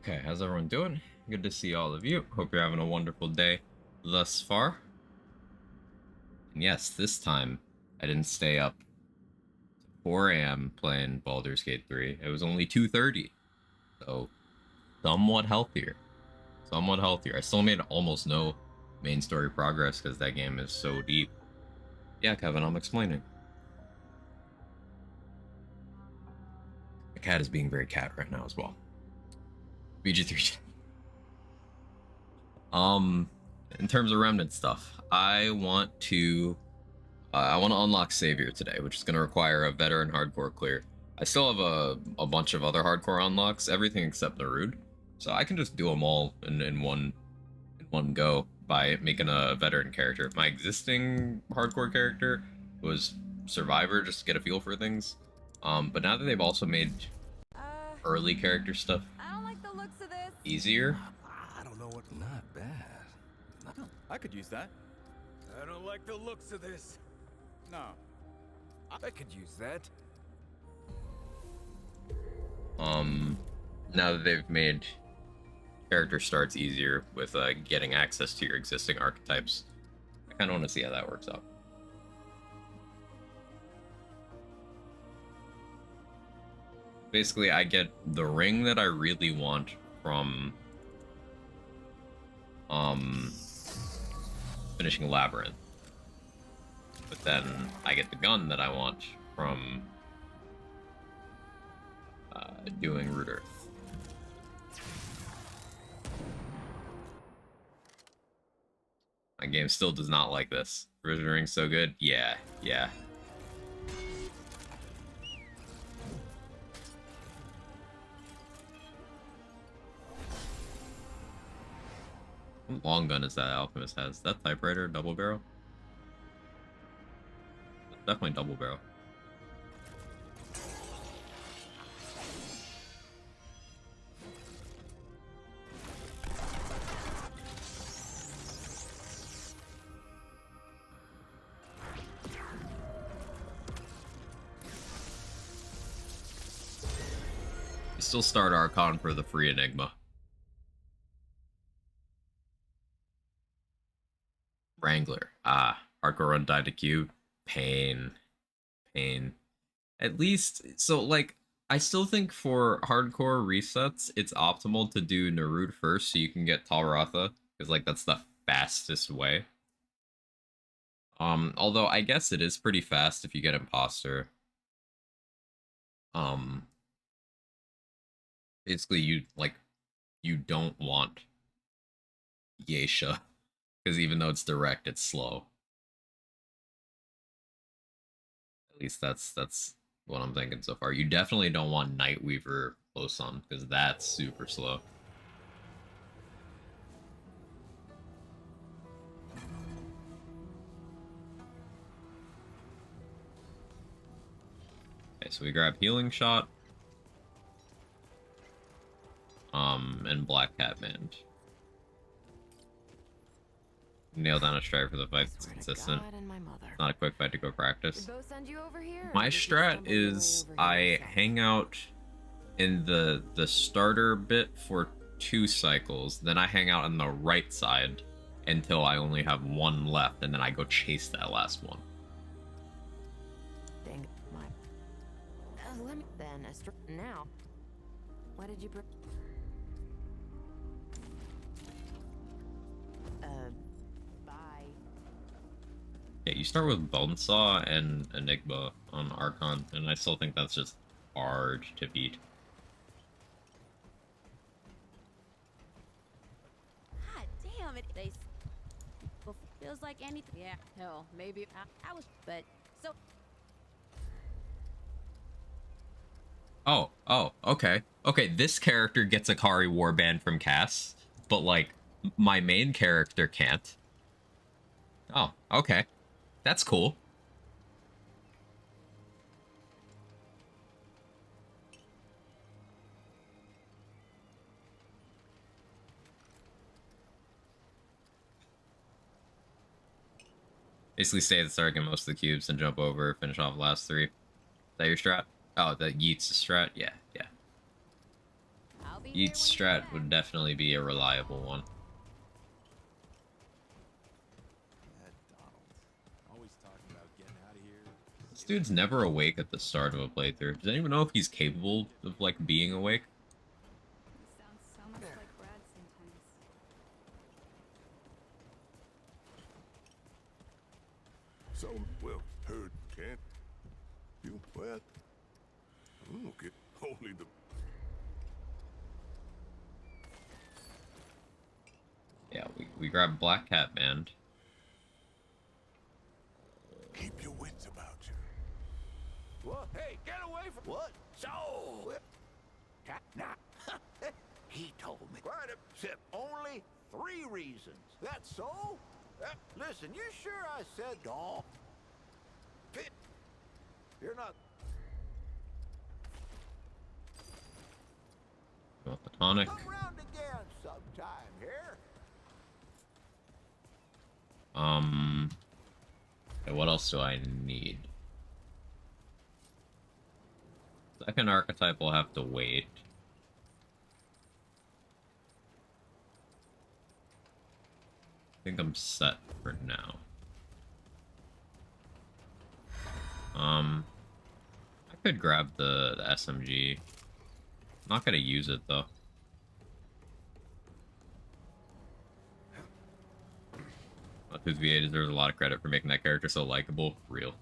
Okay, how's everyone doing? Good to see all of you. Hope you're having a wonderful day thus far. And yes, this time I didn't stay up to 4 a.m. playing Baldur's Gate 3. It was only 2:30, so somewhat healthier. Somewhat healthier. I still made almost no main story progress because that game is so deep. Yeah, Kevin, I'm explaining. The cat is being very cat right now as well. BG3. Um, in terms of remnant stuff, I want to unlock Savior today, which is going to require a veteran hardcore clear. I still have a bunch of other hardcore unlocks, everything except Narud, so I can just do them all in one go by making a veteran character. My existing hardcore character was Survivor, just to get a feel for things. But now that they've also made early character stuff I don't like the looks of this. easier. I don't know what. Not bad. I could use that. I don't like the looks of this. No. I could use that. Now that they've made character starts easier with getting access to your existing archetypes, I kind of want to see how that works out. Basically, I get the ring that I really want from finishing Labyrinth. But then I get the gun that I want from doing Root Earth. My game still does not like this. Provision Ring's so good. Yeah. What long gun is that Alchemist has? That typewriter, double barrel? Definitely double barrel. You still start Archon for the free Enigma. Wrangler. Hardcore run died to cube. Pain. At least, so like, I still think for hardcore resets, it's optimal to do Narud first so you can get Talratha, because like that's the fastest way. Although I guess it is pretty fast if you get Imposter. Basically you don't want Geisha, because even though it's direct, it's slow. At least that's what I'm thinking so far. You definitely don't want Nightweaver close on, because that's super slow. Okay, so we grab Healing Shot. And Black Cat Band. Nail down a strike for the fight that's consistent. Not a quick fight to go practice. My strat is I hang out in the starter bit for 2 cycles, then I hang out on the right side until I only have 1 left, and then I go chase that last one. Dang my. Let me then. Now, what did you bring? Bye. Yeah, you start with Bonesaw and Enigma on Archon, and I still think that's just hard to beat. God damn it! They feels like anything. Yeah, hell, maybe I was, but so. Oh, okay. Okay, this character gets Akari Warband from Cass, but like my main character can't. Oh, okay. That's cool. Basically stay at the start, get most of the cubes, and jump over, finish off the last 3. Is that your strat? Oh, that Yeats strat? Yeah. I'll be Each strat would definitely be a reliable one. That Donald. Always talking about getting out of here. This dude's never awake at the start of a playthrough. Does anyone know if he's capable of, like, being awake? He sounds so much like Brad sometimes. So, well, heard, can't you? Well, okay, only the... Yeah, we grabbed Black Cat Band. Keep your wits about you. What? Hey, get away from what? So, nah. He told me. Quite a sip. Only 3 reasons. That's so? Listen, you sure I said don't? Fit. You're not. You want the tonic? Come round again sometime here. Okay, what else do I need? Second archetype will have to wait. I think I'm set for now. I could grab the SMG. Not gonna use it though. Whose VA deserves a lot of credit for making that character so likable. Real.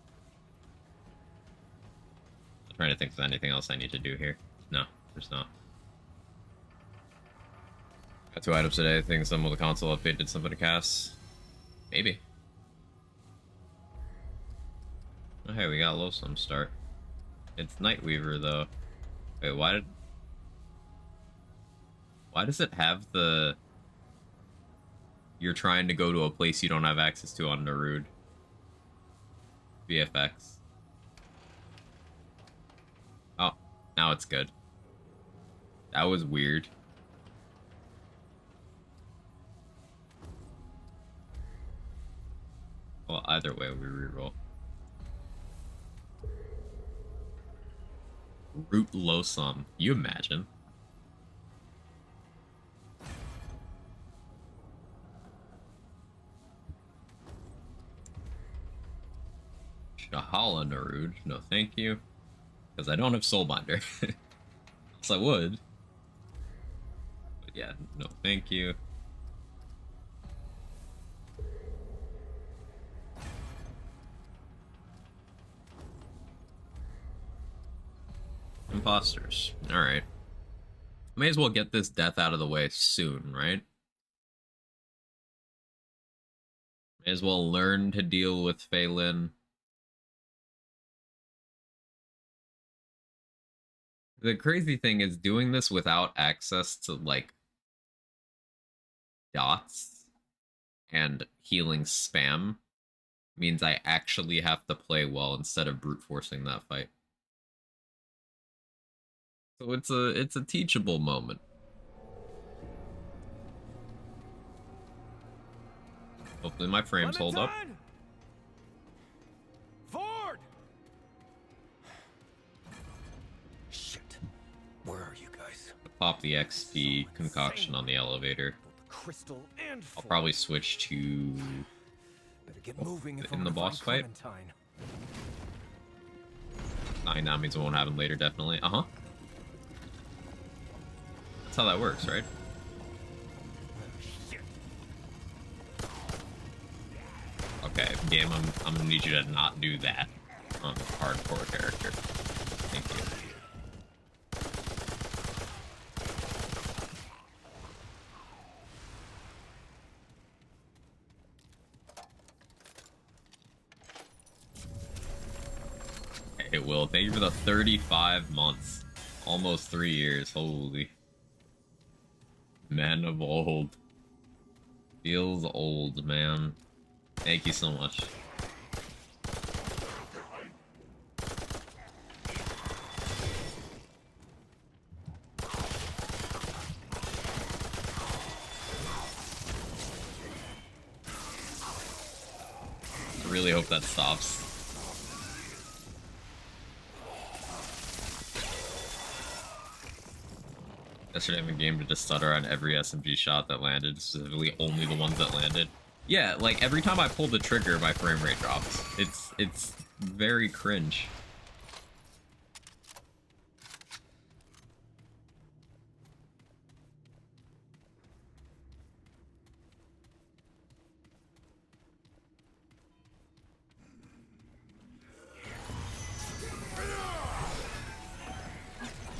I'm trying to think if there's anything else I need to do here. No, there's not. Got 2 items today. I think some of the console update did something to cast. Maybe. Oh, hey, we got Losum start. It's Nightweaver though. Wait, why does it have the... You're trying to go to a place you don't have access to on Narude? VFX. Oh, now it's good. That was weird. Well, either way, we reroll. Root Losum. You imagine? Shahala Narude. No, thank you. Because I don't have Soulbinder. Yes, I would. But yeah, no, thank you. Imposters. Alright. May as well get this death out of the way soon, right? May as well learn to deal with Phelan. The crazy thing is doing this without access to, like, dots and healing spam means I actually have to play well instead of brute forcing that fight. So it's a teachable moment. Hopefully my frames hold up. Ford! Shit. Where are you guys? Pop the XP concoction on the elevator. Crystal and I'll Ford. probably switch to Better get moving if in I'm the gonna boss find fight. Clementine. 9. That means it won't happen later, definitely. Uh-huh. That's how that works, right? Shit. Okay, game, I'm gonna need you to not do that on a hardcore character. Thank you. Hey, Will, thank you for the 35 months. Almost 3 years, holy. Man of old. Feels old, man. Thank you so much. I really hope that stops. Yesterday in the game did a stutter on every SMG shot that landed, specifically only the ones that landed. Yeah, like every time I pull the trigger, my frame rate drops. It's very cringe.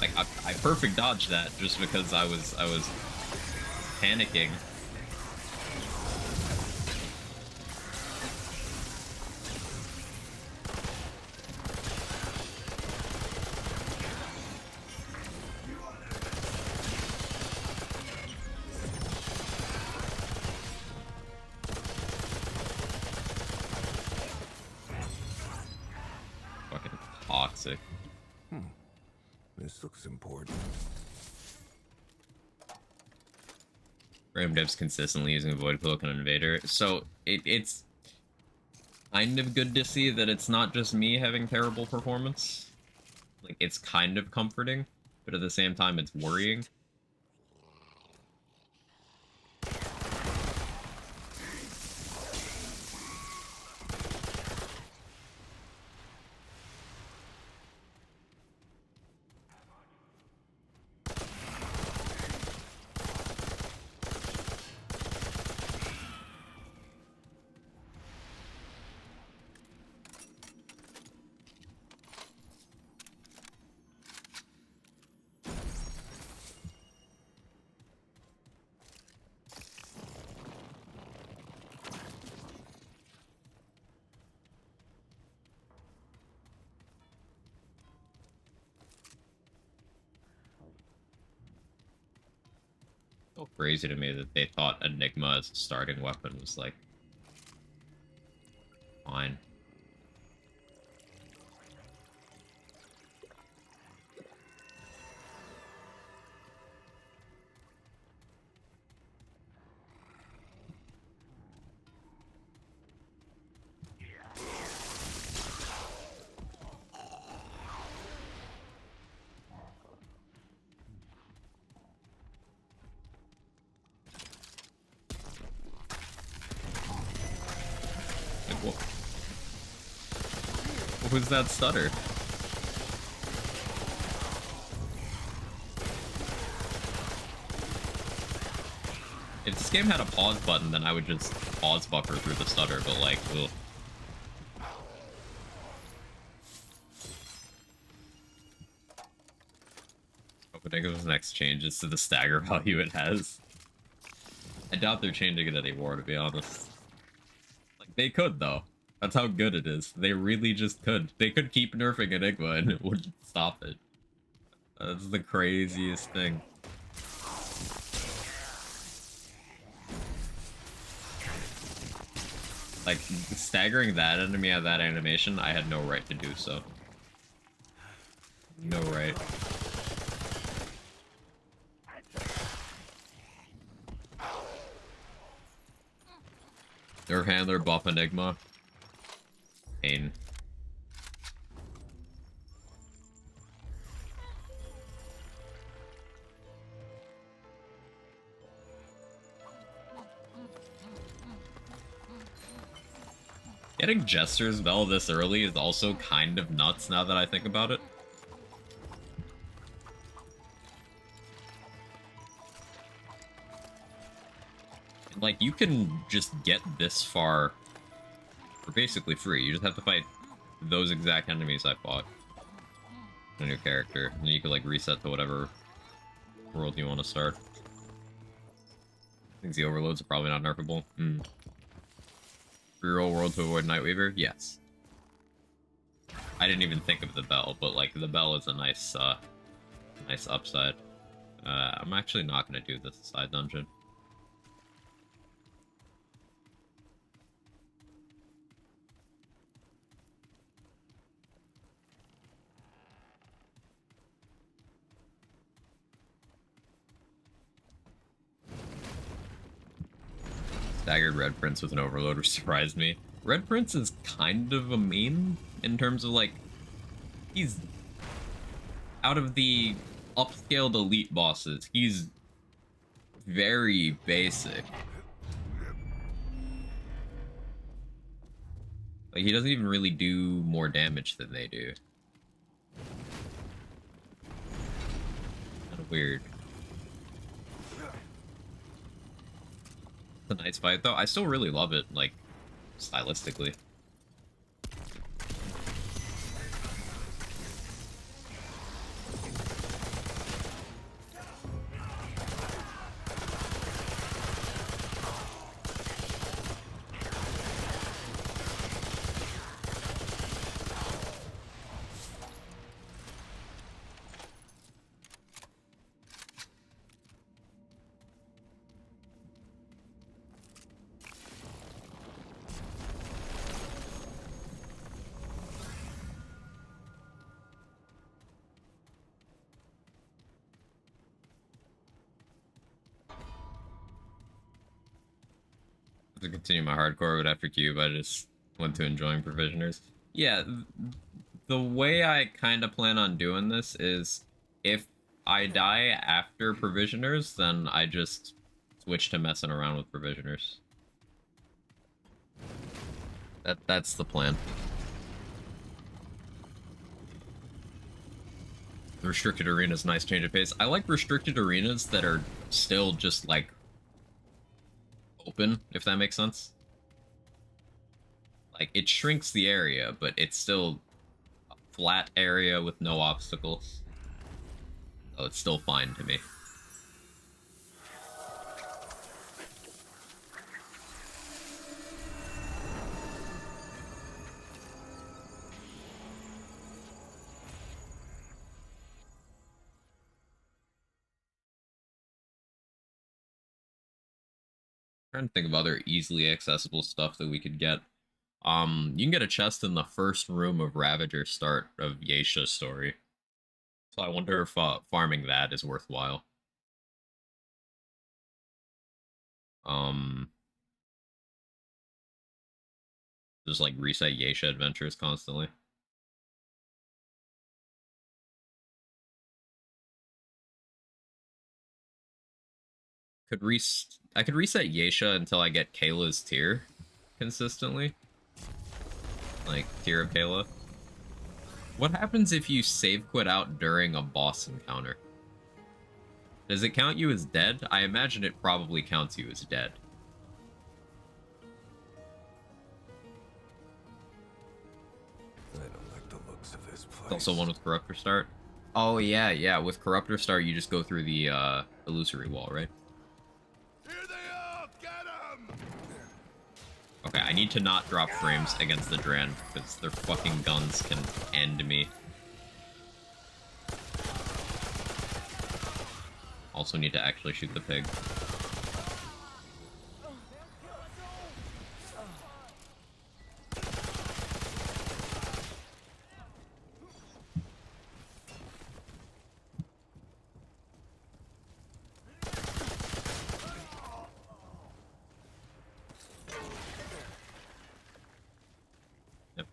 Like I perfect dodged that just because I was panicking. Fucking toxic. This looks important. Random devs consistently using Void Cloak on Invader. So it's kind of good to see that it's not just me having terrible performance. Like, it's kind of comforting, but at the same time, it's worrying. So crazy to me that they thought Enigma as a starting weapon was like fine. What was that stutter? If this game had a pause button, then I would just pause buffer through the stutter, but like, ugh. Hoping those next changes to the stagger value it has. I doubt they're changing it anymore, to be honest. Like, they could, though. That's how good it is. They really just could. They could keep nerfing Enigma and it wouldn't stop it. That's the craziest thing. Like, staggering that enemy at that animation, I had no right to do so. No right. Nerf handler buff Enigma. Pain. Getting Jester's Bell this early is also kind of nuts now that I think about it. Like, you can just get this far for basically free. You just have to fight those exact enemies I fought on your character. And then you can, like, reset to whatever world you want to start. I think the overloads are probably not nerfable. Reroll world to avoid Nightweaver? Yes. I didn't even think of the bell, but, like, the bell is a nice, nice upside. I'm actually not going to do this side dungeon. Staggered Red Prince with an overloader surprised me. Red Prince is kind of a meme in terms of, like, he's out of the upscaled elite bosses, he's very basic. Like, he doesn't even really do more damage than they do. Kind of weird. It's a nice fight, though. I still really love it, like, stylistically. To continue my hardcore, but after Cube, I just went to enjoying Provisioners. Yeah, the way I kind of plan on doing this is if I die after Provisioners, then I just switch to messing around with Provisioners. That's the plan. Restricted arenas, nice change of pace. I like restricted arenas that are still just like open, if that makes sense. Like, it shrinks the area, but it's still a flat area with no obstacles. So it's still fine to me. Trying to think of other easily accessible stuff that we could get. You can get a chest in the first room of Ravager start of Yeisha's story. So I wonder if farming that is worthwhile. Just like reset Yeisha adventures constantly. I could reset Yeisha until I get Kayla's tier consistently. Like, tier of Kayla. What happens if you save quit out during a boss encounter? Does it count you as dead? I imagine it probably counts you as dead. I don't like the looks of this place. There's also one with Corruptor Start. Oh, yeah, with Corruptor Start, you just go through the, illusory wall, right? Here they are! Get them! Okay, I need to not drop frames against the Dran, because their fucking guns can end me. Also need to actually shoot the pig.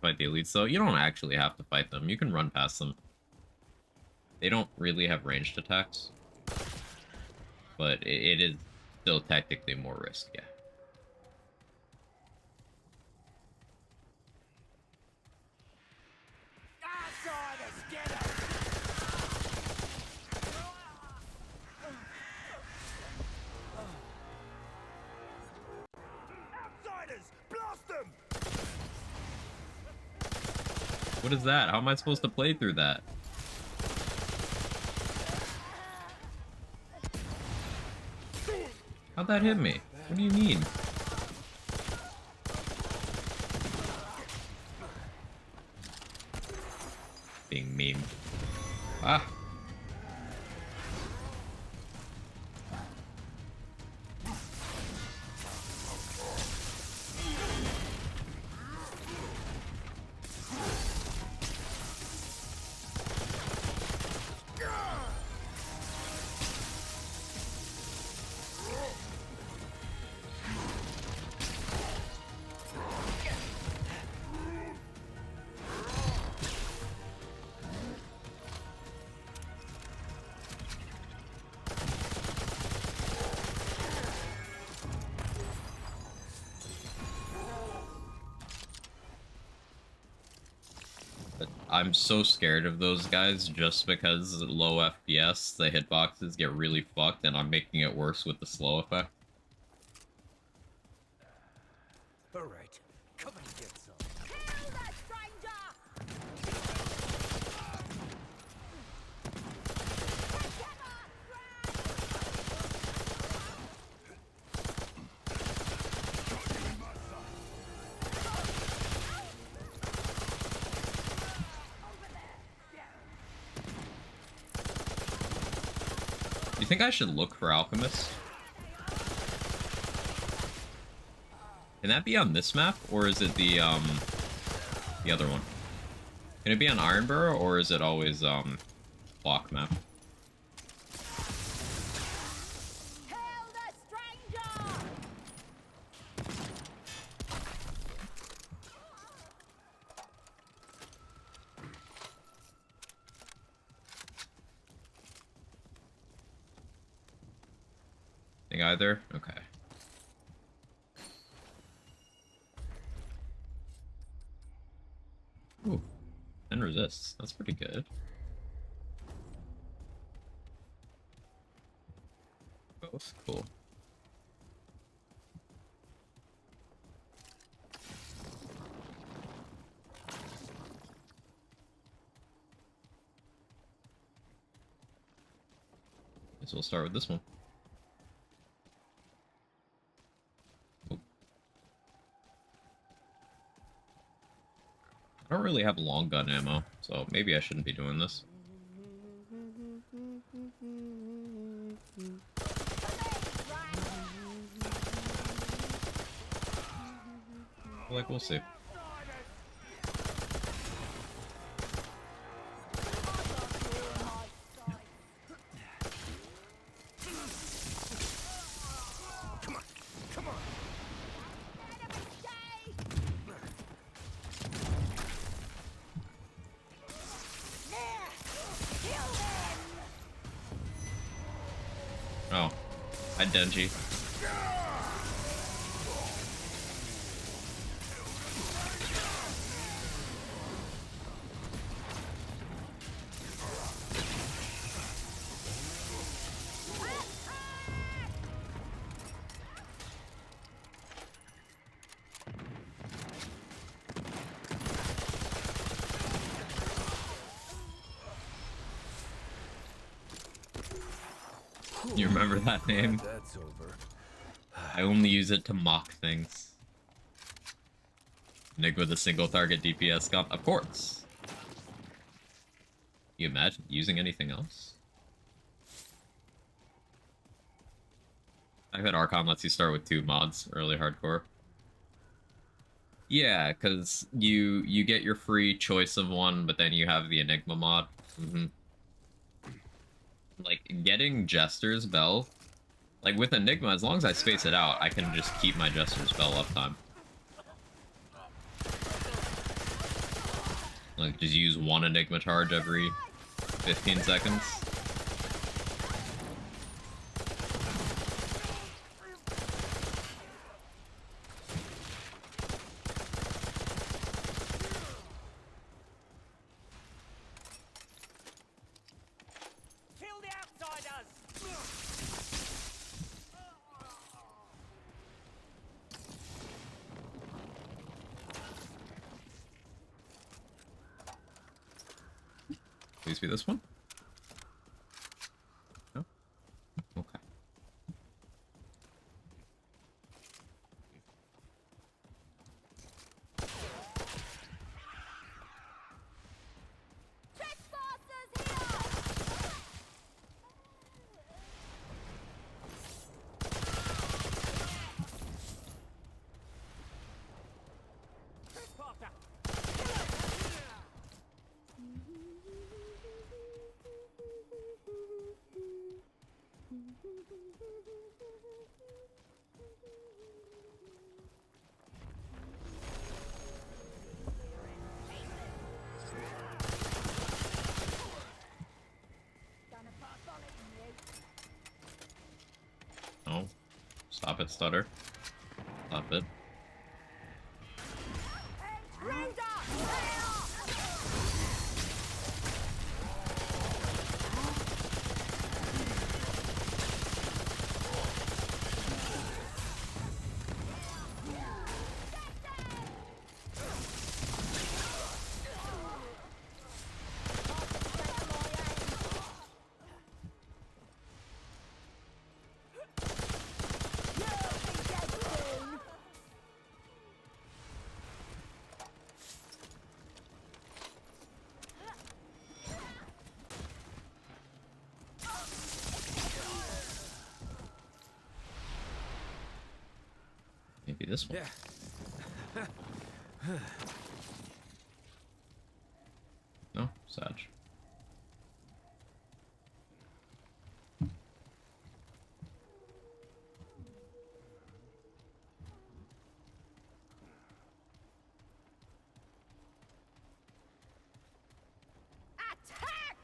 Fight the elites, though. You don't actually have to fight them. You can run past them. They don't really have ranged attacks. But it is still technically more risk, yeah. Outsiders, get them! Outsiders, blast them! What is that? How am I supposed to play through that? How'd that hit me? What do you mean? Being mean. Ah! I'm so scared of those guys just because low FPS, the hitboxes get really fucked, and I'm making it worse with the slow effect. All right, come and get some. Kill that stranger! You think I should look for Alchemist? Can that be on this map, or is it the other one? Can it be on Ironborough, or is it always Block map? Kill the stranger! Think either? Okay. Ooh, and resists. That's pretty good. Both cool. Guess we'll start with this one. I don't really have long gun ammo, so maybe I shouldn't be doing this. Like, we'll see. Oh. Hi, Denji. You remember that name? That's over. I only use it to mock things. Nig with a single target DPS gun? Of course. You imagine using anything else? I bet Archon lets you start with 2 mods, early hardcore. Yeah, because you get your free choice of one, but then you have the Enigma mod. Like, getting Jester's Bell, like, with Enigma, as long as I space it out, I can just keep my Jester's Bell uptime. Like, just use 1 Enigma charge every 15 seconds. Kill the outsiders! Please be this one. No? Okay. Trespassers here! Trespasser! Oh. Stop it, stutter. Stop it. this one. Yeah. No, Sag. Attack!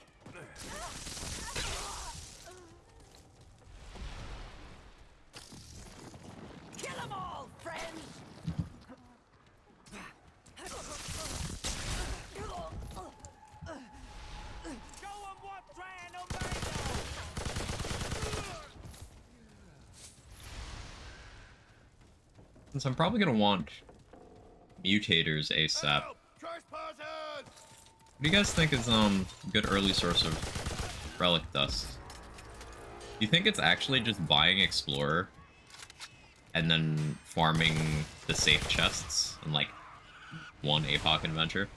Kill them all, friends! Show 'em what Dran are made of! Since I'm probably gonna want mutators ASAP. Help! Trespassers! What do you guys think is a good early source of relic dust? Do you think it's actually just buying Explorer and then farming the safe chests in like one Apoc adventure?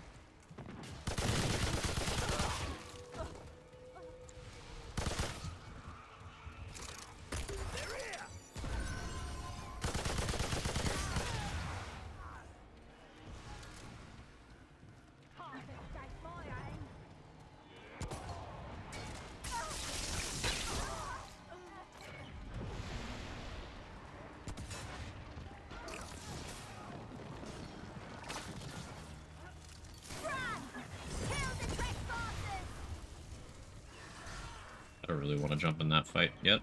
I don't really want to jump in that fight yet.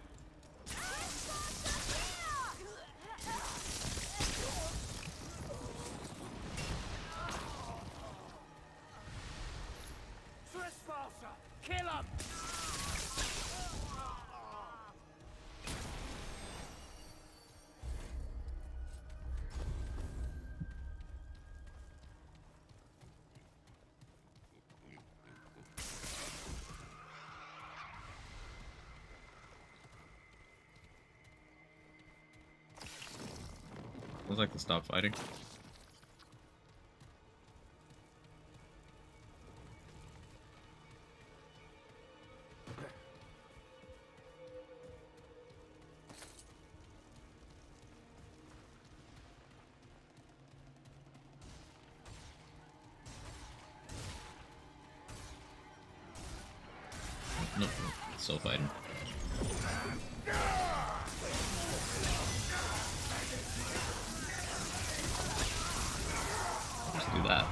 Trespasser! Kill him! I'd like to stop fighting. Nope, still fighting. Just do that.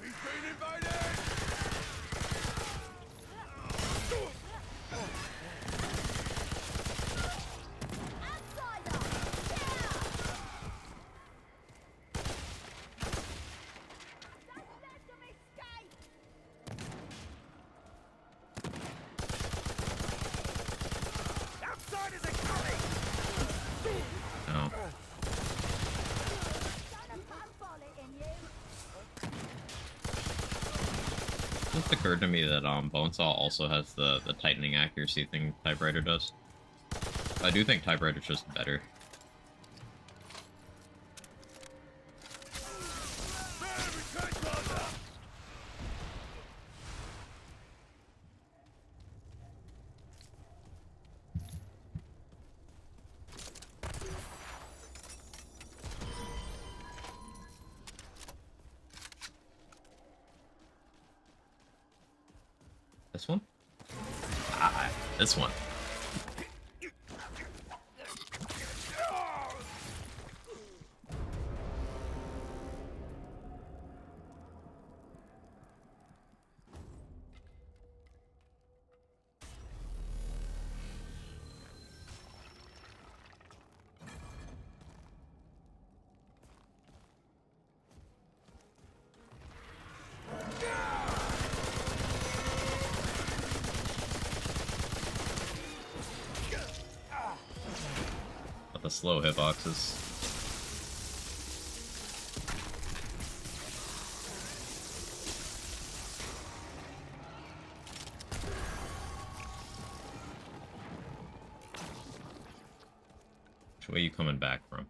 He's been invaded! Outsiders are coming! No. It just occurred to me that Bonesaw also has the tightening accuracy thing Typewriter does. I do think Typewriter's just better. This one? Ah, this one. But the slow hitboxes. Which way are you coming back from?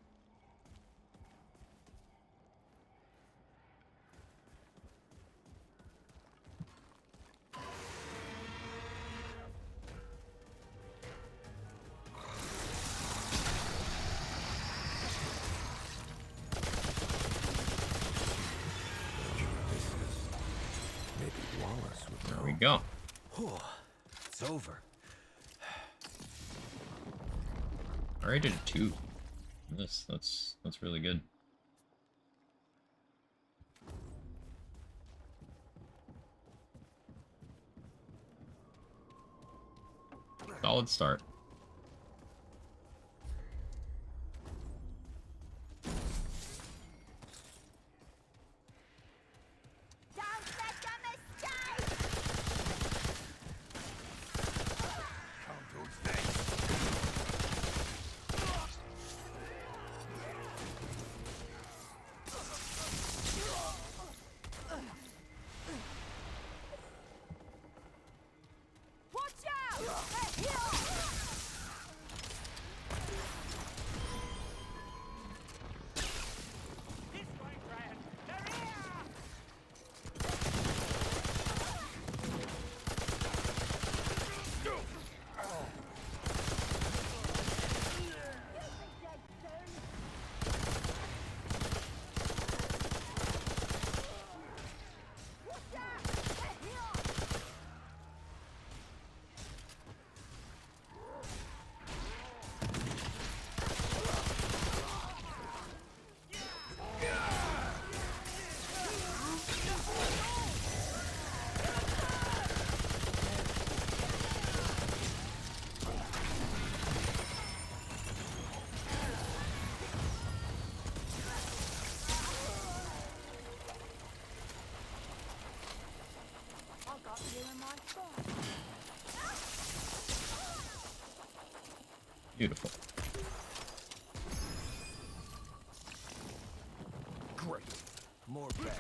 go. Whew, it's over. I already did 2. That's really good. Solid start. Don't make a mistake! Come to stay. Watch out! Hey, here! This way, Brian! They're here! I got you in my thoughts. Beautiful. Great. More bad.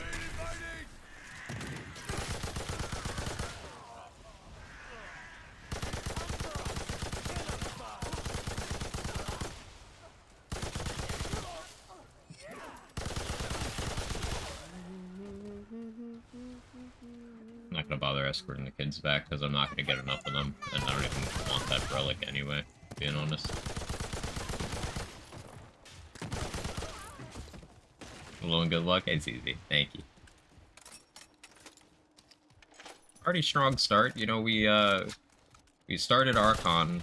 I'm not gonna bother escorting the kids back because I'm not gonna get enough of them, and I don't even want that relic anyway, being honest. Hello and good luck. It's easy. Thank you. Already strong start. You know, we started Archon,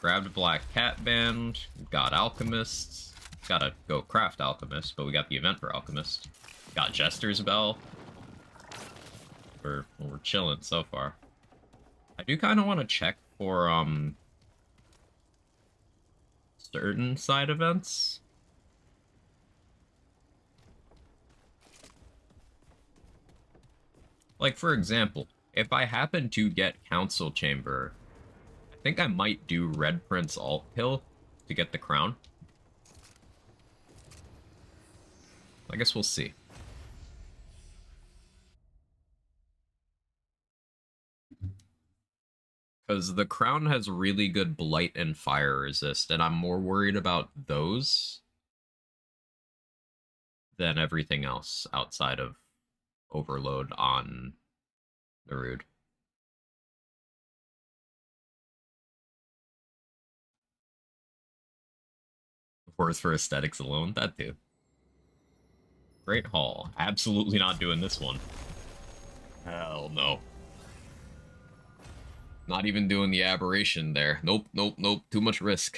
grabbed Black Cat Band, got Alchemists, gotta go craft Alchemist, but we got the event for Alchemist. Got Jester's Bell. We're chilling so far. I do kind of want to check for certain side events. Like, for example, if I happen to get Council Chamber, I think I might do Red Prince alt kill to get the crown. I guess we'll see. Because the crown has really good blight and fire resist, and I'm more worried about those than everything else outside of overload on the Rude. Worth for aesthetics alone, that too. Great Hall. Absolutely not doing this one. Hell no. Not even doing the aberration there. Nope, nope, nope. Too much risk.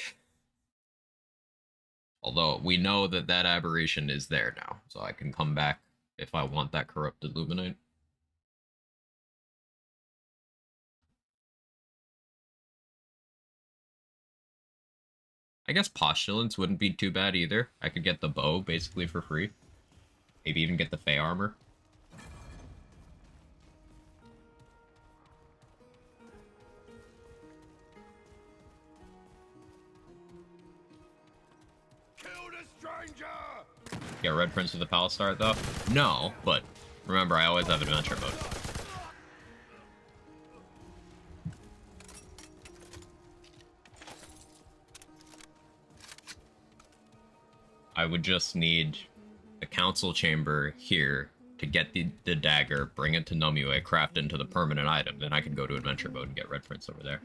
Although, we know that that aberration is there now, so I can come back if I want that corrupted Luminite. I guess Postulants wouldn't be too bad either. I could get the bow basically for free. Maybe even get the Fey armor. Get Red Prince with the Palace Start, though? No, but remember, I always have adventure mode. I would just need the Council Chamber here to get the dagger, bring it to Nomue, craft into the permanent item, then I can go to adventure mode and get Red Prince over there.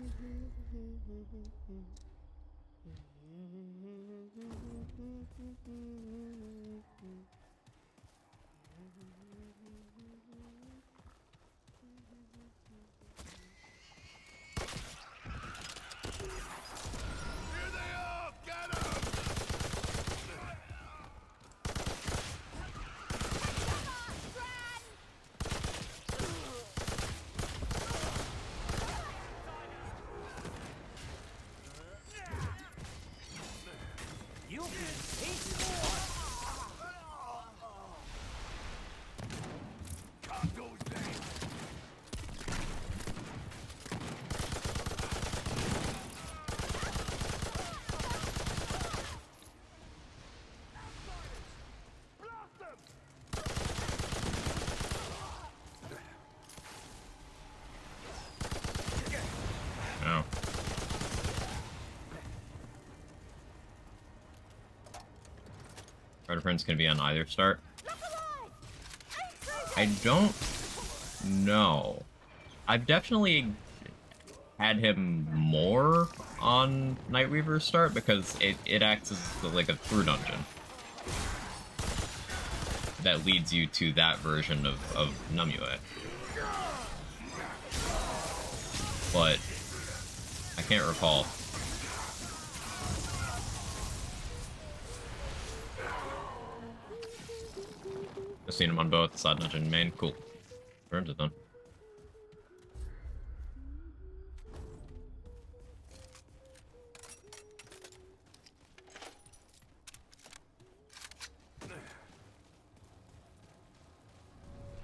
Here they are! Get 'em! You'll be tasty. Got those things! Blast them! Oh. Spider Prince can be on either start. I don't know. I've definitely had him more on Nightweaver's start because it acts as like a through dungeon that leads you to that version of Numue. But I can't recall. I've seen him on both side dungeon and main. Cool. Earned it then.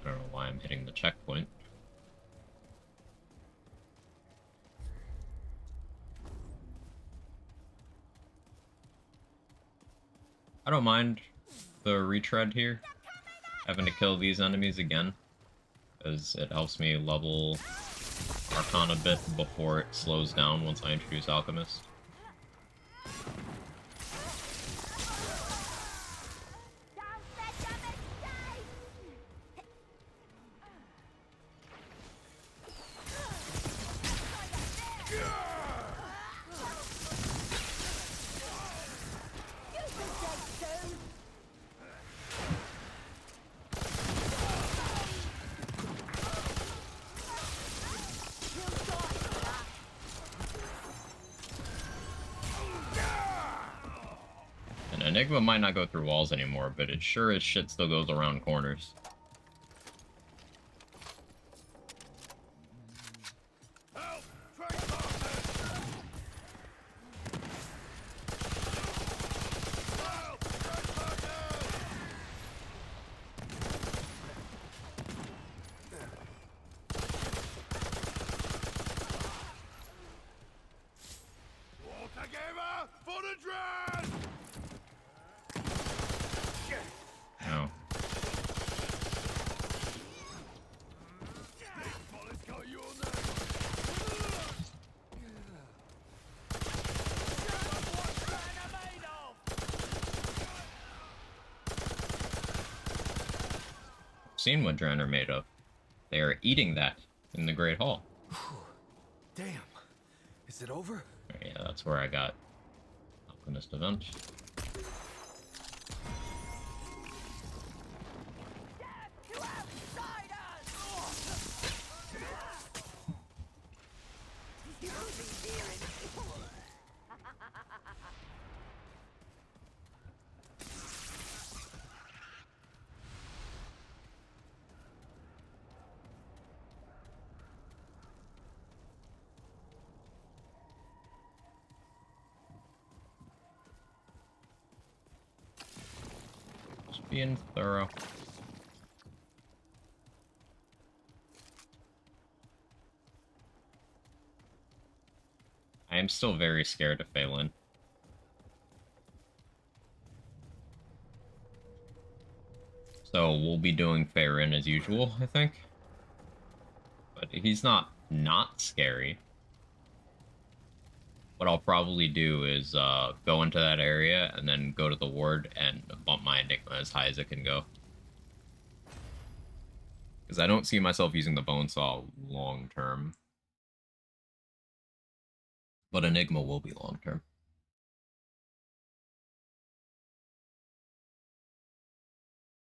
I don't know why I'm hitting the checkpoint. I don't mind the retread here. Having to kill these enemies again. Because it helps me level Archon a bit before it slows down once I introduce Alchemist. And Enigma might not go through walls anymore, but it sure as shit still goes around corners. Help! Transporters! Help! Transporters! All together for the dread! No. Bullets got you on there. I've seen what Drown are made of. They are eating that in the Great Hall. Damn. Is it over? Yeah, that's where I got Alchemist event. Just being thorough. I am still very scared of Phelan. So we'll be doing Faerun as usual, I think. But he's not scary. What I'll probably do is go into that area and then go to the ward and bump my Enigma as high as it can go. Because I don't see myself using the Bone Saw long term. But Enigma will be long term.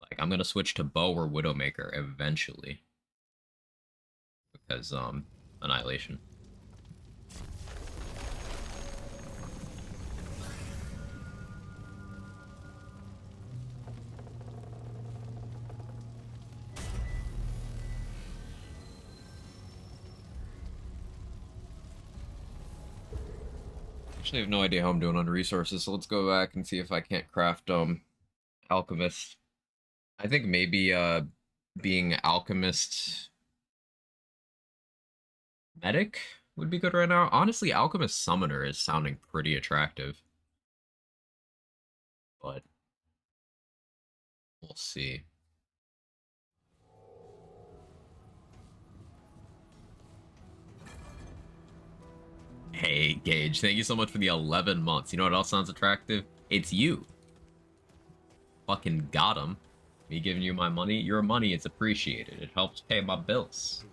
Like, I'm gonna switch to Bow or Widowmaker eventually. Because, Annihilation. Actually, I have no idea how I'm doing on resources, so let's go back and see if I can't craft, Alchemist. I think maybe, being Alchemist Medic would be good right now. Honestly, Alchemist Summoner is sounding pretty attractive. But we'll see. Hey, Gage, thank you so much for the 11 months. You know what else sounds attractive? It's you. Fucking got him. Me giving you my money. Your money is appreciated. It helps pay my bills.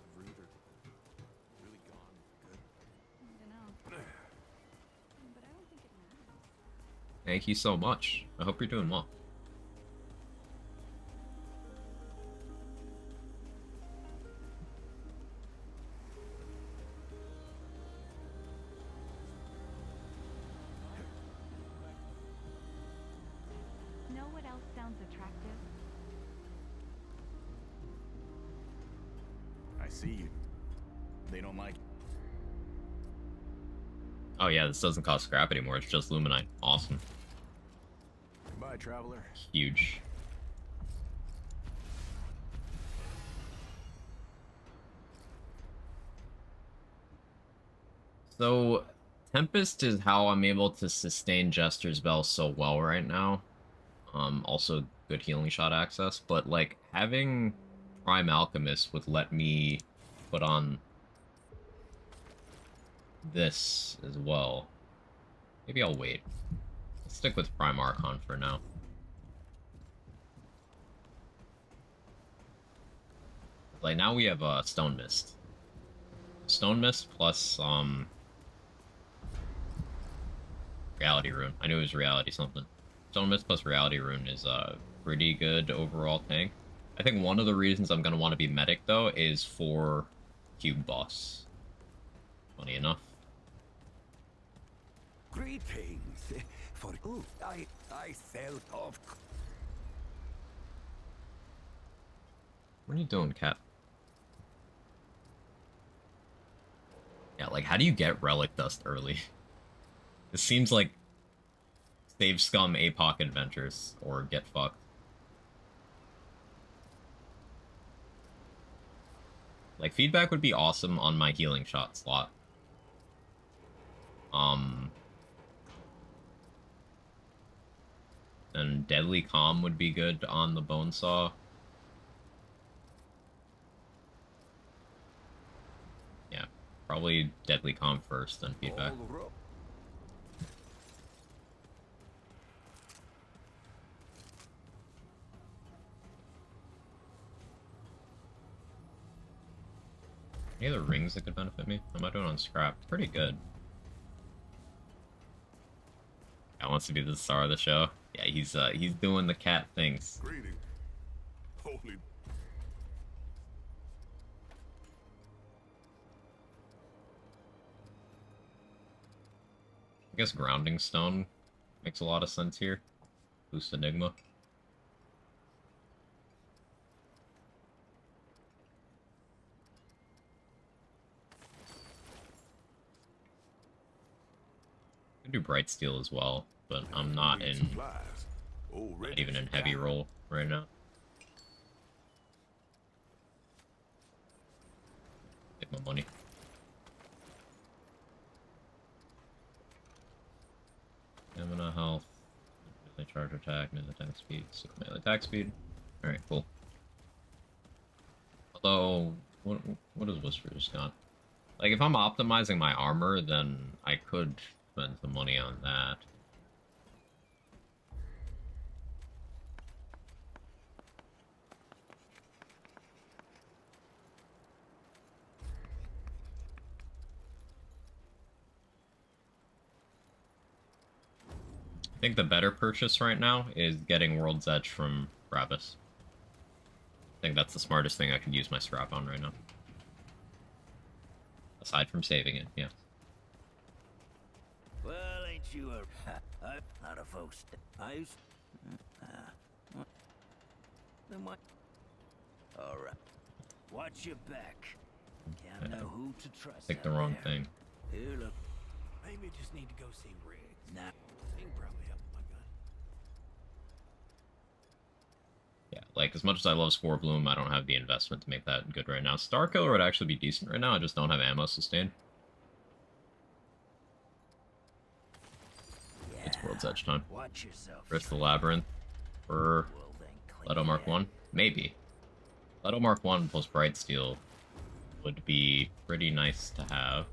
Thank you so much. I hope you're doing well. Know what else sounds attractive? I see you. They don't like. Oh yeah, this doesn't cost scrap anymore. It's just Luminite. Awesome. Goodbye, traveler. Huge. So, Tempest is how I'm able to sustain Jester's Bell so well right now. Also good healing shot access, but like having Prime Alchemist would let me put on this as well. Maybe I'll wait. Let's stick with Prime Archon for now. Like now we have Stone Mist. Stone Mist plus Reality Rune. I knew it was Reality something. Stone Mist plus Reality Rune is a pretty good overall tank. I think one of the reasons I'm gonna want to be medic though is for Cube Boss. Funny enough. Greetings. For I felt of. What are you doing, cat? Yeah, like how do you get Relic Dust early? It seems like Save Scum Apoc Adventures or get fucked. Like feedback would be awesome on my healing shot slot. And Deadly Calm would be good on the Bone Saw. Yeah, probably Deadly Calm first, then feedback. Any other rings that could benefit me? How am I doing on scrap? Pretty good. Cat wants to be the star of the show. Yeah, he's doing the cat things. Greeting. Holy. I guess Grounding Stone makes a lot of sense here. Boost Enigma. I can do Bright Steel as well, but I'm not even in heavy roll right now. Take my money. Stamina, health, melee charge attack, melee attack speed, so melee attack speed. Alright, cool. Although, what is Whisper's got? Like, if I'm optimizing my armor, then I could spend some money on that. I think the better purchase right now is getting World's Edge from Brabus. I think that's the smartest thing I could use my scrap on right now. Aside from saving it, yeah. Well, ain't you a... not a folks... I used... what? Then what? Alright. Watch your back. Can't know who to trust. Pick the out wrong there. thing. Here, look. Maybe just need to go see Riggs. Nah. He can probably help with my gun. Yeah, like, as much as I love Spore Bloom, I don't have the investment to make that good right now. Star Killer would actually be decent right now, I just don't have ammo sustain. It's World's Edge time. Watch yourself. Risk the Labyrinth for Well, then, clean Leto Mark it. 1? Maybe. Leto Mark 1 plus Bright Steel would be pretty nice to have.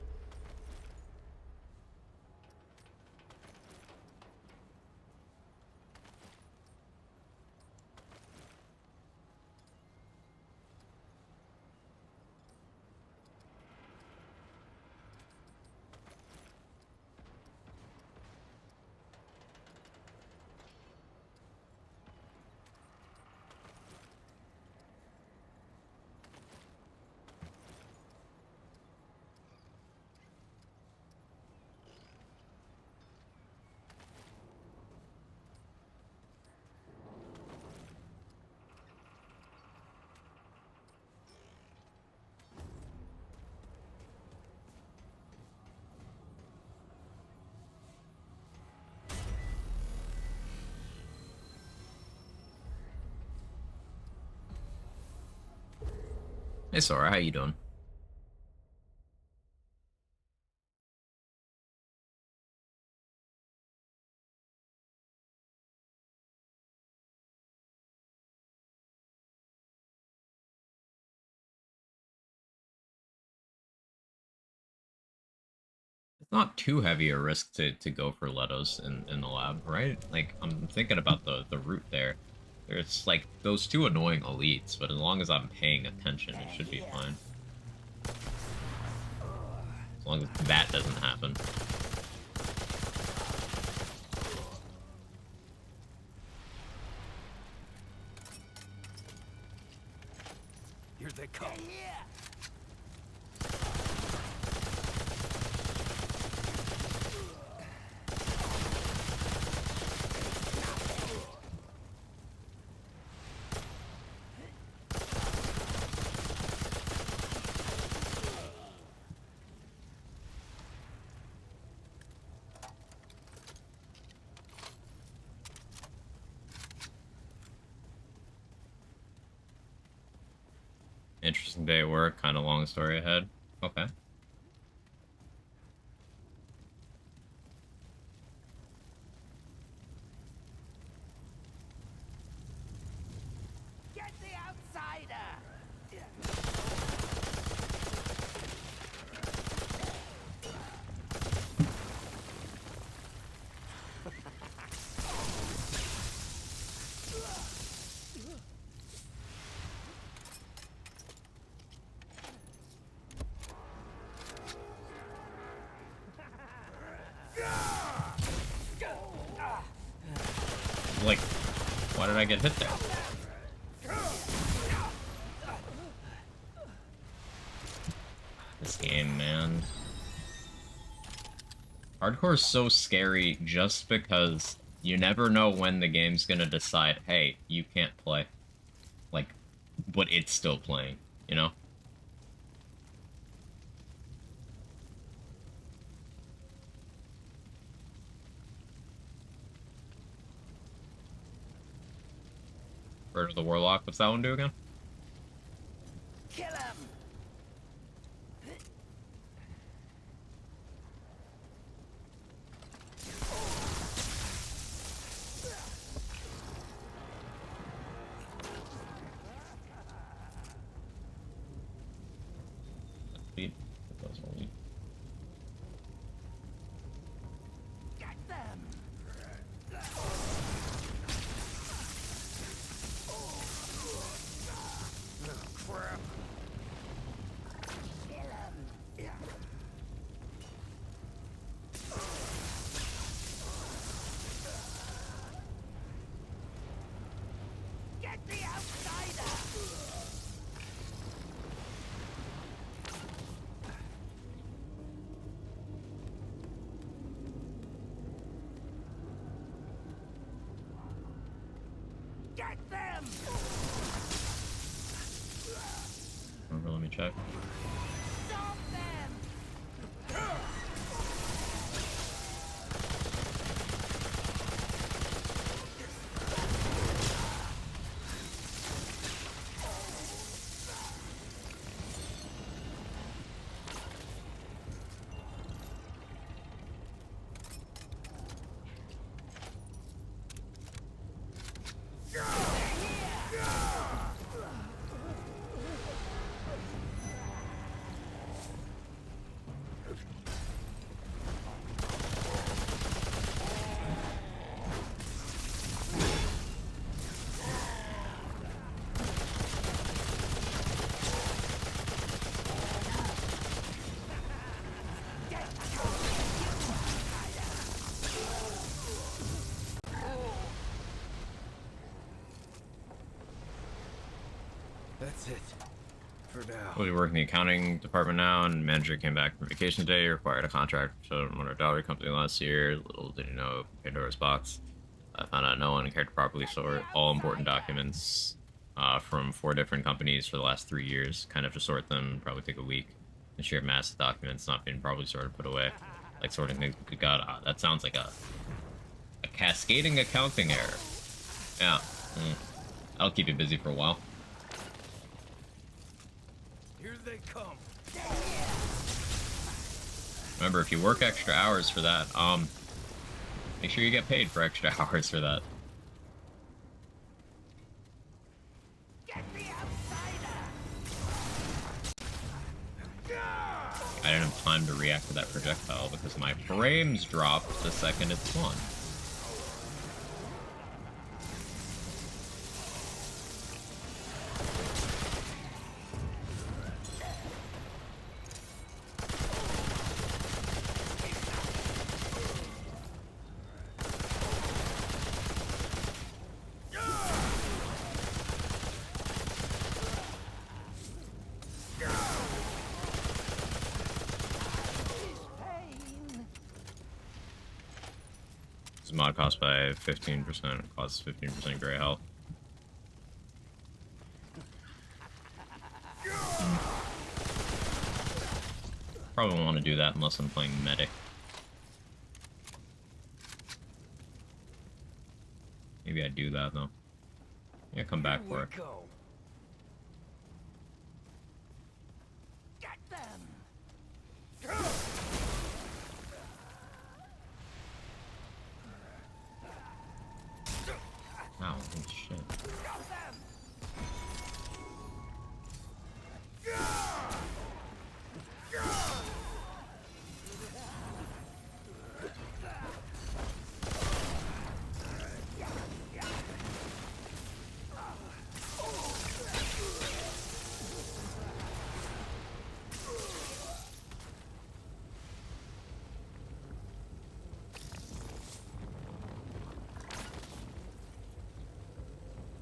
Hey Sora, how you doing? It's not too heavy a risk to go for Letos in the lab, right? Like, I'm thinking about the route there. There's, like, those two annoying elites, but as long as I'm paying attention, it should be fine. As long as that doesn't happen. Here they come. Interesting day at work, kind of long story ahead. Okay. Get the outsider! Like, why did I get hit there? This game, man. Hardcore is so scary just because you never know when the game's gonna decide, hey, you can't play. Like, but it's still playing, you know? Bird of the Warlock, what's that one do again? Kill him! Beat. That was only- Get them! Crap. Kill him! Get the outsider! Get them! Remember, let me check. Stop them! That's it. For now. We work in the accounting department now, and manager came back from vacation today, required a contract from our daughter company last year. Little did you know, Pandora's box. I found out no one cared to properly sort all important documents from 4 different companies for the last 3 years. Kind of to sort them, probably take a week. The sheer mass of documents not being properly sorted, put away. Like sorting things. God, that sounds like a cascading accounting error. Yeah. That'll keep you busy for a while. Here they come. Remember, if you work extra hours for that, make sure you get paid for extra hours for that. Get the outsider! I didn't have time to react to that projectile because my frames dropped the second it spawned. Mod cost by 15%, costs 15% gray health. Probably won't want to do that unless I'm playing medic. Maybe I do that though. Yeah, come back for it. Go. Get them! Ow, holy shit.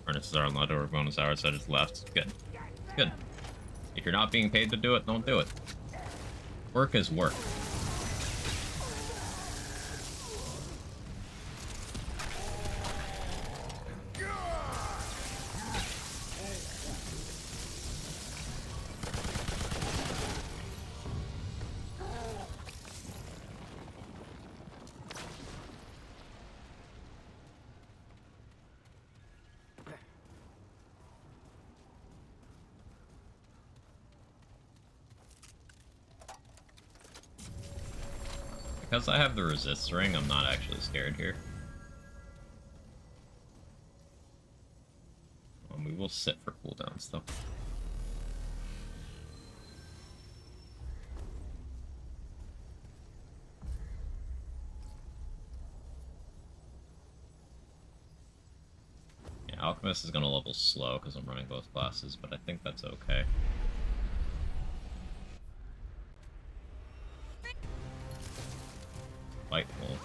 Furnaces are allowed to work bonus hours, so I just left. Good. Good. If you're not being paid to do it, don't do it. Work is work. Because I have the resist ring, I'm not actually scared here. We will sit for cooldowns though. Yeah, Alchemist is gonna level slow because I'm running both classes, but I think that's okay. Fightful.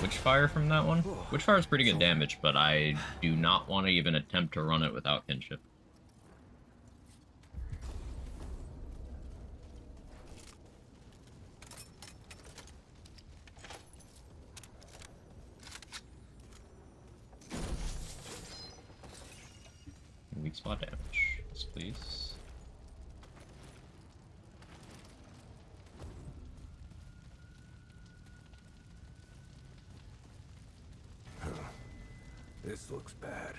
Witchfire from that one. Witchfire is pretty good damage, but I do not want to even attempt to run it without kinship. Weak spot damage. Yes, please. This looks bad.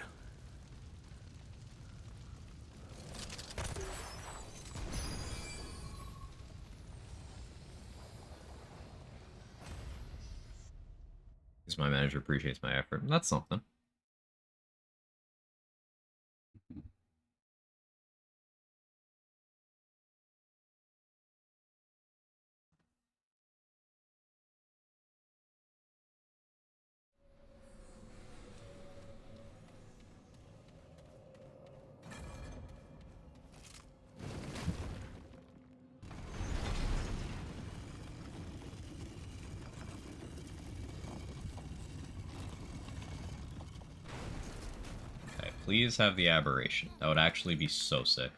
Because my manager appreciates my effort, and that's something. Please have the aberration. That would actually be so sick.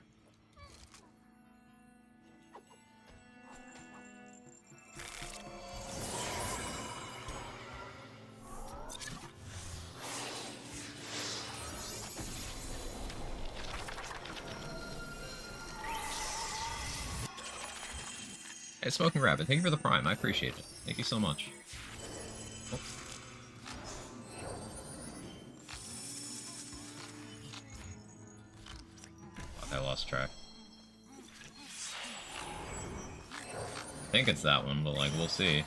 Hey, Smoking Rabbit, thank you for the prime. I appreciate it. Thank you so much. Oh. I lost track. I think it's that one, but like, we'll see.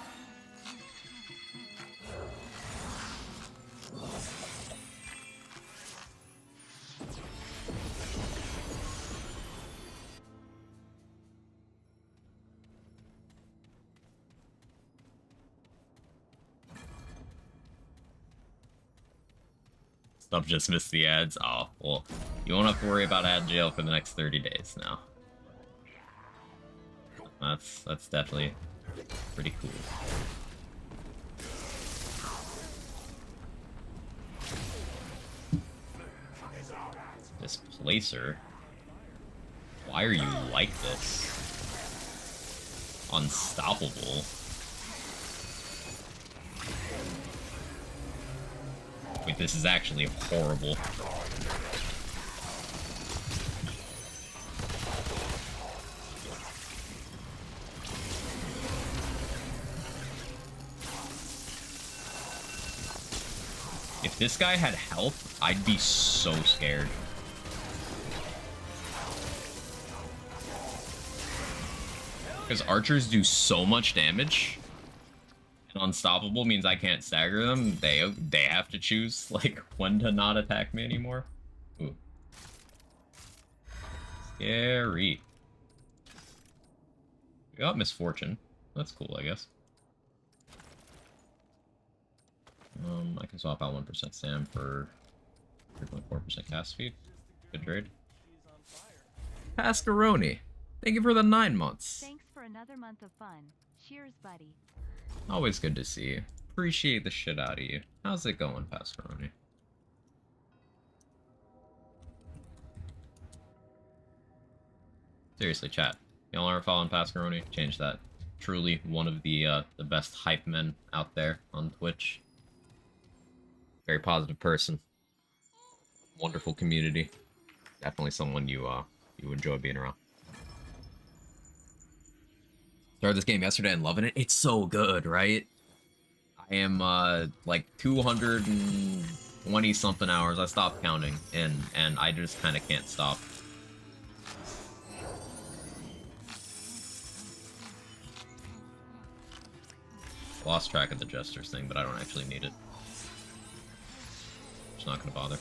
Stuff just missed the ads. Oh, well, you won't have to worry about ad jail for the next 30 days now. That's definitely pretty cool. Displacer? Why are you like this? Unstoppable. Wait, this is actually horrible. If this guy had health, I'd be so scared. Because archers do so much damage. And unstoppable means I can't stagger them. They have to choose, like, when to not attack me anymore. Ooh. Scary. We got Misfortune. That's cool, I guess. I can swap out 1% Sam for 3.4% cast speed. Good trade. Pascaroni, thank you for the 9 months. Thanks for another month of fun. Cheers, buddy. Always good to see you. Appreciate the shit out of you. How's it going, Pascaroni? Seriously, chat. Y'all aren't following Pascaroni? Change that. Truly one of the best hype men out there on Twitch. Very positive person. Wonderful community. Definitely someone you enjoy being around. Started this game yesterday and loving it. It's so good, right? I am like 220 something hours. I stopped counting and I just kind of can't stop. Lost track of the Jester's thing, but I don't actually need it. Just not gonna bother.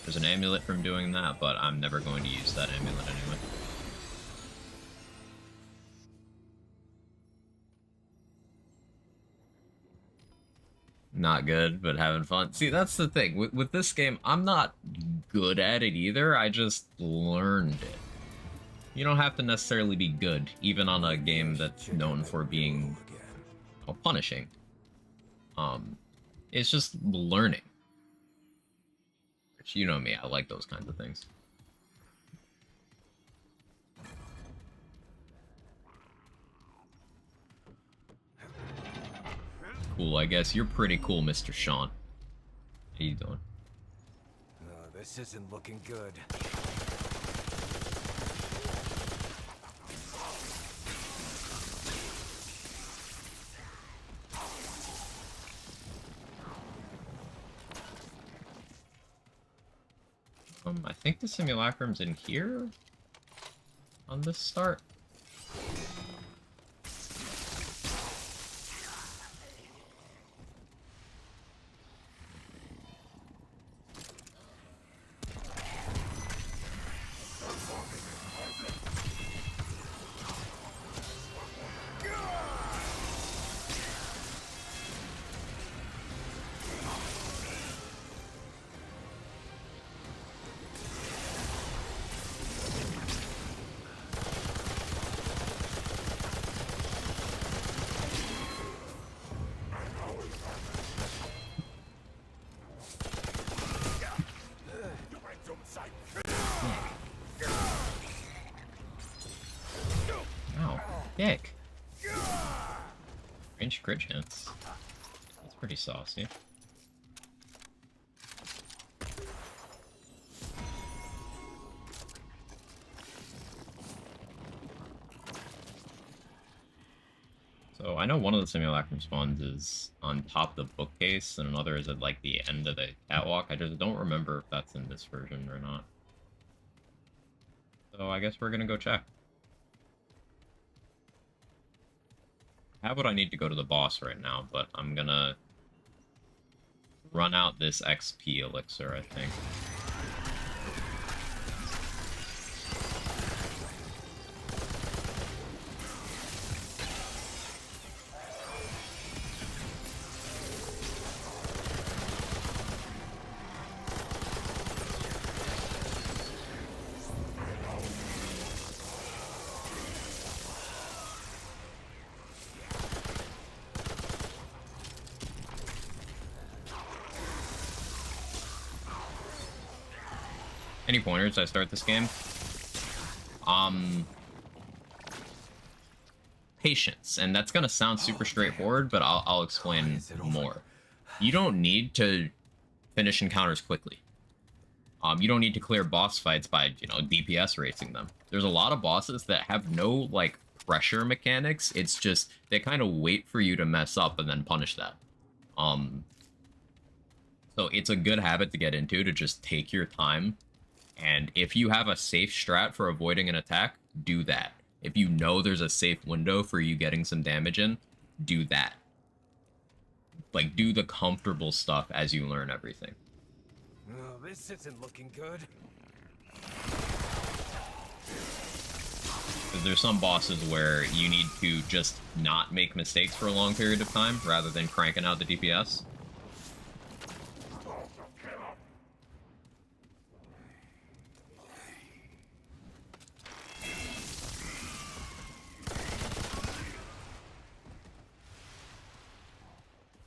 There's an amulet from doing that, but I'm never going to use that amulet anyway. Not good, but having fun. See, that's the thing. With this game, I'm not good at it either. I just learned it. You don't have to necessarily be good, even on a game that's known for being punishing. It's just learning. Which, you know me, I like those kinds of things. Cool, I guess. You're pretty cool, Mr. Sean. How you doing? No, this isn't looking good. I think the simulacrum's in here on this start. Dick. Range crit chance. That's pretty saucy. So I know one of the simulacrum spawns is on top of the bookcase, and another is at like the end of the catwalk. I just don't remember if that's in this version or not. So I guess we're gonna go check. I have what I need to go to the boss right now, but I'm gonna run out this XP elixir, I think. Any pointers I start this game? Patience, and that's gonna sound super straightforward, but I'll explain more. You don't need to finish encounters quickly. You don't need to clear boss fights by, you know, DPS racing them. There's a lot of bosses that have no, like, pressure mechanics. It's just, they kind of wait for you to mess up and then punish that. So it's a good habit to get into, to just take your time. And if you have a safe strat for avoiding an attack, do that. If you know there's a safe window for you getting some damage in, do that. Like, do the comfortable stuff as you learn everything. Oh, this isn't looking good. Because there's some bosses where you need to just not make mistakes for a long period of time, rather than cranking out the DPS.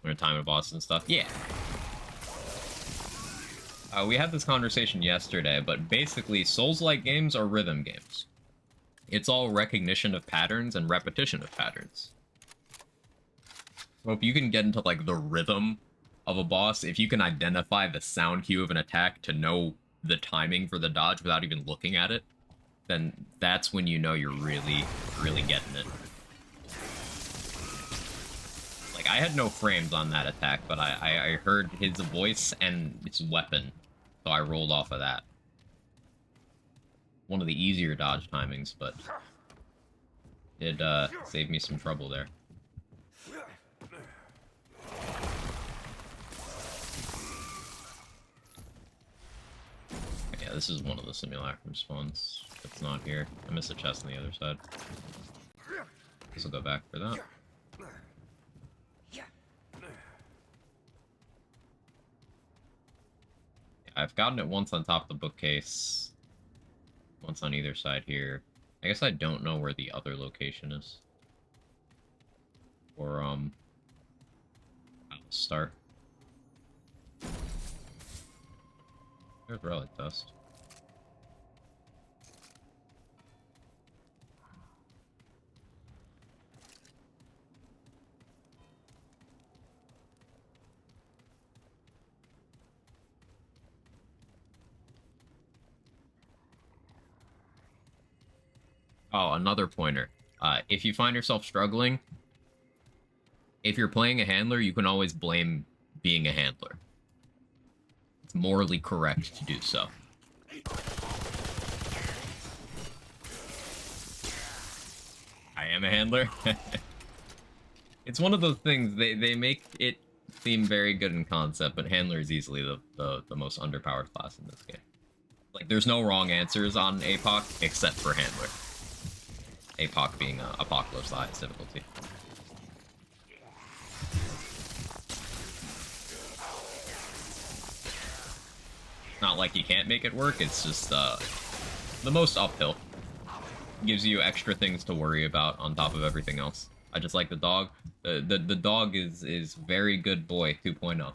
We're time a boss and stuff. Yeah. We had this conversation yesterday, but basically, Souls-like games are rhythm games. It's all recognition of patterns and repetition of patterns. So if you can get into, like, the rhythm of a boss, if you can identify the sound cue of an attack to know the timing for the dodge without even looking at it, then that's when you know you're really, really getting it. Like, I had no frames on that attack, but I heard his voice and his weapon, so I rolled off of that. One of the easier dodge timings, but it saved me some trouble there. Yeah, this is one of the simulacrum spawns. It's not here. I missed a chest on the other side. Guess I'll go back for that. I've gotten it once on top of the bookcase, once on either side here. I guess I don't know where the other location is. Or, I'll start. There's relic dust. Oh, another pointer. If you find yourself struggling, if you're playing a handler, you can always blame being a handler. It's morally correct to do so. I am a handler. It's one of those things, they make it seem very good in concept, but handler is easily the most underpowered class in this game. Like, there's no wrong answers on Apoc except for handler. Apoc being Apocalypse, the highest difficulty. Not like you can't make it work, it's just the most uphill. Gives you extra things to worry about on top of everything else. I just like the dog. The dog is Very Good Boy 2.0.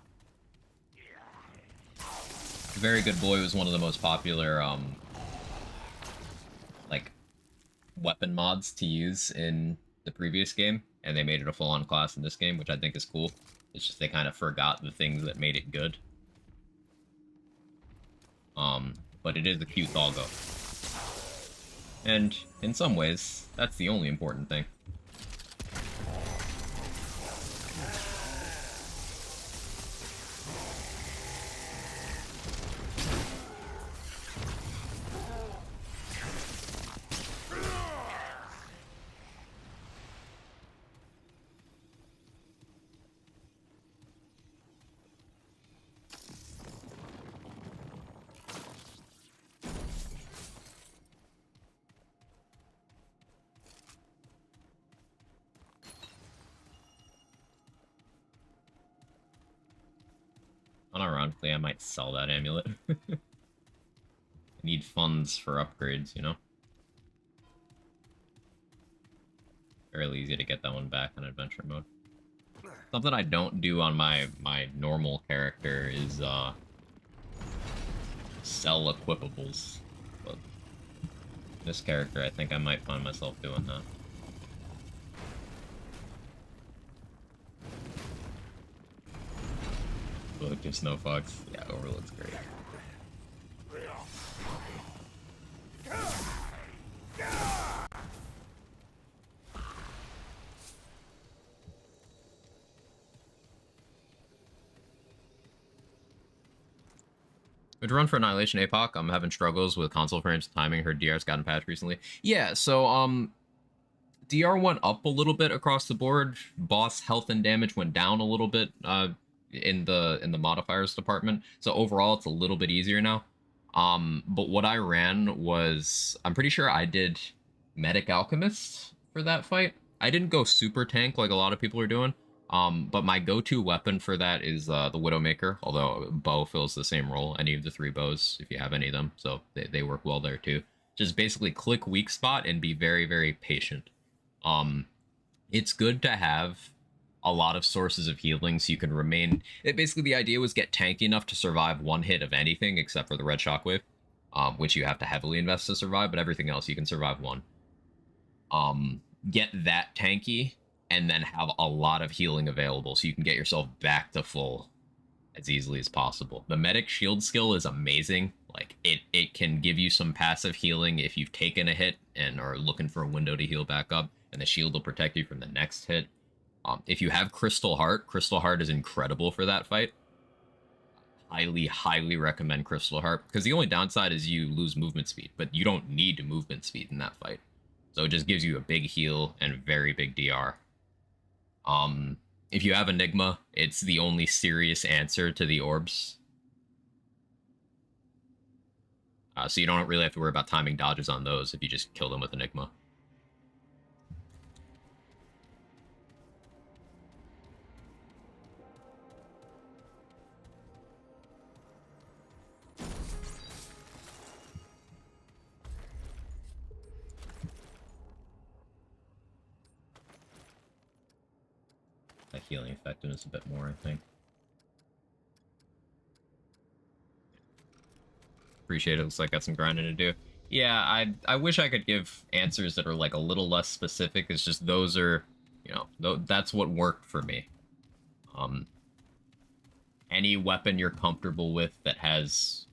Very Good Boy was one of the most popular like weapon mods to use in the previous game, and they made it a full-on class in this game, which I think is cool. It's just they kind of forgot the things that made it good. But it is a cute doggo. And in some ways, that's the only important thing. Unironically, I might sell that amulet. I need funds for upgrades, you know? Fairly easy to get that one back in adventure mode. Something I don't do on my normal character is sell equipables. But this character, I think I might find myself doing that. Look, just no fucks. Yeah, Overlook's great. Good run for Annihilation Apoc. I'm having struggles with console frames and timing. Heard DR's gotten patched recently. Yeah, so DR went up a little bit across the board. Boss health and damage went down a little bit in the modifiers department. So overall, it's a little bit easier now. But what I ran was, I'm pretty sure I did Medic Alchemist for that fight. I didn't go super tank like a lot of people are doing. But my go-to weapon for that is the Widowmaker, although bow fills the same role, any of the 3 bows, if you have any of them, so they work well there too. Just basically click weak spot and be very, very patient. It's good to have a lot of sources of healing so you can remain... Basically, the idea was get tanky enough to survive one hit of anything except for the red shockwave, which you have to heavily invest to survive, but everything else you can survive one. Get that tanky, and then have a lot of healing available so you can get yourself back to full as easily as possible. The medic shield skill is amazing. Like, it can give you some passive healing if you've taken a hit and are looking for a window to heal back up, and the shield will protect you from the next hit. If you have Crystal Heart is incredible for that fight. Highly, highly recommend Crystal Heart, because the only downside is you lose movement speed, but you don't need movement speed in that fight. So it just gives you a big heal and very big DR. If you have Enigma, it's the only serious answer to the orbs. So you don't really have to worry about timing dodges on those if you just kill them with Enigma. healing effectiveness a bit more, I think. Appreciate it. Looks like I got some grinding to do. Yeah, I wish I could give answers that are like a little less specific. It's just those are, you know, that's what worked for me. Any weapon you're comfortable with that has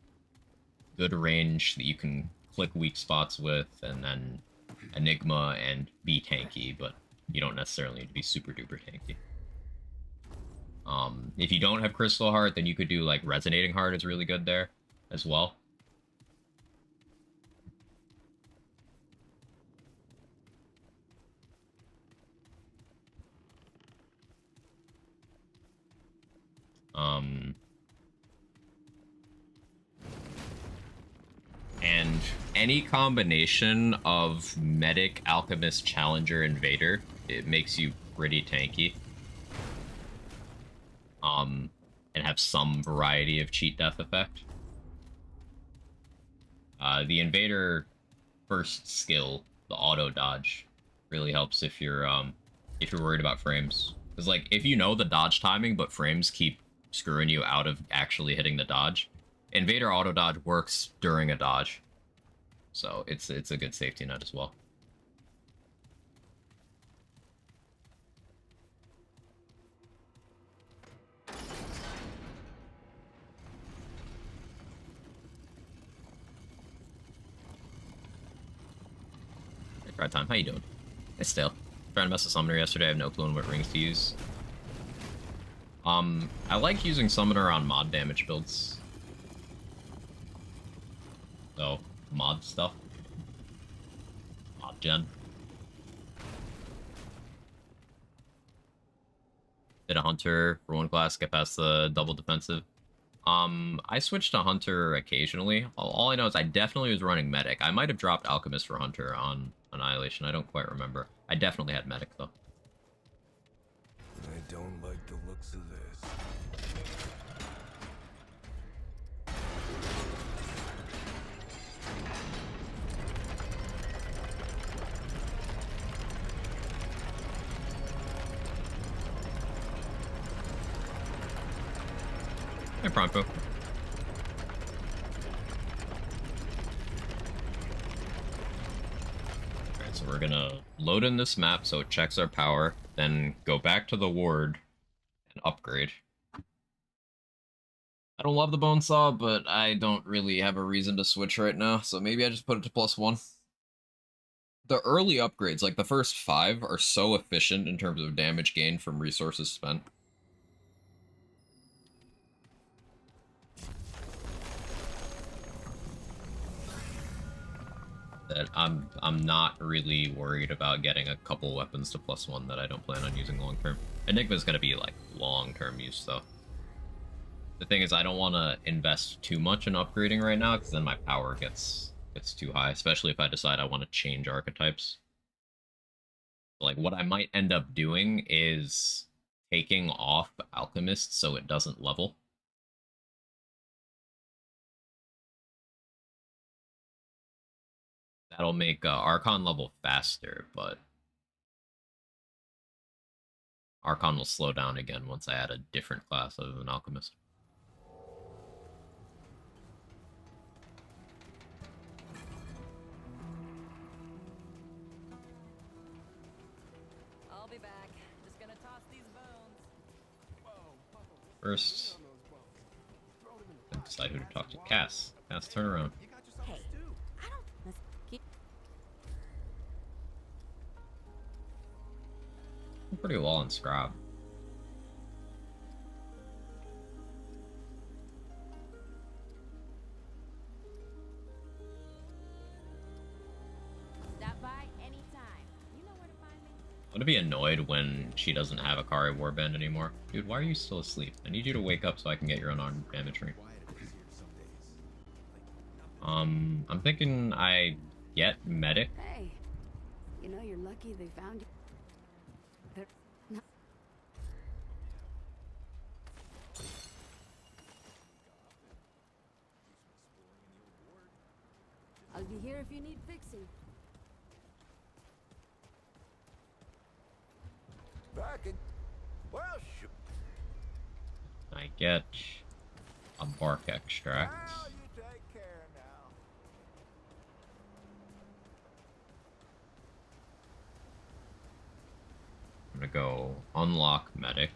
good range that you can click weak spots with, and then Enigma and be tanky, but you don't necessarily need to be super duper tanky. If you don't have Crystal Heart, then you could do like Resonating Heart is really good there as well. And any combination of Medic, Alchemist, Challenger, Invader, it makes you pretty tanky. And have some variety of cheat death effect. The Invader first skill, the auto dodge, really helps if you're worried about frames. Because like if you know the dodge timing, but frames keep screwing you out of actually hitting the dodge, Invader auto dodge works during a dodge, so it's a good safety net as well. Right time, how you doing? It's still trying to mess with Summoner yesterday. I have no clue on what rings to use. I like using Summoner on mod damage builds. So, mod stuff. Mod gen. Did a Hunter for one class, get past the double defensive. I switched to Hunter occasionally. All I know is I definitely was running Medic. I might have dropped Alchemist for Hunter on Annihilation. I don't quite remember. I definitely had Medic, though. I don't like the looks of this. Hey, Pronto. Alright, so we're gonna load in this map so it checks our power, then go back to the ward and upgrade. I don't love the bone saw, but I don't really have a reason to switch right now, so maybe I just put it to +1. The early upgrades, like the first 5, are so efficient in terms of damage gain from resources spent. That I'm not really worried about getting a couple weapons to +1 that I don't plan on using long term. Enigma's gonna be like long term use though. The thing is, I don't want to invest too much in upgrading right now because then my power gets too high, especially if I decide I want to change archetypes. Like what I might end up doing is taking off Alchemist so it doesn't level. That'll make Archon level faster, but Archon will slow down again once I add a different class other than Alchemist. I'll be back. Just gonna toss these bones. First, decide who to talk to. Cass. Cass, turn around. Hey, I don't. Let's keep. I'm pretty well on Scrab. Stop by anytime. You know where to find me. I'm gonna be annoyed when she doesn't have a Kari Warband anymore. Dude, why are you still asleep? I need you to wake up so I can get your unarmed damage ring. I'm thinking I get Medic. Hey, you know you're lucky they found you. They're not. I'll be here if you need fixing. Back in. Well, shoot. I get a bark extract. Well, you take care now. I'm gonna go unlock medic.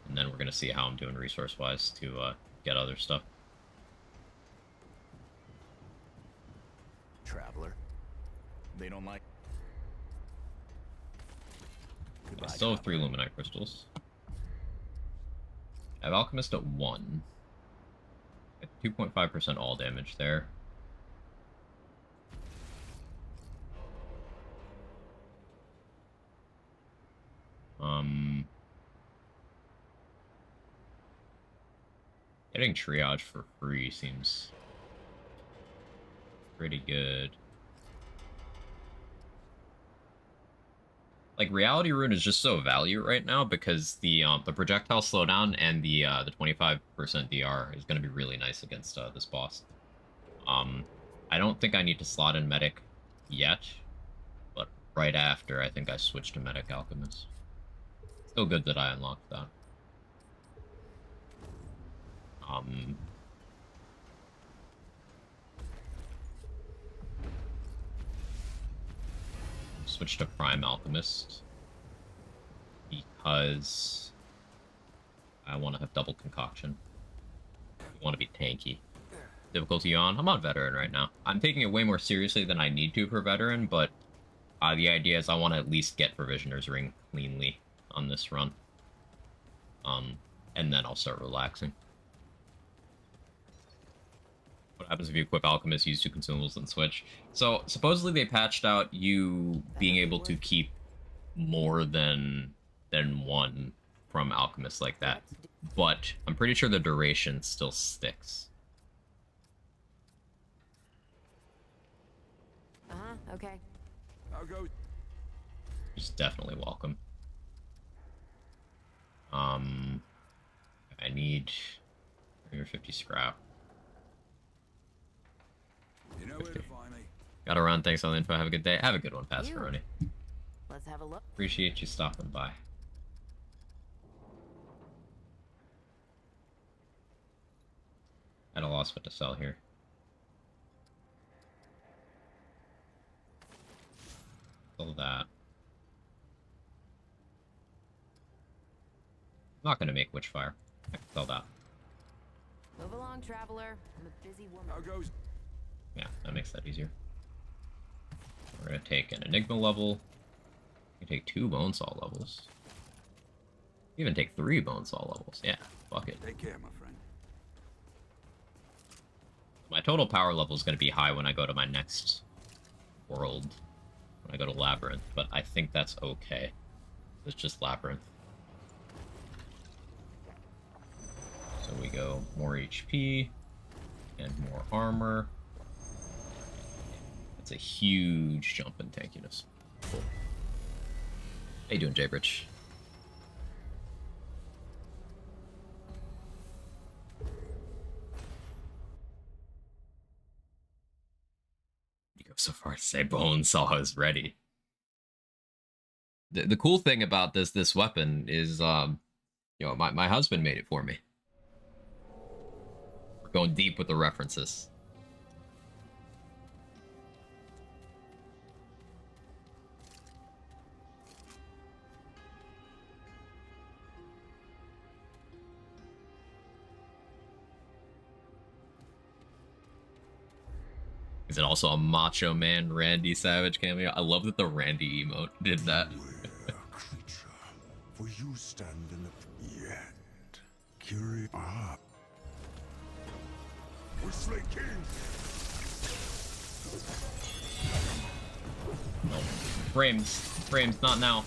And then we're gonna see how I'm doing resource-wise to get other stuff. Traveler. They don't like. I still have 3 Luminite crystals. I have Alchemist at 1. At 2.5% all damage there. Getting triage for free seems pretty good. Like, Reality Rune is just so value right now because the projectile slowdown and the 25% DR is going to be really nice against this boss. I don't think I need to slot in Medic yet, but right after, I think I switched to Medic Alchemist. Still good that I unlocked that. Switch to Prime Alchemist because I want to have double concoction. I want to be tanky. Difficulty on. I'm on veteran right now. I'm taking it way more seriously than I need to for veteran, but the idea is I want to at least get Provisioner's Ring cleanly on this run. And then I'll start relaxing. What happens if you equip Alchemist, use 2 consumables, and switch? So, supposedly they patched out you being able to keep more than 1 from Alchemist like that. But I'm pretty sure the duration still sticks. Okay. I'll go. Which is definitely welcome. I need 350 scrap. You know where to find me. Gotta run. Thanks on the info. Have a good day. Have a good one, Passeroni. Let's have a look. Appreciate you stopping by. At a loss what to sell here. Sell that. I'm not gonna make Witchfire. I can sell that. Move along, traveler. I'm a busy woman. I'll go. Yeah, that makes that easier. We're gonna take an Enigma level. We can take 2 Bonesaw levels. Even take 3 Bonesaw levels. Yeah, fuck it. Take care, my friend. My total power level is gonna be high when I go to my next world. When I go to Labyrinth, but I think that's okay. It's just Labyrinth. So we go more HP and more armor. That's a huge jump in tankiness. Cool. How you doing, Jaybridge? You go so far as to say Bonesaw is ready. The cool thing about this weapon is, you know, my husband made it for me. We're going deep with the references. Is it also a Macho Man Randy Savage cameo? I love that the Randy emote did that. Beware, creature, for you stand in the yet. Curious. Ah. We slay kings. No. Frames, not now.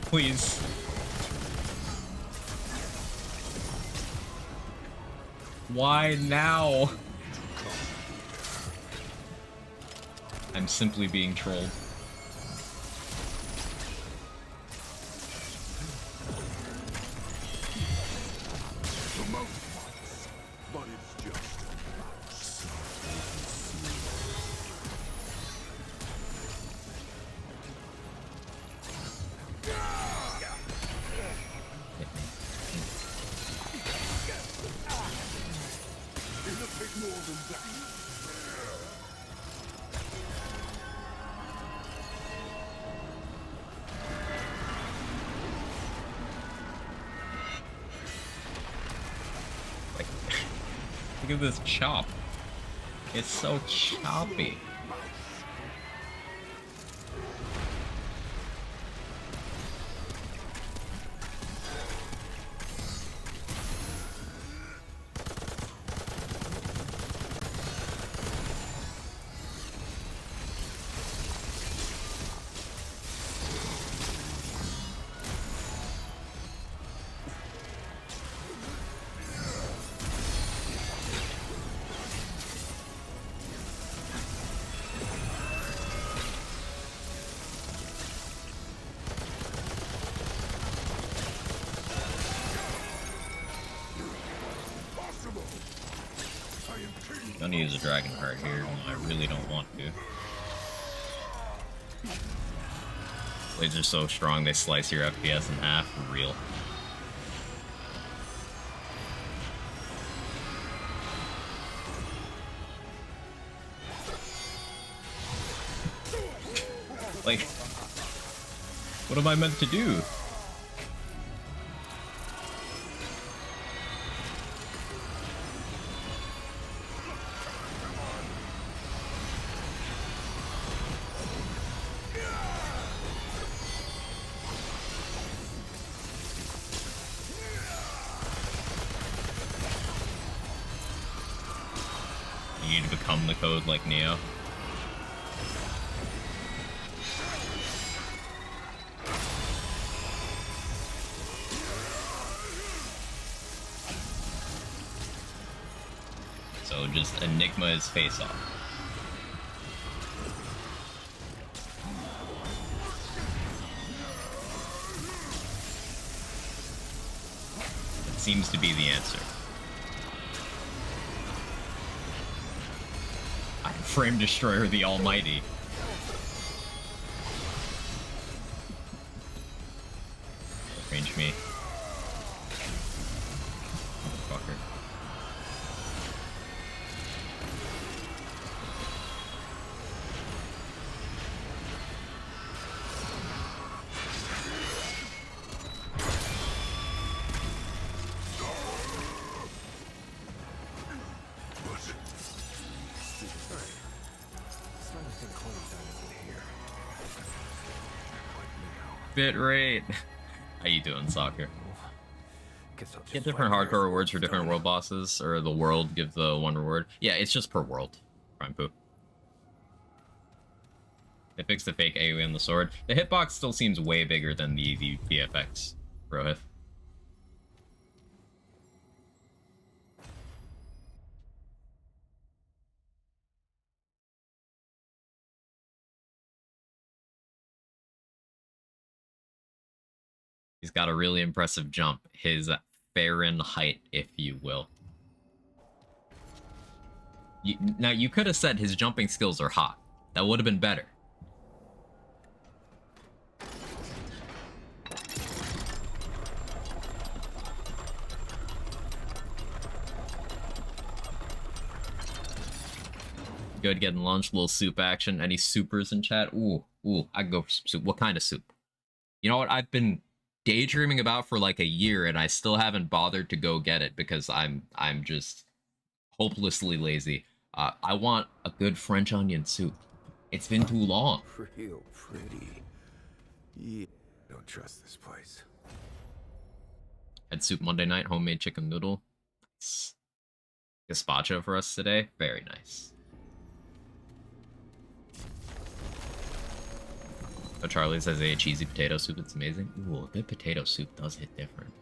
Please. Why now? I'm simply being trolled. The mouth wants, but it's just Look at this chop. It's so choppy. I'm gonna use a dragon heart here. I really don't want to. Blades are so strong they slice your FPS in half. For real. Like, what am I meant to do? You need to become the code like Neo. So just Enigma his face off. That seems to be the answer. I'm Frame Destroyer the Almighty. Range me. Fucker. Bit rate. How you doing, Soccer? Get different hardcore rewards for different world bosses, or the world give the one reward. Yeah, it's just per world. Prime Poo. They fixed the fake AoE on the sword. The hitbox still seems way bigger than the VFX, Rohith. He's got a really impressive jump. His Fahrenheit, if you will. Now, you could have said his jumping skills are hot. That would have been better. Good getting lunch, little soup action. Any supers in chat? Ooh, I can go for some soup. What kind of soup? You know what? I've been daydreaming about for like a year, and I still haven't bothered to go get it because I'm just hopelessly lazy. I want a good French onion soup. It's been too long. Real pretty. Yeah, don't trust this place. Had soup Monday night, homemade chicken noodle. Nice. Gazpacho for us today. Very nice. Oh, Charlie says they ate cheesy potato soup. It's amazing. Ooh, a good potato soup does hit different.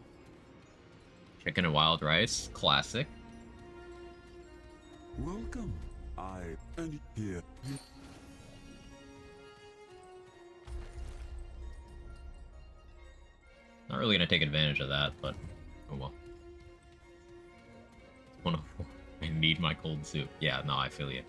Chicken and wild rice. Classic. Welcome. I am here. Not really gonna take advantage of that, but oh well. 104. I need my cold soup. Yeah, no, I feel you.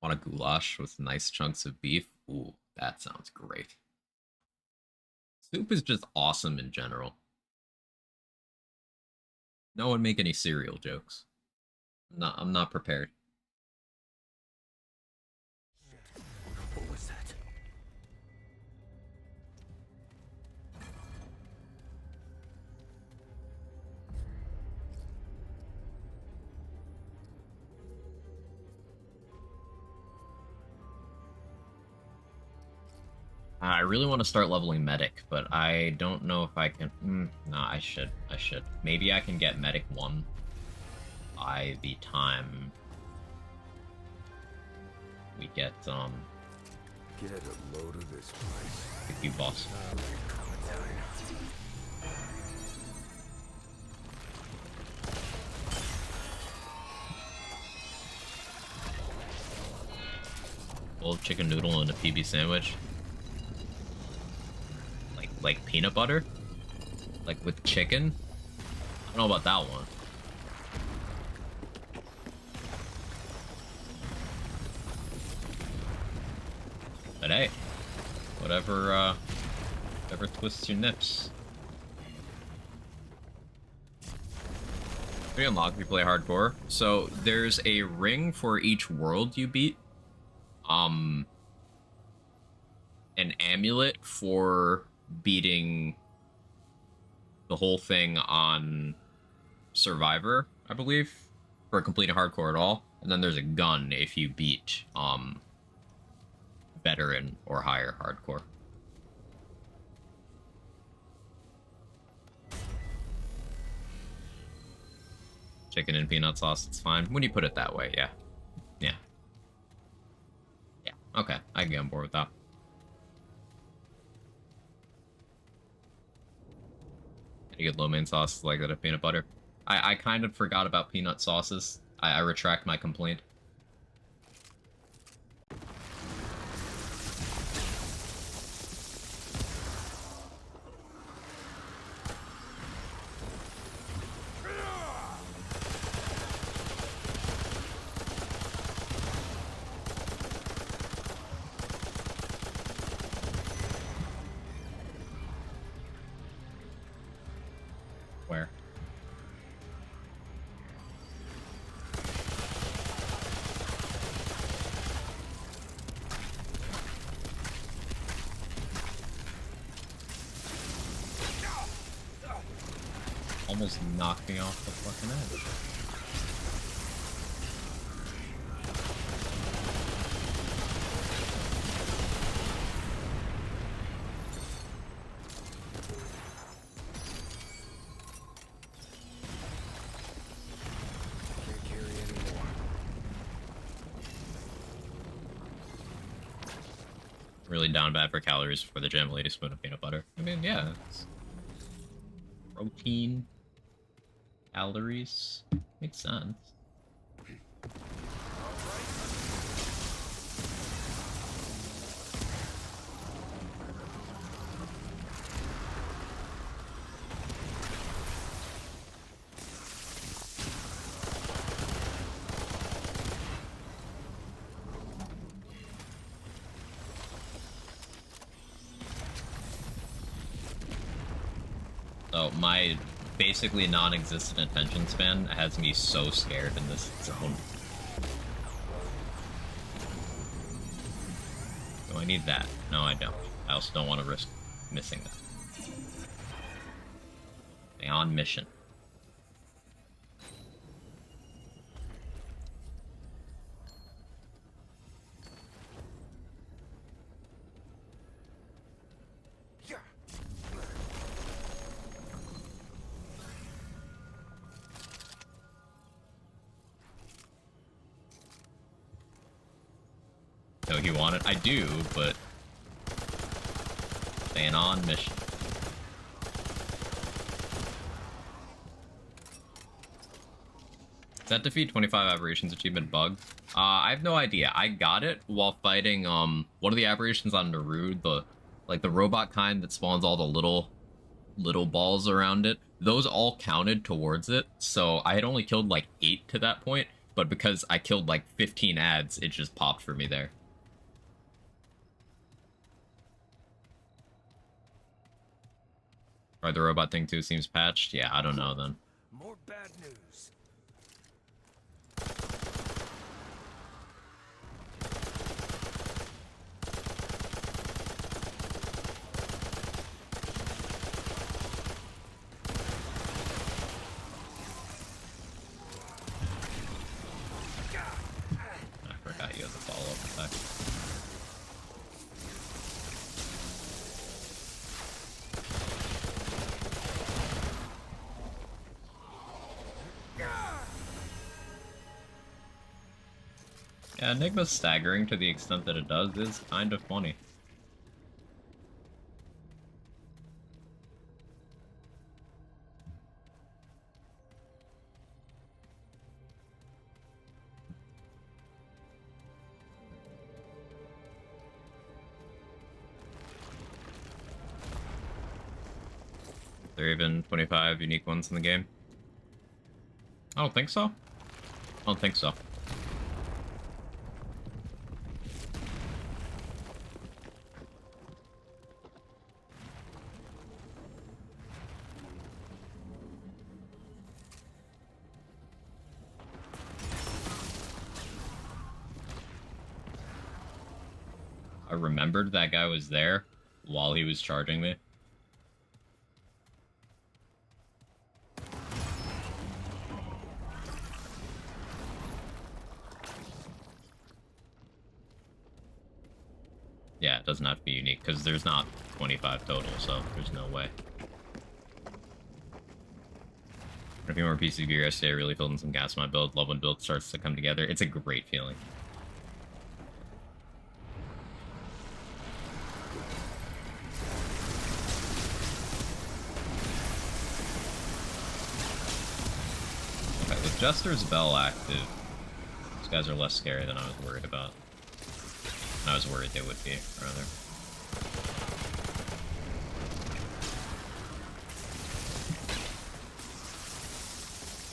Want a goulash with nice chunks of beef? Ooh, That sounds great. Soup is just awesome in general. No one make any cereal jokes. I'm not prepared. What was that? I really want to start leveling medic, but I don't know if I can. No, I should. Maybe I can get medic 1 by the time we get Get a load of this place. the cube boss. Boiled chicken noodle and a PB sandwich. Like peanut butter? Like with chicken? I don't know about that one. But hey, whatever twists your nips. We unlock if you play hardcore. So there's a ring for each world you beat. An amulet for beating the whole thing on Survivor, I believe, for completing hardcore at all. And then there's a gun if you beat veteran or higher hardcore. Chicken and peanut sauce, it's fine. When you put it that way, yeah. Yeah. Yeah, okay, I can get on board with that. Any good lo mein sauce like that of peanut butter? I kind of forgot about peanut sauces. I retract my complaint. Where? Almost knocked me off the fucking edge. Can't carry anymore. Really down bad for calories for the gym, lady spoon of peanut butter. I mean, yeah, it's protein, calories, makes sense. So my basically non-existent attention span has me so scared in this zone. Do I need that? No, I don't. I also don't want to risk missing that. Stay on mission. Yeah. So you want it? I do, but staying on mission. Does that defeat 25 aberrations achievement bug? I have no idea. I got it while fighting one of the aberrations on Narude, the robot kind that spawns all the little balls around it. Those all counted towards it, so I had only killed like 8 to that point, but because I killed like 15 ads, it just popped for me there. Or the robot thing too seems patched? Yeah, I don't know then. More bad news. I forgot you had the follow-up attack. Yeah, Enigma's staggering to the extent that it does is kind of funny. There are even 25 unique ones in the game? I don't think so. I don't think so. I remembered that guy was there while he was charging me. Yeah, it doesn't have to be unique, because there's not 25 total, so there's no way. A few more pieces of gear yesterday, really filled in some gas in my build. Love when build starts to come together. It's a great feeling. Okay, with Jester's Bell active, these guys are less scary than I was worried about. I was worried they would be, rather.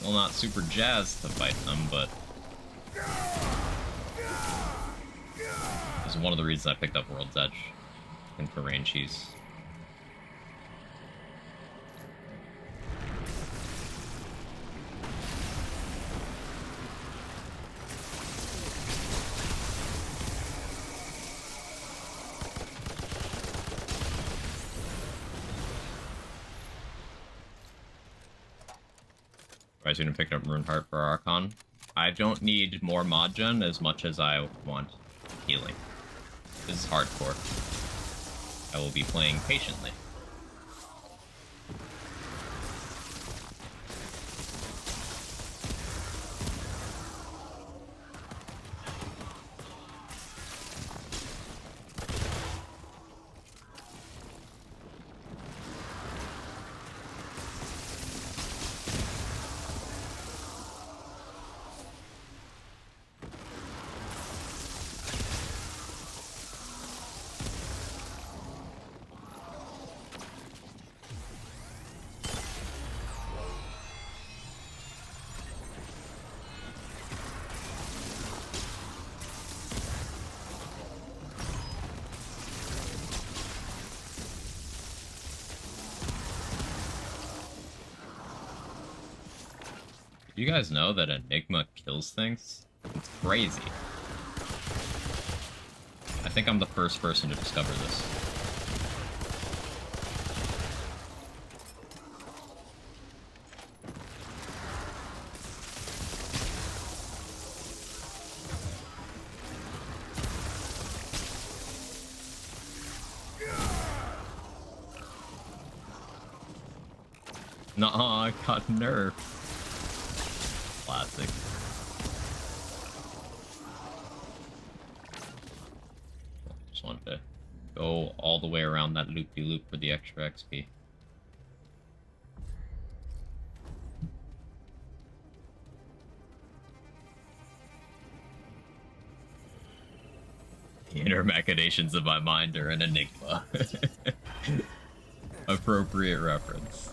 Well, not super jazzed to fight them, but this is one of the reasons I picked up World's Edge. I think for range he's... I shouldn't have picked up Rune Heart for Archon. I don't need more mod gen as much as I want healing. This is hardcore. I will be playing patiently. You guys know that Enigma kills things? It's crazy. I think I'm the first person to discover this. Nuh-uh, I got nerfed. Classic. Just wanted to go all the way around that loop-de-loop for the extra XP. The inner machinations of my mind are an enigma. Appropriate reference.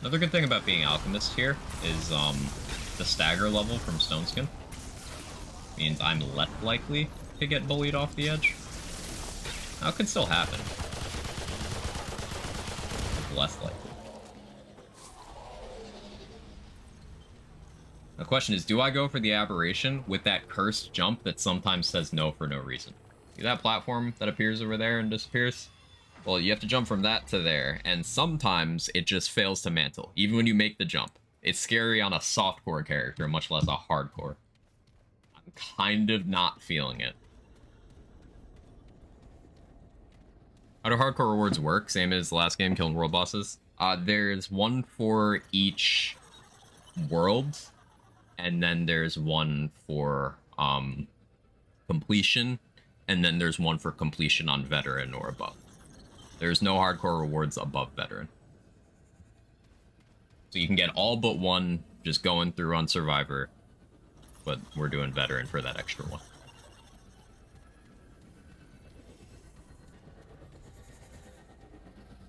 Another good thing about being Alchemist here is the stagger level from Stone Skin. Means I'm less likely to get bullied off the edge. Now, it can still happen. It's less likely. The question is, do I go for the aberration with that cursed jump that sometimes says no for no reason? See that platform that appears over there and disappears? Well, you have to jump from that to there, and sometimes it just fails to mantle, even when you make the jump. It's scary on a softcore character, much less a hardcore. I'm kind of not feeling it. How do hardcore rewards work? Same as the last game, killing world bosses. There's one for each world, and then there's one for completion, and then there's one for completion on veteran or above. There's no hardcore rewards above veteran. So you can get all but one just going through on survivor, but we're doing veteran for that extra one.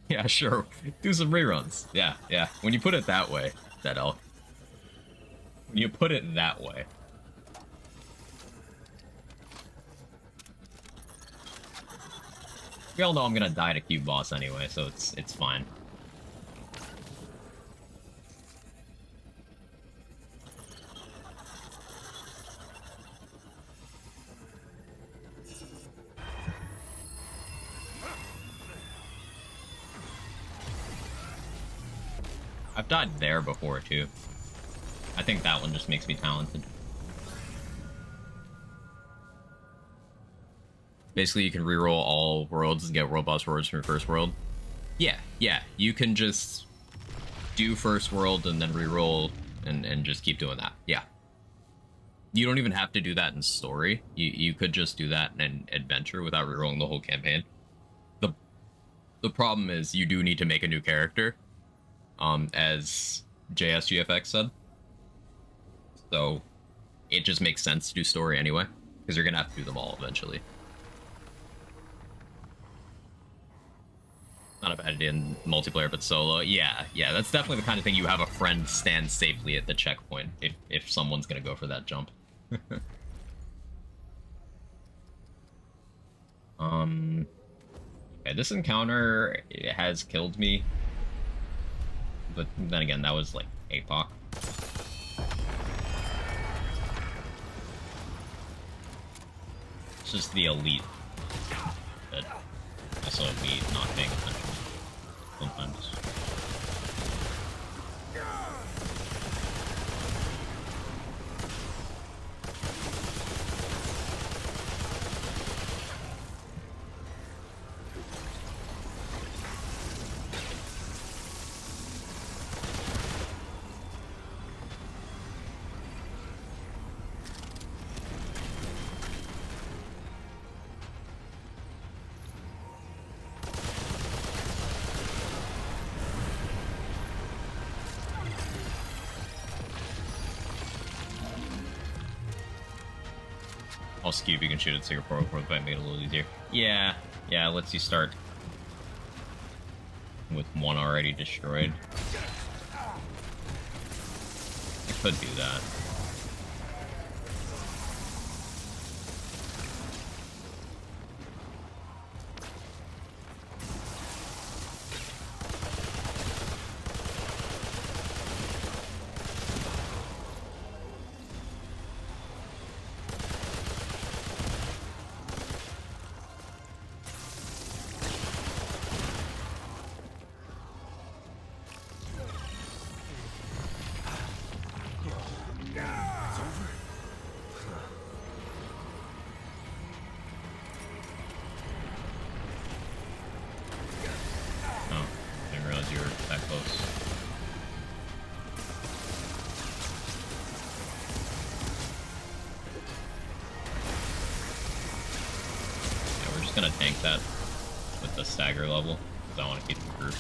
Yeah, sure. Do some reruns. Yeah, yeah. When you put it that way, that elk. When you put it that way. We all know I'm gonna die to cube boss anyway, so it's fine. I've died there before too. I think that one just makes me talented. Basically, you can reroll all worlds and get world boss rewards from your first world. Yeah, yeah. You can just do first world and then reroll and just keep doing that. Yeah. You don't even have to do that in story. You could just do that in adventure without rerolling the whole campaign. The problem is you do need to make a new character, as JSGFX said. So it just makes sense to do story anyway, because you're gonna have to do them all eventually. Not a bad idea in multiplayer, but solo. Yeah, yeah, that's definitely the kind of thing you have a friend stand safely at the checkpoint if someone's gonna go for that jump. Okay, this encounter has killed me, but then again, that was like Apoc. It's just the elite that also me not paying attention sometimes. Also, Cube, you can shoot at Singapore before the fight, made it a little easier. Yeah, yeah, it lets you start with one already destroyed. I could do that. Gonna tank that with the stagger level because I want to keep the group.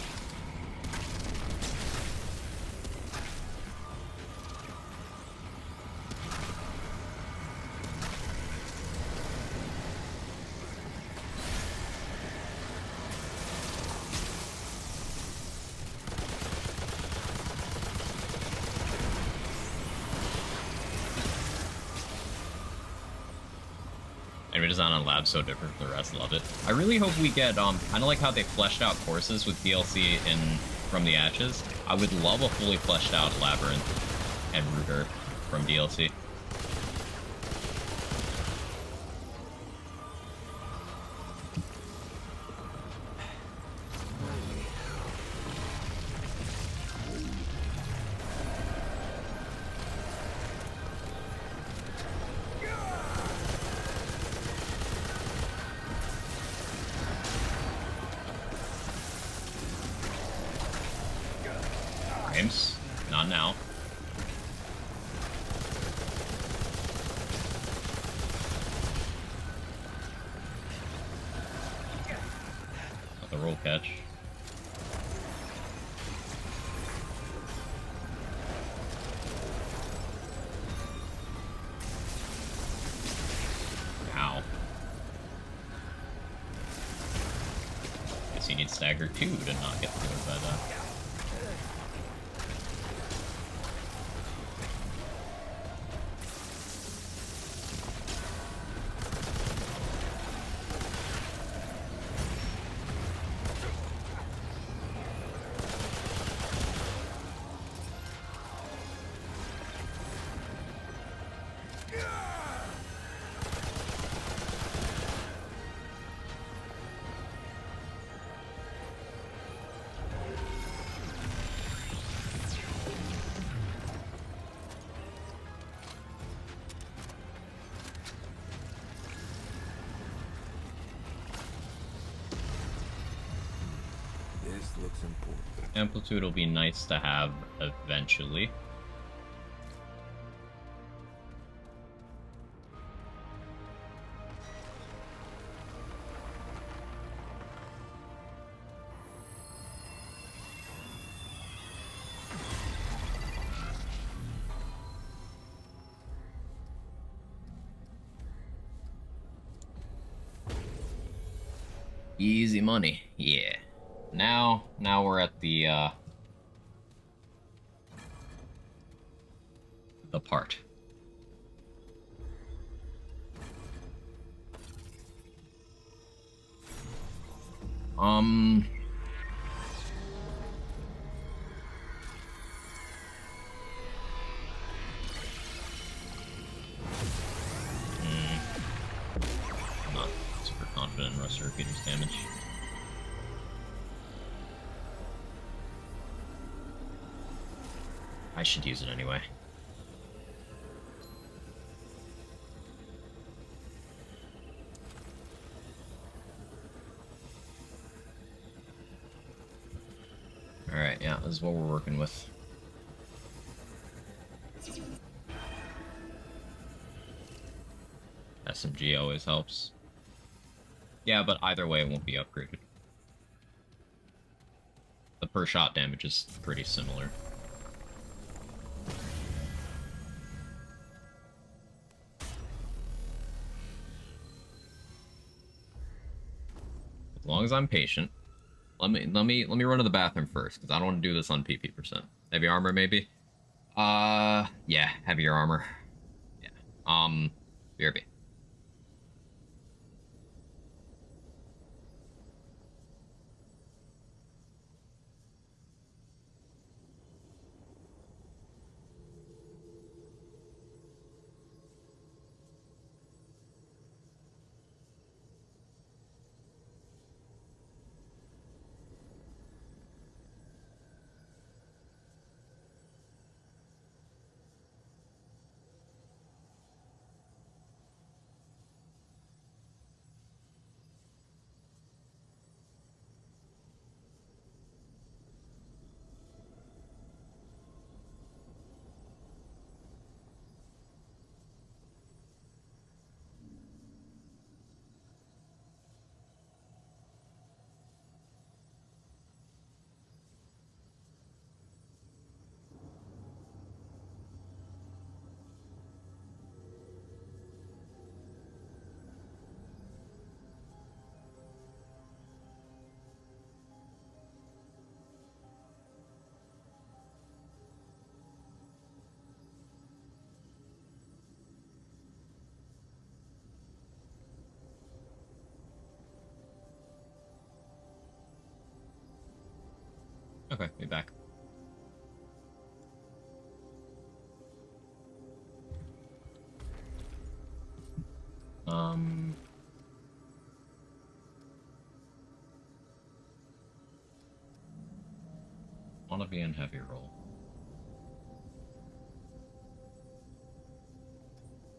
design on Lab's so different from the rest. Love it. I really hope we get, kind of like how they fleshed out courses with DLC in From the Ashes. I would love a fully fleshed out Labyrinth and Ruger from DLC. Not now. Not the roll catch. Ow. Guess you need stagger 2 to not get through by that. This looks important. Amplitude will be nice to have eventually. Easy money, yeah. Now we're at the part. I'm not super confident in Rusty Repeater's damage. I should use it anyway. Alright, yeah, this is what we're working with. SMG always helps. Yeah, but either way it won't be upgraded. The per shot damage is pretty similar. As long as I'm patient. Let me run to the bathroom first, because I don't want to do this on PP%. Heavy armor, maybe? Yeah, heavier armor. Yeah. BRB. Okay, be back. Wanna be in heavy roll.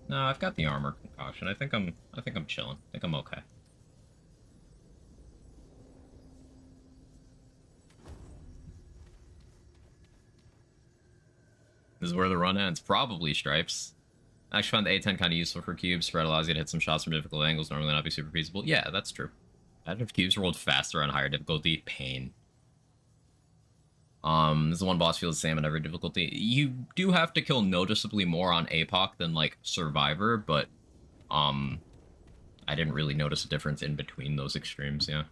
No, I've got the armor concoction. I think I'm chilling. I think I'm okay. This is where the run ends. Probably stripes. I actually find the A10 kind of useful for cubes. Spread allows you to hit some shots from difficult angles, normally not be super feasible. Yeah, that's true. Imagine if cubes rolled faster on higher difficulty. Pain. This is the one boss feels the same on every difficulty. You do have to kill noticeably more on Apoc than, like, Survivor, but, I didn't really notice a difference in between those extremes, yeah.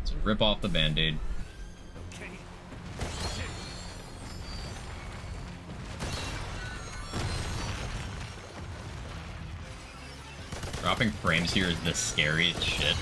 So rip off the band-aid. Dropping frames here is the scariest shit.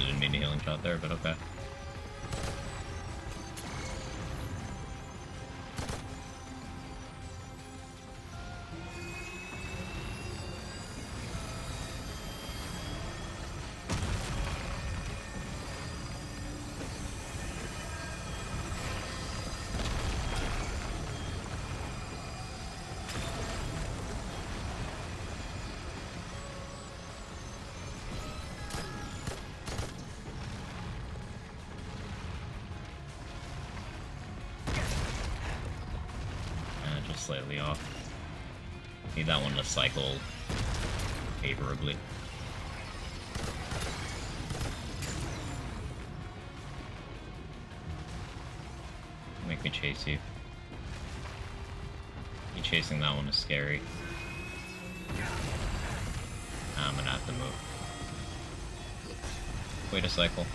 Didn't mean a healing shot there, but okay. Just slightly off. Need that one to cycle favorably. Make me chase you. You chasing that one is scary. I'm gonna have to move. Wait a cycle.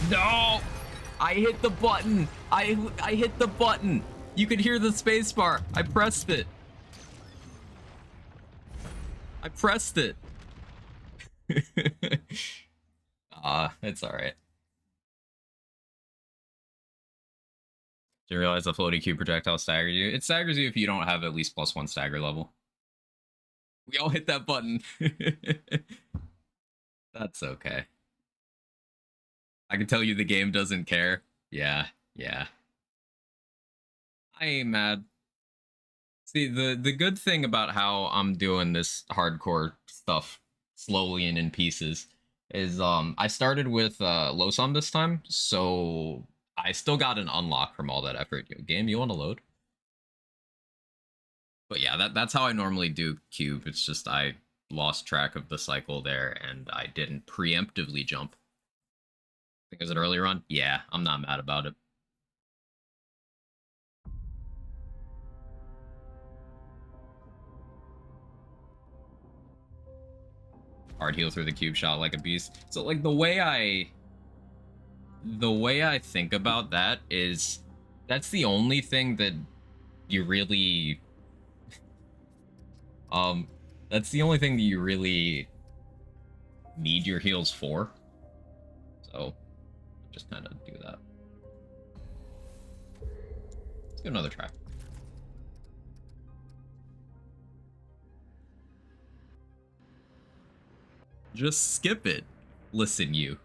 No! I hit the button! I hit the button! You could hear the spacebar. I pressed it. I pressed it. It's alright. Didn't realize the floaty cube projectile staggered you. It staggers you if you don't have at least +1 stagger level. We all hit that button. That's okay. I can tell you the game doesn't care. Yeah, yeah. I ain't mad. See, the good thing about how I'm doing this hardcore stuff slowly and in pieces is I started with Losom this time, so I still got an unlock from all that effort. Yo, game, you want to load? But yeah, that's how I normally do cube. It's just I lost track of the cycle there and I didn't preemptively jump. I think it was an early run. Yeah, I'm not mad about it. Hard heal through the cube shot like a beast. So like the way I think about that is that's the only thing that you really that's the only thing that you really need your heals for. So just kind of do that. Let's do another try. Just skip it. Listen, you.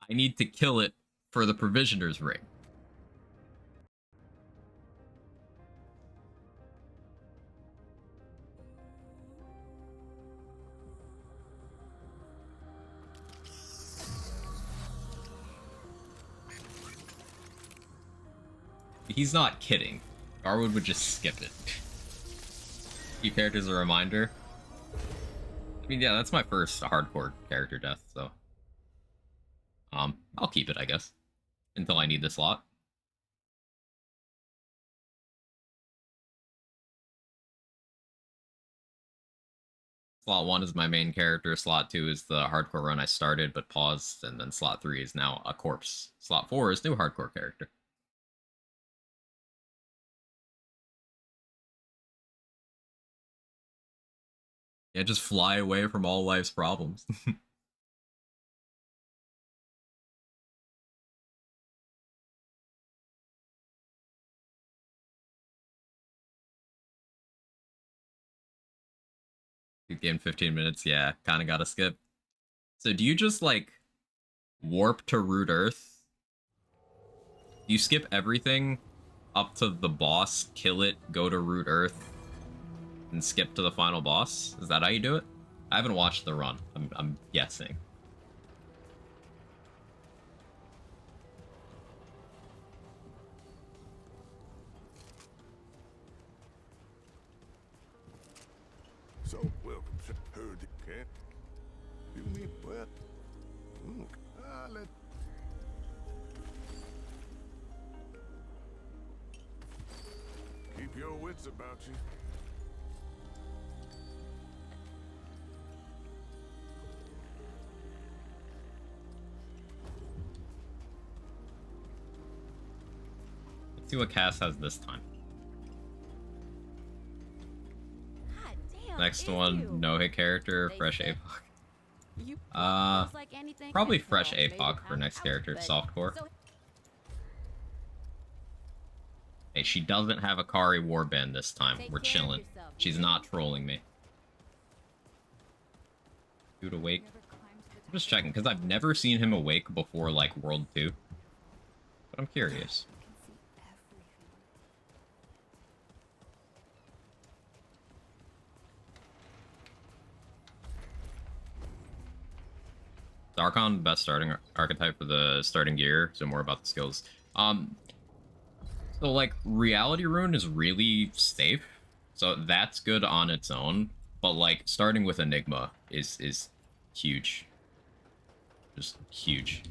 I need to kill it for the provisioner's ring. He's not kidding. Garwood would just skip it. Keep characters a reminder. I mean, yeah, that's my first hardcore character death, so I'll keep it, I guess, until I need the slot. Slot 1 is my main character, slot 2 is the hardcore run I started but paused, and then slot 3 is now a corpse. Slot 4 is new hardcore character. Yeah, just fly away from all life's problems. Game 15 minutes, yeah, kind of gotta skip. So do you just, like, warp to Root Earth? Do you skip everything up to the boss, kill it, go to Root Earth, and skip to the final boss? Is that how you do it? I haven't watched the run. I'm guessing. So welcome to heard the cat. You mean what? Let keep your wits about you. Let's see what Cass has this time. God damn, Next it's one, you. no hit character, They fresh said- Apoc. You Uh, feels like anything probably could fresh crawl, maybe. Apoc for next character, But- softcore. so- Hey, she doesn't have a Kari warband this time. Take We're care of chilling. yourself. She's not trolling me. Dude awake. I'm just checking, because I've never seen him awake before, like, World 2. But I'm curious. Darkon, best starting archetype for the starting gear, so more about the skills. So, like, Reality Rune is really safe, so that's good on its own, but, like, starting with Enigma is huge. Just huge.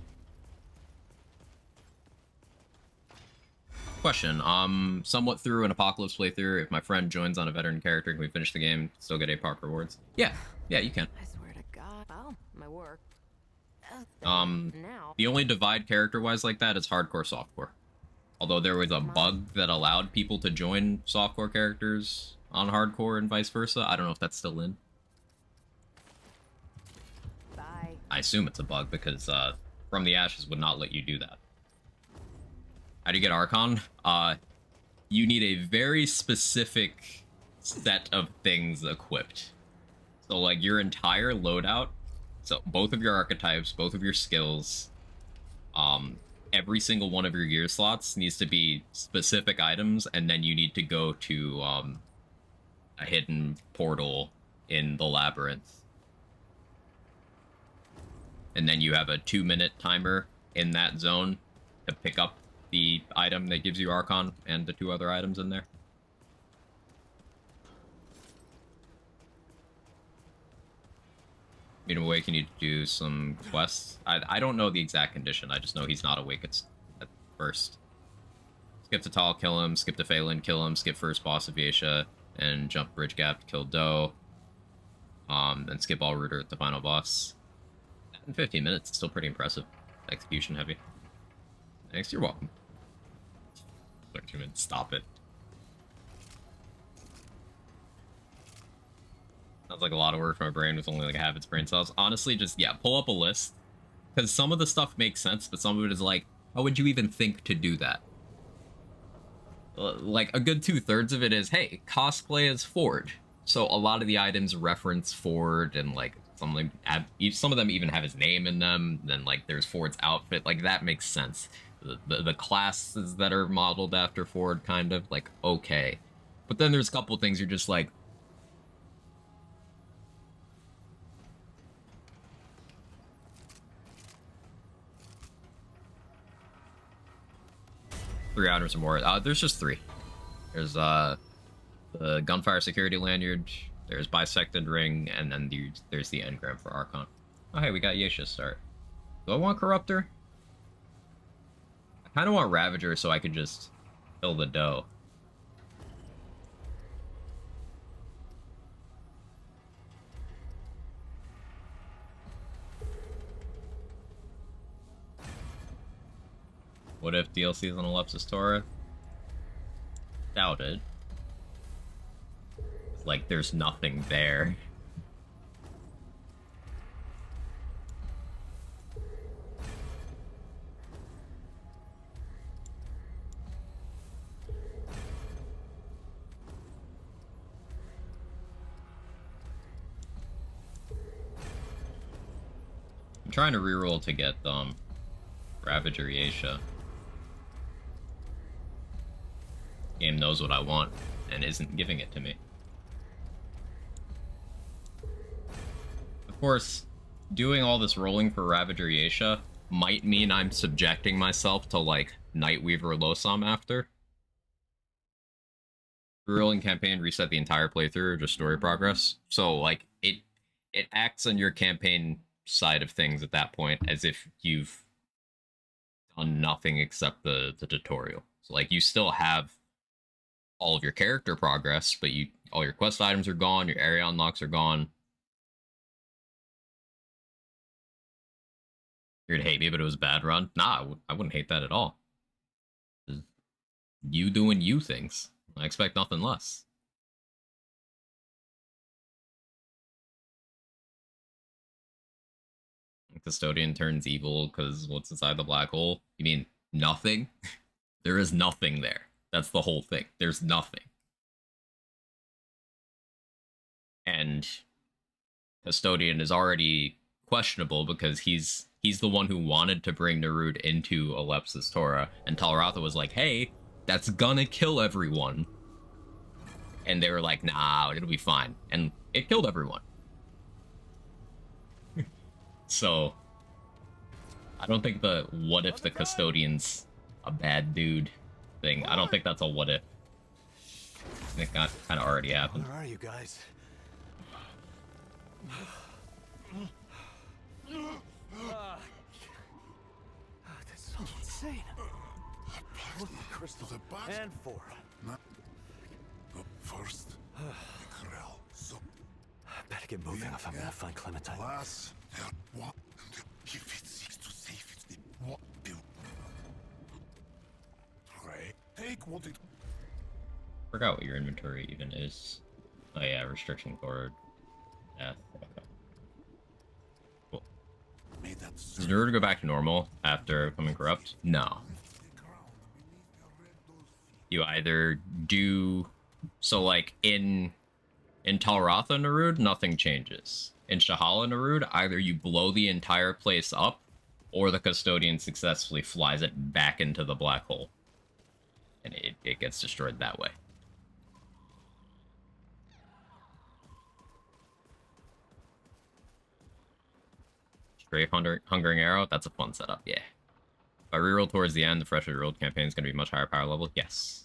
Question, somewhat through an Apocalypse playthrough, if my friend joins on a veteran character, can we finish the game, still get Apoc rewards? Yeah, you can. I swear to God. Oh, my work. Now. The only divide character-wise like that is hardcore softcore. Although there was a bug that allowed people to join softcore characters on hardcore and vice versa. I don't know if that's still in. Bye. I assume it's a bug because From the Ashes would not let you do that. How do you get Archon? You need a very specific set of things equipped. So like your entire loadout, so both of your archetypes, both of your skills, every single one of your gear slots needs to be specific items, and then you need to go to a hidden portal in the labyrinth. And then you have a 2-minute timer in that zone to pick up the item that gives you Archon and the 2 other items in there. Meet him awake, you need to do some quests. I don't know the exact condition, I just know he's not awake at first. Skip to Tal, kill him, skip to Phelan, kill him, skip first boss of Asia, and jump bridge gap to kill Doe. Then skip all Rooter at the final boss. In 15 minutes, it's still pretty impressive. Execution heavy. Thanks, you're welcome. 13 minutes, stop it. Sounds like a lot of work for my brain with only like half its brain cells. Honestly, just, yeah, pull up a list. Because some of the stuff makes sense, but some of it is like, how would you even think to do that? Like, a good 2/3 of it is, hey, cosplay as Ford. So a lot of the items reference Ford, and like, some of them even have his name in them. Then like, there's Ford's outfit. Like, that makes sense. The classes that are modeled after Ford, kind of, like, okay. But then there's a couple things you're just like, three items or more. There's just 3. There's the gunfire security lanyard, there's bisected ring, and then there's the engram for Archon. Oh hey, we got Yesha start. Do I want Corruptor? I kind of want Ravager so I could just kill the doe. What if DLC is on Alepsis Torah? Doubt it. Like, there's nothing there. I'm trying to reroll to get Ravager Yesha. Game knows what I want and isn't giving it to me. Of course, doing all this rolling for Ravager Yesha might mean I'm subjecting myself to, like, Nightweaver Losam after. Rerolling campaign reset the entire playthrough or just story progress. So, like, it acts on your campaign side of things at that point as if you've done nothing except the tutorial. So, like, you still have all of your character progress, but all your quest items are gone, your area unlocks are gone. You're gonna hate me, but it was a bad run. Nah, I wouldn't hate that at all. Just you doing you things. I expect nothing less. Custodian turns evil because what's inside the black hole? You mean nothing? There is nothing there. That's the whole thing. There's nothing. And Custodian is already questionable because he's the one who wanted to bring Narud into Alepsis Torah, and Talratha was like, hey, that's gonna kill everyone. And they were like, nah, it'll be fine. And it killed everyone. So, I don't think the what if the Custodian's a bad dude thing, I don't think that's a what if. I think that kind of already happened. Where are you guys? That's so insane. Both the crystal and Ford. First, Krell. So, Better get moving if I'm gonna find Clementine. last, what? If it seeks to save it, what do? Pray. Take what it. Forgot what your inventory even is. Oh yeah, restriction cord. Death. Okay. Cool. May that Does Narud go back to normal after becoming corrupt? No. You either do so, like in Talratha Narud, nothing changes. In Shahala Narud, either you blow the entire place up, or the custodian successfully flies it back into the black hole. And it gets destroyed that way. Strafe Hungering Arrow, that's a fun setup, yeah. If I reroll towards the end, the freshly rerolled campaign is going to be much higher power level, yes.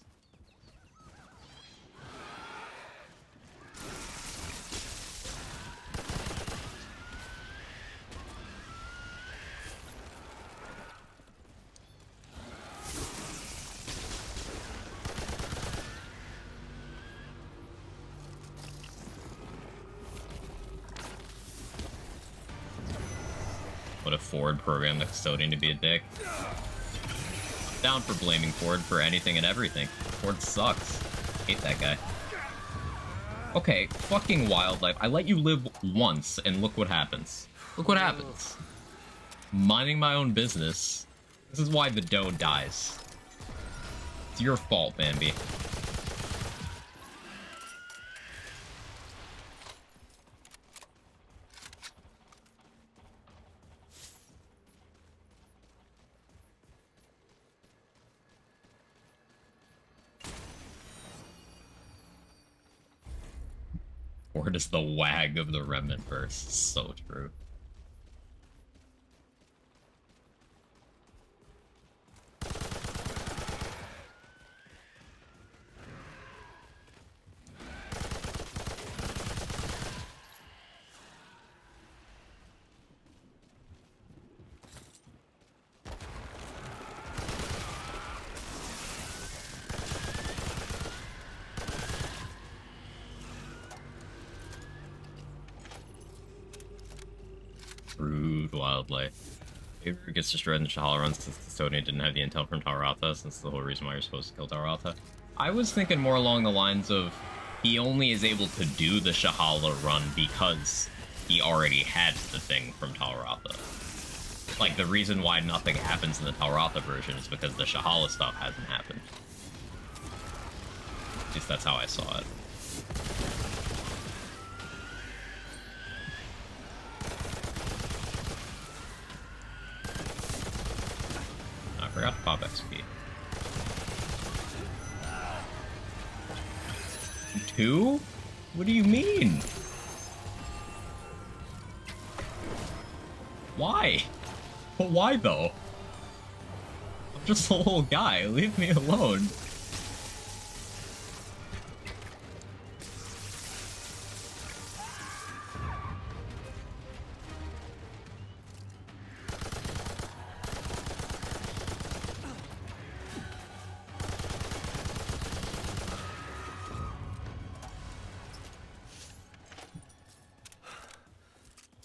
What if Ford programmed the custodian to be a dick? I'm down for blaming Ford for anything and everything. Ford sucks. Hate that guy. Okay, fucking wildlife. I let you live once, and look what happens. Look what happens. Minding my own business. This is why the doe dies. It's your fault, Bambi. Ford is the wag of the Remnant verse. So true. Rude wildlife. It gets destroyed in the Shahala runs since the Custodian didn't have the intel from Tauralta, since the whole reason why you're supposed to kill Tauralta. I was thinking more along the lines of he only is able to do the Shahala run because he already had the thing from Tauralta. Like, the reason why nothing happens in the Tauralta version is because the Shahala stuff hasn't happened. At least that's how I saw it. I forgot to pop XP. 2? What do you mean? Why? But why though? I'm just a little guy. Leave me alone.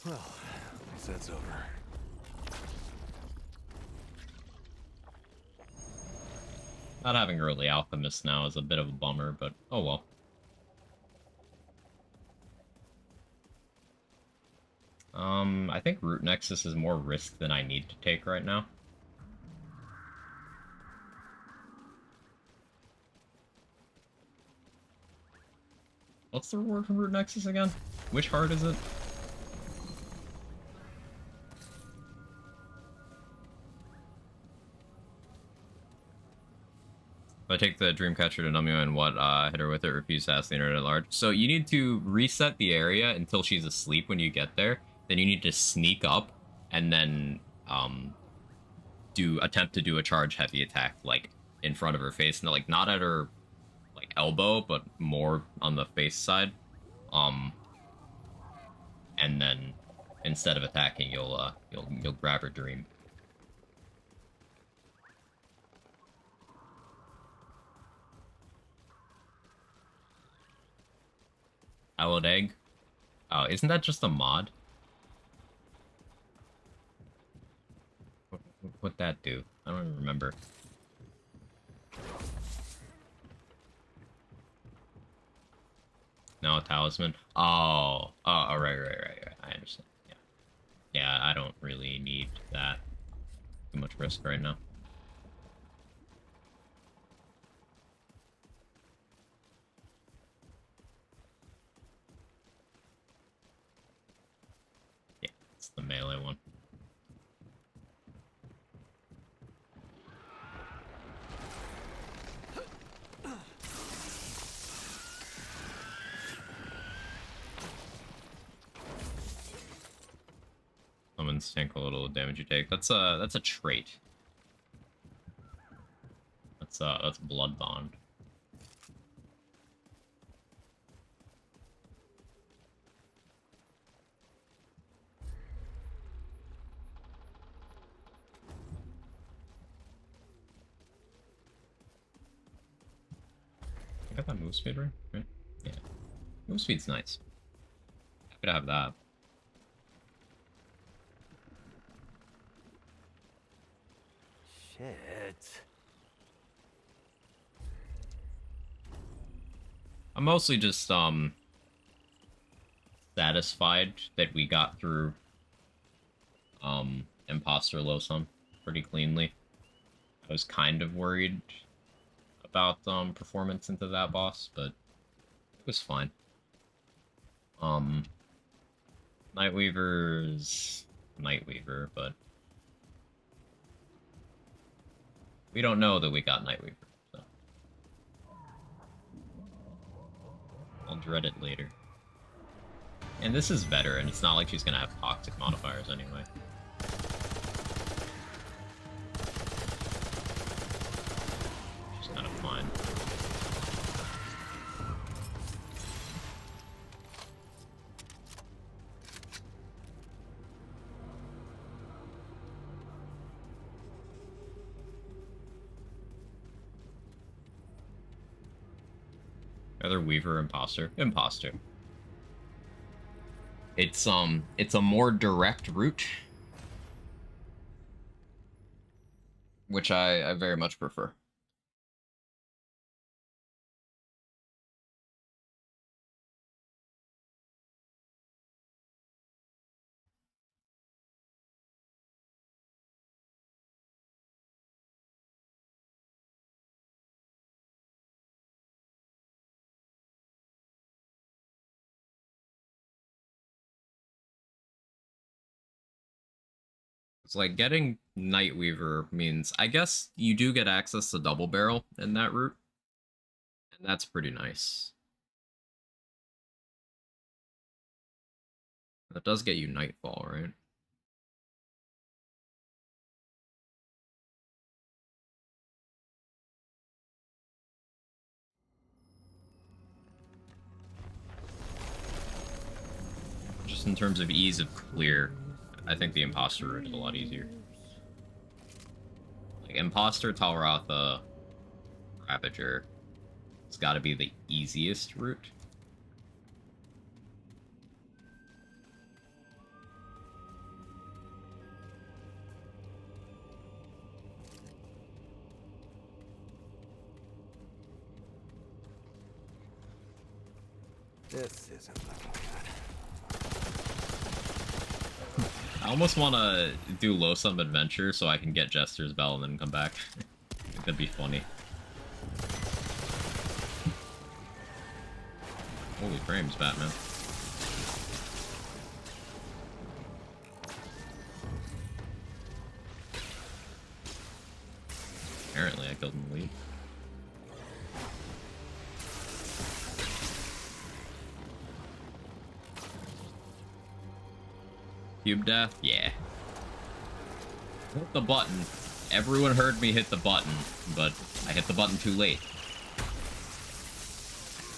Well, at least that's over. Not having early alchemist now is a bit of a bummer, but oh well. I think Root Nexus is more risk than I need to take right now. What's the reward from Root Nexus again? Which heart is it? If I take the Dreamcatcher to Numio and what hit her with it, refuse to ask the internet at large. So you need to reset the area until she's asleep when you get there. Then you need to sneak up and then attempt to do a charge heavy attack like in front of her face, and like not at her like elbow, but more on the face side. And then instead of attacking, you'll grab her dream. Hallowed Egg? Oh, isn't that just a mod? What'd that do? I don't even remember. No, a talisman? Oh, right. I understand. Yeah. Yeah, I don't really need that. Too much risk right now. Yeah, it's the melee one. defense, tank a little damage you take. That's a trait. That's blood bond. I got that move speed right? Yeah. Move speed's nice. Happy to have that. Shit. I'm mostly just satisfied that we got through Imposter Losum pretty cleanly. I was kind of worried about performance into that boss, but it was fine. Nightweaver's Nightweaver, but we don't know that we got Nightweaver, so I'll dread it later. And this is better, and it's not like she's gonna have toxic modifiers anyway. She's kind of fine. Other Weaver Imposter. Imposter. It's a more direct route, which I very much prefer. It's like getting Nightweaver means, I guess you do get access to double barrel in that route, and that's pretty nice. That does get you Nightfall, right? Just in terms of ease of clear, I think the Imposter route is a lot easier. Like, Imposter, Talratha, Ravager, it's gotta be the easiest route. This isn't looking good. I almost want to do Losum Adventure so I can get Jester's Bell and then come back. I think that'd be funny. Holy frames, Batman. Apparently I killed him in the lead. Cube death? Yeah. Hit the button. Everyone heard me hit the button, but I hit the button too late.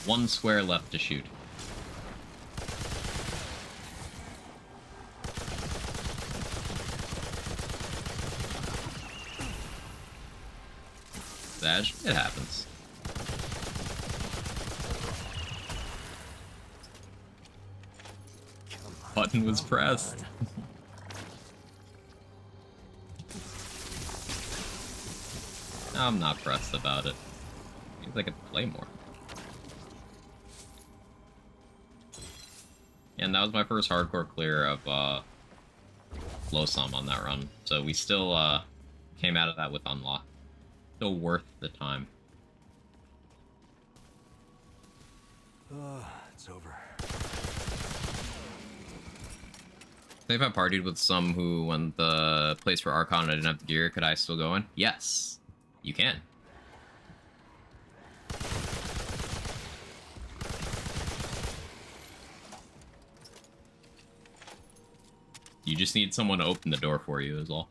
One square left to shoot. Zaj, it happens. Button was pressed. I'm not pressed about it. Seems like I could play more. And that was my first hardcore clear of Losum on that run. So we still came out of that with unlock. Still worth the time. It's over. If I partied with some who, when the place for Archon I didn't have the gear, could I still go in? Yes, you can. You just need someone to open the door for you is all.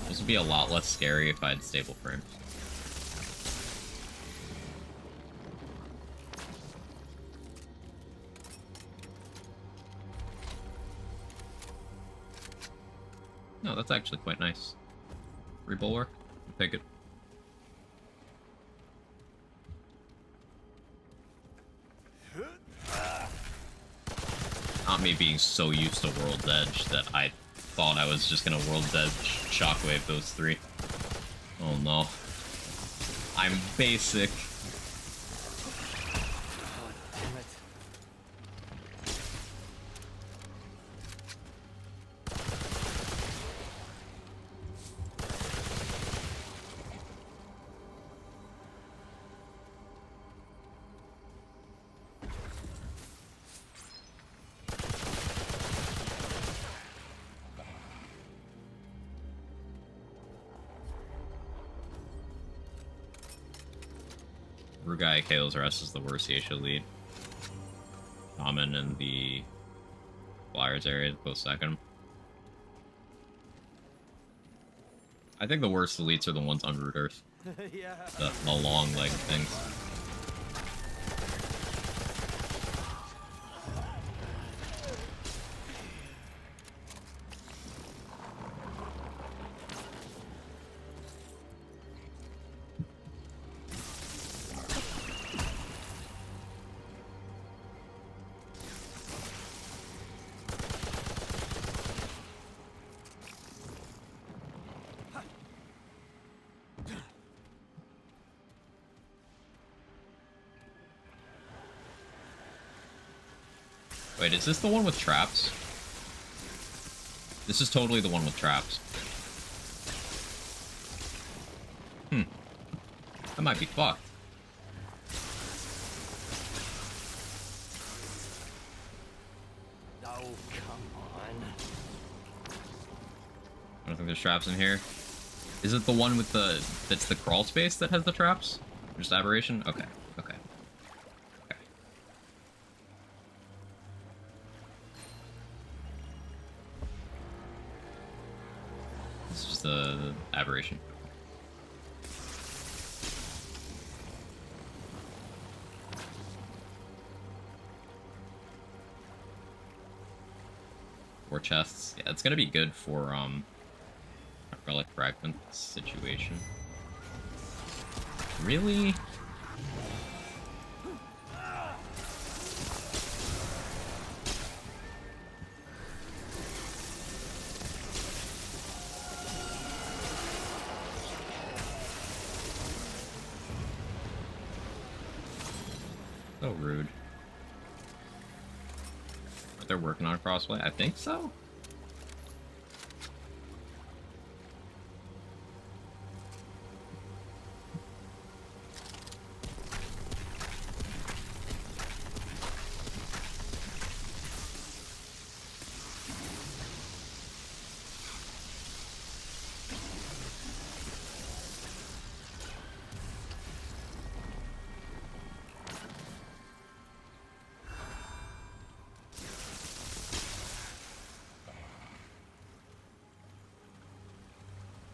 This would be a lot less scary if I had stable frames. No, that's actually quite nice. Free bulwark? I'll take it. Not me being so used to World's Edge that I thought I was just gonna World's Edge shockwave those three. Oh no. I'm basic. God damn it. Rugai KO's rest is the worst Yasha lead. Common in the Flyers area, both second. I think the worst elites are the ones on Root Earth. Yeah. The long leg things. Wait, is this the one with traps? This is totally the one with traps. That might be fucked. Oh, come on. I don't think there's traps in here. Is it the one with the... that's the crawl space that has the traps? Just aberration? Okay, okay. Okay. This is just the aberration. Four chests. Yeah, it's gonna be good for, relic fragment situation. Really? So rude. Are they working on crossplay? I think so.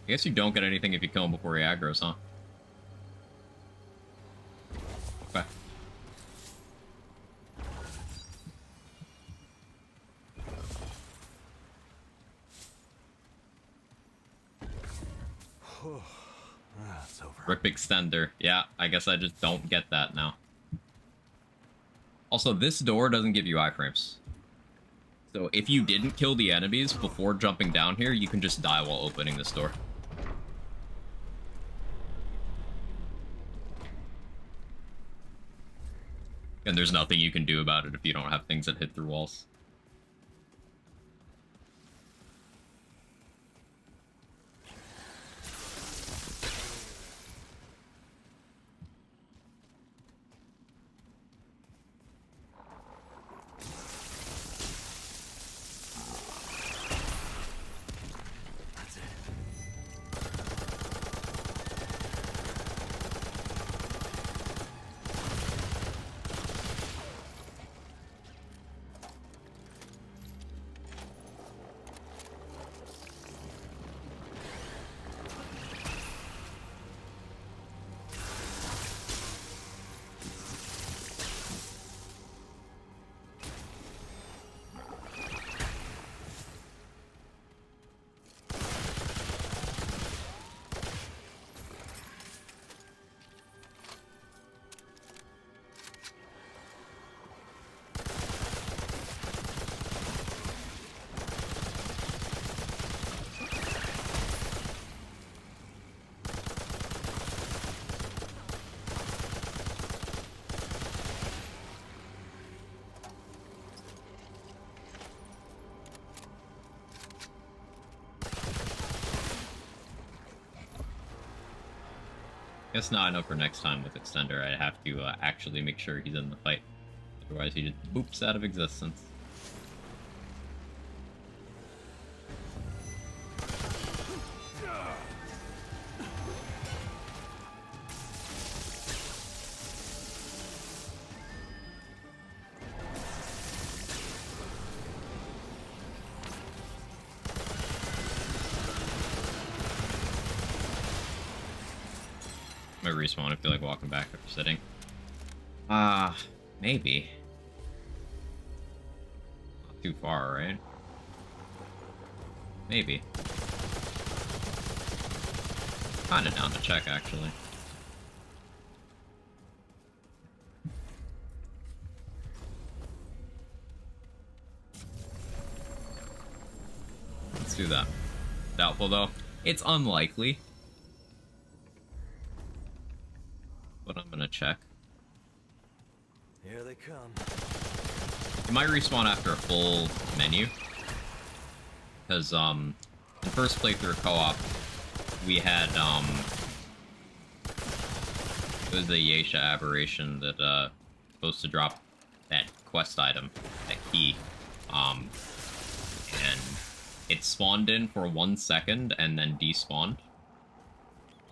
I guess you don't get anything if you kill him before he aggroes, huh? Okay. That's over. Rip extender. Yeah, I guess I just don't get that now. Also, this door doesn't give you iframes. So if you didn't kill the enemies before jumping down here, you can just die while opening this door. And there's nothing you can do about it if you don't have things that hit through walls. Guess now I know for next time with Extender, I have to actually make sure he's in the fight. Otherwise, he just boops out of existence. My respawn, I feel like walking back after sitting. Maybe. Not too far, right? Maybe. Kinda down to check, actually. Let's do that. Doubtful, though. It's unlikely. But I'm gonna check. Here they come. It might respawn after a full menu. Because, in first playthrough co-op, we had, it was the Yesha aberration that, supposed to drop that quest item, that key, and it spawned in for 1 second and then despawned.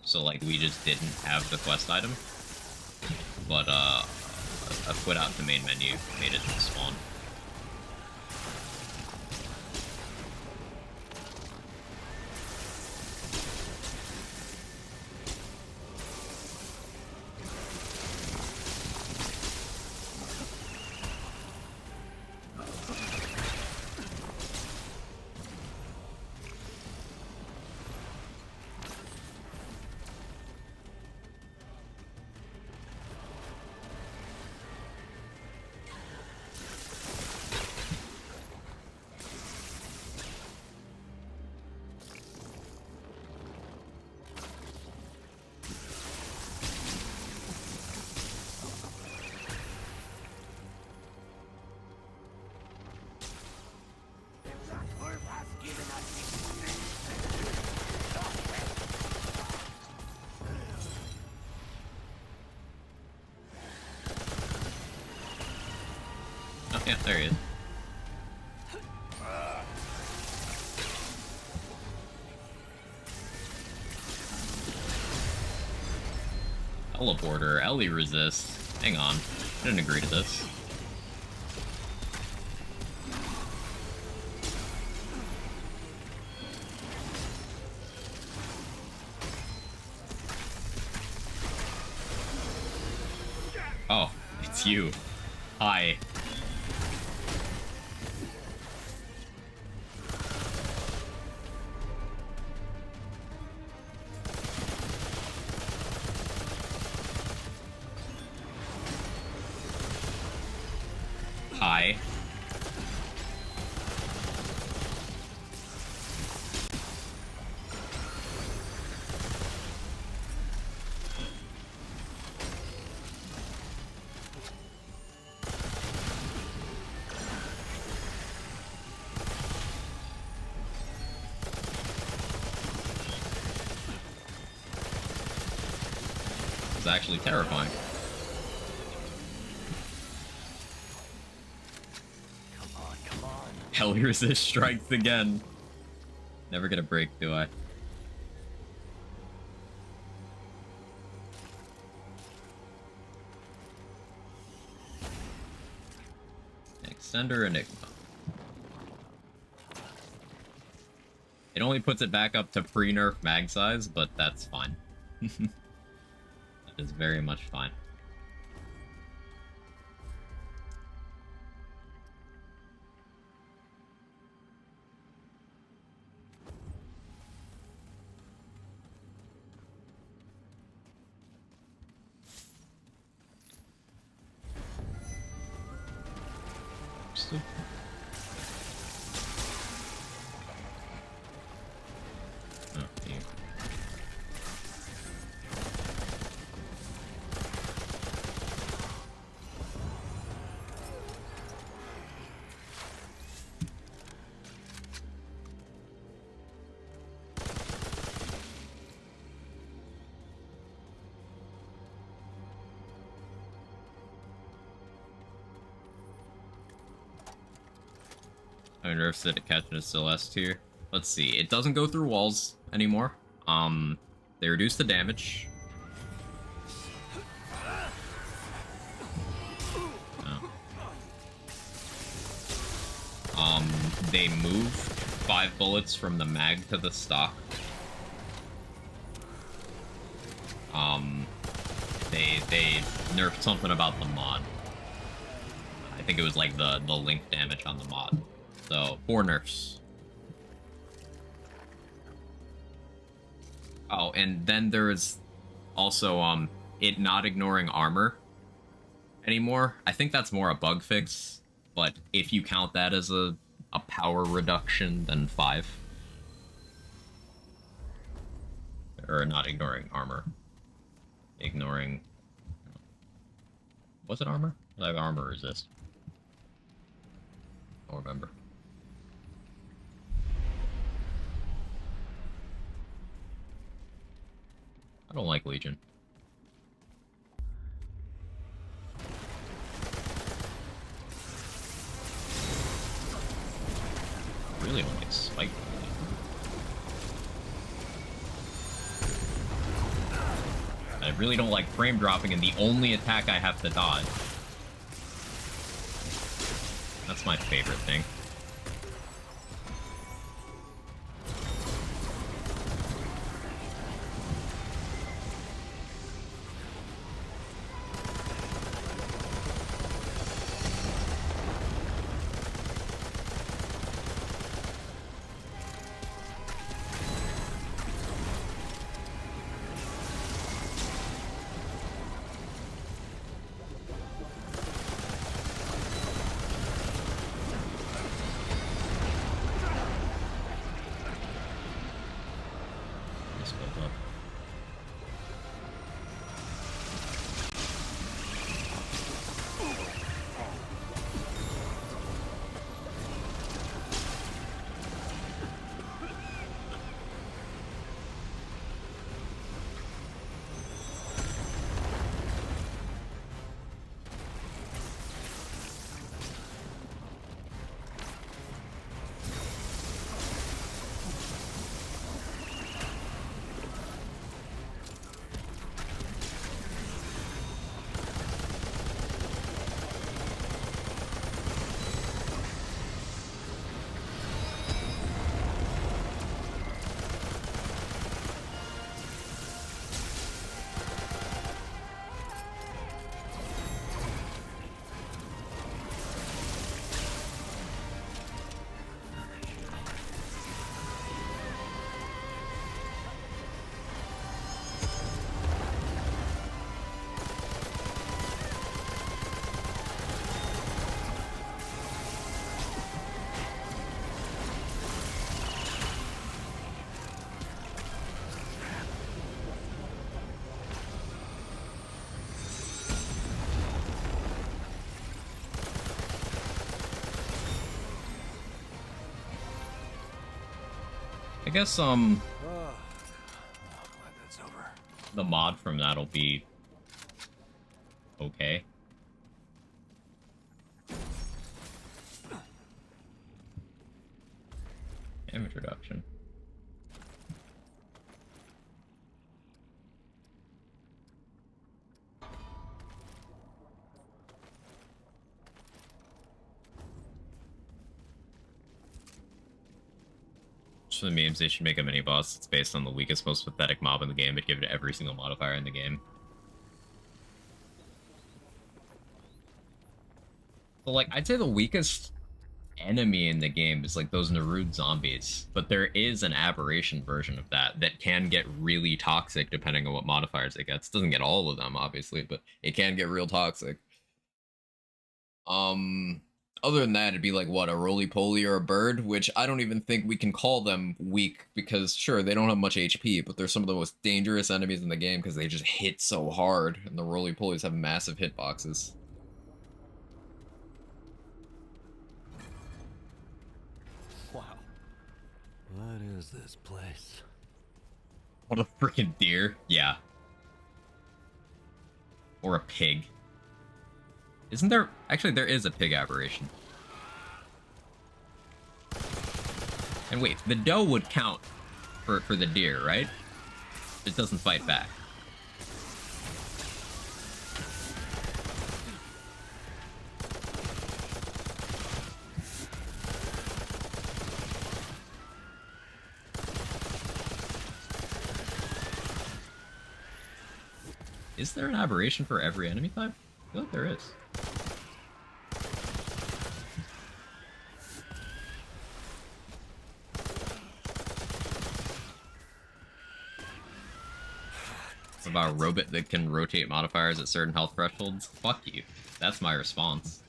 So, like, we just didn't have the quest item. But, a quit out the main menu made it spawn. Oh, yeah, there he is. Teleporter, Ellie resist. Hang on. I didn't agree to this. Oh, it's you. Hi. Hi. It's actually terrifying. Come on. Hell resist strikes again. Never get a break, do I? Extender Enigma. It only puts it back up to pre-nerf mag size, but that's fine. That is very much fine. Still. Oh, you. I nerfs it to catch in a still S tier. Let's see. It doesn't go through walls anymore. They reduce the damage. They moved 5 bullets from the mag to the stock. They nerfed something about the mod. I think it was like the link damage on the mod. So 4 nerfs. Oh, and then there is also it not ignoring armor anymore. I think that's more a bug fix, but if you count that as a power reduction, then 5. Or not ignoring armor. Ignoring... Was it armor? I have armor resist. I don't remember. I don't like Legion. I really don't like Spike. I really don't like frame dropping, and the only attack I have to dodge. That's my favorite thing. Just build up. I guess, Oh, glad that's over. the mod from that'll be okay. Damage reduction. For the memes, they should make a mini boss that's based on the weakest, most pathetic mob in the game, but give it to every single modifier in the game. So, like, I'd say the weakest enemy in the game is like those Narude zombies, but there is an aberration version of that that can get really toxic depending on what modifiers it gets. Doesn't get all of them, obviously, but it can get real toxic. Other than that, it'd be like, what, a roly-poly or a bird, which I don't even think we can call them weak, because sure, they don't have much HP, but they're some of the most dangerous enemies in the game because they just hit so hard, and the roly-polies have massive hitboxes. Wow. What is this place? What a freaking deer. Yeah. Or a pig. Isn't there... Actually, there is a pig aberration. And wait, the doe would count for the deer, right? It doesn't fight back. Is there an aberration for every enemy type? I feel like there is. About a robot that can rotate modifiers at certain health thresholds? Fuck you. That's my response.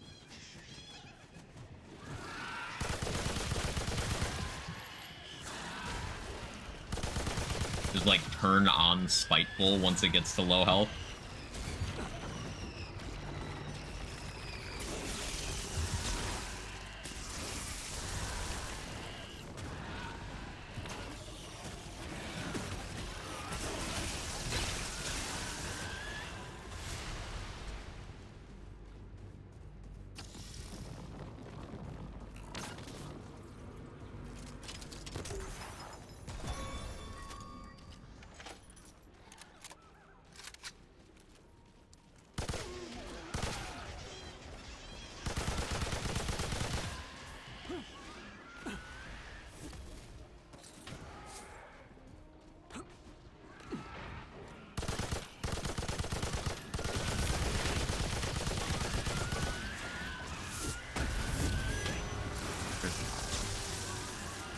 Just like turn on spiteful once it gets to low health.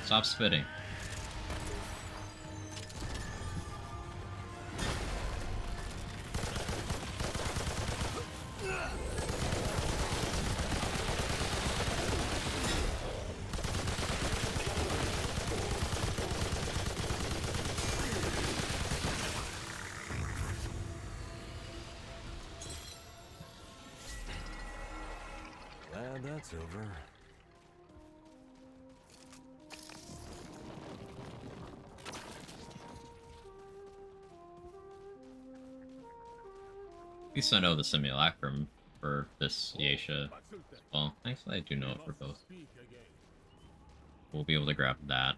Stop spitting. Glad that's over. At least I know the simulacrum for this Yeisha. Well, actually I do know it for both. We'll be able to grab that.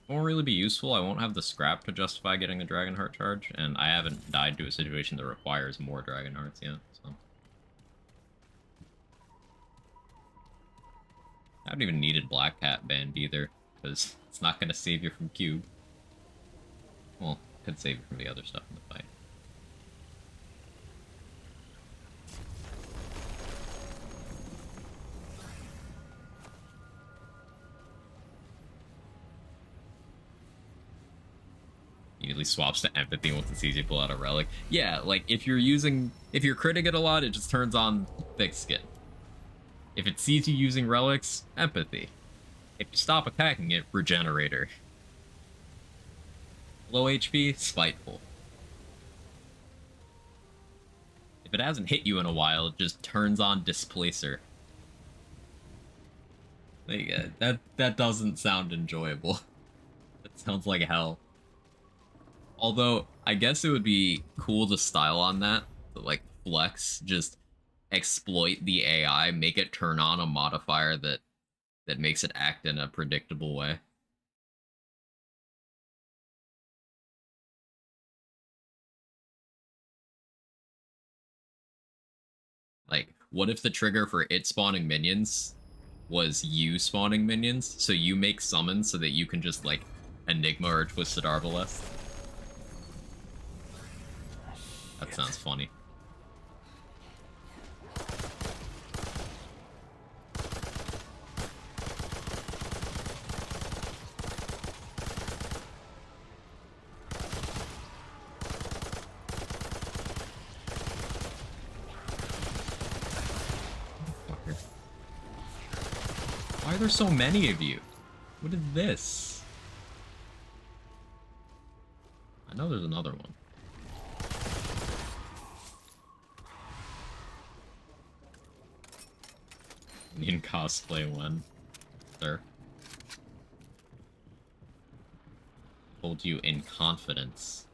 Won't really be useful. I won't have the scrap to justify getting a Dragonheart charge, and I haven't died to a situation that requires more Dragonhearts yet, so. I haven't even needed Black Cat Band either, because it's not going to save you from Cube. Well, it could save you from the other stuff in the fight. Immediately swaps to empathy once it sees you pull out a relic. Yeah, like if you're critting it a lot, it just turns on thick skin. If it sees you using relics, empathy. If you stop attacking it, regenerator. Low HP, spiteful. If it hasn't hit you in a while, it just turns on displacer. Like, that doesn't sound enjoyable. That sounds like hell. Although, I guess it would be cool to style on that. To, like, flex, just exploit the AI, make it turn on a modifier that makes it act in a predictable way. Like, what if the trigger for it spawning minions was you spawning minions, so you make summons so that you can just, like, Enigma or Twisted Arbalest? That sounds funny. Why are there so many of you? What is this? I know there's another one. In cosplay when, sir. Told you in confidence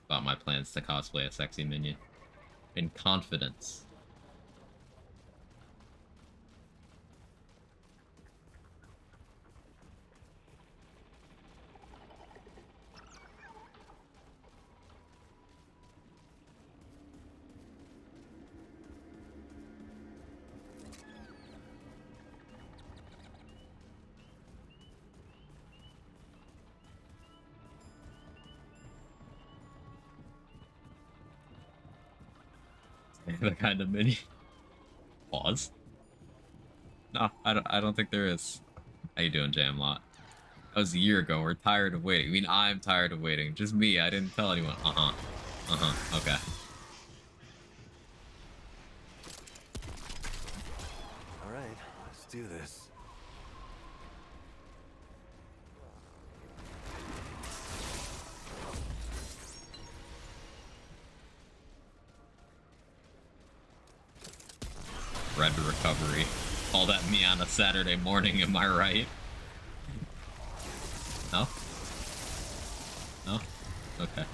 about my plans to cosplay a sexy minion. In confidence. The kind of mini. Pause. No, I don't think there is. How you doing, Jamlot? That was a year ago. We're tired of waiting. I mean, I'm tired of waiting. Just me. I didn't tell anyone. Okay. All right, let's do this. Red recovery. All that me on a Saturday morning, am I right? No? No? Okay.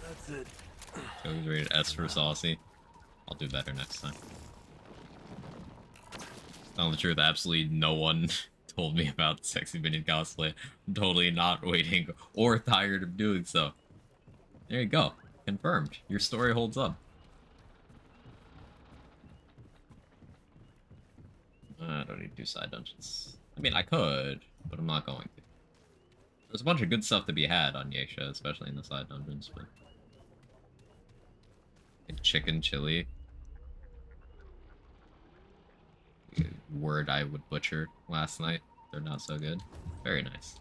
That's it. So he's rated S for saucy. I'll do better next time. Tell the truth, absolutely no one told me about sexy minion cosplay. I'm totally not waiting or tired of doing so. There you go. Confirmed. Your story holds up. I don't need to do side dungeons. I mean, I could, but I'm not going to. There's a bunch of good stuff to be had on Yeisha, especially in the side dungeons, but... Like chicken chili. Word I would butcher last night. They're not so good. Very nice.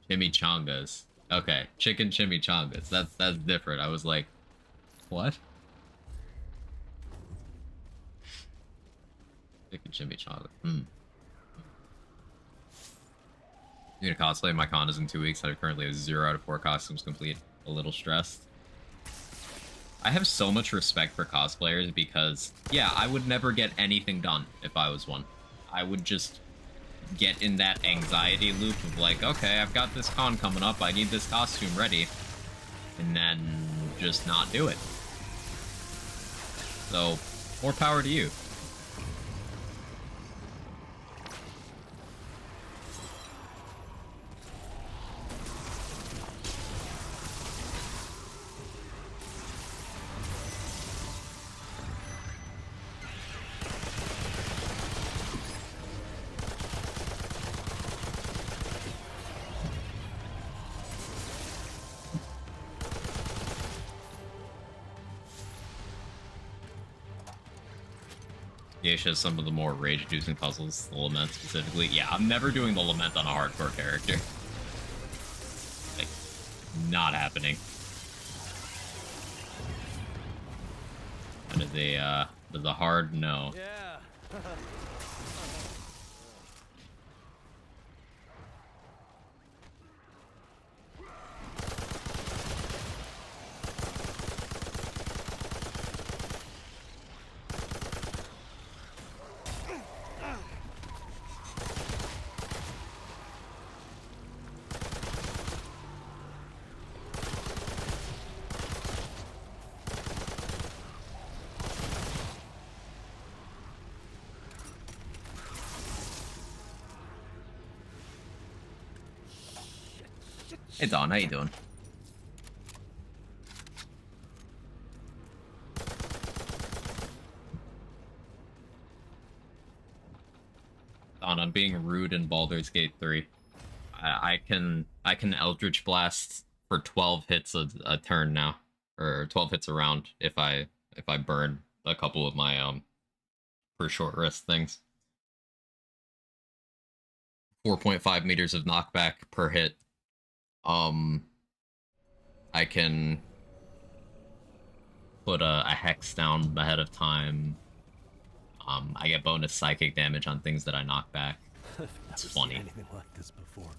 Chimichangas. Okay, chicken chimichangas. That's different. I was like, what? Chicken chimichanga. I'm gonna cosplay. My con is in 2 weeks. I currently have 0 out of 4 costumes complete. A little stressed. I have so much respect for cosplayers because, yeah, I would never get anything done if I was one. I would just get in that anxiety loop of like, okay, I've got this con coming up, I need this costume ready, and then just not do it. So, more power to you. Geisha has some of the more rage-inducing puzzles, the Lament specifically. Yeah, I'm never doing the Lament on a hardcore character. Like, not happening. That is a hard no. Yeah. Hey Don, how you doing? Don, I'm being rude in Baldur's Gate 3. I can Eldritch Blast for 12 hits a turn now, or 12 hits a round if I burn a couple of my for short rest things. 4.5 meters of knockback per hit. I can put a hex down ahead of time. I get bonus psychic damage on things that I knock back. It's funny. Anything like this before.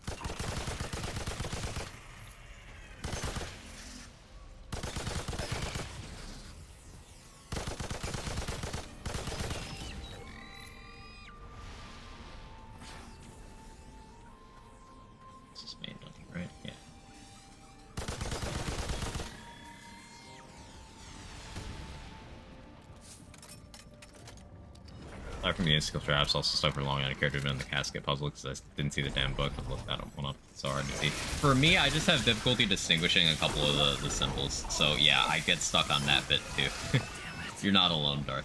This is main building, right? Yeah. Aside from the skill traps, also stuff for long on a character in the casket puzzle because I didn't see the damn book. Look that one up. It's so hard to see. For me, I just have difficulty distinguishing a couple of the symbols. So yeah, I get stuck on that bit too. You're not alone, Darth.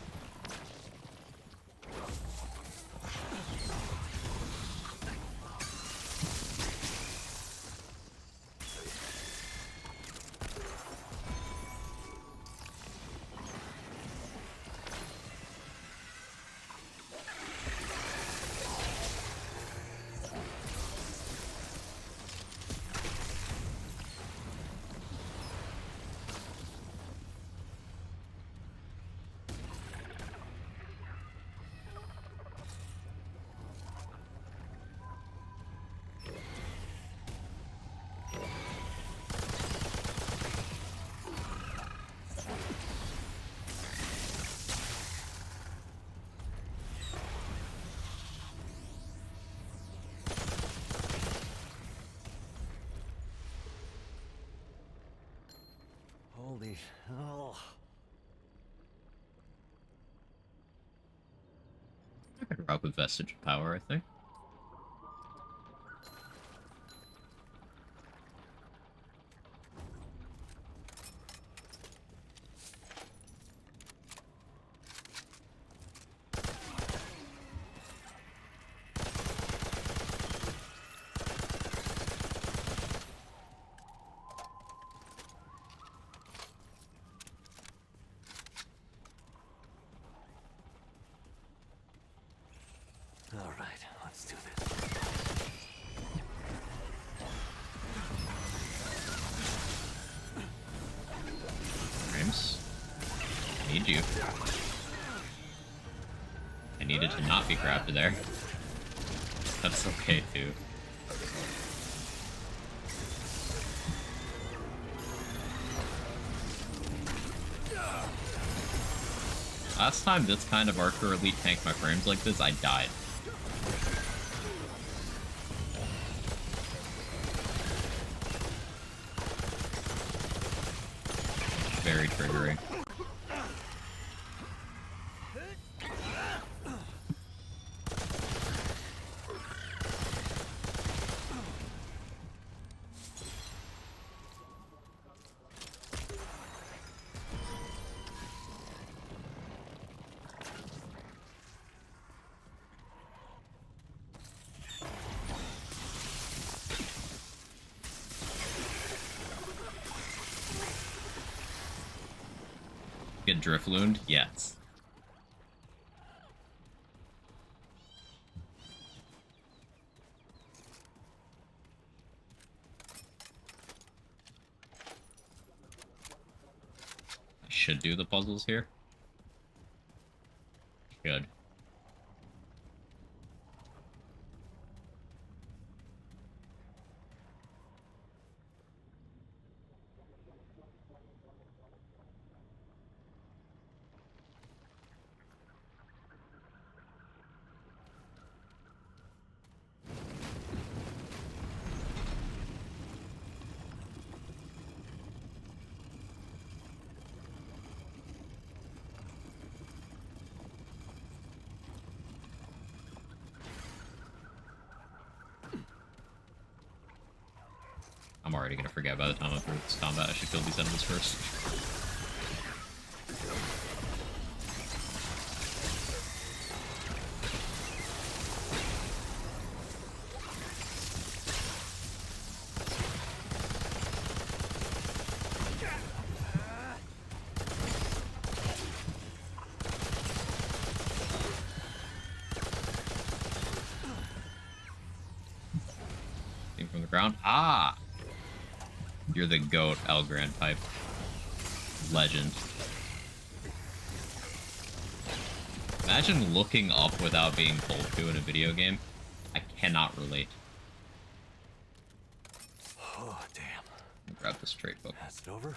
Holy... Oh. I could rock with Vestige of Power, I think. All right, let's do this. Frames. I need you. I needed to not be grabbed there. That's okay, too. Last time this kind of Archer Elite tanked my frames like this, I died. Very triggering. Get drift looned? Yes. I should do the puzzles here. Should. I'm already gonna forget by the time I'm through this combat. I should kill these enemies first. Thing from the ground. Ah! You're the GOAT, El Grand Pipe. Legend. Imagine looking up without being told to in a video game. I cannot relate. Oh, damn. Grab this trait book. Pass it over.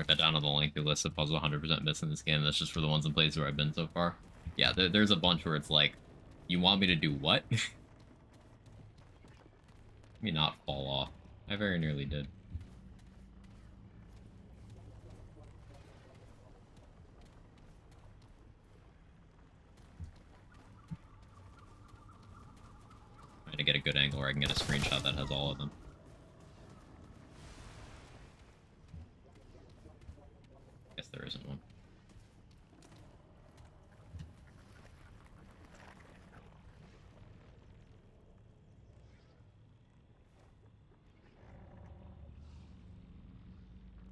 Mark that down on the lengthy list of puzzles 100% missing this game. That's just for the ones in places where I've been so far. Yeah, there's a bunch where it's like, you want me to do what? Let me not fall off. I very nearly did. Trying to get a good angle where I can get a screenshot that has all of them. Guess there isn't one.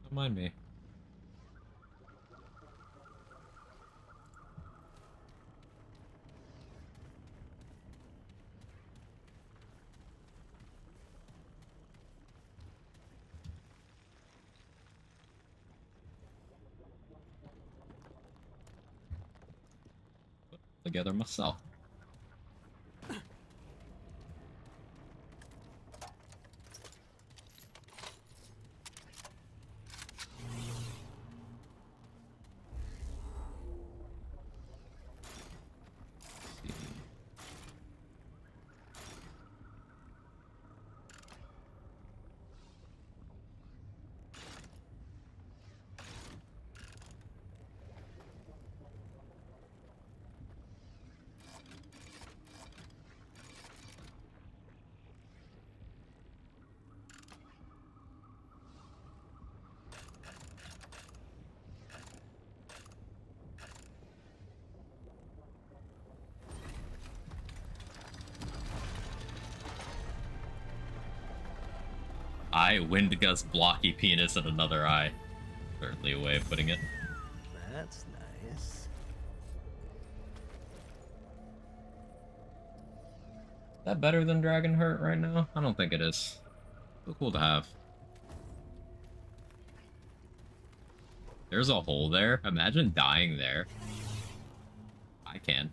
Don't mind me. Put together myself. Eye, wind gust, blocky penis, and another eye. Certainly a way of putting it. That's nice. Is that better than Dragon Hurt right now? I don't think it is. Still cool to have. There's a hole there. Imagine dying there. I can.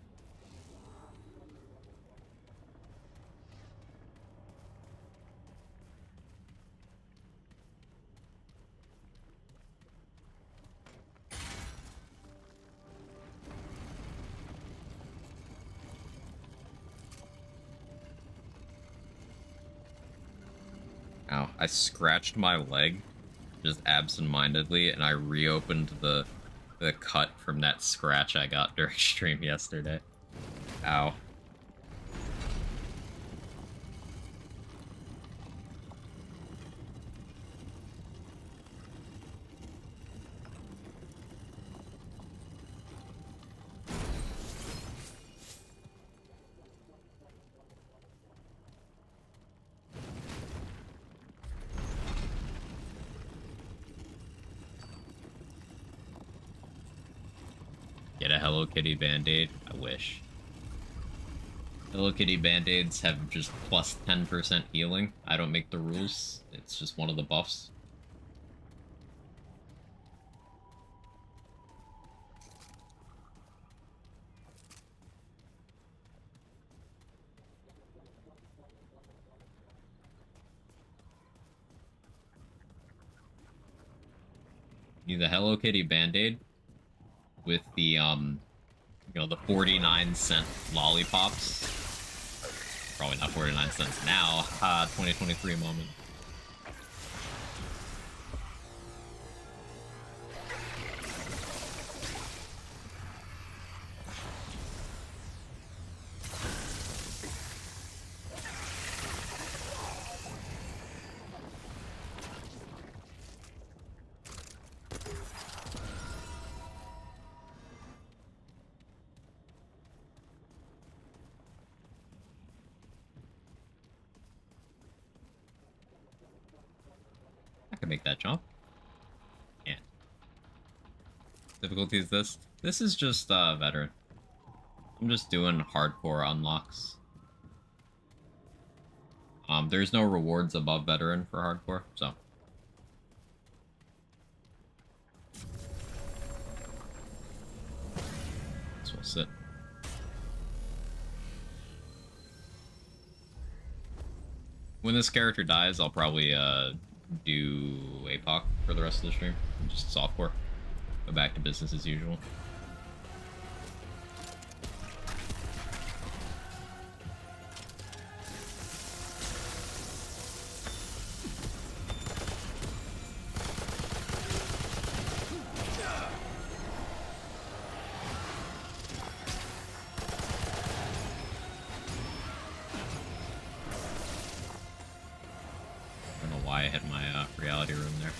Ow, I scratched my leg just absentmindedly, and I reopened the cut from that scratch I got during stream yesterday. Ow. Get a Hello Kitty Band-Aid? I wish. Hello Kitty Band-Aids have just plus 10% healing. I don't make the rules. It's just one of the buffs. Need the Hello Kitty Band-Aid with the, you know, the 49-cent lollipops. Probably not 49 cents now. 2023 moment. I can make that jump. Can't. Difficulty is this? This is just veteran. I'm just doing hardcore unlocks. There's no rewards above veteran for hardcore, so. This will sit. When this character dies, I'll probably do Apoc for the rest of the stream. Just softcore. Go back to business as usual. I don't know why I had my reality room there.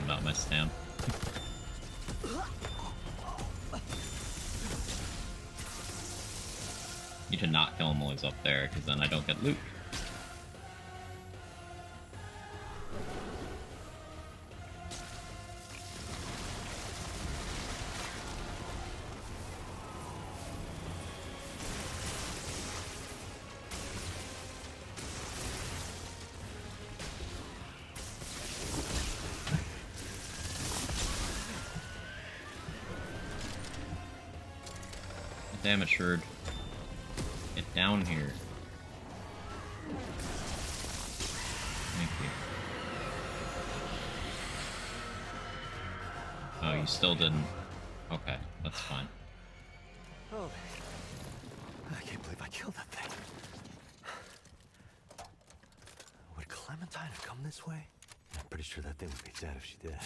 About my stamp. Need to not kill him while he's up there, because then I don't get loot. Damn it, Sherd. Get down here. Thank you. Oh, you still didn't. Okay, that's fine. Oh, I can't believe I killed that thing. Would Clementine have come this way? I'm pretty sure that thing would be dead if she did.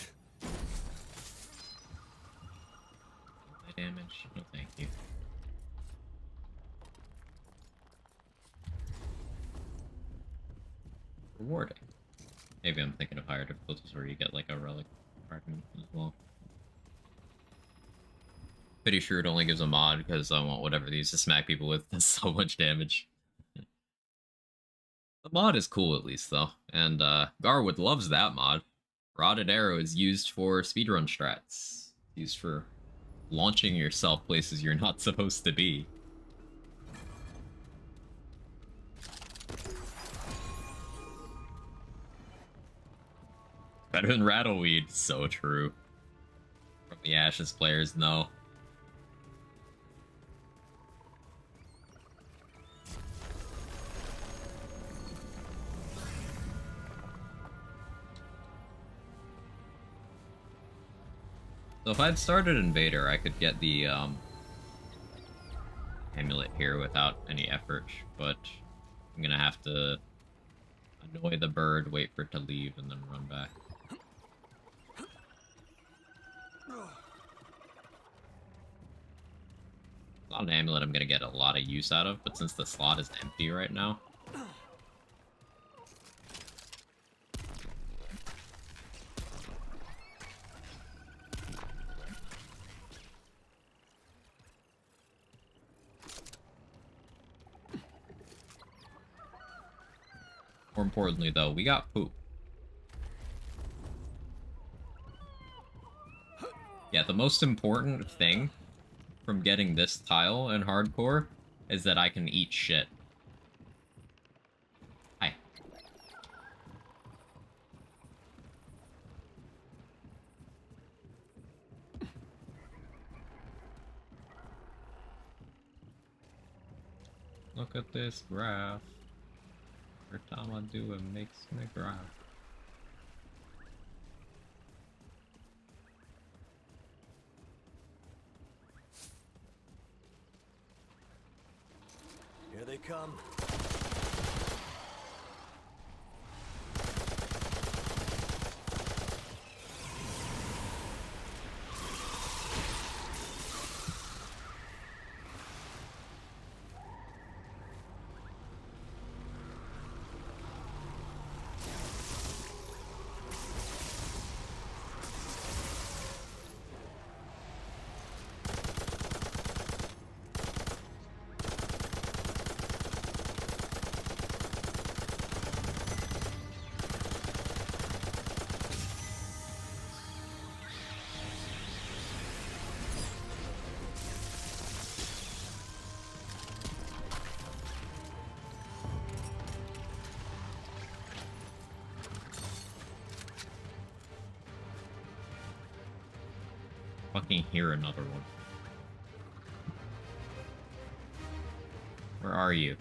Damage? No, thank you. Rewarding. Maybe I'm thinking of higher difficulties where you get like a relic fragment as well. Pretty sure it only gives a mod because I want whatever they use to smack people with does so much damage. The mod is cool at least though, and Garwood loves that mod. Rotted Arrow is used for speedrun strats. Used for launching yourself places you're not supposed to be. Better than Rattleweed. So true. From the Ashes players, no. So if I'd started Invader, I could get the amulet here without any effort, but I'm gonna have to annoy the bird, wait for it to leave, and then run back. Not an amulet I'm gonna get a lot of use out of, but since the slot is empty right now, More importantly, though, we got poop. Yeah, the most important thing from getting this tile in hardcore is that I can eat shit. Hi. Look at this graph. Every time I do, it makes me graph. Here they come. Fucking hear another one. Where are you?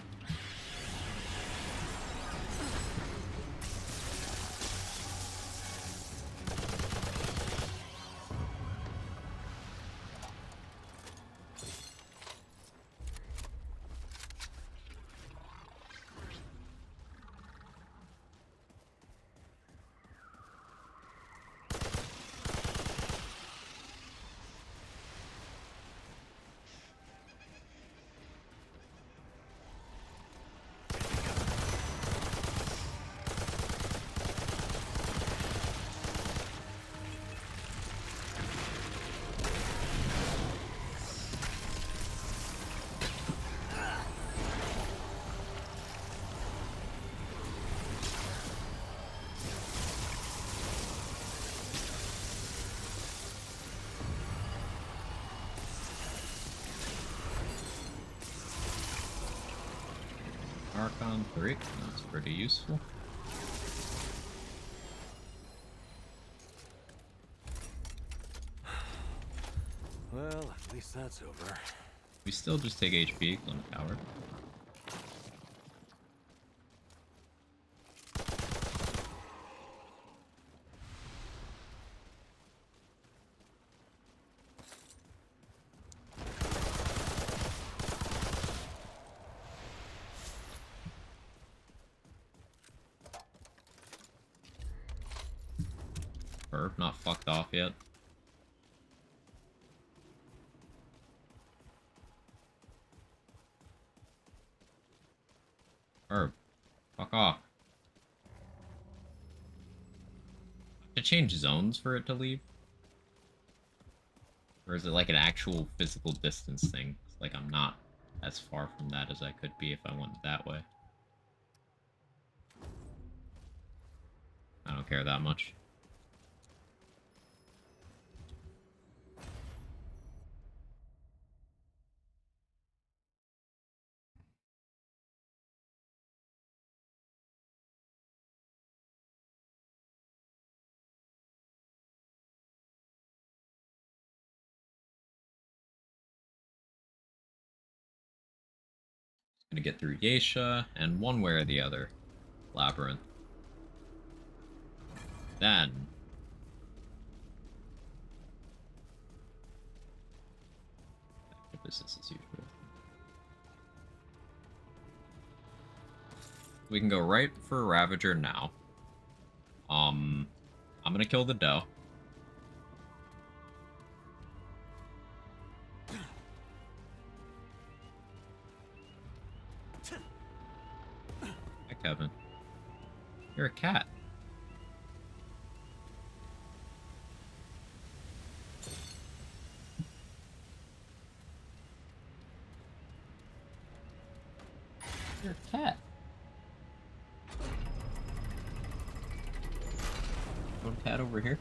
Archon 3. That's pretty useful. Well, at least that's over. We still just take HP on a coward. Herb not fucked off yet. Herb, fuck off. To change zones for it to leave? Or is it like an actual physical distance thing? It's like I'm not as far from that as I could be if I went that way. I don't care that much. Gonna get through Geisha, and one way or the other, Labyrinth. Then... back to business as usual. We can go right for Ravager now. I'm gonna kill the doe. Hi, Kevin. You're a cat. You're a cat. cat over here.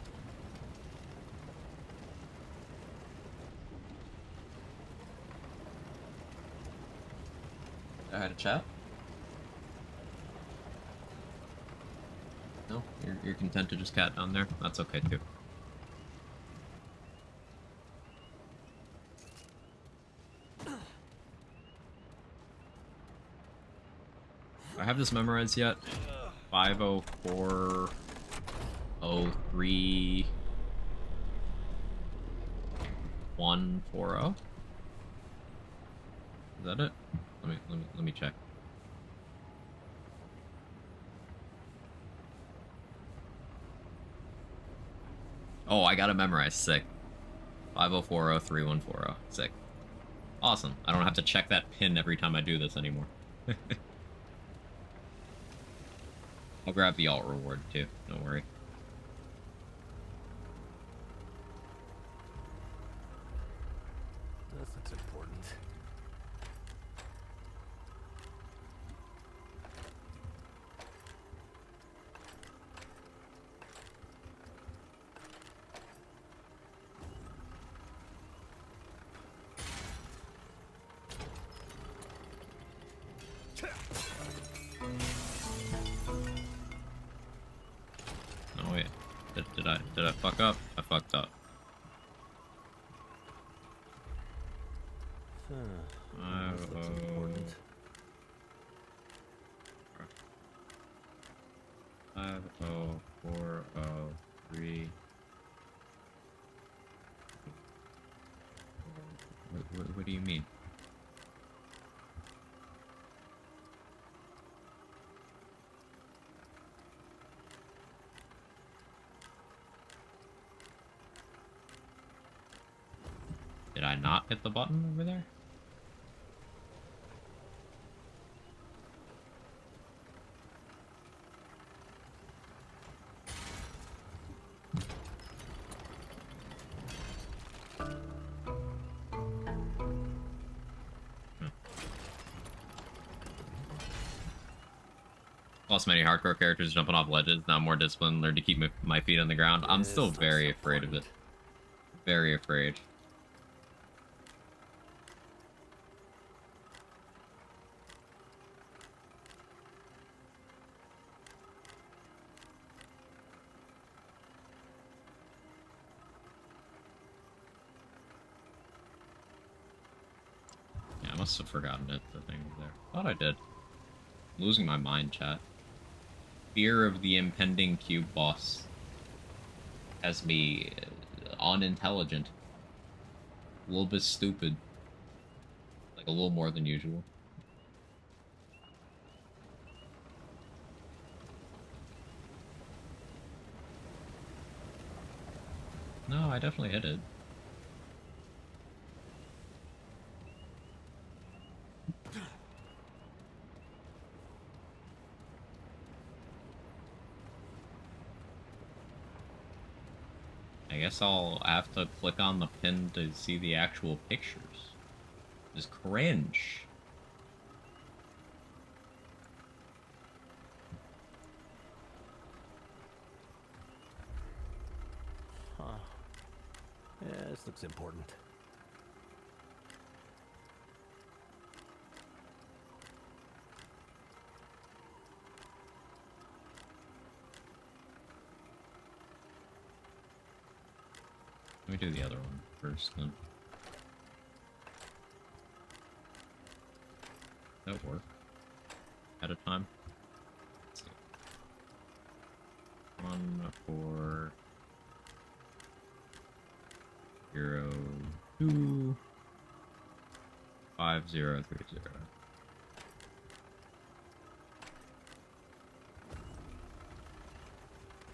I had a chat. No, you're content to just cat down there. That's okay too. Do I have this memorized yet? 50403 140. Is that it? Let me check. Oh, I got it memorized. Sick. 50403 Sick. Awesome. I don't have to check that pin every time I do this anymore. I'll grab the alt reward too. Don't worry. This looks important. Oh wait. Did I fuck up? I fucked up. This looks important. 50403. What do you mean? Did I not hit the button over there? Lost many hardcore characters jumping off ledges. Now I'm more disciplined. Learned to keep my feet on the ground. I'm still This looks very afraid of it. important. Very afraid. Yeah, I must have forgotten it. The thing was there. Thought I did. Losing my mind, chat. Fear of the impending cube boss has me unintelligent. A little bit stupid. Like a little more than usual. No, I definitely hit it. I guess I'll have to click on the pin to see the actual pictures. Just cringe. Huh. Yeah, this looks important. Let me do the other one first, then. That work? At a time? Let's see. 14025 5030.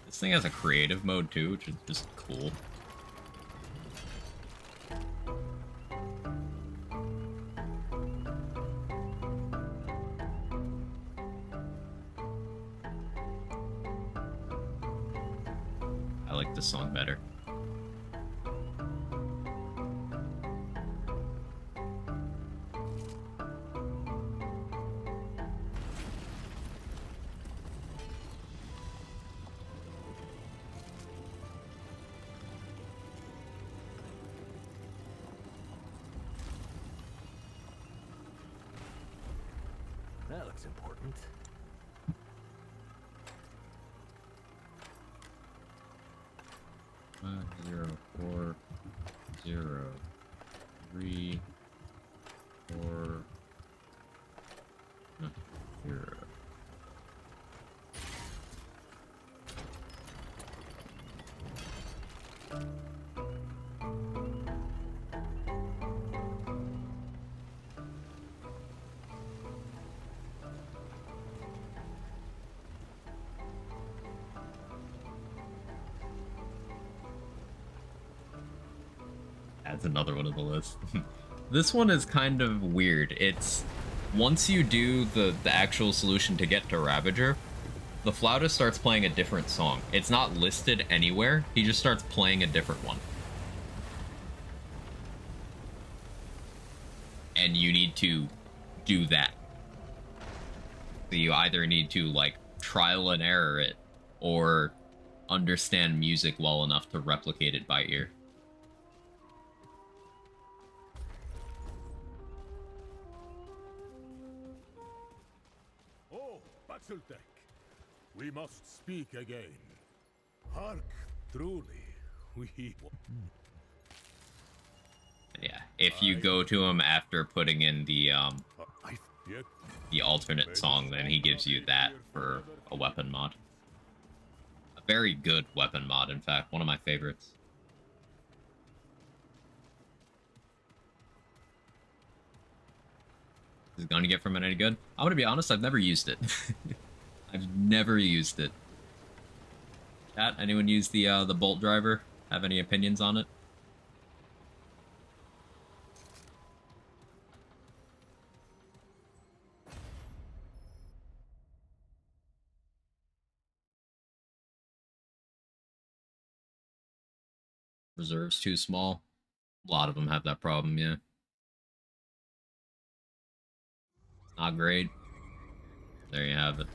This thing has a creative mode too, which is just cool. I like this song better. That's important. Zero, 4, 0, 3, 4, 0. That's another one of the list. This one is kind of weird. It's once you do the actual solution to get to Ravager, the flautist starts playing a different song. It's not listed anywhere. He just starts playing a different one. And you need to do that. So you either need to, like, trial and error it, or understand music well enough to replicate it by ear. Oh, Baxeltek, we must speak again. Hark, truly, we... Yeah, if you go to him after putting in the alternate song, then he gives you that for a weapon mod. A very good weapon mod, in fact, one of my favorites. Is it gonna get from it any good? I'm gonna be honest, I've never used it. I've never used it. Chat, anyone use the bolt driver? Have any opinions on it? Reserve's too small. A lot of them have that problem, yeah. Not great. There you have it.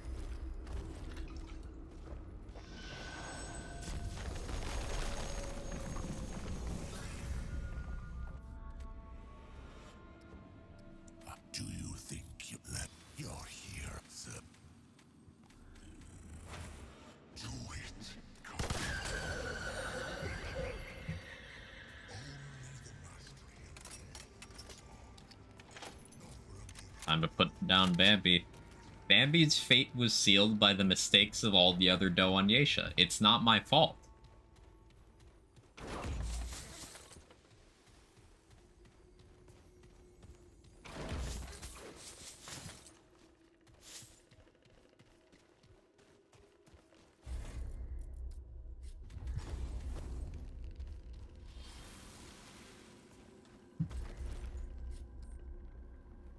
Do you think you're here, sir? Do it. Time to put down Bambi. Bambi's fate was sealed by the mistakes of all the other dough on Yesha. It's not my fault.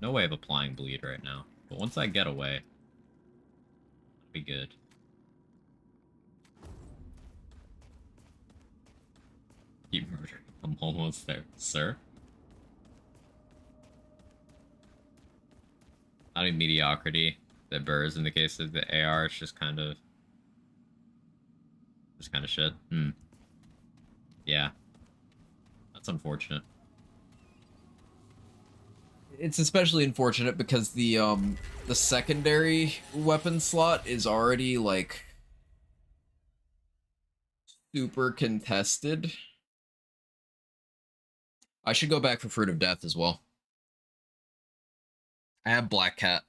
No way of applying bleed right now. But once I get away, it'll be good. Keep murdering. I'm almost there. Sir? Not even mediocrity that burrs in the case of the AR, it's just kind of shit. Yeah. That's unfortunate. It's especially unfortunate because the secondary weapon slot is already, like, super contested. I should go back for Fruit of Death as well. I have Black Cat.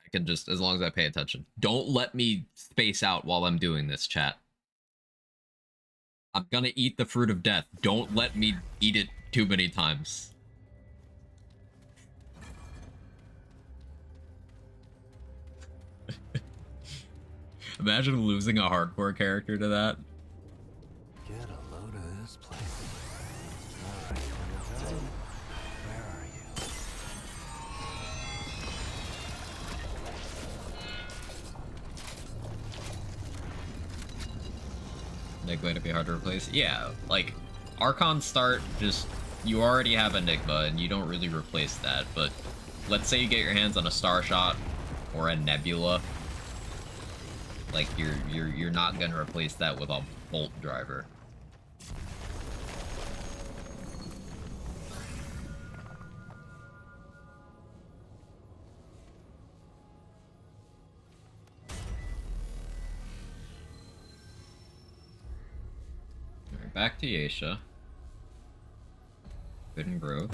I can just, as long as I pay attention. Don't let me space out while I'm doing this, chat. I'm gonna eat the Fruit of Death. Don't let me eat it too many times. Imagine losing a hardcore character to that. Get a load of this place. Alright, Clementine. Where are you? Enigma to be hard to replace? Yeah, like, Archon start, just, you already have Enigma, and you don't really replace that, but let's say you get your hands on a Star Shot or a Nebula. Like, you're not gonna replace that with a bolt driver. Alright, back to Yesha. Forbidden Grove.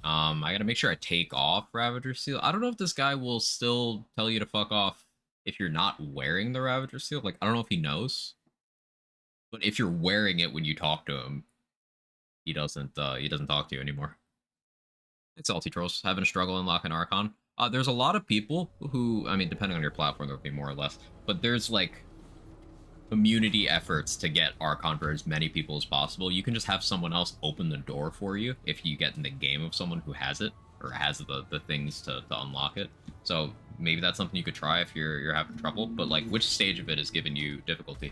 I gotta make sure I take off Ravager Seal. I don't know if this guy will still tell you to fuck off if you're not wearing the Ravager Seal. Like, I don't know if he knows. But if you're wearing it when you talk to him, he doesn't talk to you anymore. It's Salty Trolls having a struggle unlocking Archon. There's a lot of people who, I mean, depending on your platform, there will be more or less, but there's like community efforts to get Archon for as many people as possible. You can just have someone else open the door for you if you get in the game of someone who has it or has the things to unlock it. So maybe that's something you could try if you're having trouble. But like, which stage of it is giving you difficulty?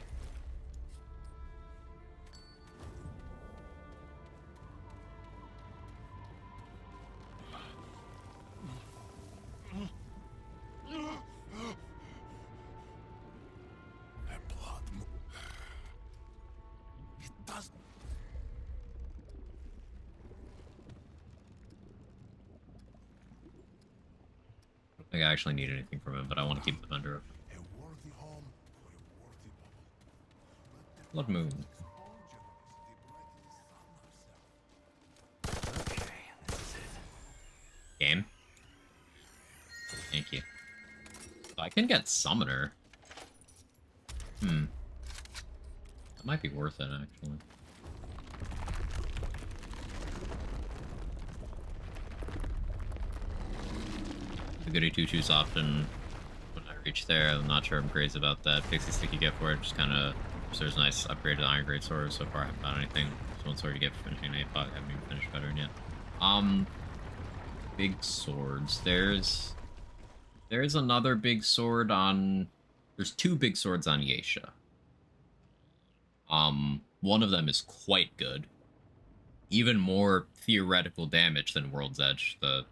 That blood. It does. I don't think I actually need anything from him, but I want to keep the vendor up. A worthy home for a worthy bubble. Blood Moon. Okay, this is it. Game. Thank you. So I can get Summoner. That might be worth it, actually. The goody two-shoes often when I reach there. I'm not sure I'm crazy about that. Pixie stick you get for it, just kind of... There's a nice upgraded Iron Grade sword. So far I haven't found anything. There's one sword you get for finishing an Apoc. I haven't even finished veteran yet. Big swords. There's another big sword on... There's two big swords on Yesha. One of them is quite good. Even more theoretical damage than World's Edge, the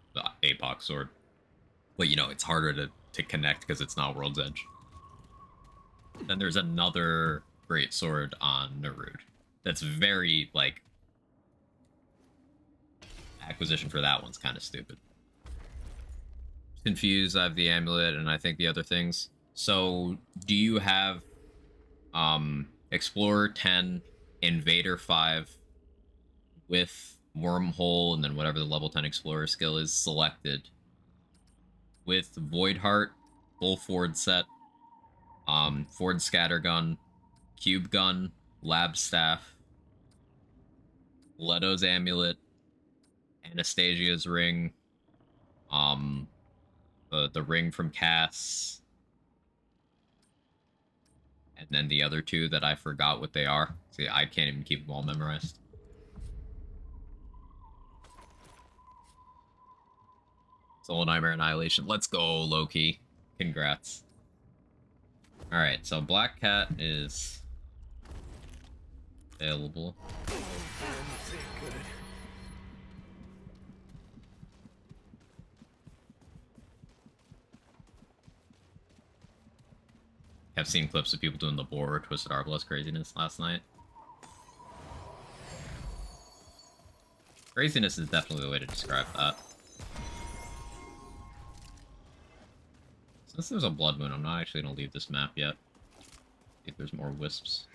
Apoc sword. But, you know, it's harder to connect because it's not World's Edge. Then there's another great sword on Narud. That's very, like... Acquisition for that one's kind of stupid. Confused, I have the amulet, and I think the other things. So, do you have... Explorer 10, Invader 5, with Wormhole, and then whatever the level 10 Explorer skill is selected, with Void Heart, full Ford set, Ford Scattergun, Cube Gun, Lab Staff, Leto's Amulet, Anastasia's Ring, the Ring from Cass, and then the other two that I forgot what they are. See, I can't even keep them all memorized. Soul Nightmare Annihilation. Let's go, Loki. Congrats. Alright, so Black Cat is available. I've seen clips of people doing the boar Twisted Arbalest craziness last night. Craziness is definitely the way to describe that. Since there's a Blood Moon, I'm not actually going to leave this map yet. See if there's more wisps.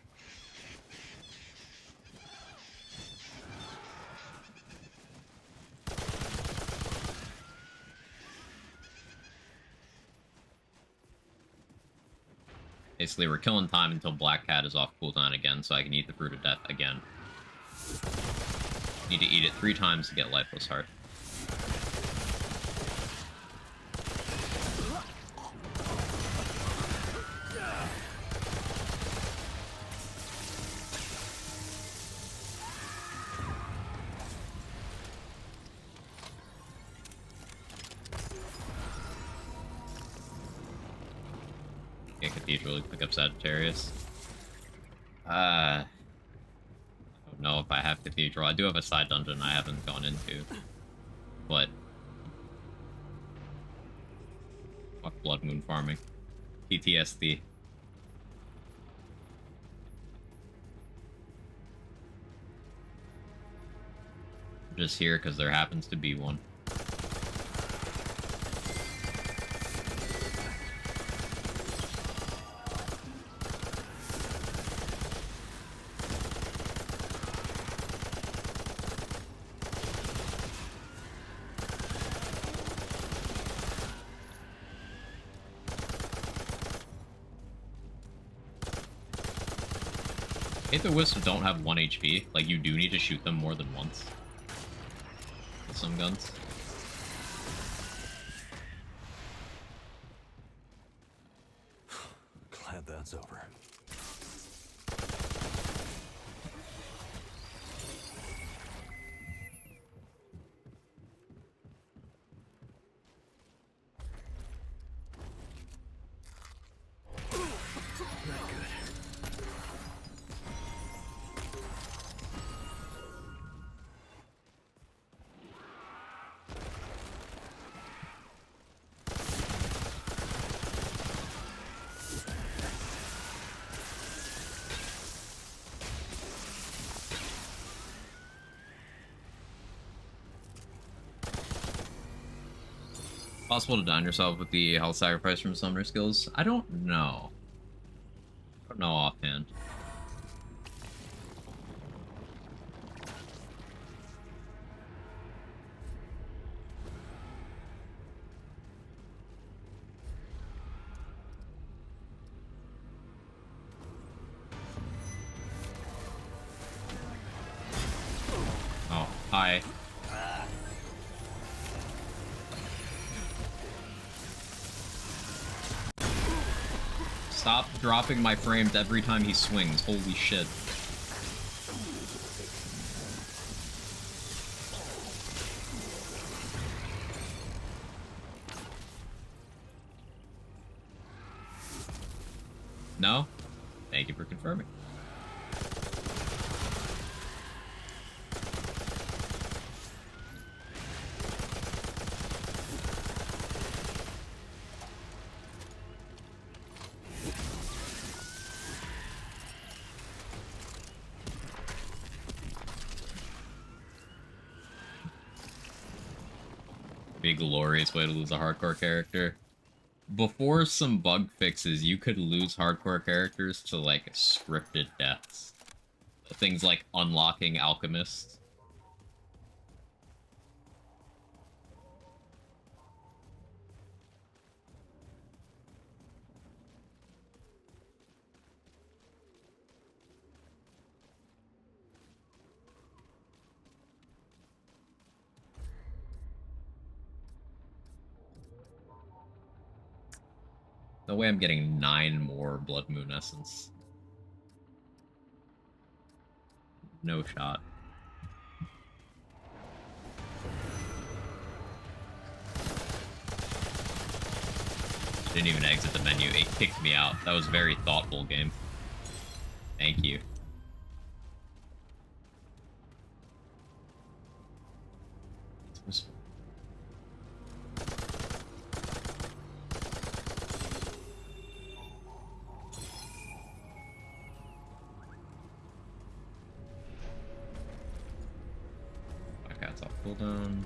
Basically, we're killing time until Black Cat is off cooldown again, so I can eat the Fruit of Death again. Need to eat it 3 times to get Lifeless Heart. Cathedral, pick up Sagittarius. I don't know if I have Cathedral. I do have a side dungeon I haven't gone into. But... fuck Blood Moon farming. PTSD. I'm just here because there happens to be one. Hate the wisps don't have 1 HP. Like, you do need to shoot them more than once. With some guns. Glad that's over. Possible to down yourself with the health sacrifice from summoner skills? I don't know. I don't know offhand. Oh, hi. Stop dropping my frames every time he swings. Holy shit. No? Thank you for confirming. Be a glorious way to lose a hardcore character. Before some bug fixes, you could lose hardcore characters to, like, scripted deaths. Things like unlocking Alchemist. No way I'm getting 9 more Blood Moon Essence. No shot. Didn't even exit the menu. It kicked me out. That was very thoughtful, game. Thank you. My cat's off cooldown.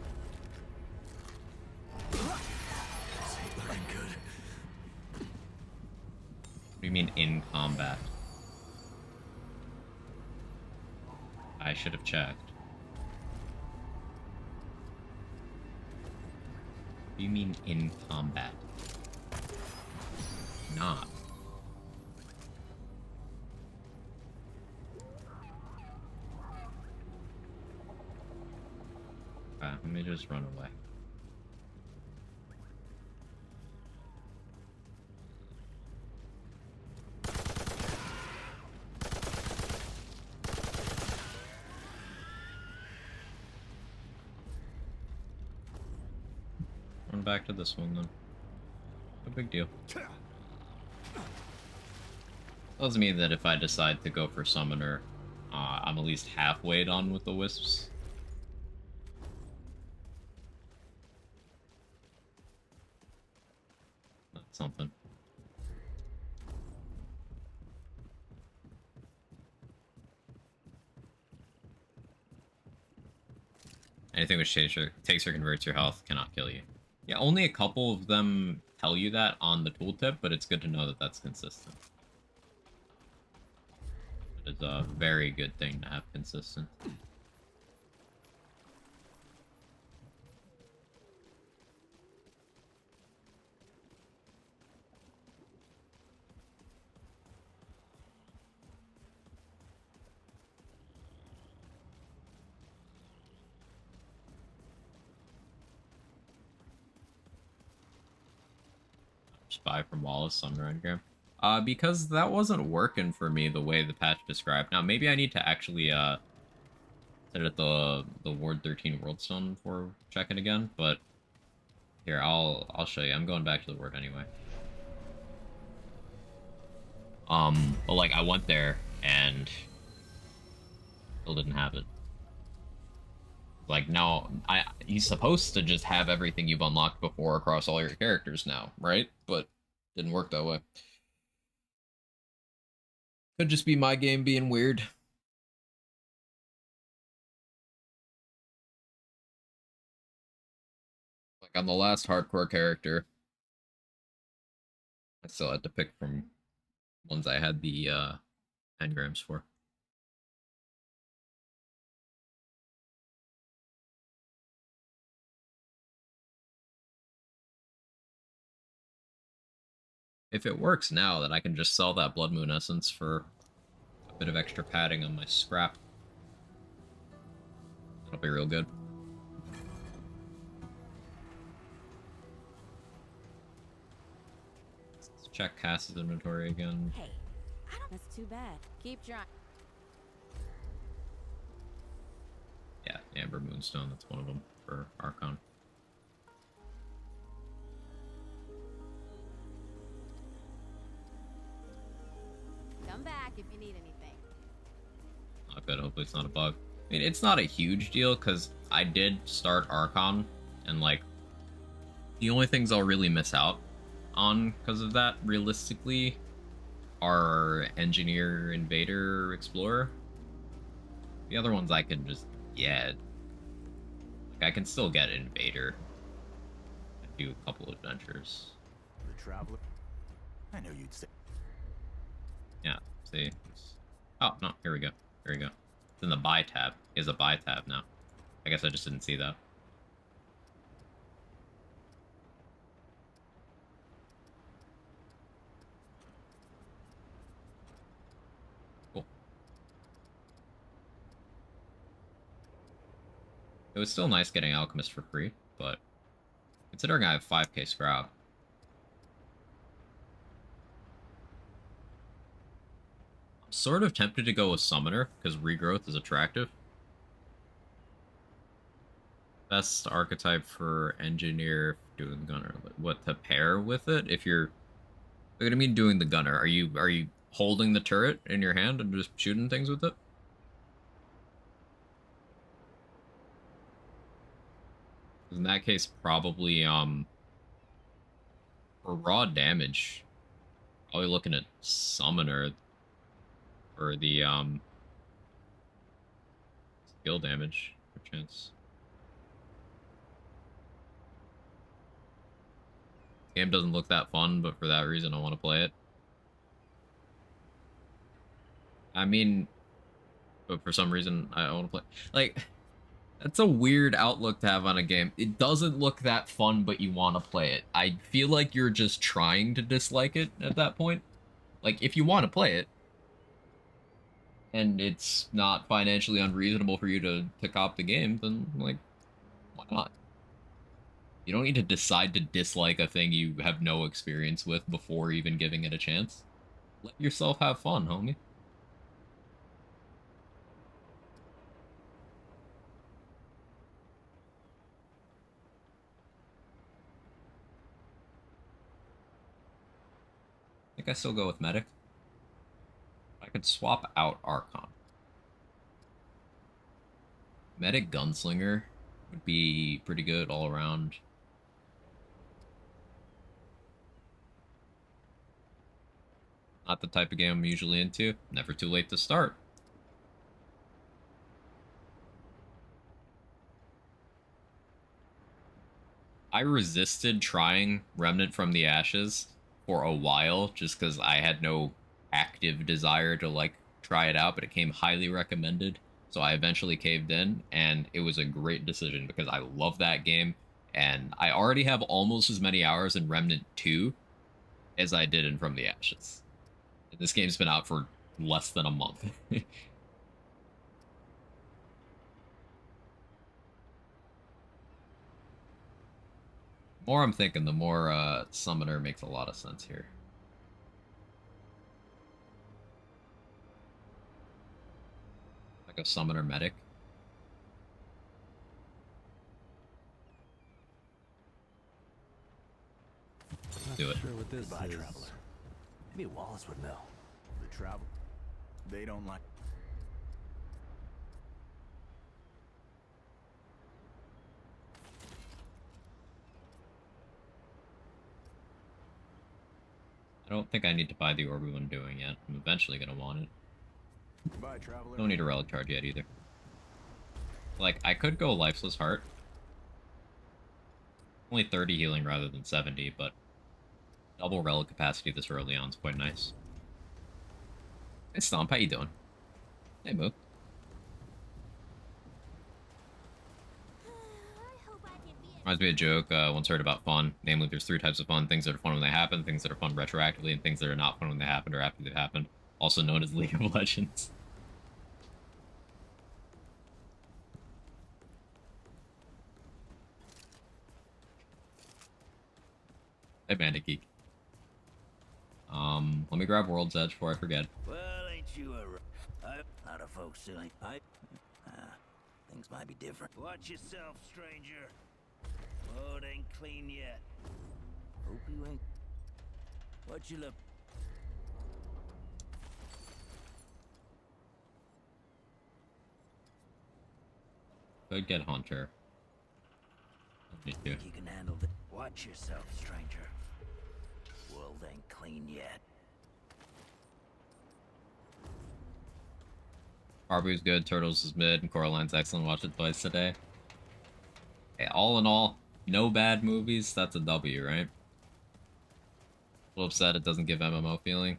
This ain't looking good. What do you mean in combat? I should have checked. What do you mean in combat? Not. Let me just run away. Run back to this one then. No big deal. Doesn't mean that if I decide to go for Summoner, I'm at least halfway done with the Wisps. That's something. Anything which takes or converts your health cannot kill you. Yeah, only a couple of them tell you that on the tooltip, but it's good to know that that's consistent. It's a very good thing to have consistent. just buy from Wallace on Rengram. Because that wasn't working for me the way the patch described. Now, maybe I need to actually, set it at the Ward 13 Worldstone before checking again, but here, I'll show you. I'm going back to the Ward anyway. But like, I went there, and still didn't have it. Like, no, he's supposed to just have everything you've unlocked before across all your characters now, right? But didn't work that way. Could just be my game being weird. Like, on the last hardcore character, I still had to pick from ones I had the, engrams for. If it works now, then I can just sell that Blood Moon Essence for a bit of extra padding on my scrap. That'll be real good. Let's check Cass's inventory again. Hey, I don't. That's too bad. Keep trying. Yeah, Amber Moonstone, that's one of them for Archon. Come back if you need anything. Not good, hopefully it's not a bug. I mean, it's not a huge deal, because I did start Archon, and, like, the only things I'll really miss out on because of that, realistically, are Engineer, Invader, Explorer. The other ones I can just get. Like, I can still get Invader and do a couple adventures. The traveler. I knew you'd say. Yeah, see? Oh, no, here we go. Here we go. It's in the buy tab. He has a buy tab now. I guess I just didn't see that. Cool. It was still nice getting Alchemist for free, but considering I have 5k scrap, I'm sort of tempted to go with Summoner, because Regrowth is attractive. Best archetype for Engineer doing Gunner. What to pair with it? If you're, what do you mean doing the Gunner? Are you holding the turret in your hand and just shooting things with it? In that case, probably for raw damage, probably looking at Summoner for the skill damage for chance. Game doesn't look that fun, but for that reason I want to play it. I mean, but for some reason I want to play. Like, that's a weird outlook to have on a game. It doesn't look that fun, but you want to play it. I feel like you're just trying to dislike it at that point. Like, if you want to play it, and it's not financially unreasonable for you to cop the game, then, like, why not? You don't need to decide to dislike a thing you have no experience with before even giving it a chance. Let yourself have fun, homie. I think I still go with Medic. I could swap out Archon. Medic Gunslinger would be pretty good all around. Not the type of game I'm usually into. Never too late to start. I resisted trying Remnant from the Ashes for a while just because I had no active desire to, like, try it out, but it came highly recommended. So I eventually caved in, and it was a great decision because I love that game, and I already have almost as many hours in Remnant 2 as I did in From the Ashes. And this game's been out for less than a month. more I'm thinking, the more Summoner makes a lot of sense here. Like a Summoner Medic. Not Do it. sure what this Goodbye, is. traveler. Maybe Wallace would know. The travel. They don't like. I don't think I need to buy the Orb I'm doing yet. I'm eventually gonna want it. Goodbye, traveler. Don't need a relic charge yet either. Like, I could go Lifeless Heart. Only 30 healing rather than 70, but double relic capacity this early on is quite nice. Hey Stomp, how you doing? Hey Moo. Reminds me of a joke once heard about fun. Namely, there's 3 types of fun: things that are fun when they happen, things that are fun retroactively, and things that are not fun when they happened or after they've happened. Also known as League of Legends. Hey Bandit Geek. Let me grab World's Edge before I forget. Well, ain't you a lot of folks silly. Things might be different. Watch yourself, stranger. Blood ain't clean yet. Hope you ain't. What you look? Could get Hunter. Me too. You can handle it. Watch yourself, stranger. World ain't clean yet. Arby's good, Turtles is mid, and Coraline's excellent. Watched it twice today. Hey, all in all, no bad movies. That's a W, right? A little upset it doesn't give MMO feeling.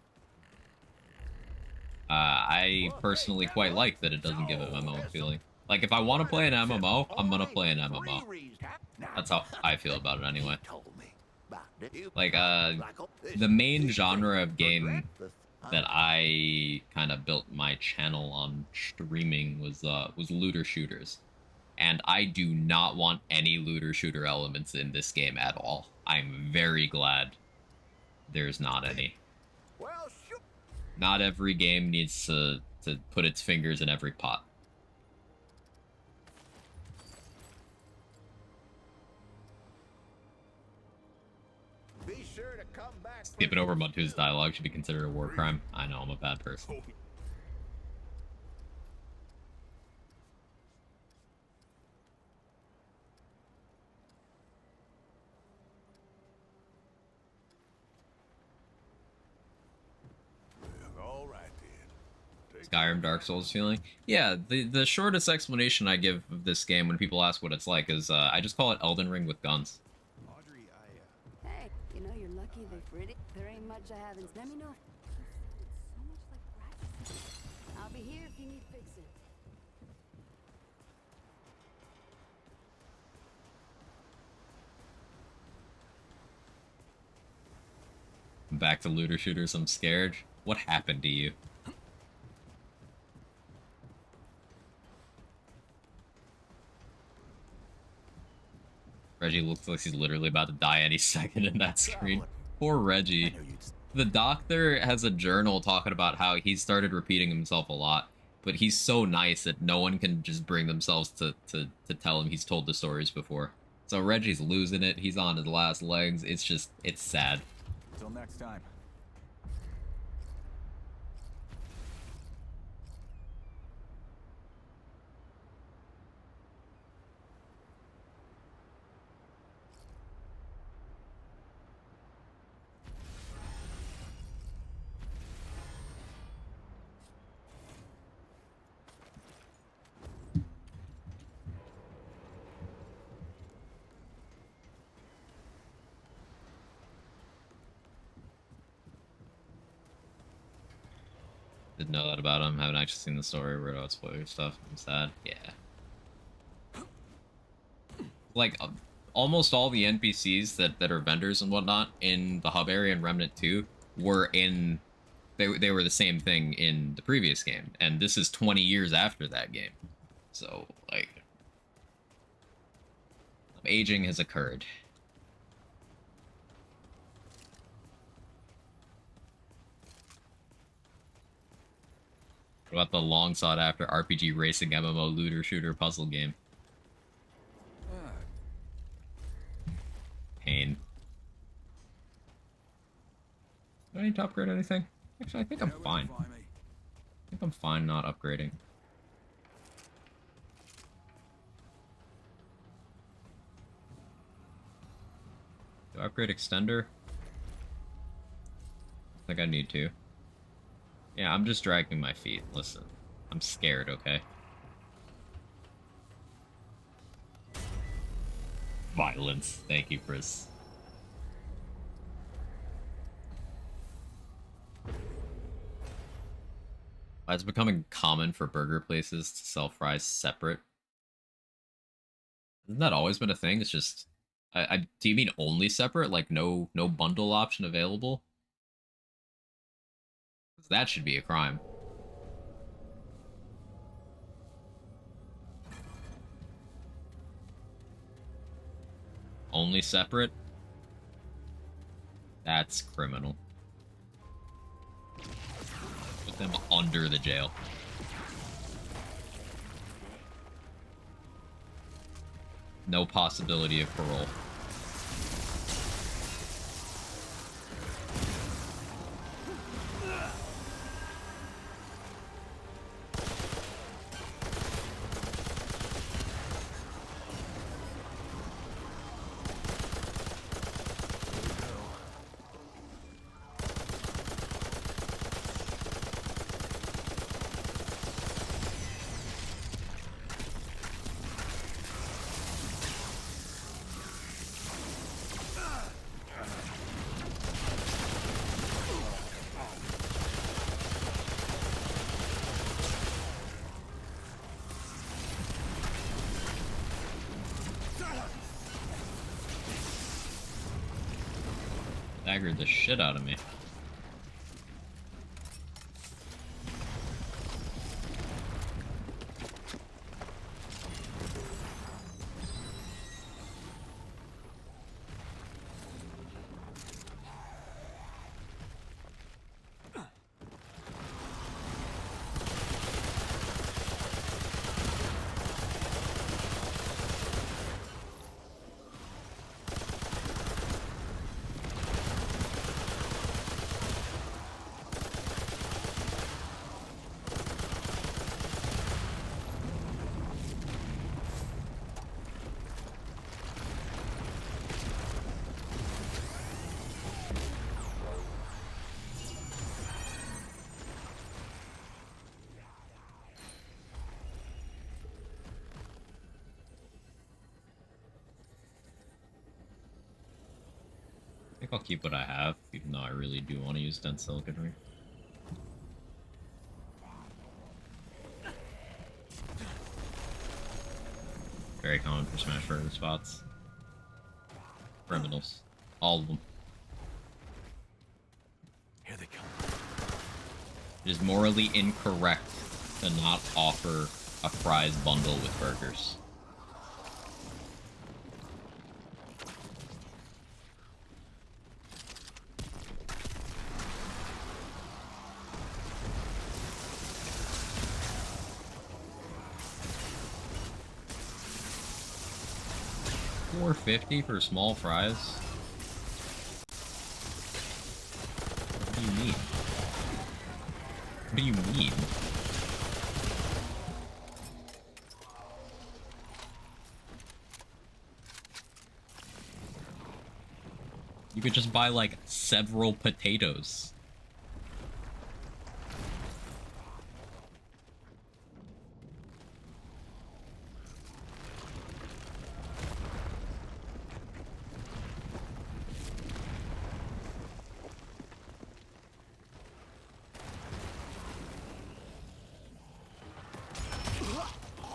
I personally quite like that it doesn't give an MMO feeling. Like, if I want to play an MMO, I'm gonna play an MMO. That's how I feel about it anyway. Like, the main genre of game that I kind of built my channel on streaming was looter shooters. And I do not want any looter shooter elements in this game at all. I'm very glad there's not any. Not every game needs to put its fingers in every pot. Be sure to come back. Skipping over Mud2's dialogue should be considered a war crime. I know, I'm a bad person. All right then. Skyrim Dark Souls feeling? Yeah, the shortest explanation I give of this game when people ask what it's like is I just call it Elden Ring with guns. Audrey, Hey, you know you're lucky they pretty. There ain't much I haven't. Let me know. So much like practice. I'll be here if you need fixing. Back to looter shooters, I'm scared. What happened to you? Reggie looks like he's literally about to die any second in that screen. Poor Reggie. The doctor has a journal talking about how he started repeating himself a lot, but he's so nice that no one can just bring themselves to tell him he's told the stories before. So Reggie's losing it. He's on his last legs. It's sad. Till next time. Didn't know that about him. Haven't actually seen the story. Read about spoiler stuff. I'm sad. Yeah. Like, almost all the NPCs that are vendors and whatnot in the hub area in Remnant 2 were in... They were the same thing in the previous game. And this is 20 years after that game. So, like... Aging has occurred. What about the long sought after RPG racing MMO looter shooter puzzle game? Pain. Do I need to upgrade anything? Actually, I think I'm fine. I think I'm fine not upgrading. Do I upgrade extender? I think I need to. Yeah, I'm just dragging my feet. Listen, I'm scared, okay? Violence. Thank you, Chris. It's becoming common for burger places to sell fries separate. Hasn't that always been a thing? It's just, do you mean only separate? Like no bundle option available? 'Cause that should be a crime. Only separate? That's criminal. Put them under the jail. No possibility of parole. Staggered the shit out of me. I think I'll keep what I have, even though I really do want to use dense siliconry. Very common for Smash Burger spots. Criminals. All of them. Here they come. It is morally incorrect to not offer a fries bundle with burgers. $4.50 for small fries? What do you mean? What do you mean? You could just buy like several potatoes.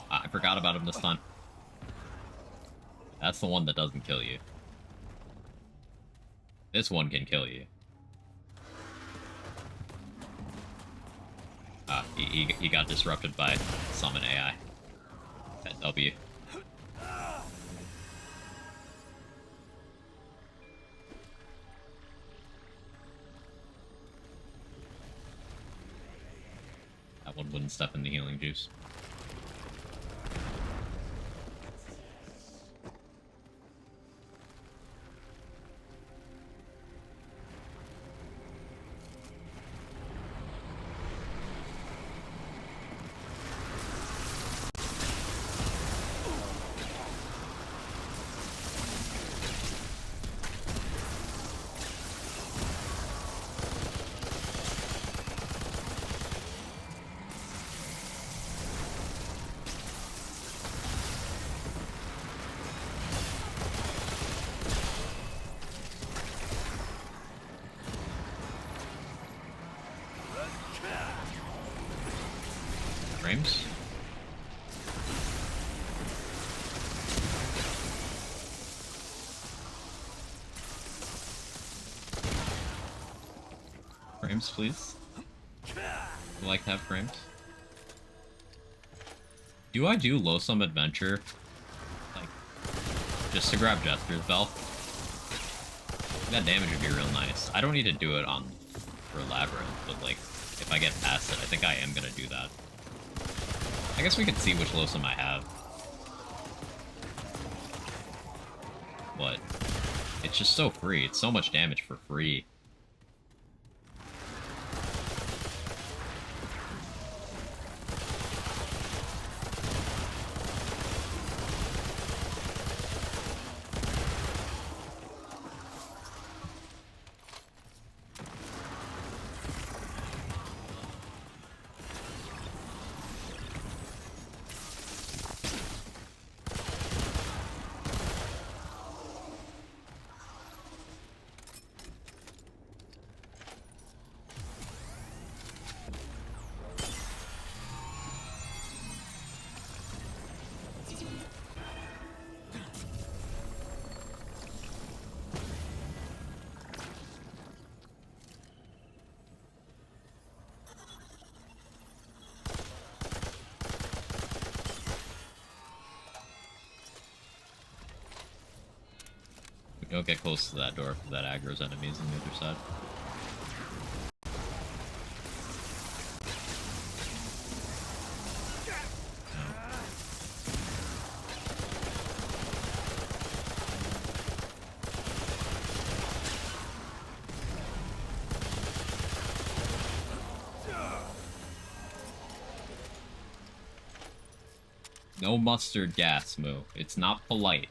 I forgot about him this time. That's the one that doesn't kill you. This one can kill you. He got disrupted by summon AI. At W. That one wouldn't step in the healing juice. Frames? Frames, please. I like to have frames. Do I do low sum adventure? Like, just to grab Jester's Bell? That damage would be real nice. I don't need to do it on for Labyrinth, but like, if I get past it, I think I am gonna do that. I guess we could see which low sum I have. But it's just so free. It's so much damage for free. Don't get close to that door if that aggro's enemies on the other side. No mustard gas, Moo. It's not polite.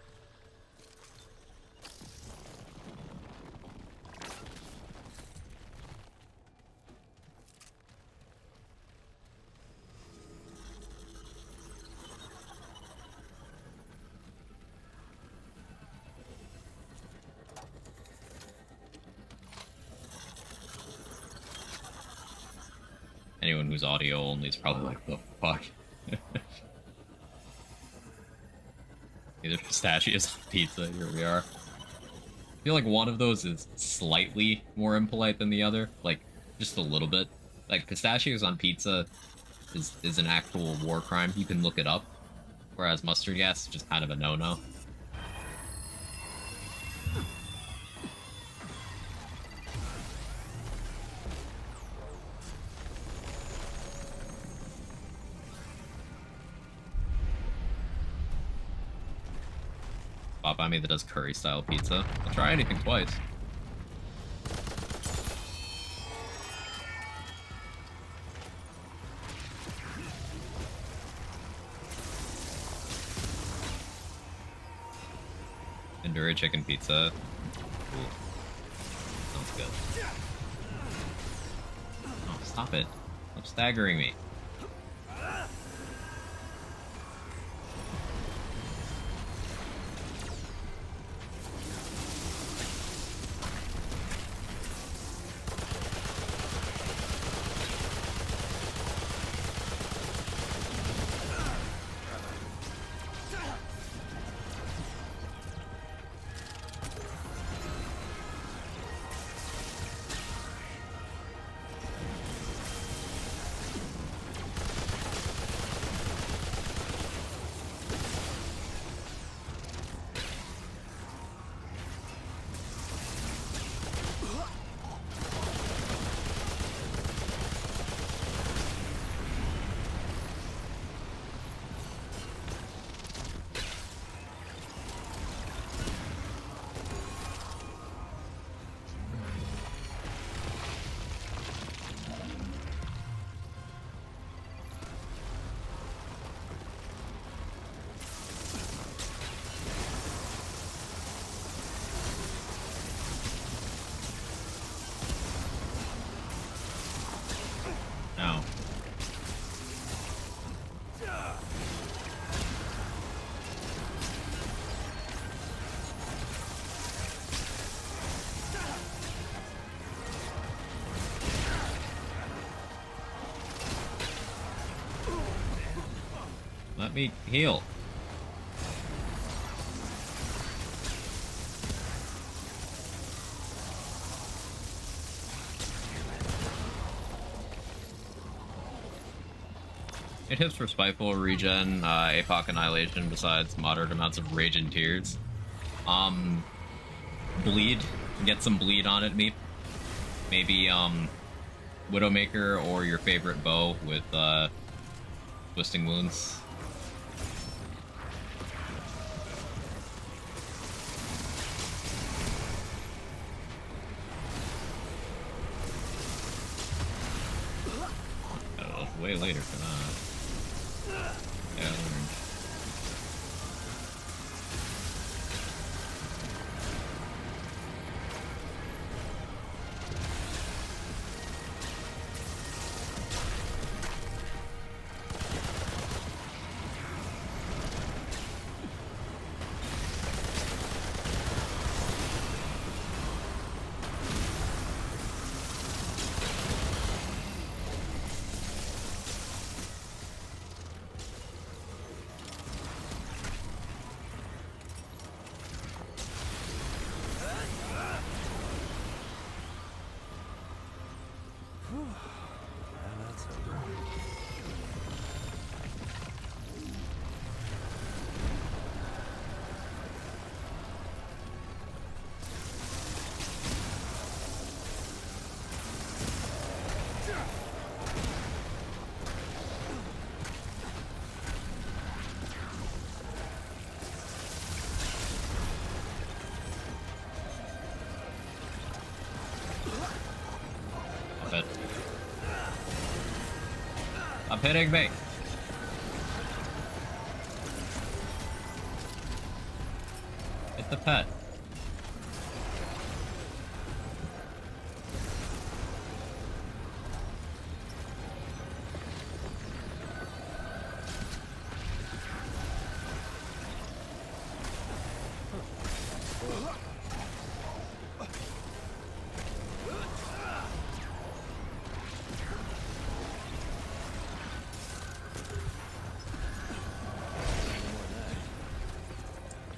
Anyone who's audio only is probably like, the fuck? Either pistachios on pizza, here we are. I feel like one of those is slightly more impolite than the other, like, just a little bit. Like, pistachios on pizza is an actual war crime, you can look it up, whereas mustard gas is just kind of a no-no. Pop by me that does curry style pizza. I'll try anything twice. Enduri chicken pizza. Ooh. Sounds good. Oh, stop it. Stop staggering me. Let me heal. It hits for Spiteful, Regen, Apoc Annihilation, besides moderate amounts of Rage and Tears. Bleed. Get some bleed on it, maybe, Widowmaker or your favorite bow with, Twisting Wounds. I don't know, way later for that. Yeah, I learned. That's over. But stop hitting me. Hit the pet.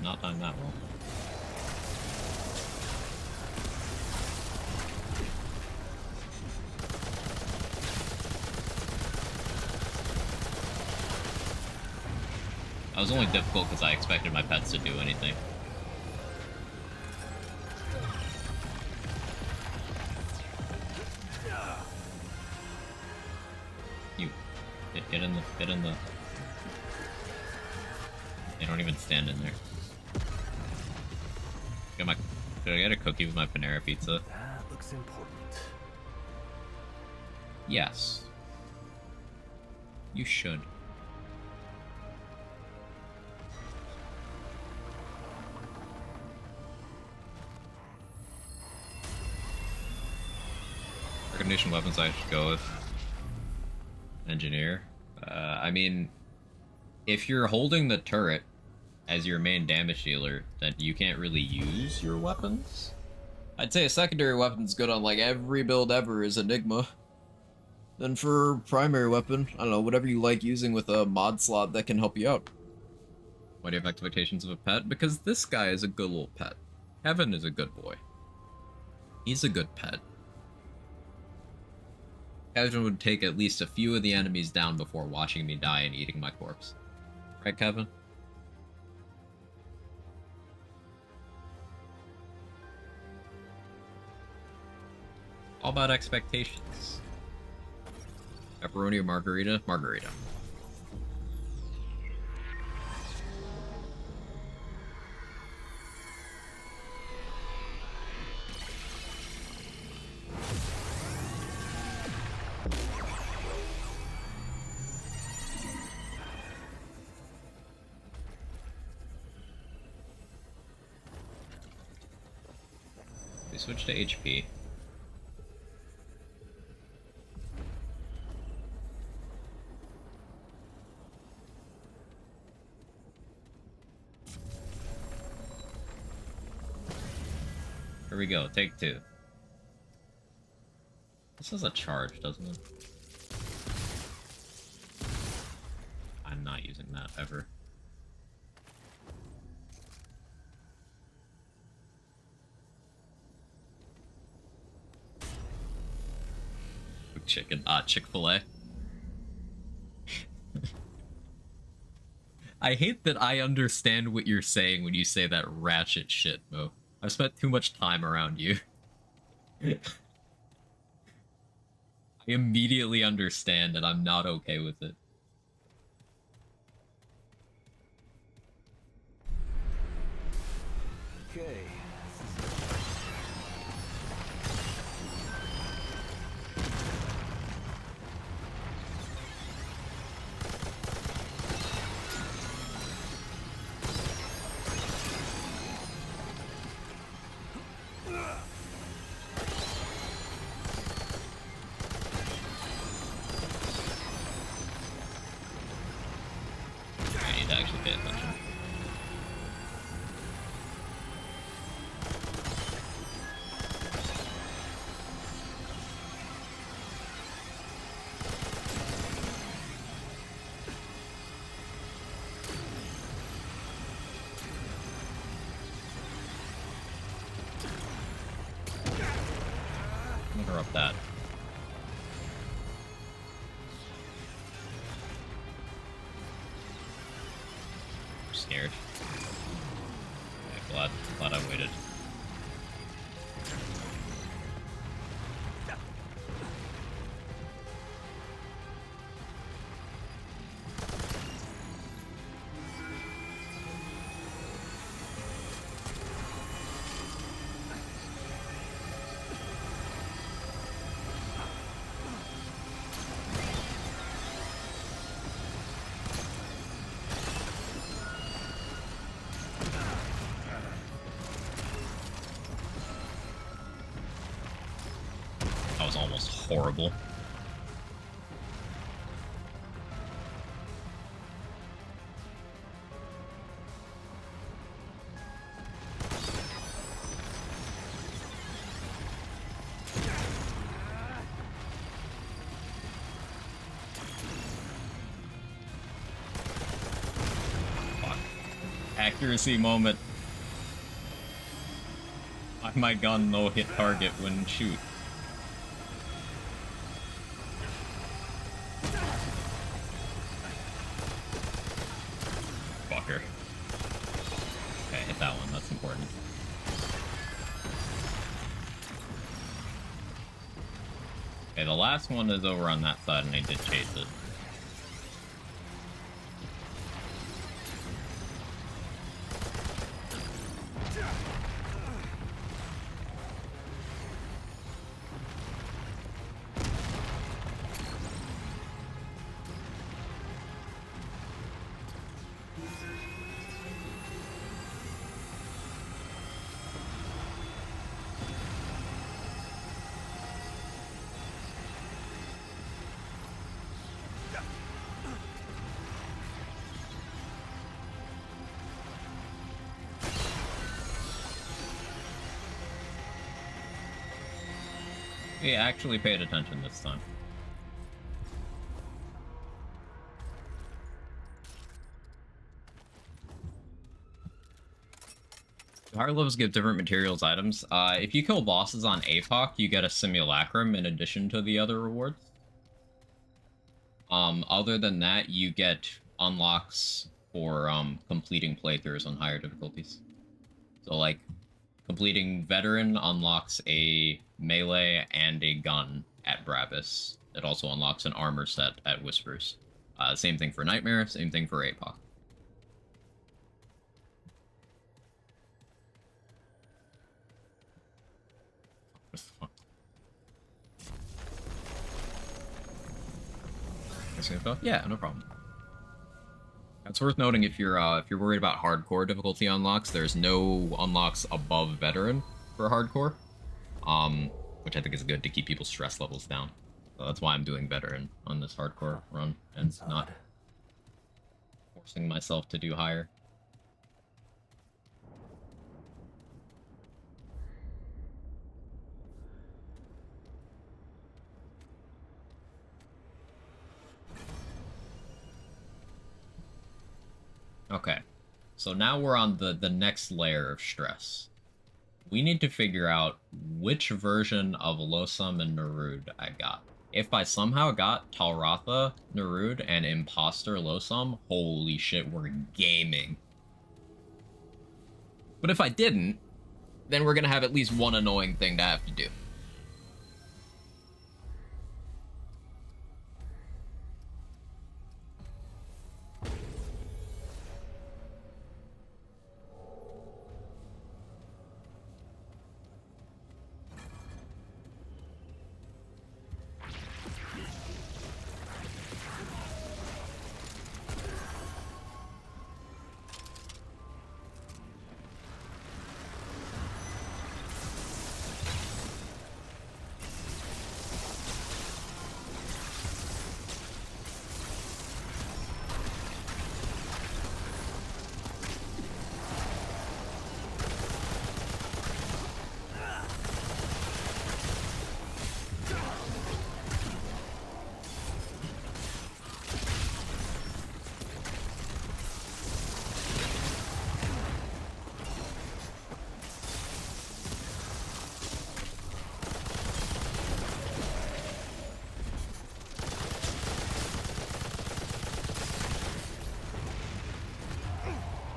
Not done that well. That was only difficult because I expected my pets to do anything. You get in the. They don't even stand in there. Should I get a cookie with my Panera pizza? That looks important. Yes. You should. Recognition weapons I should go with. Engineer. I mean, if you're holding the turret as your main damage dealer, then you can't really use your weapons. I'd say a secondary weapon's good on like every build ever is Enigma. Then for primary weapon, I don't know, whatever you like using with a mod slot that can help you out. Why do you have expectations of a pet? Because this guy is a good little pet. Kevin is a good boy. He's a good pet. Kevin would take at least a few of the enemies down before watching me die and eating my corpse. Right, Kevin? All about expectations. Pepperoni or margarita? Margarita. We switch to HP. Here we go, take 2. This is a charge, doesn't it? I'm not using that ever. Chicken. Chick-fil-A. I hate that I understand what you're saying when you say that ratchet shit, Mo. I've spent too much time around you. I immediately understand and I'm not okay with it. Okay. I need to actually pay attention. Interrupt that. I'm scared. Okay, glad I waited. That was almost horrible. Fuck. Accuracy moment. My gun no hit target when shoot. Fucker. Okay, hit that one, that's important. Okay, the last one is over on that side and I did chase it. We actually paid attention this time. Higher levels give different materials items. If you kill bosses on Apoc, you get a simulacrum in addition to the other rewards. Other than that, you get unlocks for completing playthroughs on higher difficulties. So like completing Veteran unlocks a melee and a gun at Brabus. It also unlocks an armor set at Whispers. Same thing for Nightmare, same thing for Apoc. Yeah, no problem. It's worth noting if you're worried about hardcore difficulty unlocks, there's no unlocks above Veteran for hardcore, which I think is good to keep people's stress levels down. So that's why I'm doing Veteran on this hardcore run and not forcing myself to do higher. Okay. So now we're on the next layer of stress. We need to figure out which version of Losum and Nerud I got. If I somehow got Talratha, Nerud, and Imposter Losum, holy shit, we're gaming. But if I didn't, then we're gonna have at least one annoying thing to have to do.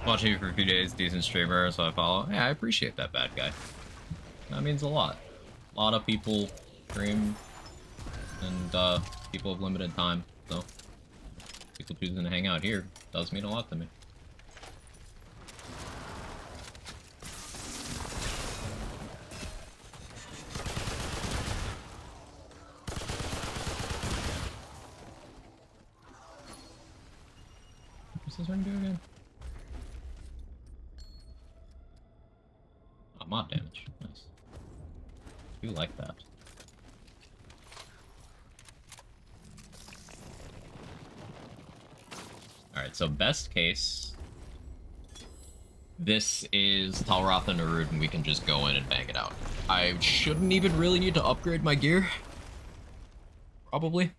Watching you for a few days, decent streamer, so I follow. Yeah, I appreciate that, bad guy. That means a lot. A lot of people stream, and people have limited time, so people choosing to hang out here does mean a lot to me. What's this ring do again? Mod damage. Nice. I do like that. Alright, so best case, this is Talratha Nerud and we can just go in and bang it out. I shouldn't even really need to upgrade my gear. Probably.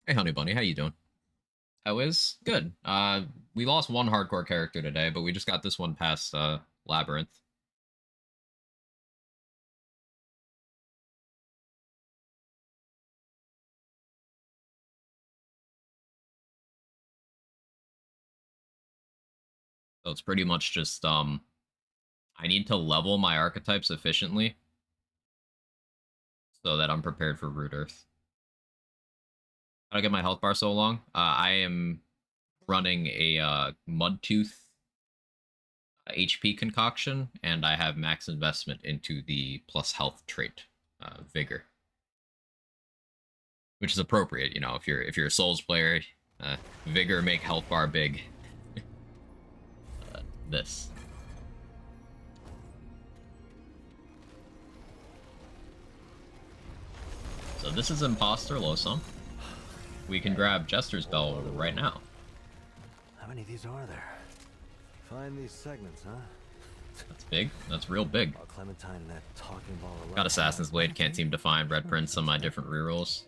Hey Honey Bunny, how you doing? How is? Good. We lost one hardcore character today, but we just got this one past, Labyrinth. So it's pretty much just, I need to level my archetypes efficiently so that I'm prepared for Root Earth. How do I get my health bar so long? I am running a Mudtooth HP concoction, and I have max investment into the plus health trait, Vigor, which is appropriate. You know, if you're a Souls player, Vigor make health bar big. This. So this is Imposter Losum. We can grab Jester's Bell right now. How many of these are there? Find these segments, huh? That's big. That's real big. Clementine and that talking ball. Got Assassin's Blade. Can't seem to find Red Prince on my different rerolls.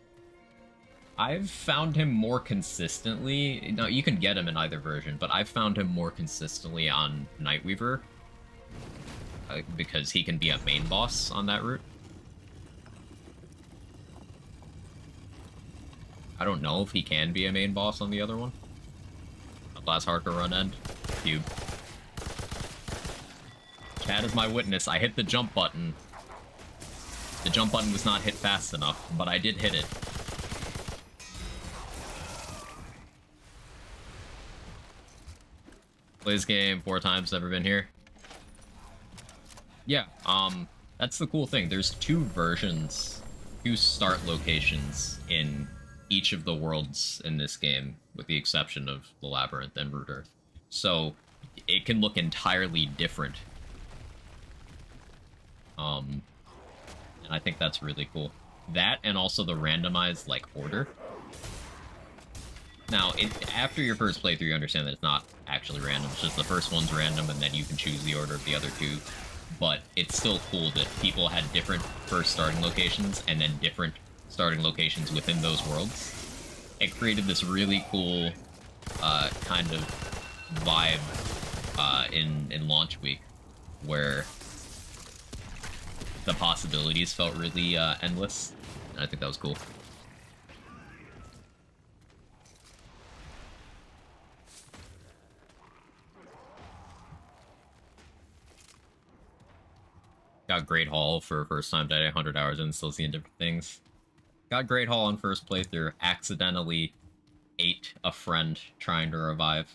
I've found him more consistently. No, you can get him in either version, but I've found him more consistently on Nightweaver because he can be a main boss on that route. I don't know if he can be a main boss on the other one. Last hardcore run end. Cube. Chad is my witness. I hit the jump button. The jump button was not hit fast enough, but I did hit it. Play this game 4 times, never been here. Yeah, that's the cool thing. There's 2 versions, 2 start locations in each of the worlds in this game, with the exception of the Labyrinth and Root Earth. So it can look entirely different. And I think that's really cool. That and also the randomized like order. Now, after your first playthrough, you understand that it's not actually random. It's just the first one's random, and then you can choose the order of the other 2. But it's still cool that people had different first starting locations, and then different starting locations within those worlds. It created this really cool kind kind of vibe in launch week, where the possibilities felt really endless. And I think that was cool. Got great haul for first time today, 100 hours in, still seeing different things. Got great haul on first playthrough, accidentally ate a friend trying to revive,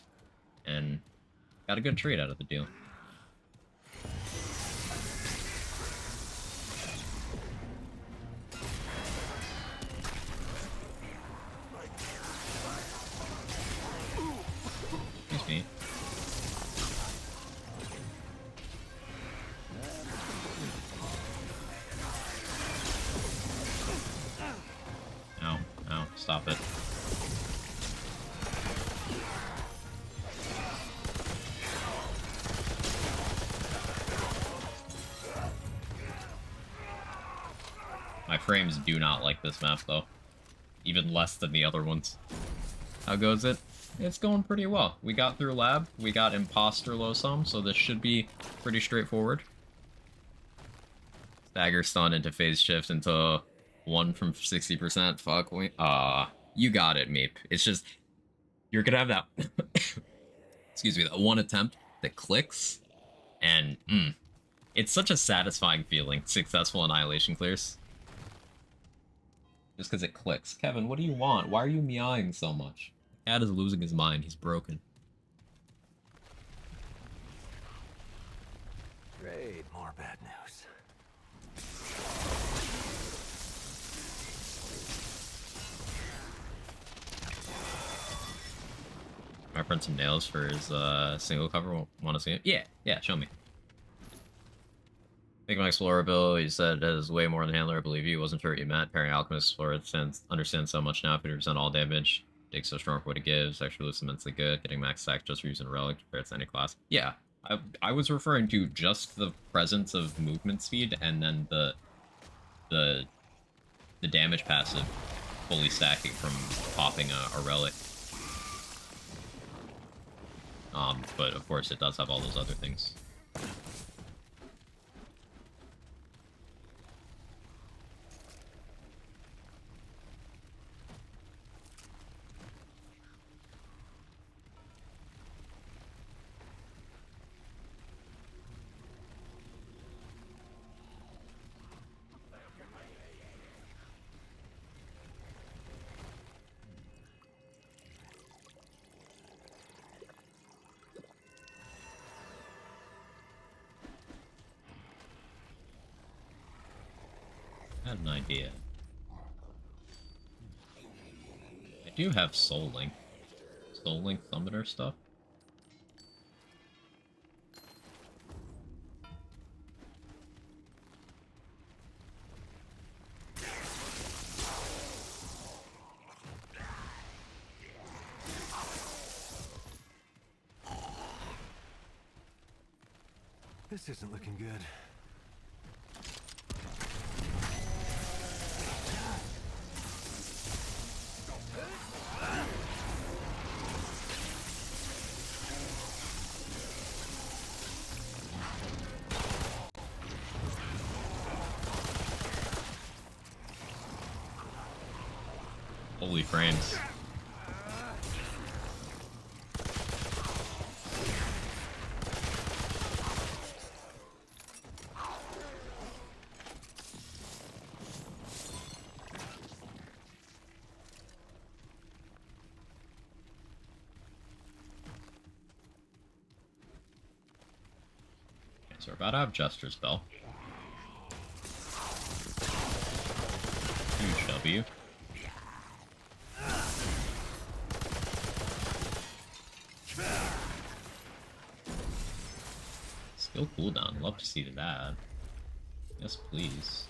and got a good trade out of the deal. Excuse me. Ow, ow, stop it. My frames do not like this map, though. Even less than the other ones. How goes it? It's going pretty well. We got through lab, we got imposter low sum, so this should be pretty straightforward. Stagger stun into phase shift into 1 from 60%. Fuck, you got it, Meep. It's just, you're gonna have that, excuse me, that one attempt that clicks, and it's such a satisfying feeling, successful annihilation clears. Just because it clicks. Kevin, what do you want? Why are you meowing so much? The cat is losing his mind. He's broken. Great, more bad news. I print some nails for his single cover. Want to see it? Yeah, show me. Make my Explorer build, you said it has way more than Handler, I believe you. Wasn't sure what you meant. Pairing Alchemist Explorer understands so much now, 50% all damage. Takes so strong for what it gives. Extra loot's immensely good. Getting max stack just for using a relic compared to any class. Yeah, I was referring to just the presence of movement speed and then the damage passive fully stacking from popping a relic. But of course it does have all those other things. I had an idea. I do have Soul Link. Soul Link Summoner stuff. This isn't looking good. Holy frames. So we're about to have Jester's Bell. Huge W. Skill cooldown. Love to see that. Yes, please.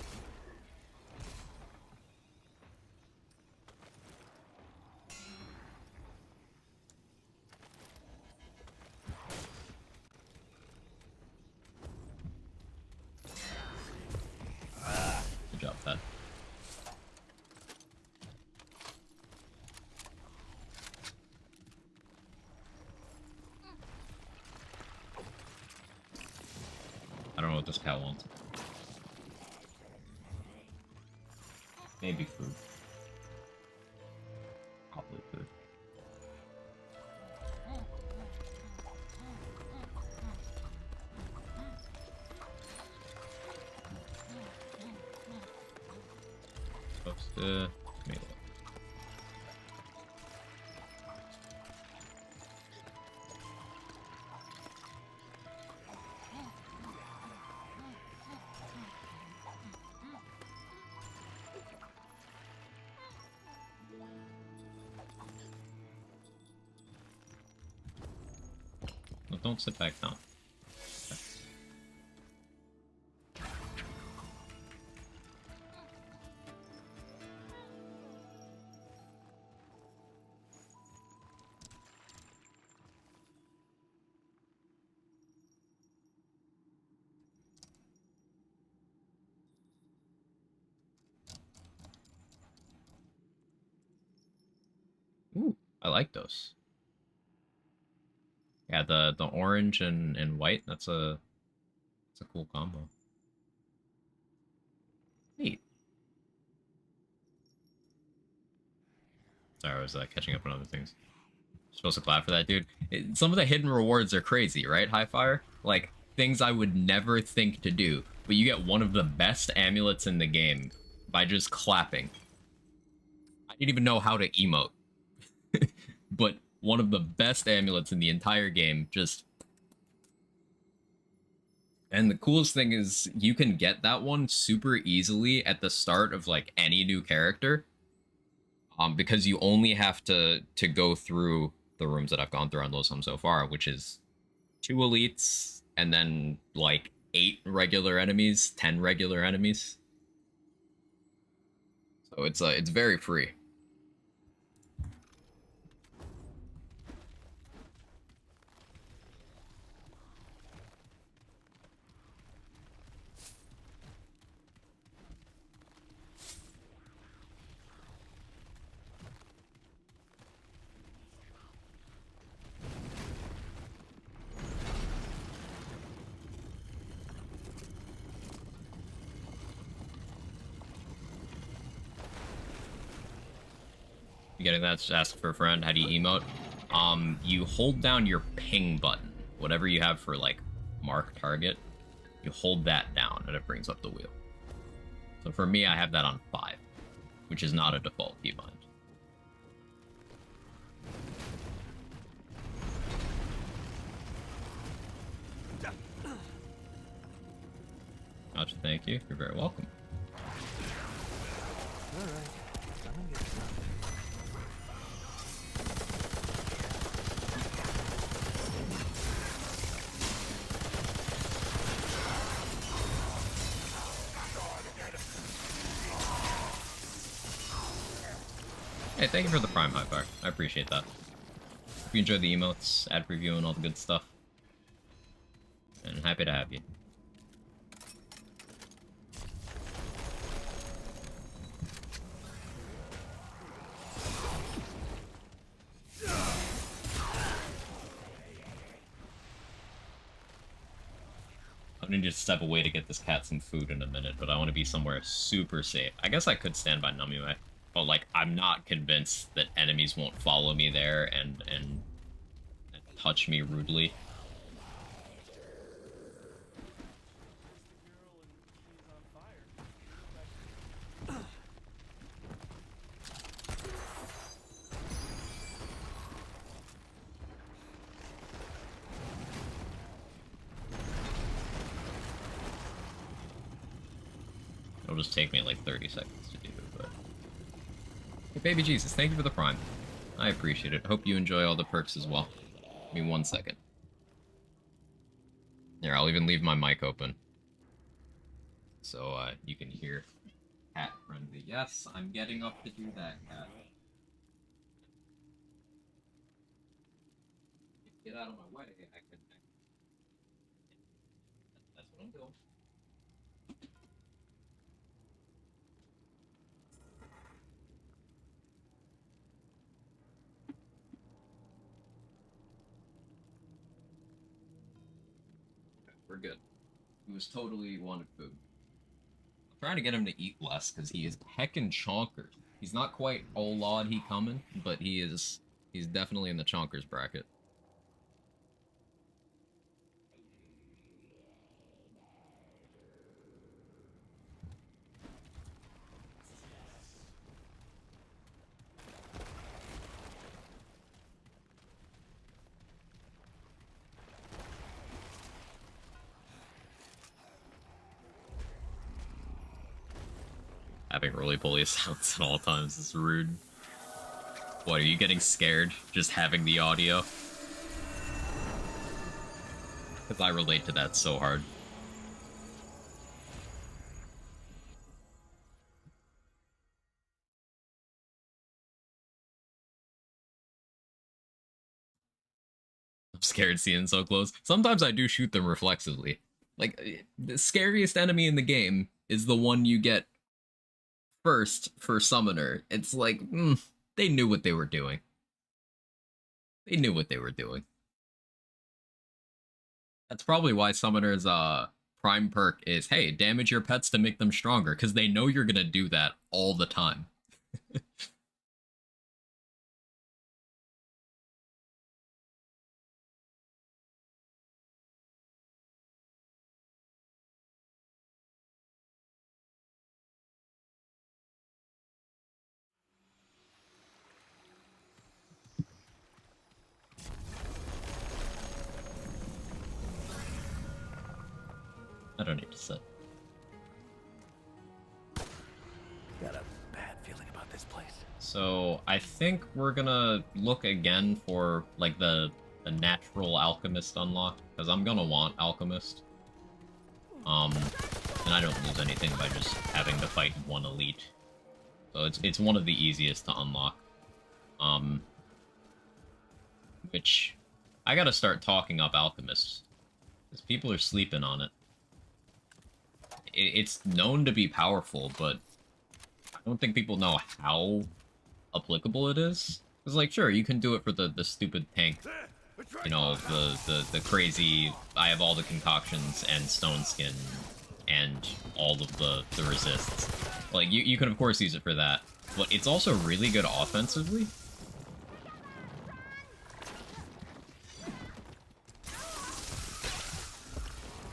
Good job, Pet. this cat wants. Maybe food. Probably food. Supposed to... Maybe. No, don't sit back down. Okay. Ooh, I like those. Yeah, the orange and white, that's a cool combo. Neat. Sorry, I was catching up on other things. Supposed to clap for that, dude. Some of the hidden rewards are crazy, right, Highfire? Like, things I would never think to do, but you get one of the best amulets in the game by just clapping. I didn't even know how to emote. But one of the best amulets in the entire game, just... And the coolest thing is, you can get that one super easily at the start of, like, any new character. Because you only have to go through the rooms that I've gone through on Losum so far, which is 2 elites, and then, like, 8 regular enemies, 10 regular enemies. So it's very free. You getting that? Just ask for a friend. How do you emote? You hold down your ping button, whatever you have for, like, mark target. You hold that down, and it brings up the wheel. So for me, I have that on 5, which is not a default keybind. Gotcha, thank you. You're very welcome. Alright, come and get some. Hey, thank you for the Prime Highfire. I appreciate that. Hope you enjoyed the emotes, ad preview, and all the good stuff. And happy to have you. I'm gonna just step away to get this cat some food in a minute, but I want to be somewhere super safe. I guess I could stand by Namume, but, like, I'm not convinced that enemies won't follow me there and touch me rudely. It'll just take me like 30 seconds to do, but... Hey, baby Jesus, thank you for the Prime. I appreciate it. Hope you enjoy all the perks as well. Give me 1 second. Here, I'll even leave my mic open. So, you can hear cat friendly. Yes, I'm getting up to do that, cat. Get out of my way, I can... That's what I'm doing. We're good. He was totally wanted food. I'm trying to get him to eat less because he is heckin' chonkered. He's not quite Olad he coming, but he's definitely in the chonkers bracket. Having roly-poly sounds at all times is rude. What, are you getting scared just having the audio? Because I relate to that so hard. I'm scared seeing so close. Sometimes I do shoot them reflexively. Like, the scariest enemy in the game is the one you get first for Summoner. It's like, they knew what they were doing. They knew what they were doing. That's probably why Summoner's prime perk is, hey, damage your pets to make them stronger, because they know you're gonna do that all the time. I don't need to sit. Got a bad feeling about this place. So I think we're gonna look again for like the natural alchemist unlock, because I'm gonna want alchemist. And I don't lose anything by just having to fight one elite. So it's one of the easiest to unlock. Which I gotta start talking up alchemists, because people are sleeping on it. It's known to be powerful, but I don't think people know how applicable it is. It's like, sure, you can do it for the stupid tank, you know, the crazy, I have all the concoctions and stone skin and all of the resists. Like, you can of course use it for that, but it's also really good offensively.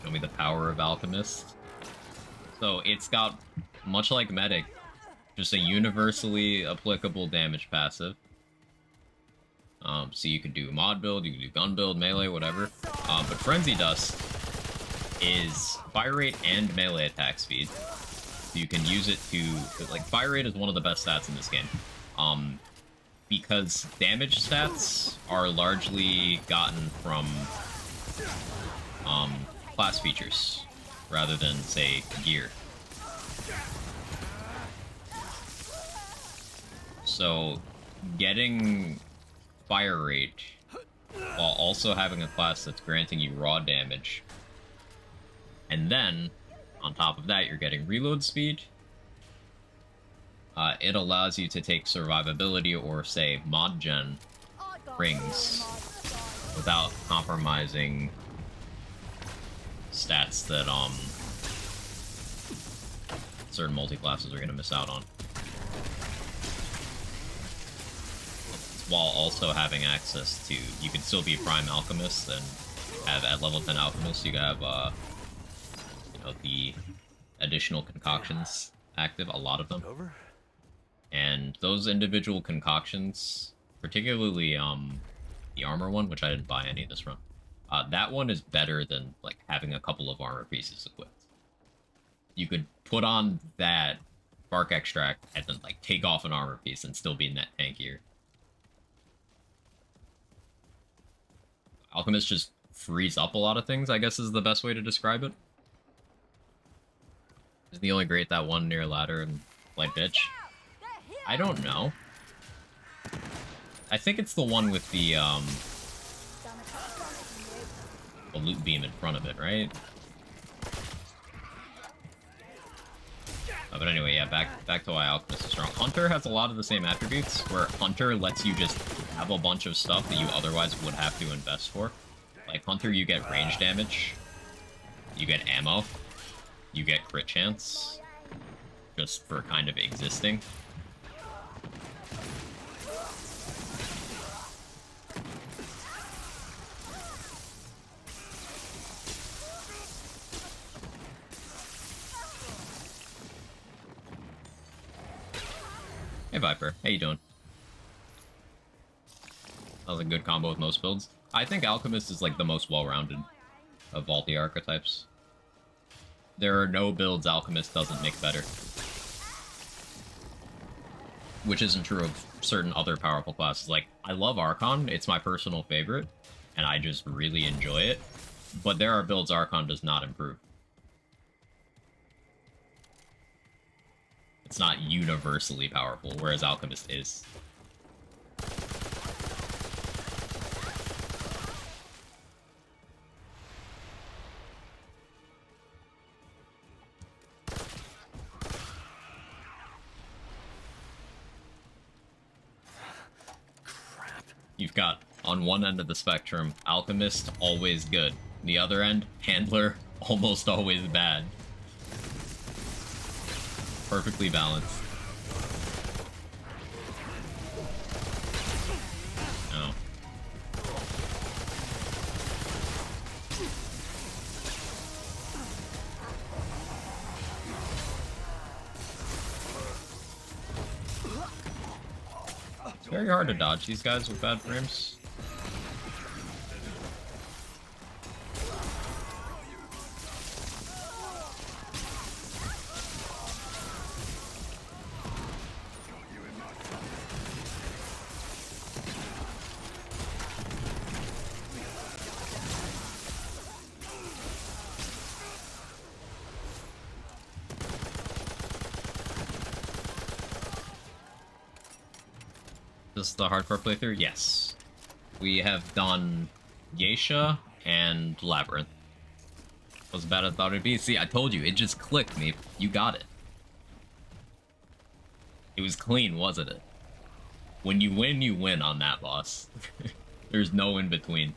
Show me the power of Alchemist. So it's got, much like Medic, just a universally applicable damage passive. So you can do mod build, you can do gun build, melee, whatever. But Frenzy Dust is fire rate and melee attack speed. So you can use it to, like, fire rate is one of the best stats in this game. Because damage stats are largely gotten from class features rather than, say, gear. So getting fire rate while also having a class that's granting you raw damage, and then on top of that you're getting reload speed, it allows you to take survivability or, say, mod gen rings without compromising stats that certain multi-classes are going to miss out on, while also having access to, you can still be Prime Alchemist and have, at level 10 Alchemist, you can have, you know, the additional concoctions active, a lot of them. And those individual concoctions, particularly the armor one, which I didn't buy any of this run, that one is better than, like, having a couple of armor pieces equipped. You could put on that Bark Extract and then, like, take off an armor piece and still be net tankier. Alchemist just frees up a lot of things, I guess is the best way to describe it. Is the only great that one near ladder and light bitch? I don't know. I think it's the one with the loot beam in front of it, right? But anyway, yeah, back to why Alchemist is strong. Hunter has a lot of the same attributes, where Hunter lets you just have a bunch of stuff that you otherwise would have to invest for. Like, Hunter, you get range damage, You get ammo. You get crit chance. Just for kind of existing. Hey Viper, how you doing? That was a good combo with most builds. I think Alchemist is like the most well-rounded of all the archetypes. There are no builds Alchemist doesn't make better. Which isn't true of certain other powerful classes. Like, I love Archon, it's my personal favorite, and I just really enjoy it. But there are builds Archon does not improve. It's not universally powerful, whereas Alchemist is. You've got, on one end of the spectrum, Alchemist, always good. The other end, Handler, almost always bad. Perfectly balanced. No. It's very hard to dodge these guys with bad frames. This is the hardcore playthrough? Yes. We have done Geisha and Labyrinth. Was bad as I thought it'd be. See, I told you, it just clicked me. You got it. It was clean, wasn't it? When you win on that boss. There's no in between.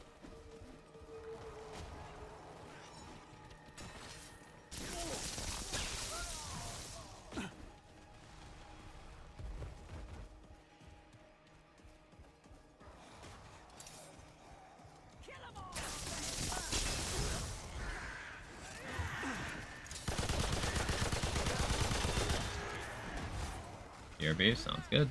BRB, sounds good.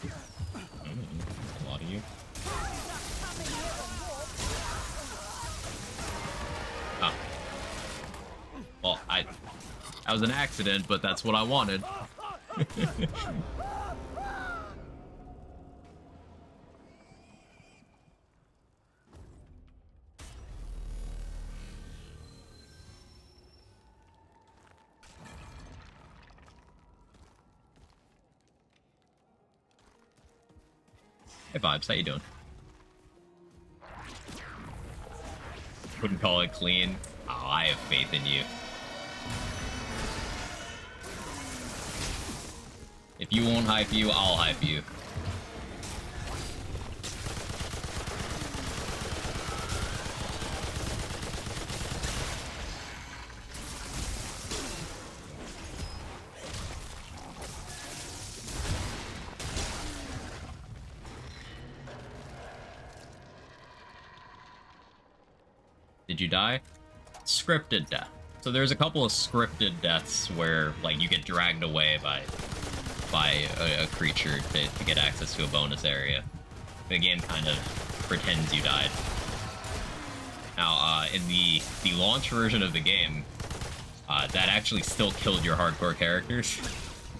A lot of you. Ah. Well, that was an accident, but that's what I wanted. Hey Vibes, how you doing? Wouldn't call it clean. Oh, I have faith in you. If you won't hype you, I'll hype you. Did you die? Scripted death. So there's a couple of scripted deaths where, like, you get dragged away by a creature to get access to a bonus area. The game kind of pretends you died. Now, in the launch version of the game, that actually still killed your hardcore characters,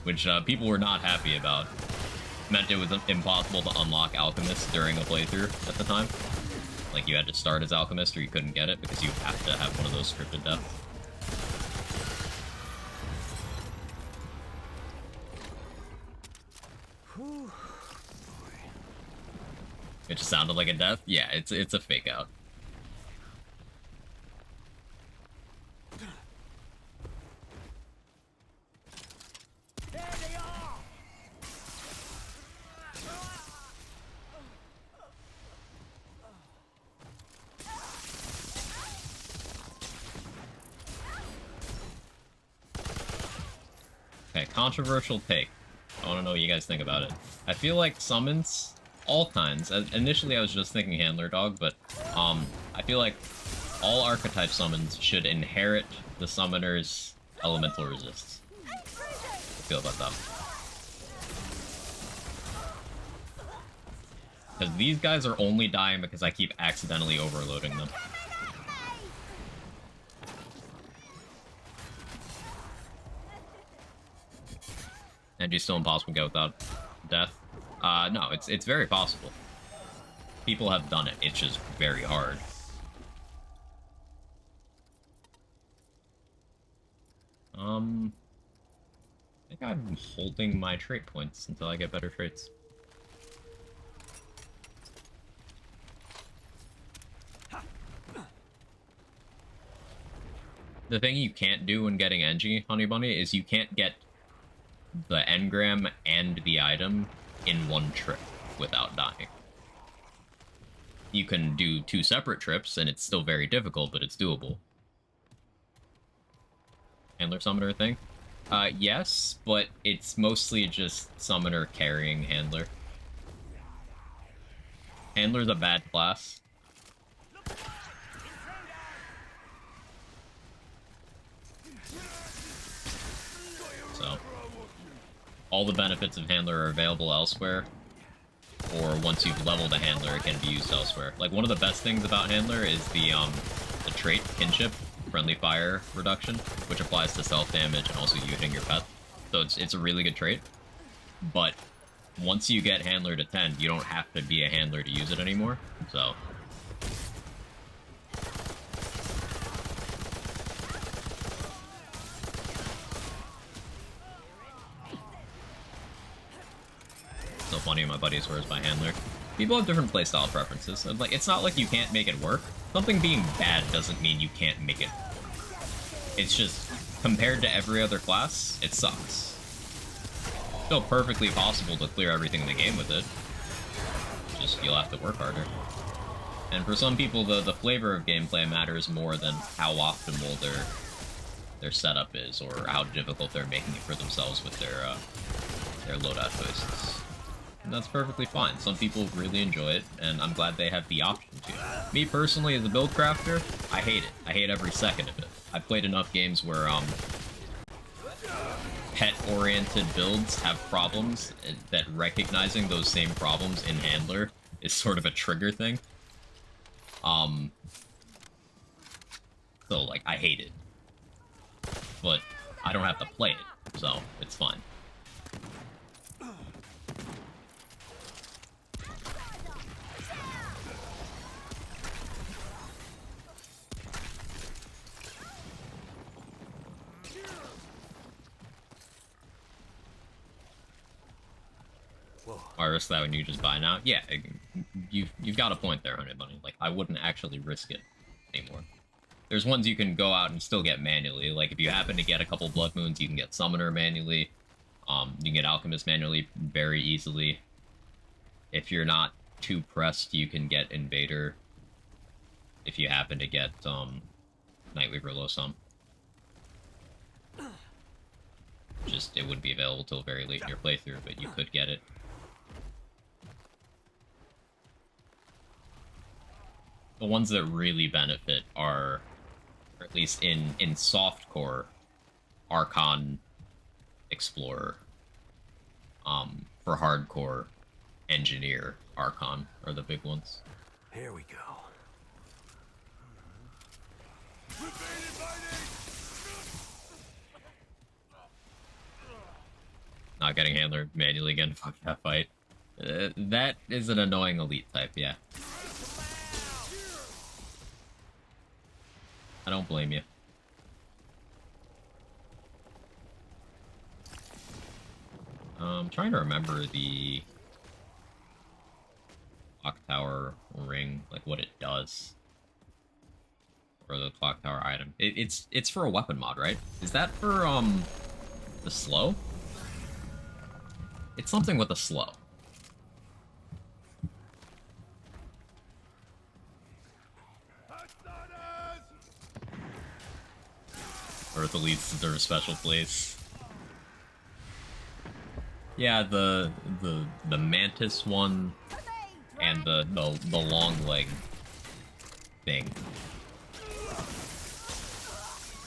which people were not happy about. It meant it was impossible to unlock Alchemist during a playthrough at the time. Like, you had to start as Alchemist or you couldn't get it because you have to have one of those scripted deaths. It just sounded like a death? Yeah, it's a fake out. Okay, controversial take. I want to know what you guys think about it. I feel like summons, all kinds. Initially, I was just thinking handler dog, but I feel like all archetype summons should inherit the summoner's elemental resists. How do you feel about that? Because these guys are only dying because I keep accidentally overloading them. And you still impossible to get without death? No, it's very possible. People have done it, it's just very hard. I think I'm holding my trait points until I get better traits. The thing you can't do when getting Engie, Honey Bunny, is you can't get the engram and the item in one trip without dying. You can do 2 separate trips, and it's still very difficult, but it's doable. Handler Summoner thing? Yes, but it's mostly just Summoner carrying Handler. Handler's a bad class. So, all the benefits of Handler are available elsewhere, or once you've leveled a Handler, it can be used elsewhere. Like, one of the best things about Handler is the trait, Kinship, Friendly Fire Reduction, which applies to self-damage and also you hitting your pet. So it's a really good trait, but once you get Handler to 10, you don't have to be a Handler to use it anymore, so... So funny, my buddy swears by Handler. People have different playstyle preferences. Like, it's not like you can't make it work. Something being bad doesn't mean you can't make it work. It's just, compared to every other class, it sucks. Still perfectly possible to clear everything in the game with it. Just, you'll have to work harder. And for some people, the flavor of gameplay matters more than how optimal their setup is, or how difficult they're making it for themselves with their loadout choices. And that's perfectly fine. Some people really enjoy it, and I'm glad they have the option to. Me personally, as a build crafter, I hate it. I hate every second of it. I've played enough games where pet-oriented builds have problems, that recognizing those same problems in Handler is sort of a trigger thing. So, like, I hate it. But I don't have to play it, so it's fine. I risk that when you just buy now? Yeah, you've got a point there, Honey Bunny. Like, I wouldn't actually risk it anymore. There's ones you can go out and still get manually. Like, if you happen to get a couple Blood Moons, you can get Summoner manually. You can get Alchemist manually very easily. If you're not too pressed, you can get Invader. If you happen to get Nightweaver low sum. Just, it wouldn't be available till very late in your playthrough, but you could get it. The ones that really benefit are, or at least in softcore, Archon, Explorer. For hardcore, Engineer, Archon are the big ones. Here we go. Not getting Handler manually again, fuck that fight. That is an annoying elite type, yeah. I don't blame you. I'm trying to remember the clock tower ring, like what it does. Or the clock tower item. It's for a weapon mod, right? Is that for the slow? It's something with a slow. Or if the leads deserve a special place. Yeah, the mantis one and the long leg thing.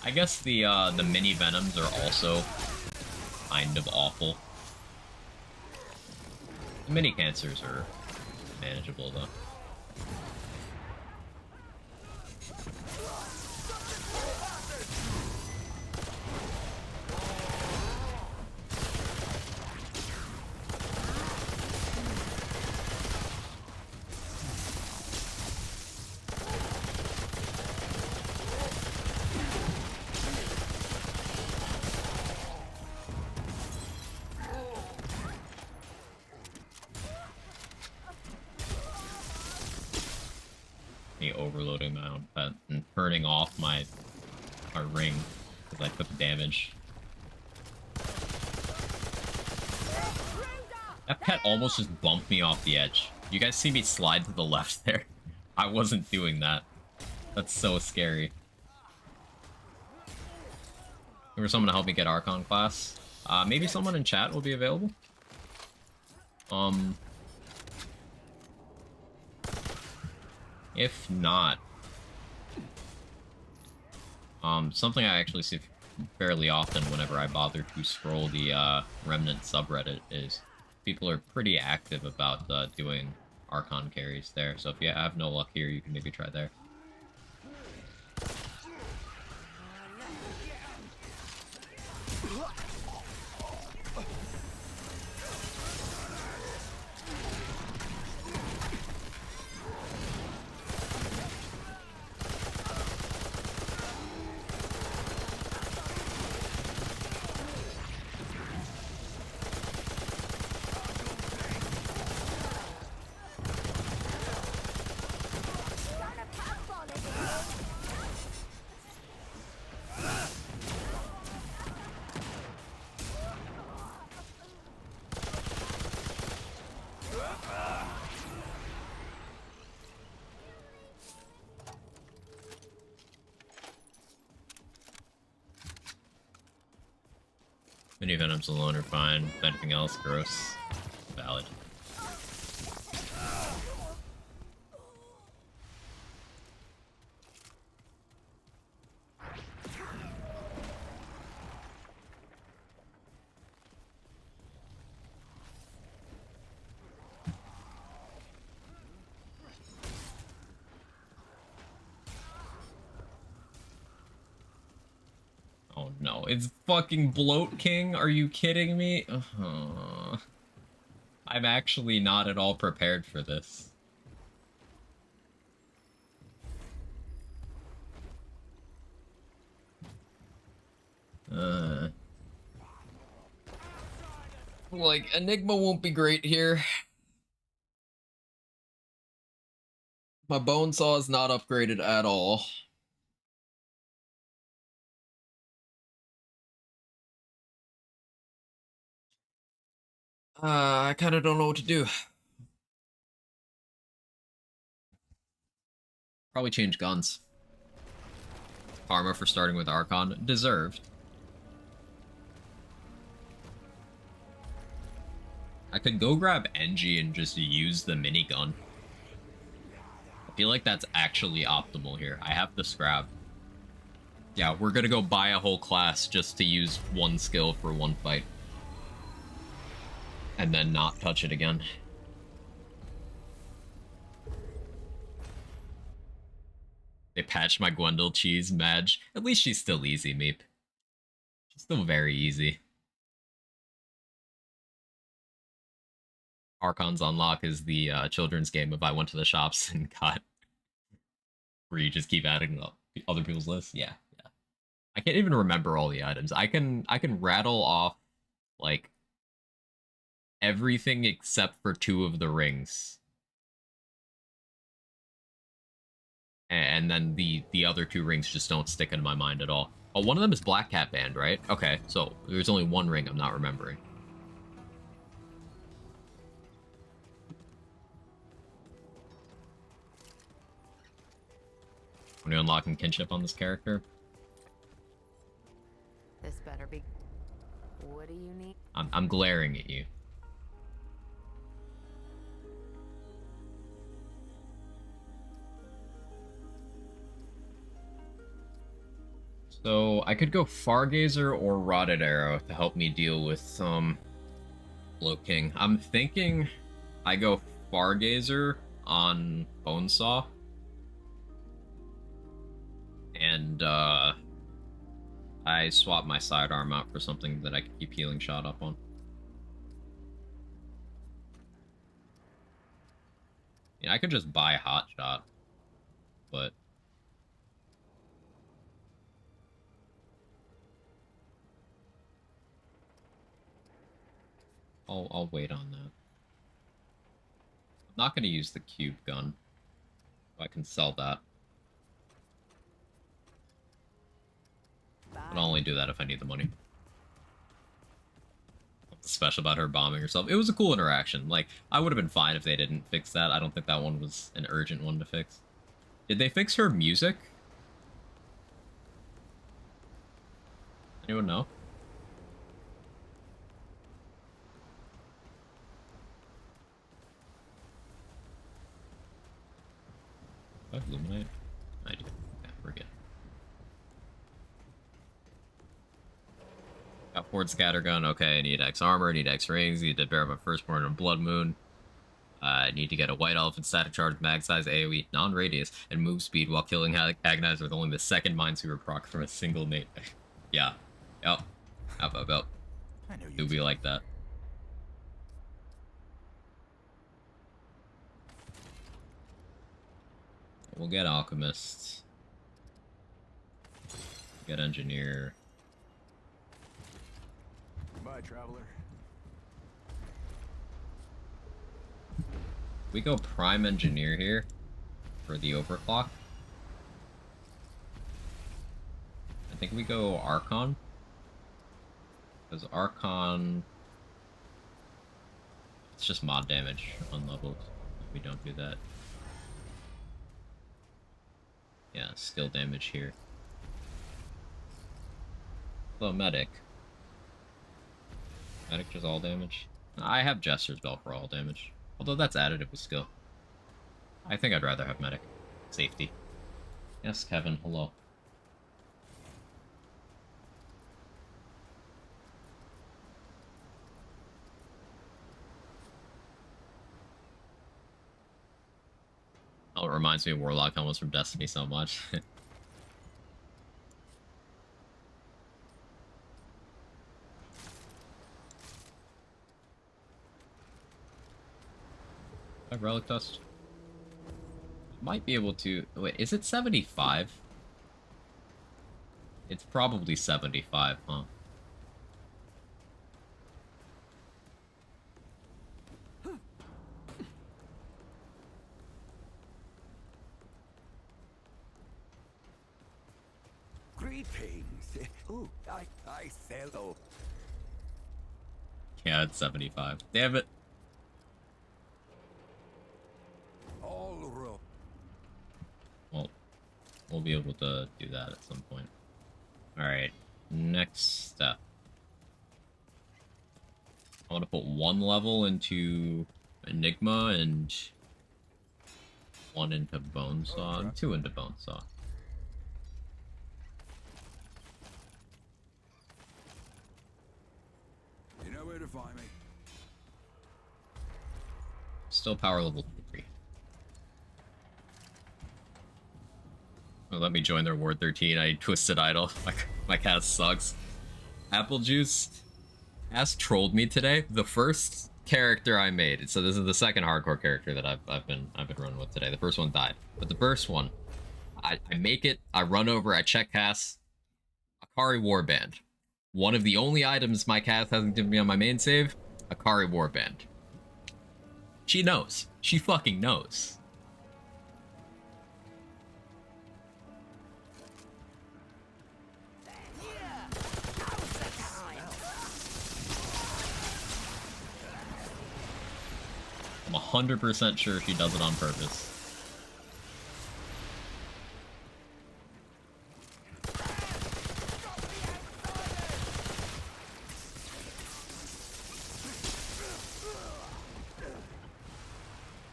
I guess the mini venoms are also kind of awful. The mini cancers are manageable though. Me overloading my own pet and turning off my ring because I took damage. That pet almost just bumped me off the edge. You guys see me slide to the left there? I wasn't doing that. That's so scary. Looking for someone to help me get Archon class. Maybe someone in chat will be available. If not, something I actually see fairly often whenever I bother to scroll the Remnant subreddit is people are pretty active about doing Archon carries there. So if you have no luck here, you can maybe try there. Mini Venoms alone are fine. If anything else, gross. Valid. Oh no, it's fucking Bloat King? Are you kidding me? I'm actually not at all prepared for this. Like, Enigma won't be great here. My bone saw is not upgraded at all. I kind of don't know what to do. Probably change guns. Karma for starting with Archon. Deserved. I could go grab Engie and just use the minigun. I feel like that's actually optimal here. I have the scrap. Yeah, we're gonna go buy a whole class just to use one skill for one fight. And then not touch it again. They patched my Gwendol cheese, Madge. At least she's still easy, Meep. She's still very easy. Archon's Unlock is the children's game of I went to the shops and got... Where you just keep adding up other people's lists. Yeah, yeah. I can't even remember all the items. I can rattle off, like, everything except for 2 of the rings. And then the other 2 rings just don't stick into my mind at all. Oh, one of them is Black Cat Band, right? Okay, so there's only 1 ring I'm not remembering. When you're unlocking kinship on this character, This better be. What do you need? I'm glaring at you. So I could go Fargazer or Rotted Arrow to help me deal with Blow King. I'm thinking I go Fargazer on Bonesaw. And I swap my sidearm out for something that I can keep healing shot up on. Yeah, I could just buy Hot Shot, but I'll wait on that. I'm not going to use the cube gun. I can sell that. But I'll only do that if I need the money. What's special about her bombing herself? It was a cool interaction. Like, I would have been fine if they didn't fix that. I don't think that one was an urgent one to fix. Did they fix her music? Anyone know? Do I illuminate? I do. Yeah, we're good. Got Ford Scattergun. Okay, I need X armor, need X rings, need to bear my firstborn and Blood Moon. I need to get a White Elephant static charge, mag size, AoE, non-radius, and move speed while killing Agonize with only the second Minesweeper proc from a single nade. Yeah. Yep. Up. I know Do be like that. We'll get Alchemist. Get Engineer. Goodbye, traveler. We go Prime Engineer here for the overclock. I think we go Archon. Because Archon... It's just mod damage unleveled if we don't do that. Yeah, skill damage here. Hello, Medic. Medic just all damage. I have Jester's Belt for all damage. Although that's additive with skill. I think I'd rather have Medic. Safety. Yes, Kevin, hello. Oh, it reminds me of Warlock helmets from Destiny so much. Relic Dust? Might be able to... Wait, is it 75? It's probably 75, huh? Greetings. Ooh, I sell. Yeah, it's 75. Damn it. Well, we'll be able to do that at some point. Alright, next step. I want to put one level into Enigma and one into Bonesaw, and two into Bonesaw. You know where to find me. Still power level 3. Well, let me join their Ward 13. I twisted idol. My cat sucks. Apple Juice has trolled me today. The first character I made. So this is the second hardcore character that I've been running with today. The first one died, but the first one, I make it. I run over. I check cast. Akari Warband. One of the only items my cast hasn't given me on my main save. Akari Warband. She knows. She fucking knows. I'm 100% sure she does it on purpose.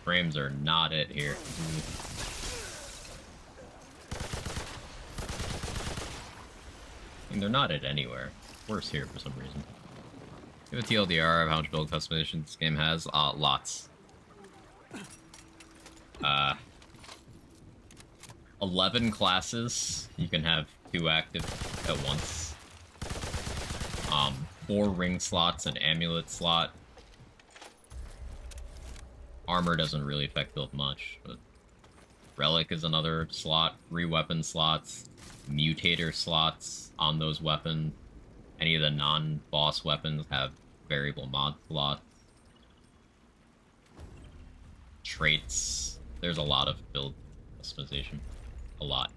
Frames are not it here. mean, they're not at anywhere. Worse here for some reason. Give a TLDR of how much build customization this game has. Lots. 11 classes. You can have 2 active at once. 4 ring slots, an amulet slot. Armor doesn't really affect build much, but relic is another slot. 3 weapon slots. Mutator slots on those weapons. Any of the non-boss weapons have variable mod slots. Traits. There's a lot of build customization. A lot.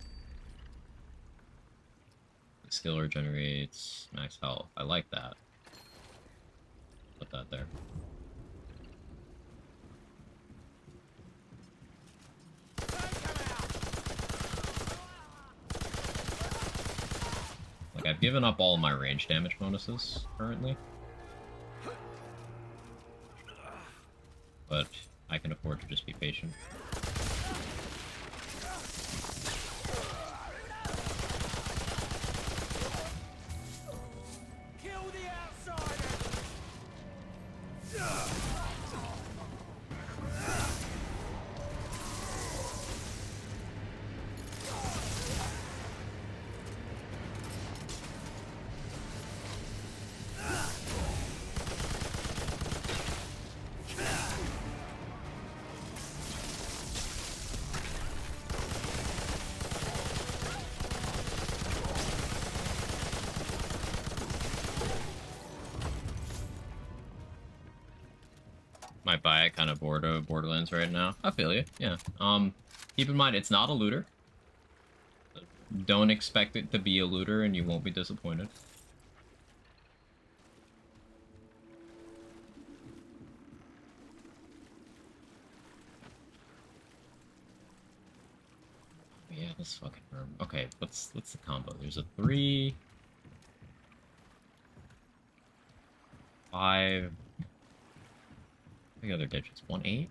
The skill regenerates max health. I like that. Put that there. Like, I've given up all my range damage bonuses currently. But I can afford to just be patient. Kill the outsider! Might buy it kind of bored of Borderlands right now. I feel you, yeah. Keep in mind, it's not a looter. Don't expect it to be a looter and you won't be disappointed. Yeah, this fucking room. Okay, what's the combo? There's a 3... 5... The other digits. 1, 8?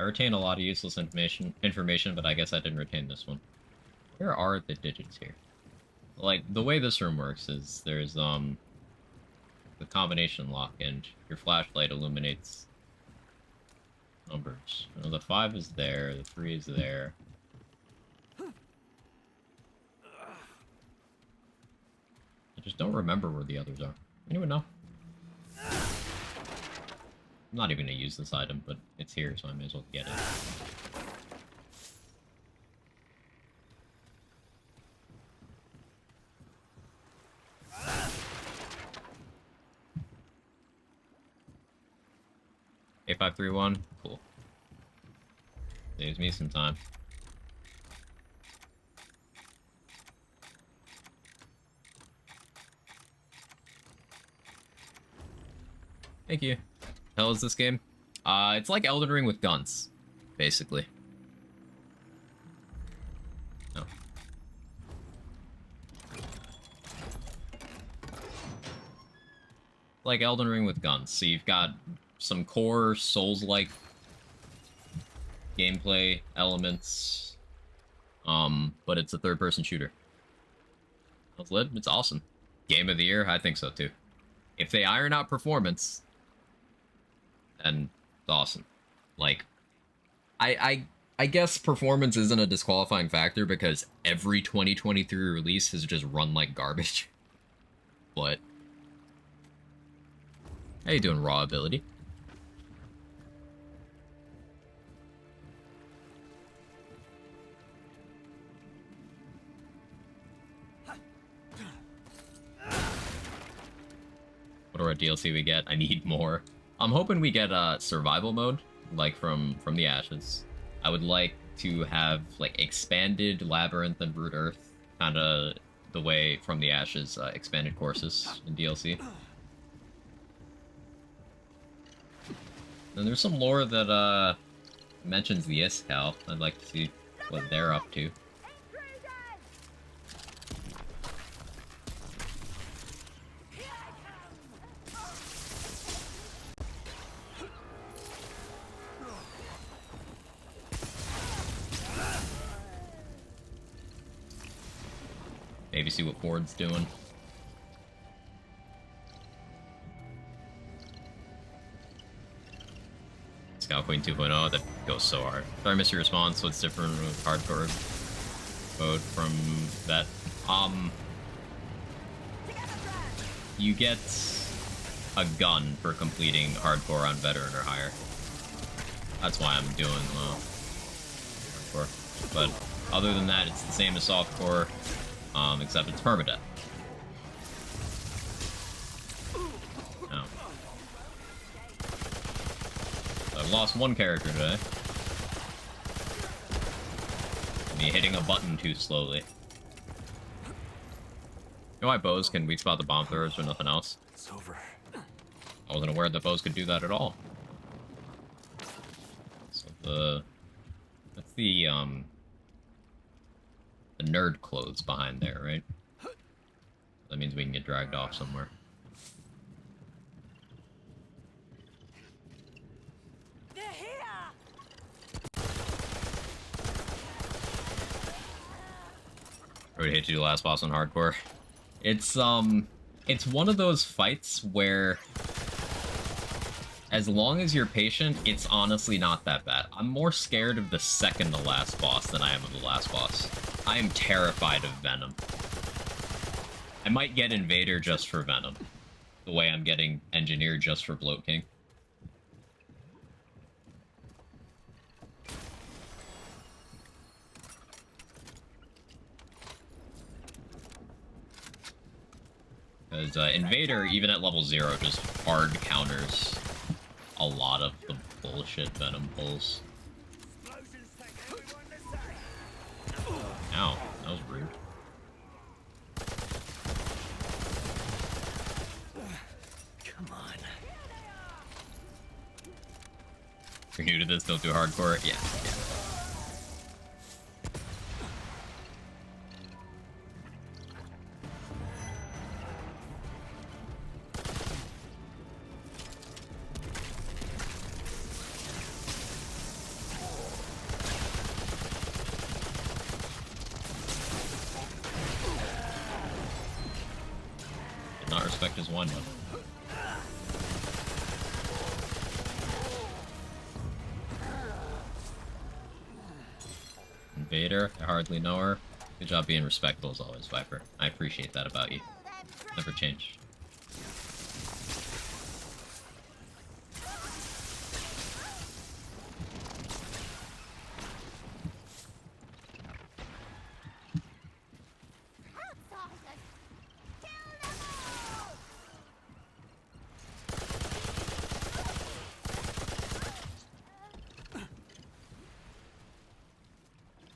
I retain a lot of useless information, but I guess I didn't retain this one. Where are the digits here? Like, the way this room works is there's, the combination lock, and your flashlight illuminates numbers. You know, the 5 is there, the 3 is there. I just don't remember where the others are. Anyone know? I'm not even gonna use this item, but it's here, so I may as well get it. A531, cool. Saves me some time. Thank you. Hell is this game? It's like Elden Ring with guns, basically. No. Like Elden Ring with guns. So you've got some core Souls-like gameplay elements, but it's a third-person shooter. It's lit. It's awesome. Game of the year? I think so too. If they iron out performance, then it's awesome. Like, I guess performance isn't a disqualifying factor because every 2023 release has just run like garbage. But how you doing, raw ability? What DLC we get? I need more. I'm hoping we get a survival mode, like from the Ashes. I would like to have like expanded Labyrinth and Brute Earth, kind of the way From the Ashes expanded courses in DLC. And there's some lore that mentions the Iskal. I'd like to see what they're up to. Maybe see what Ford's doing. Scout Queen 2.0, that goes so hard. Sorry, I missed your response. What's different with hardcore mode from that? You get a gun for completing hardcore on veteran or higher. That's why I'm doing hardcore. But other than that, it's the same as softcore, except it's permadeath. Oh. So I've lost one character today. Me hitting a button too slowly. You know why bows can weak spot the bomb throwers or nothing else? It's over. I wasn't aware that bows could do that at all. So that's the nerd clothes behind there, right? That means we can get dragged off somewhere. They're here! I would hate to do the last boss on hardcore. It's one of those fights where as long as you're patient, it's honestly not that bad. I'm more scared of the second to last boss than I am of the last boss. I am terrified of Venom. I might get Invader just for Venom. The way I'm getting Engineer just for Bloat King. Because Invader, even at level 0, just hard counters a lot of the bullshit Venom pulls. Ow, that was rude. Come on. If you're new to this, don't do hardcore. Yeah. Not respect his one, though. Invader, I hardly know her. Good job being respectful as always, Viper. I appreciate that about you. Never change.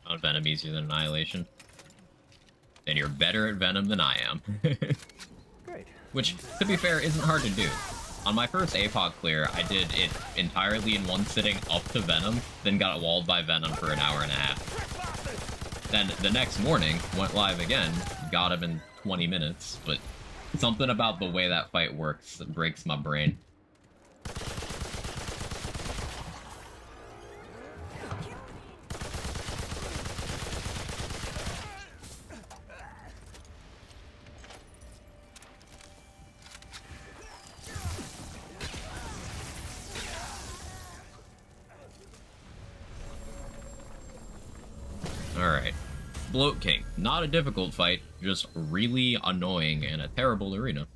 Found Venom easier than Annihilation. And you're better at Venom than I am. Great. Which, to be fair, isn't hard to do. On my first Apoc clear, I did it entirely in one sitting up to Venom, then got walled by Venom for an hour and a half. Then the next morning, went live again, got him in 20 minutes, but something about the way that fight works that breaks my brain. Alright. Bloat King. Not a difficult fight, just really annoying and a terrible arena.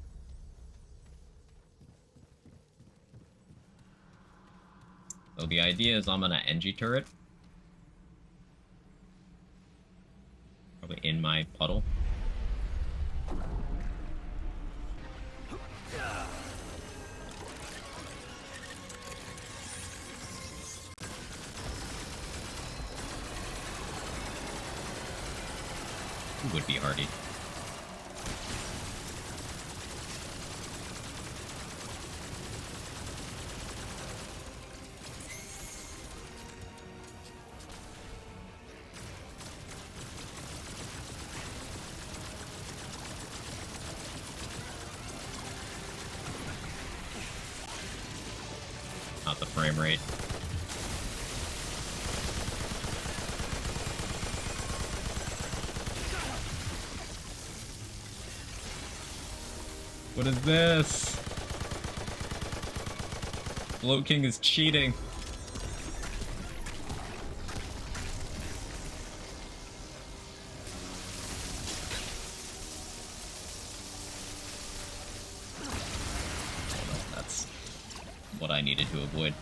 So the idea is I'm gonna NG turret. Probably in my puddle. Would be hardy. Not the frame rate. What is this? Bloat King is cheating. That's what I needed to avoid.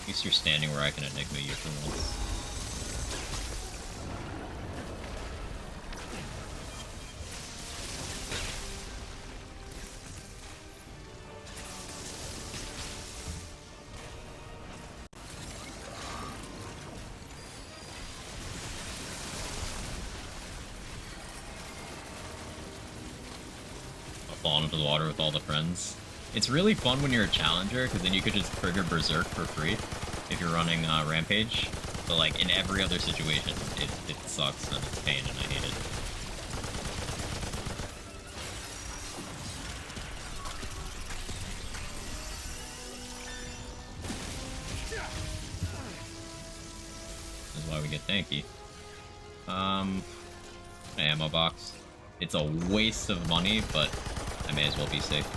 At least you're standing where I can Enigma you for once. I'll fall into the water with all the friends. It's really fun when you're a challenger, because then you could just trigger Berserk for free if you're running Rampage. But like in every other situation, it sucks and it's pain and I hate it. This is why we get tanky. Ammo box. It's a waste of money, but I may as well be safe.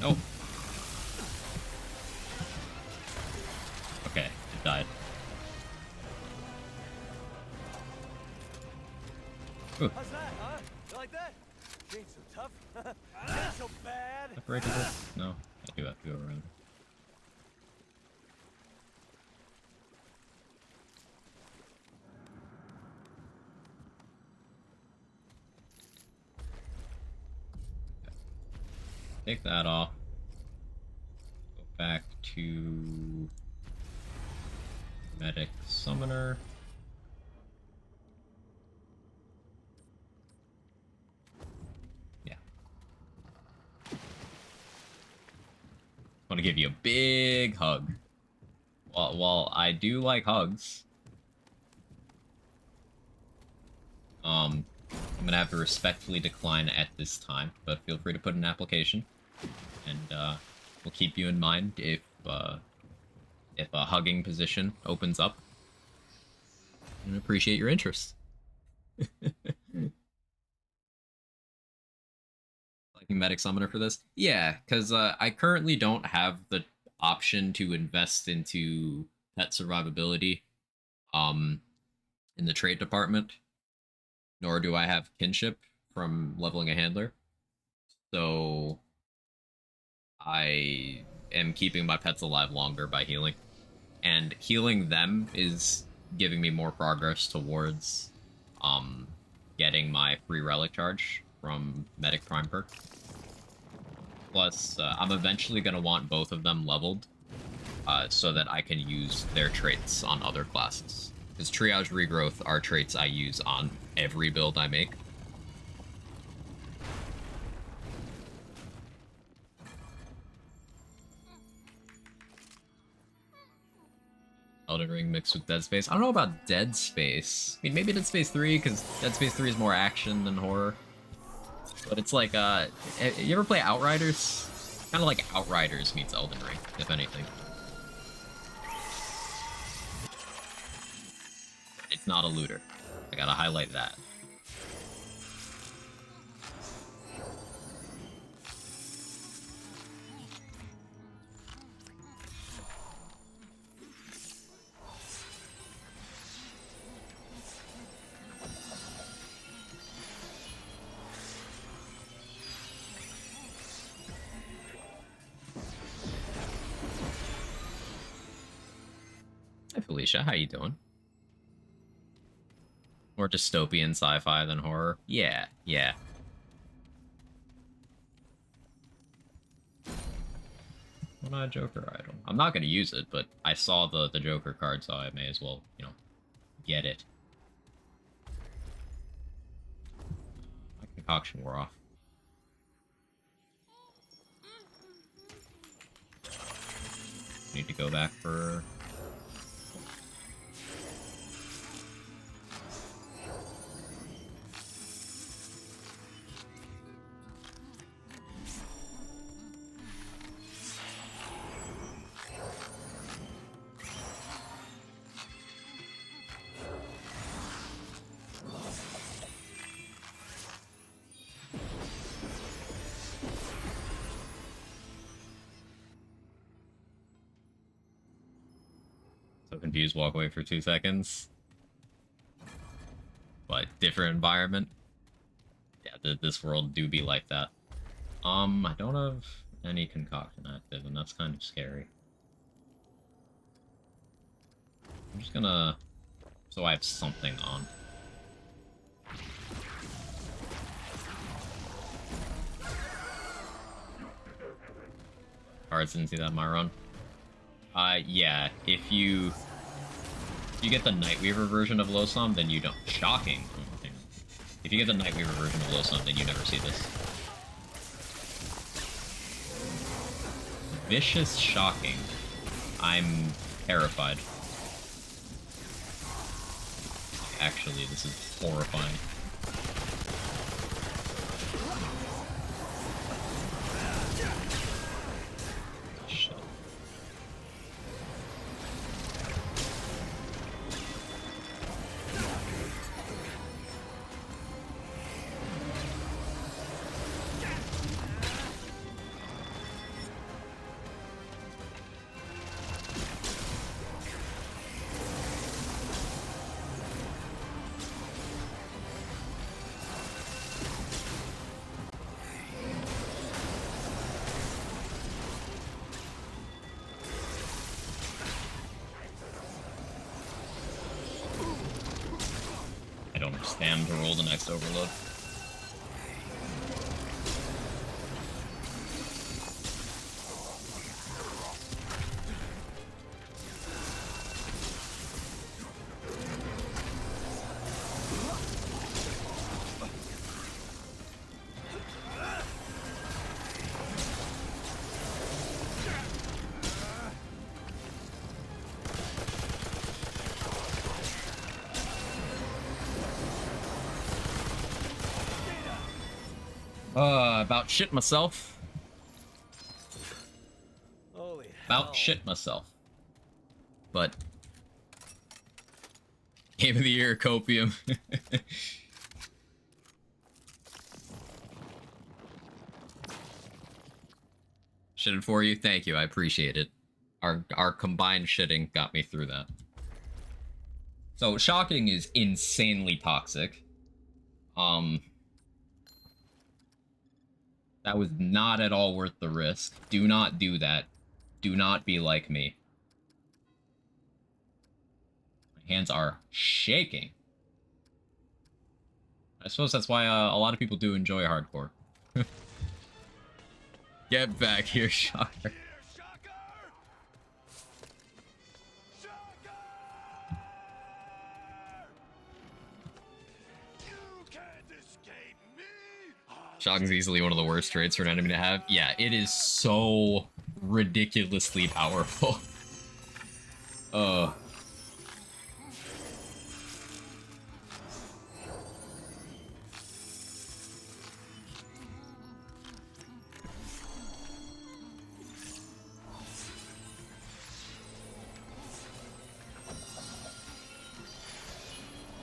Nope. Okay, it died. Ooh. How's that, huh? You like that? Ain't so tough. Ain't so bad. Unbreakable? No, I do have to go around. Take that off. Go back to Medic Summoner. Yeah. Want to give you a big hug. While I do like hugs, I'm gonna have to respectfully decline at this time, but feel free to put an application, and we'll keep you in mind if a hugging position opens up. And appreciate your interest. Liking Medic Summoner for this? Yeah, because I currently don't have the option to invest into pet survivability in the trade department, nor do I have kinship from leveling a handler. So I am keeping my pets alive longer by healing. And healing them is giving me more progress towards getting my free relic charge from Medic Prime perk. Plus, I'm eventually going to want both of them leveled so that I can use their traits on other classes. Because Triage Regrowth are traits I use on every build I make. Elden Ring mixed with Dead Space. I don't know about Dead Space. I mean, maybe Dead Space 3, because Dead Space 3 is more action than horror. But it's like, you ever play Outriders? Kind of like Outriders meets Elden Ring, if anything. It's not a looter. I gotta highlight that. Hi Felicia, how you doing? More dystopian sci-fi than horror? Yeah, yeah. Well, not a Joker item. I'm not gonna use it, but I saw the Joker card, so I may as well, you know, get it. My concoction wore off. Need to go back for... So confused, walk away for 2 seconds. But different environment. Yeah, this world do be like that. I don't have any concoction active, and that's kind of scary. I'm just gonna... so I have something on. Cards didn't see that in my run. Yeah, if you get the Nightweaver version of Losam, then you don't. Shocking. If you get the Nightweaver version of Losam, then you never see this. Vicious shocking. I'm terrified. Actually, this is horrifying. Shit. I don't stand to roll the next overload. About shit myself. Holy About hell. shit myself. But... Game of the Year, Copium. Shitted for you? Thank you, I appreciate it. Our combined shitting got me through that. So, shocking is insanely toxic. That was not at all worth the risk. Do not do that. Do not be like me. My hands are shaking. I suppose that's why a lot of people do enjoy hardcore. Get back here, Shocker. Shocking's easily one of the worst traits for an enemy to have. Yeah, it is so ridiculously powerful.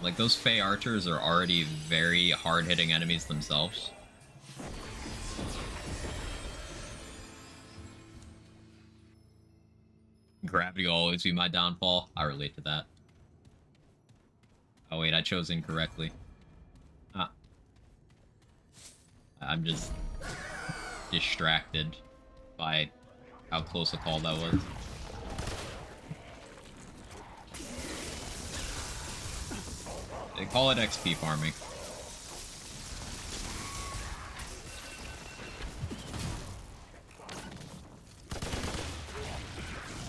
Like, those Fey archers are already very hard-hitting enemies themselves. Gravity will always be my downfall. I relate to that. Oh wait, I chose incorrectly. Ah. I'm just distracted by how close a call that was. They call it XP farming.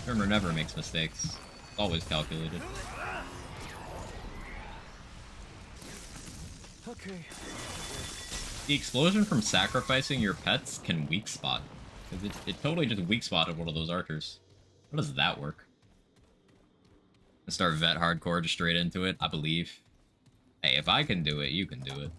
Trimmer never makes mistakes. It's always calculated. Okay. The explosion from sacrificing your pets can weak spot. Because it totally just weak spotted one of those archers. How does that work? I start vet hardcore just straight into it, I believe. Hey, if I can do it, you can do it.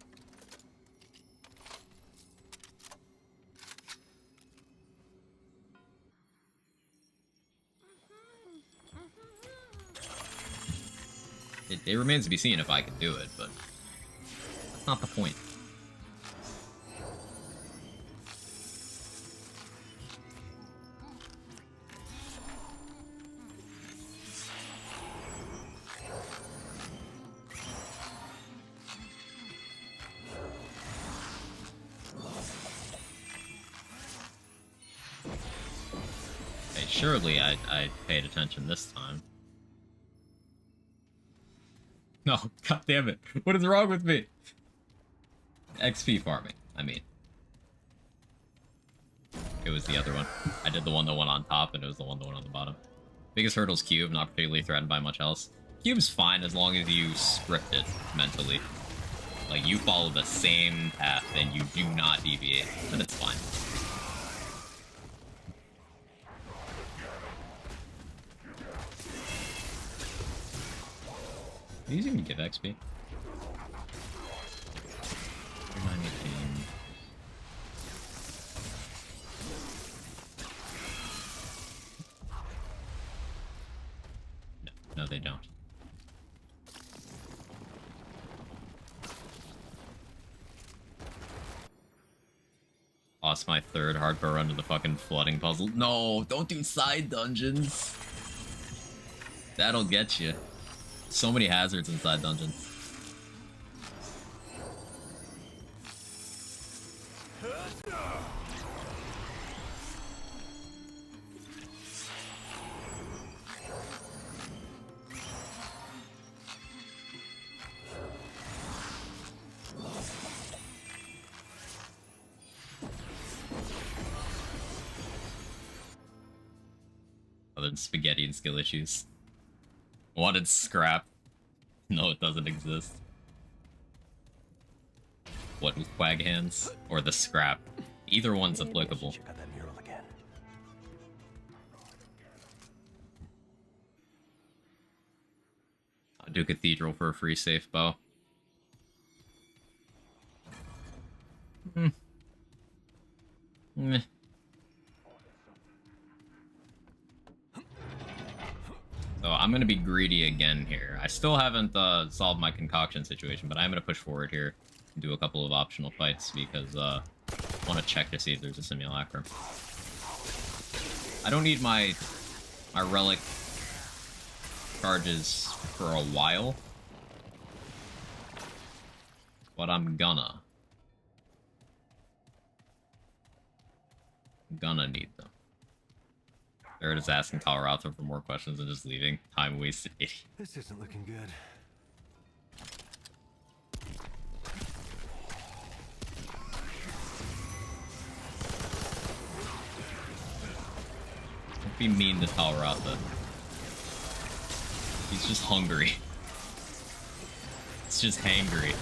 It remains to be seen if I can do it, but that's not the point. Hey, surely I paid attention this time. No, god damn it. What is wrong with me? XP farming, I mean. It was the other one. I did the one that went on top, and it was the one that went on the bottom. Biggest hurdle's Cube, not particularly threatened by much else. Cube's fine as long as you script it mentally. Like, you follow the same path, and you do not deviate, then it's fine. Do these even give XP? 918. No, they don't. Lost my third hardcore run to the fucking flooding puzzle. No, don't do side dungeons. That'll get you. So many hazards inside dungeons. Other than spaghetti and skill issues. Wanted scrap. No, it doesn't exist. What with quag hands? Or the scrap? Either one's applicable. Check out that mural again. I'll do Cathedral for a free safe bow. Meh. So I'm going to be greedy again here. I still haven't solved my concoction situation, but I'm going to push forward here and do a couple of optional fights because I want to check to see if there's a simulacrum. I don't need my relic charges for a while, but I'm gonna need them. They're just asking Colorado for more questions and just leaving. Time wasted. Idiot. This isn't looking good. Don't be mean to Colorado. He's just hungry. It's just hangry.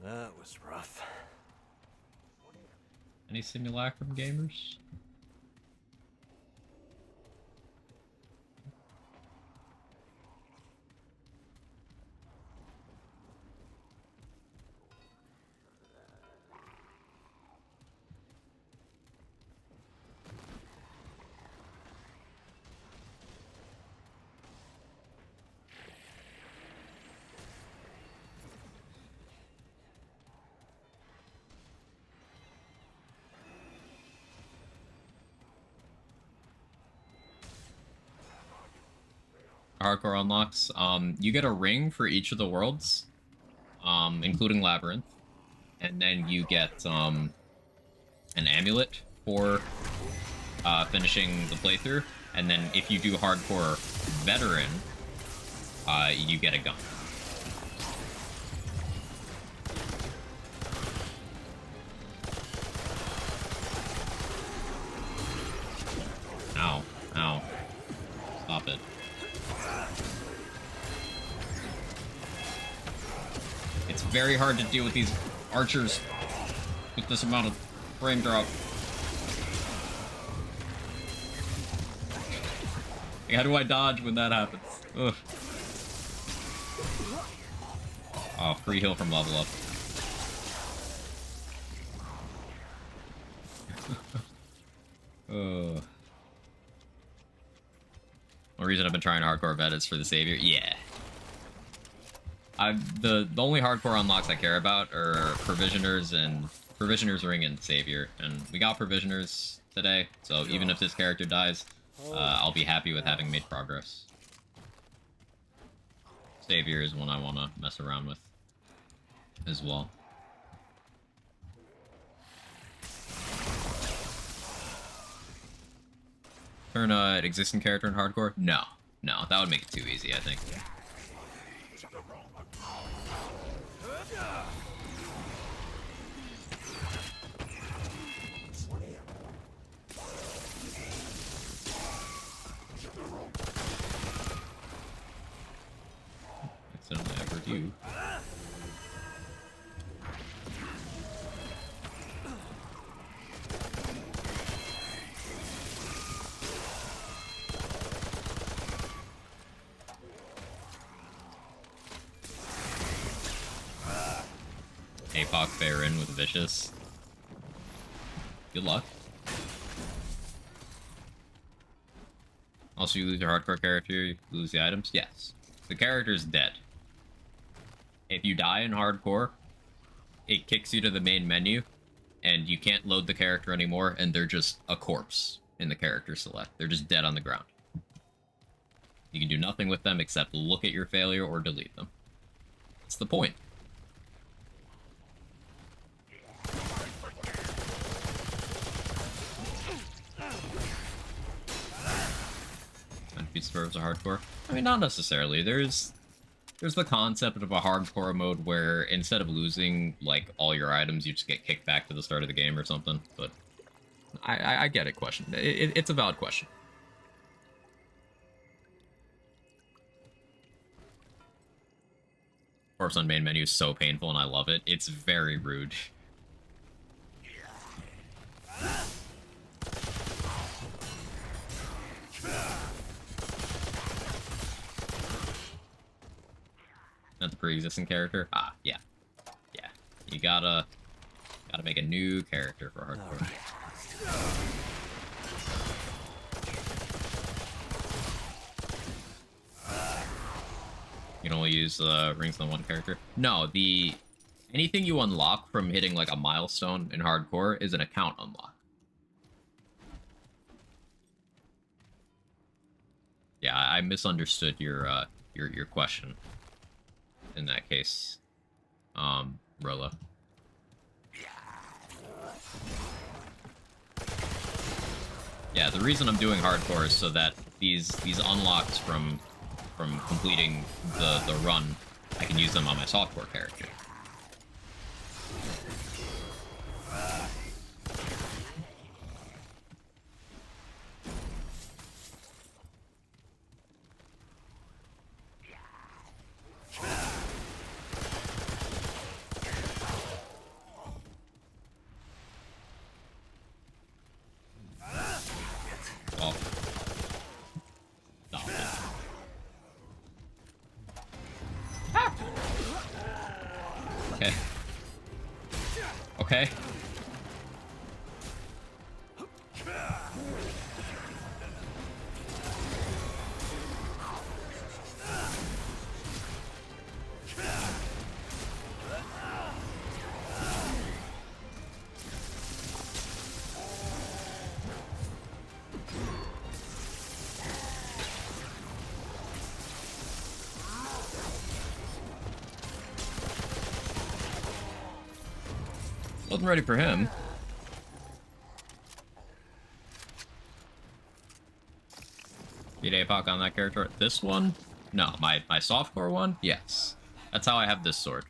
That was rough. Any simulacrum gamers? Hardcore unlocks. You get a ring for each of the worlds, including Labyrinth, and then you get an amulet for finishing the playthrough, and then if you do Hardcore Veteran, you get a gun. Ow. Ow. Stop it. It's very hard to deal with these archers with this amount of frame drop. Like, how do I dodge when that happens? Ugh. Oh, free heal from level up. Oh. The reason I've been trying hardcore vet is for the savior. Yeah. The only hardcore unlocks I care about are Provisioners and Provisioners Ring and Savior, and we got Provisioners today, so even if this character dies, I'll be happy with having made progress. Savior is one I want to mess around with as well. Turn an existing character in hardcore? No. No, that would make it too easy, I think. Accidentally I heard you. Apoc fair in with Vicious. Good luck. Also, you lose your hardcore character, you lose the items? Yes. The character's dead. If you die in hardcore, it kicks you to the main menu, and you can't load the character anymore, and they're just a corpse in the character select. They're just dead on the ground. You can do nothing with them except look at your failure or delete them. That's the point. Spurs are hardcore. I mean, not necessarily. There's the concept of a hardcore mode where instead of losing like all your items, you just get kicked back to the start of the game or something. But I get it. Question. It's a valid question. Corpse on main menu is so painful, and I love it. It's very rude. Not the pre-existing character? Ah, yeah. Yeah. You gotta make a new character for hardcore. You can only use rings on one character. No, anything you unlock from hitting like a milestone in hardcore is an account unlock. Yeah, I misunderstood your question in that case, Rilla. Yeah, the reason I'm doing hardcore is so that these unlocks from completing the run, I can use them on my softcore character. Oh. Stop it. Ah! Okay. Okay. Wasn't ready for him. Beat Apoc on that character. This one? No, my softcore one? Yes. That's how I have this sword.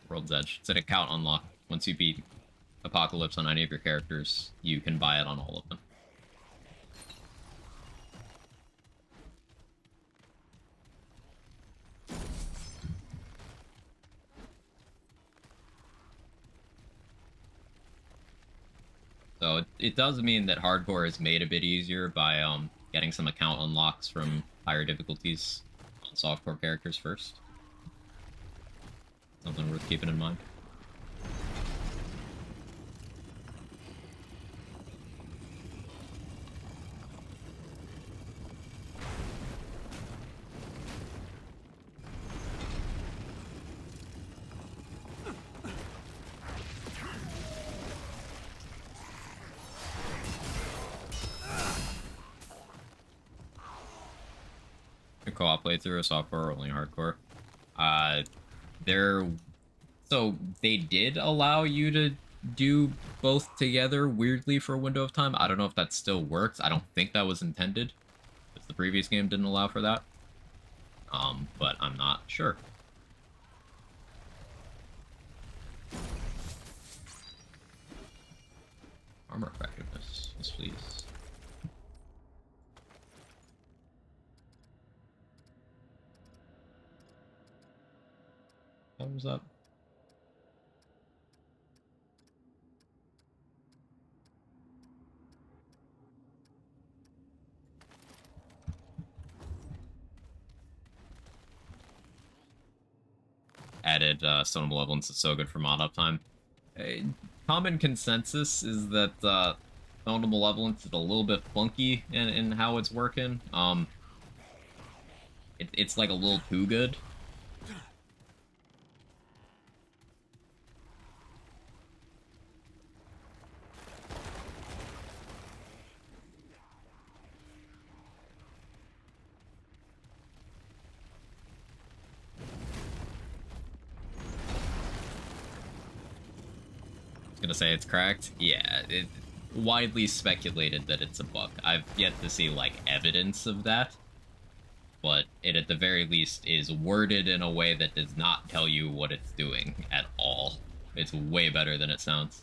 World's Edge. It's an account unlock. Once you beat Apocalypse on any of your characters, you can buy it on all of them. So it does mean that hardcore is made a bit easier by getting some account unlocks from higher difficulties on softcore characters first. Something worth keeping in mind. Co-op playthrough, softcore, or only hardcore. So they did allow you to do both together weirdly for a window of time. I don't know if that still works. I don't think that was intended, because the previous game didn't allow for that. But I'm not sure. Armor effectiveness, yes please. Thumbs up. Added Stone Malevolence is so good for mod uptime. A common consensus is that Stone Malevolence is a little bit funky in how it's working. It's like a little too good. Gonna say it's cracked. Yeah, it widely speculated that it's a bug. I've yet to see like evidence of that, but it at the very least is worded in a way that does not tell you what it's doing at all. It's way better than it sounds.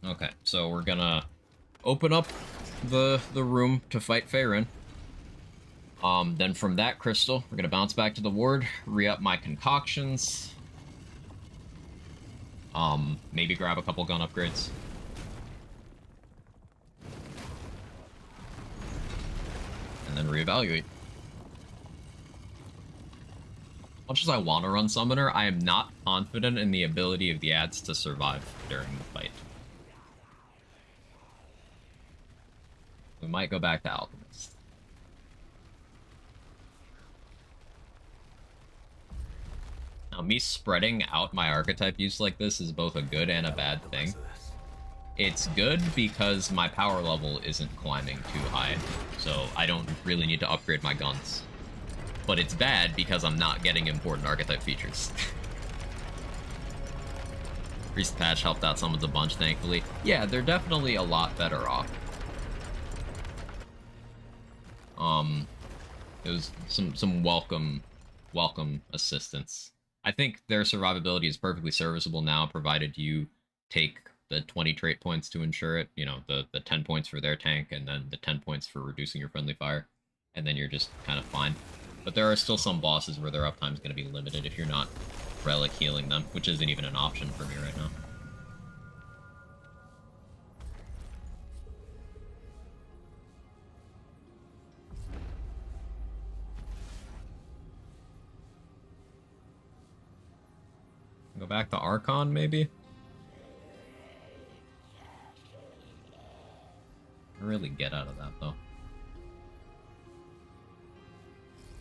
Okay, so we're gonna open up the room to fight Faerun. Then from that crystal, we're gonna bounce back to the ward, re-up my concoctions. Maybe grab a couple gun upgrades. then reevaluate. Much as I want to run Summoner, I am not confident in the ability of the ads to survive during the fight. We might go back to Alchemist. Now, me spreading out my archetype use like this is both a good and a bad thing. It's good because my power level isn't climbing too high, so I don't really need to upgrade my guns. But it's bad because I'm not getting important archetype features. Priest patch helped out some of the bunch, thankfully. Yeah, they're definitely a lot better off. It was some welcome assistance. I think their survivability is perfectly serviceable now, provided you take the 20 trait points to ensure it. You know, the 10 points for their tank, and then the 10 points for reducing your friendly fire. And then you're just kind of fine. But there are still some bosses where their uptime is going to be limited if you're not relic healing them, which isn't even an option for me right now. Go back to Archon, maybe? Really get out of that, though.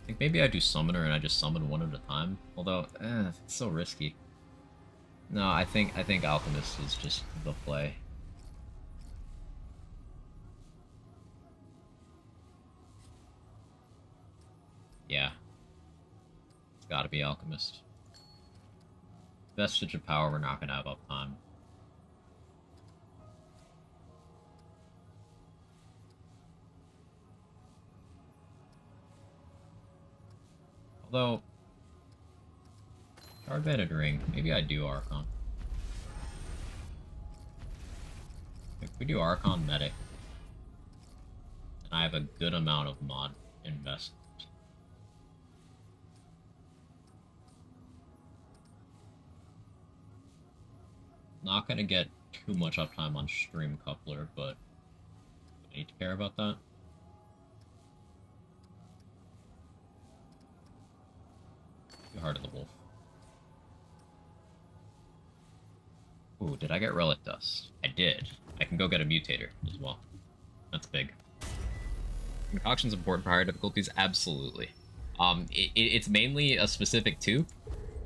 I think maybe I do Summoner and I just summon one at a time. Although, it's so risky. No, I think Alchemist is just the play. Yeah. It's gotta be Alchemist. Vestige of Power, we're not gonna have uptime. Although, Shard Banded Ring, maybe I do Archon. If we do Archon Medic, then I have a good amount of mod investment. Not gonna get too much uptime on Stream Coupler, but I need to care about that. Heart of the Wolf. Ooh, did I get Relic Dust? I did. I can go get a Mutator as well. That's big. Concoction's important for higher difficulties? Absolutely. It's mainly a specific two.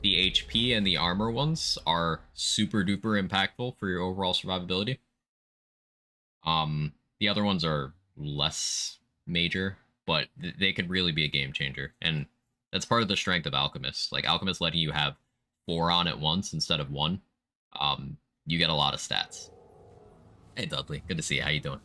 The HP and the armor ones are super duper impactful for your overall survivability. The other ones are less major, but they could really be a game changer. And that's part of the strength of Alchemist. Like, Alchemist letting you have 4 on at once instead of 1. You get a lot of stats. Hey, Dudley. Good to see you. How you doing?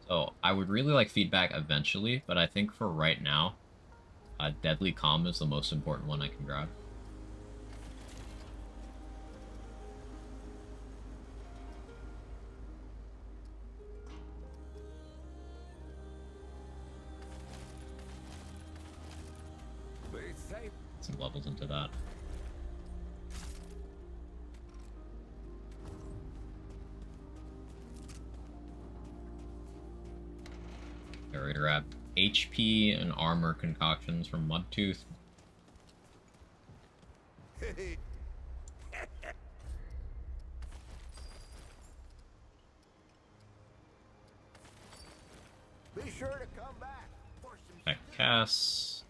So, I would really like feedback eventually, but I think for right now, Deadly Calm is the most important one I can grab. Some levels into that. Alright, grab HP and armor concoctions from Mudtooth. Be sure to come back for some Cass.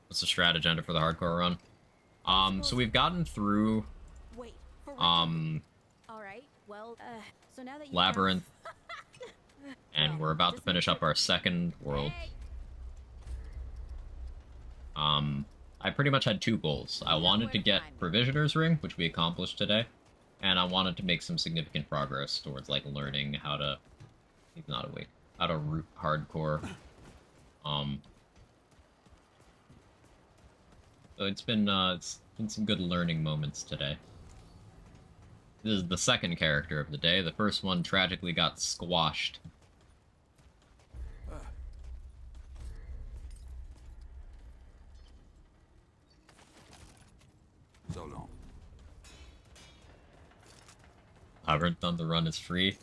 What's the strat agenda for the hardcore run? So we've gotten through Wait, for All right. Well, so now that you Labyrinth, and we're about to finish up our second world. I pretty much had 2 goals. I wanted to get Provisioner's Ring, which we accomplished today, and I wanted to make some significant progress towards, like, learning how to... He's not awake. How to root hardcore. So it's been some good learning moments today. This is the second character of the day. The first one tragically got squashed Labyrinth on the run is free.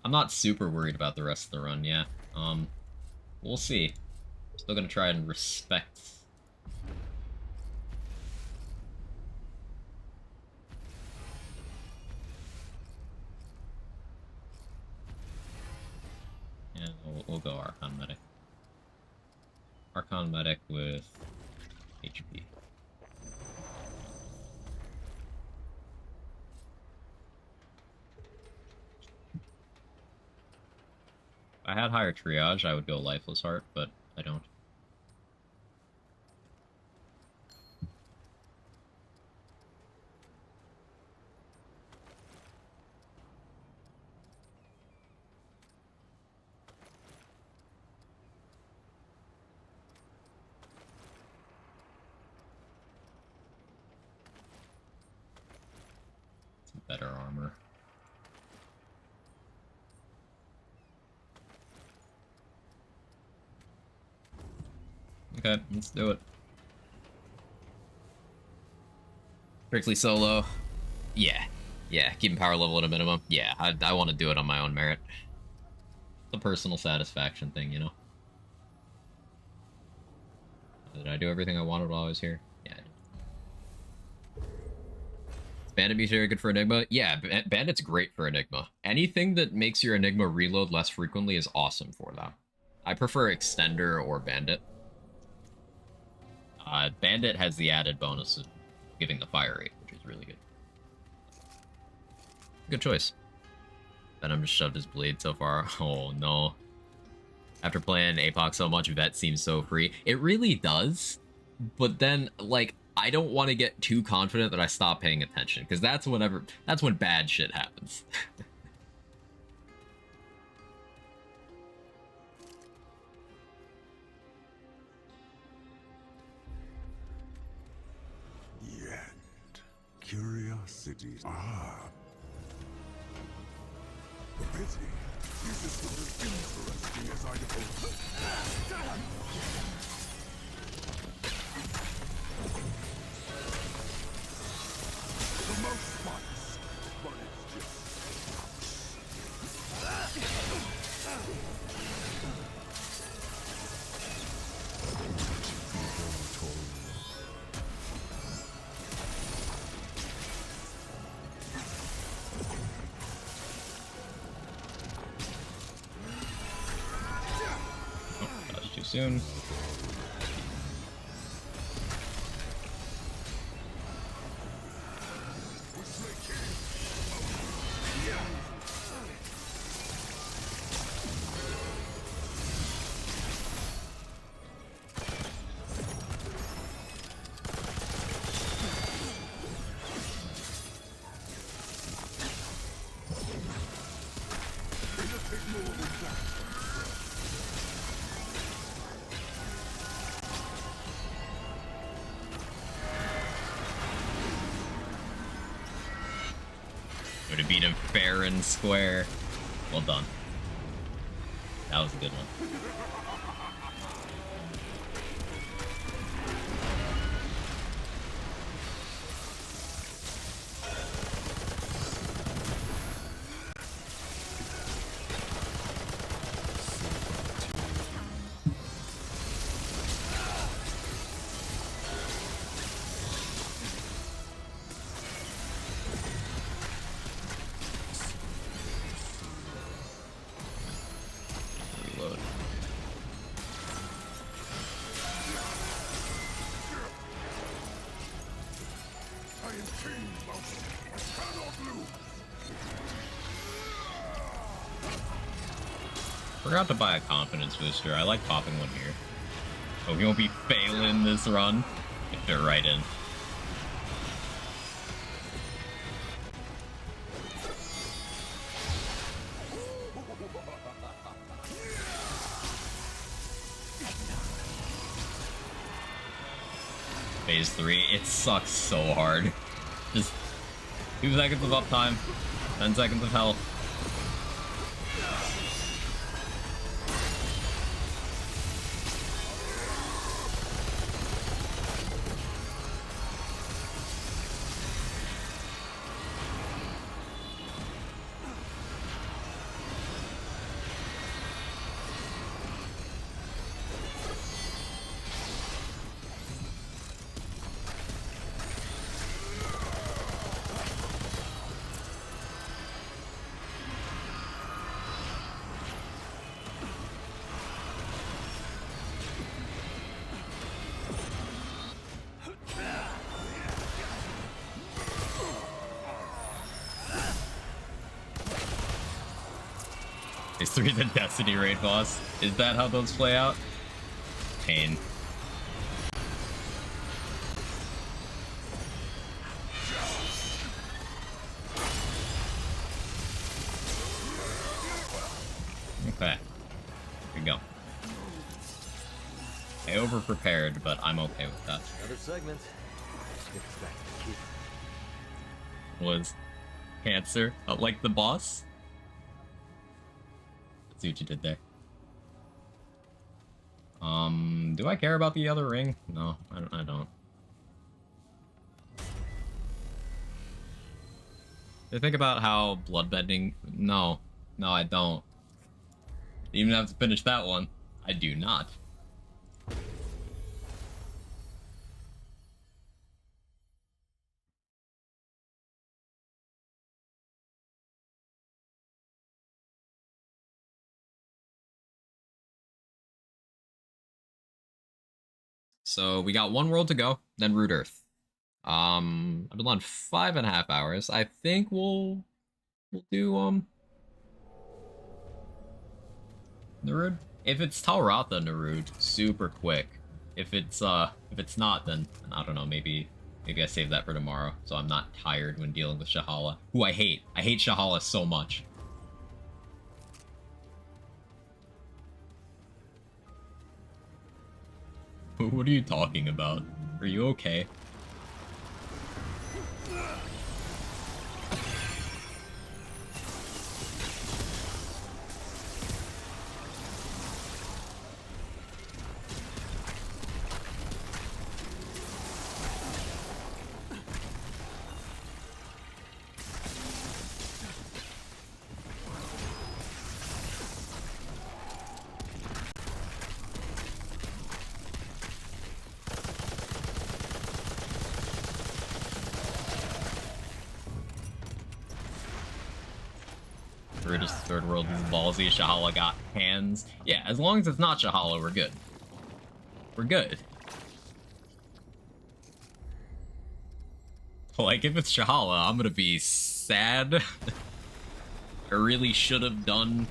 I'm not super worried about the rest of the run, yeah. We'll see. Still gonna try and respect. Yeah, we'll go Archon Medic. Archon Medic with HP. If I had higher triage, I would go Lifeless Heart, but I don't. Some better armor. Okay, let's do it. Strictly solo. Yeah. Yeah, keeping power level at a minimum. Yeah, I want to do it on my own merit. It's a personal satisfaction thing, you know? Did I do everything I wanted while I was here? Yeah, I did. Is Bandit be very good for Enigma? Yeah, Bandit's great for Enigma. Anything that makes your Enigma reload less frequently is awesome for that. I prefer Extender or Bandit. Bandit has the added bonus of giving the fire rate, which is really good. Good choice. Venom just shoved his blade so far. Oh no. After playing Apoc so much, Vet seems so free. It really does. But then, like, I don't want to get too confident that I stop paying attention, because that's when bad shit happens. Yet, curiosities. Ah. Pity. This is as interesting as I'd hoped. The most spice, but it's just... That was too soon. Would have beat him fair and square. Well done. That was a good one. Reload. I am King Mouse. I cannot lose. Forgot to buy a confidence booster. I like popping one here. Oh, we won't be failing this run. Get fit right in. Phase 3, it sucks so hard. Just 2 seconds of uptime, 10 seconds of health. Is 3 the Destiny raid boss? Is that how those play out? Pain. Okay. Here we go. I over-prepared, but I'm okay with that. Another segment. Let's get this back to the key. Was cancer like the boss? Let's see what you did there. Do I care about the other ring? No, I don't. You think about how bloodbending... No, I don't. You even have to finish that one. I do not. So we got one world to go, then Root Earth. I've been on 5.5 hours. I think we'll do Narud. If it's Talratha Narud, super quick. If it's not, then I don't know, maybe I save that for tomorrow, so I'm not tired when dealing with Shahala, who I hate. I hate Shahala so much. What are you talking about? Are you okay? We're just third world ballsy. Shahala got hands. Yeah, as long as it's not Shahala, we're good. We're good. Like, if it's Shahala, I'm gonna be sad. I really should have done...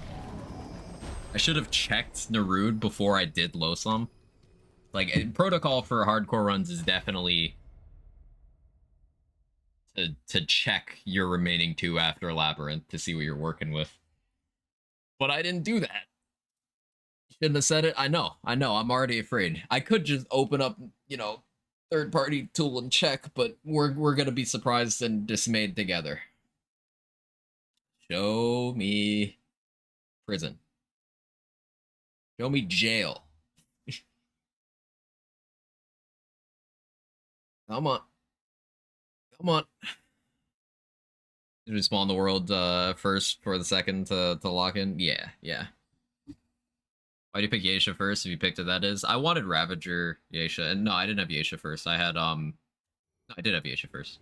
I should have checked Narud before I did Losum. Like, protocol for hardcore runs is definitely... to check your remaining 2 after Labyrinth to see what you're working with. But I didn't do that. Shouldn't have said it. I know, I'm already afraid. I could just open up, you know, third-party tool and check, but we're gonna be surprised and dismayed together. Show me prison. Show me jail. Come on. Come on. Did we spawn the world first for the second to lock in? Yeah. Why do you pick Yeisha first if you picked it, that is? I wanted Ravager Yeisha, and no, I didn't have Yeisha first. I had, no, I did have Yeisha first.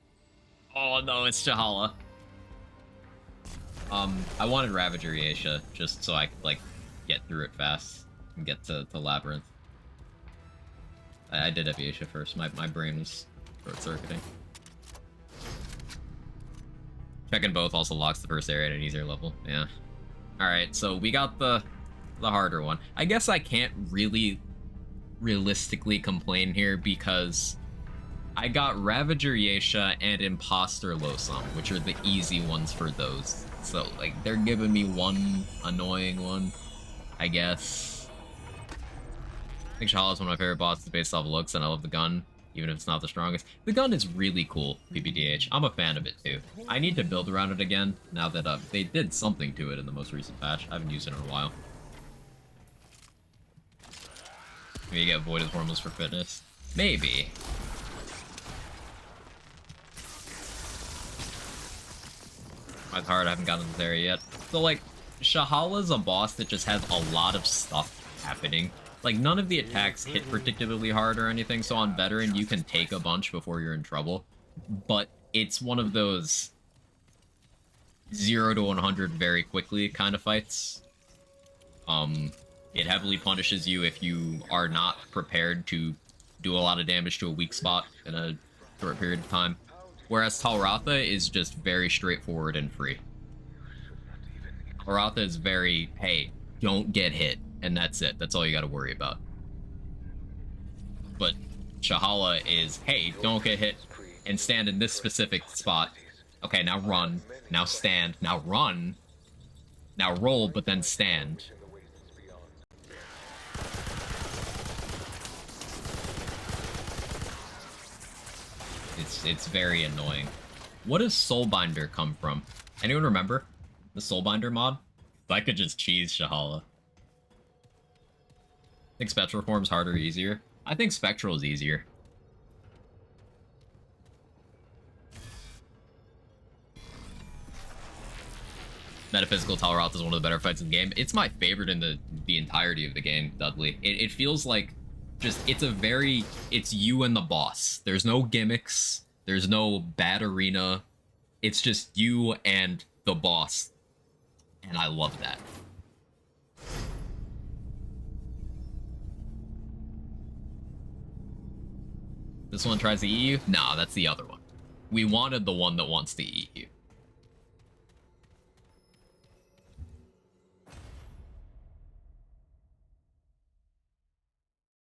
Oh no, it's Shahala. I wanted Ravager Yeisha just so I could, like, get through it fast and get to Labyrinth. I did have Yeisha first. My brain was short-circuiting. Checking both also locks the first area at an easier level. Yeah. Alright, so we got the harder one. I guess I can't really realistically complain here because I got Ravager Yeisha and Imposter Losum, which are the easy ones for those. So, like, they're giving me one annoying one, I guess. I think Shahala is one of my favorite bosses based off looks, and I love the gun, even if it's not the strongest. The gun is really cool, PPDH. I'm a fan of it, too. I need to build around it again, now that they did something to it in the most recent patch. I haven't used it in a while. Maybe you get Void as Hormones for fitness. Maybe. It's hard, I haven't gotten to this area yet. So, like, Shahala's a boss that just has a lot of stuff happening. Like, none of the attacks hit particularly hard or anything, so on Veteran, you can take a bunch before you're in trouble. But it's one of those 0 to 100 very quickly kind of fights. It heavily punishes you if you are not prepared to do a lot of damage to a weak spot in a short period of time. Whereas Talratha is just very straightforward and free. Aratha is very, hey, don't get hit, and that's it. That's all you got to worry about. But Shahala is, hey, don't get hit and stand in this specific spot. Okay, now run. Now stand. Now run. Now roll, but then stand. It's very annoying. What does Soulbinder come from? Anyone remember the Soulbinder mod? If I could just cheese Shahala. Think Spectral form's harder or easier? I think Spectral is easier. Metaphysical Talarath is one of the better fights in the game. It's my favorite in the entirety of the game, Dudley. It feels like just, it's you and the boss. There's no gimmicks. There's no bad arena. It's just you and the boss. And I love that. This one tries to eat you? Nah, that's the other one. We wanted the one that wants to eat you.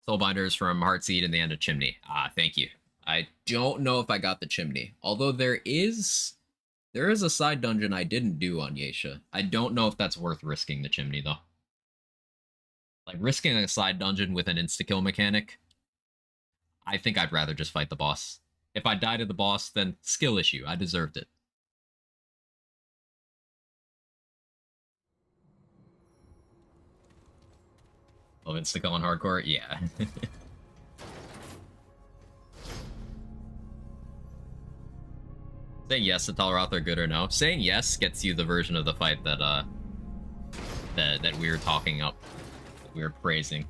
Soulbinders from Heartseed and the end of Chimney. Ah, thank you. I don't know if I got the Chimney. Although there is a side dungeon I didn't do on Yeisha. I don't know if that's worth risking the Chimney, though. Like, risking a side dungeon with an insta-kill mechanic, I think I'd rather just fight the boss. If I die to the boss, then skill issue. I deserved it. Love insta-kill on hardcore? Yeah. Saying yes to Talarath are good or no. Saying yes gets you the version of the fight that that we were talking up. That we were praising.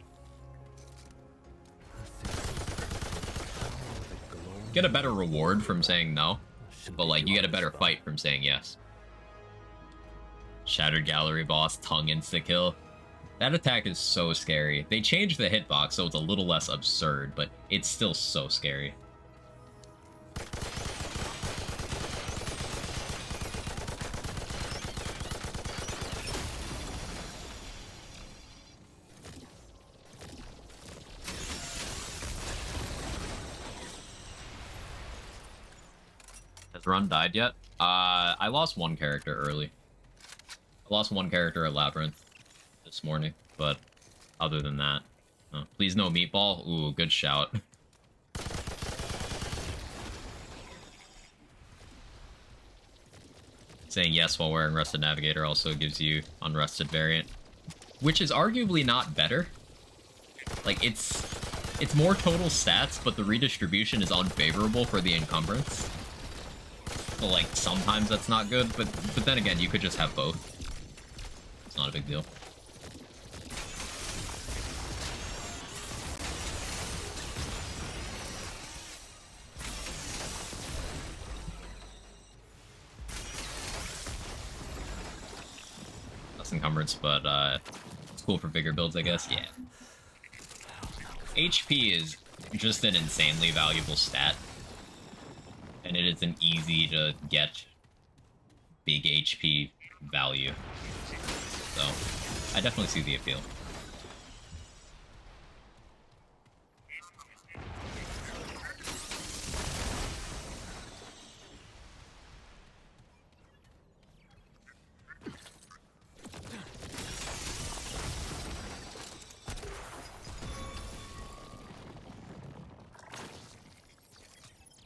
Get a better reward from saying no, but like you get a better fight from saying yes. Shattered Gallery boss, tongue insta-kill. That attack is so scary. They changed the hitbox so it's a little less absurd, but it's still so scary. Has Run died yet? I lost one character early. I lost one character at Labyrinth this morning, but other than that, please no meatball. Ooh, good shout. Saying yes while wearing Rusted Navigator also gives you Unrusted variant, which is arguably not better. Like, it's more total stats, but the redistribution is unfavorable for the encumbrance. So, like, sometimes that's not good, but then again, you could just have both. It's not a big deal. Less encumbrance, but it's cool for bigger builds, I guess. Yeah. HP is just an insanely valuable stat. And it isn't easy to get big HP value. So, I definitely see the appeal.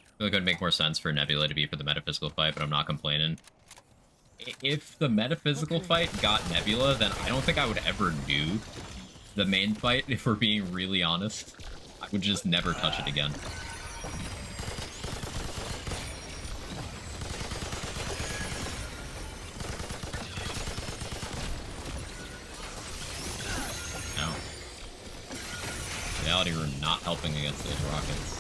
I feel like it would make more sense for Nebula to be for the metaphysical fight, but I'm not complaining. If the metaphysical fight got Nebula, then I don't think I would ever do the main fight, if we're being really honest. I would just never touch it again. No. Reality, we're not helping against those rockets.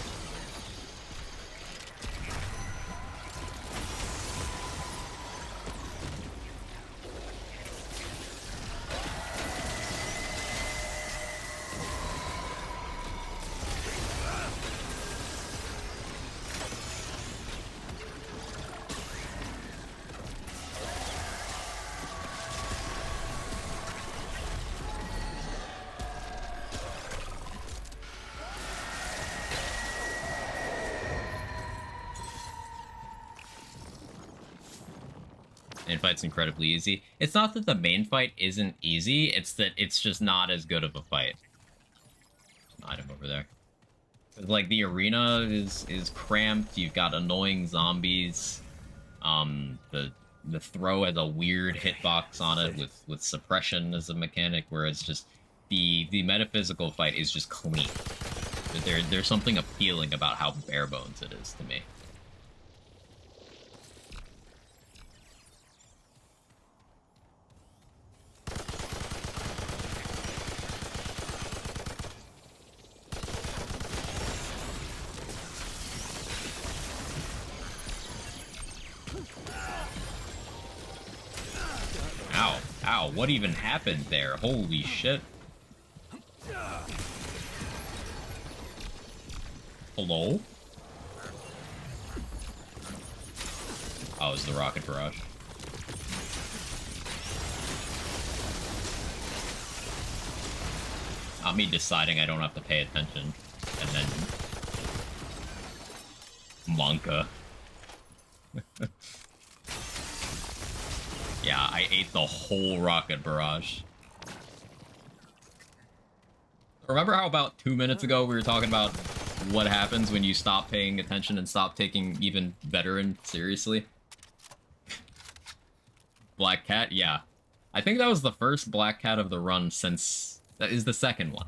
Main fight's incredibly easy. It's not that the main fight isn't easy, it's that it's just not as good of a fight. There's an item over there. Like, the arena is cramped, you've got annoying zombies. The throw has a weird hitbox on it with suppression as a mechanic, whereas just the metaphysical fight is just clean. There's something appealing about how bare bones it is to me. Ow, ow, what even happened there? Holy shit. Hello? Oh, it's the rocket barrage. Not me deciding I don't have to pay attention. And then... Monka. Yeah, I ate the whole rocket barrage. Remember how about 2 minutes ago we were talking about what happens when you stop paying attention and stop taking even veteran seriously? Black Cat? Yeah. I think that was the first Black Cat of the run since... That is the second one.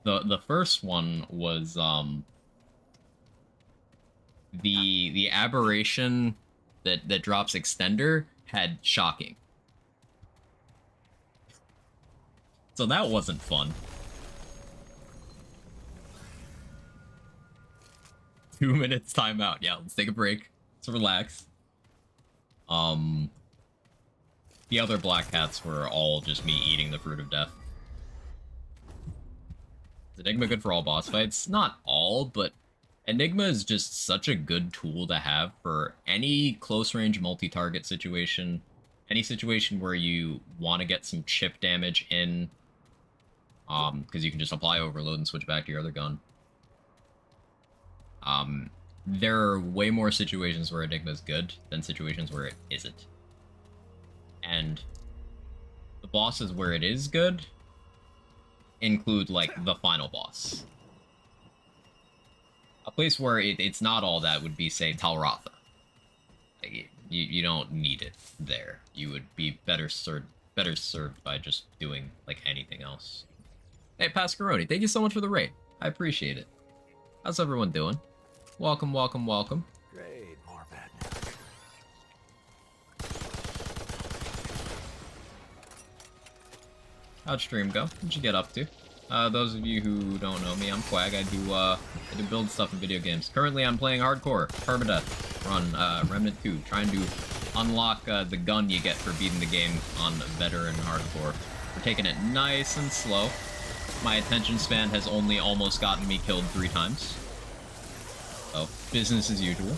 The first one was, the aberration that drops Extender had Shocking. So that wasn't fun. 2 minutes timeout. Yeah, let's take a break. Let's relax. The other Black Cats were all just me eating the fruit of death. Is Enigma good for all boss fights? Not all, but Enigma is just such a good tool to have for any close-range multi-target situation, any situation where you want to get some chip damage in, because you can just apply overload and switch back to your other gun. There are way more situations where Enigma is good than situations where it isn't. And the bosses where it is good include, like, the final boss. A place where it's not all that would be, say, Talratha. Like, you don't need it there. You would be better served by just doing, like, anything else. Hey, Pascaroni, thank you so much for the raid. I appreciate it. How's everyone doing? Welcome, welcome, welcome. Great, more bad news. How'd stream go? What'd you get up to? Those of you who don't know me, I'm Quag. I do build stuff in video games. Currently, I'm playing Hardcore, Permadeath, run Remnant 2, trying to unlock the gun you get for beating the game on Veteran Hardcore. We're taking it nice and slow. My attention span has only almost gotten me killed 3 times. So, business as usual.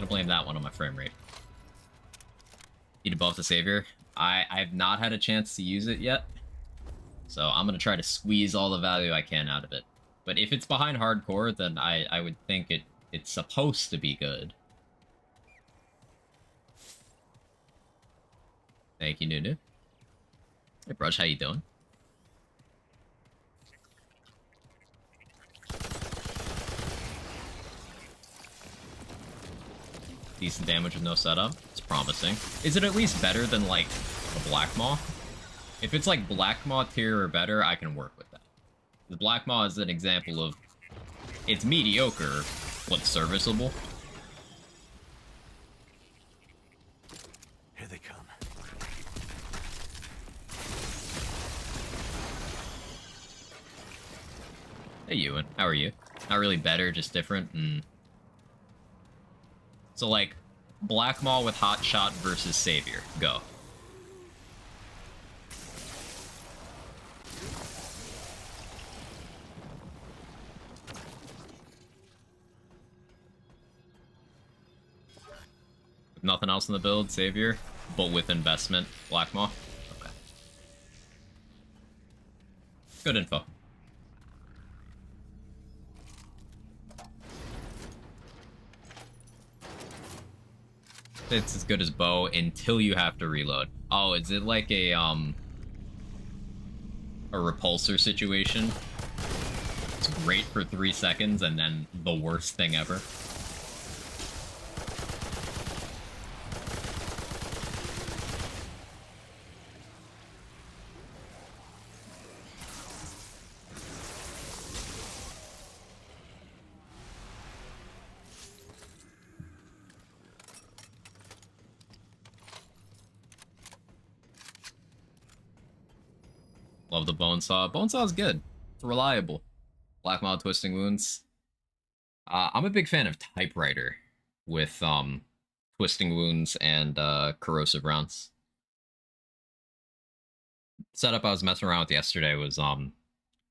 Blame that one on my frame rate. Need to buff the Savior. I've not had a chance to use it yet, so I'm gonna try to squeeze all the value I can out of it. But if it's behind Hardcore, then I would think it's supposed to be good. Thank you, Nunu. Hey, Brush, how you doing? Decent damage with no setup. It's promising. Is it at least better than, like, the Black Maw? If it's, like, Black Maw tier or better, I can work with that. The Black Maw is an example of... It's mediocre, but serviceable. Here they come. Hey, Ewan. How are you? Not really better, just different? So, like, Black Maw with Hot Shot versus Savior. Go. Nothing else in the build, Savior, but with investment, Black Maw. Okay. Good info. It's as good as bow until you have to reload. Oh, is it like a repulsor situation? It's great for 3 seconds and then the worst thing ever. Love the bone saw. Bone saw is good. It's reliable. Black Maw Twisting Wounds. I'm a big fan of Typewriter with Twisting Wounds and Corrosive Rounds. Setup I was messing around with yesterday was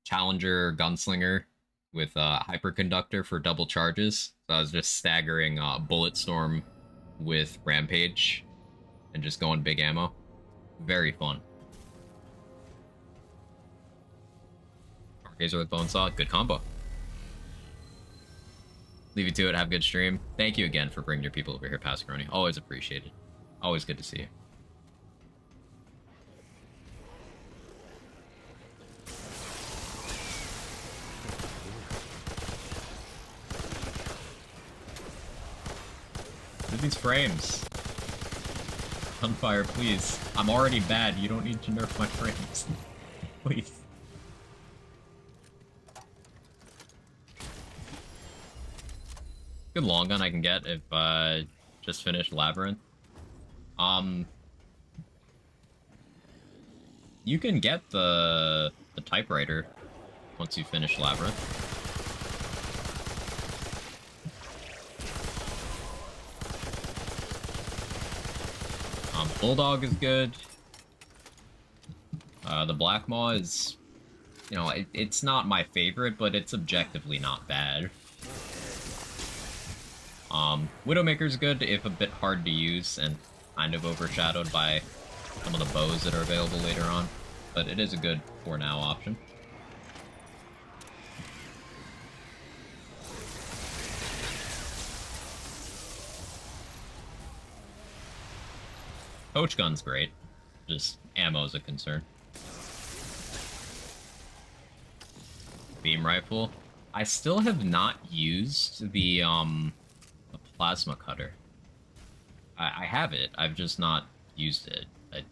Challenger Gunslinger with Hyperconductor for double charges. So I was just staggering Bulletstorm with Rampage and just going big ammo. Very fun. Gazer with Bonesaw, good combo. Leave you to it, have a good stream. Thank you again for bringing your people over here, Pascaroni. Always appreciated. Always good to see you. Look at these frames. Gunfire, please. I'm already bad. You don't need to nerf my frames. Please. Good long gun I can get if I just finished Labyrinth. You can get the Typewriter once you finish Labyrinth. Bulldog is good. The Black Maw is, you know, it's not my favorite, but it's objectively not bad. Widowmaker's good, if a bit hard to use and kind of overshadowed by some of the bows that are available later on, but it is a good for now option. Coach gun's great, just ammo's a concern. Beam rifle. I still have not used the plasma cutter. I have it, I've just not used it.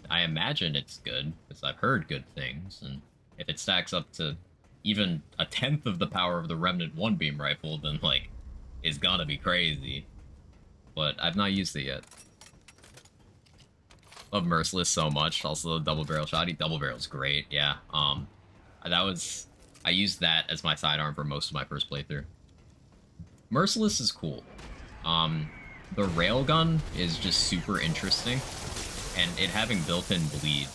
I imagine it's good, because I've heard good things, and if it stacks up to even a tenth of the power of the Remnant 1 beam rifle, then, like, it's gonna be crazy. But I've not used it yet. Love Merciless so much, also the double barrel shotty. Double barrel's great, yeah. I used that as my sidearm for most of my first playthrough. Merciless is cool. The railgun is just super interesting, and it having built-in bleed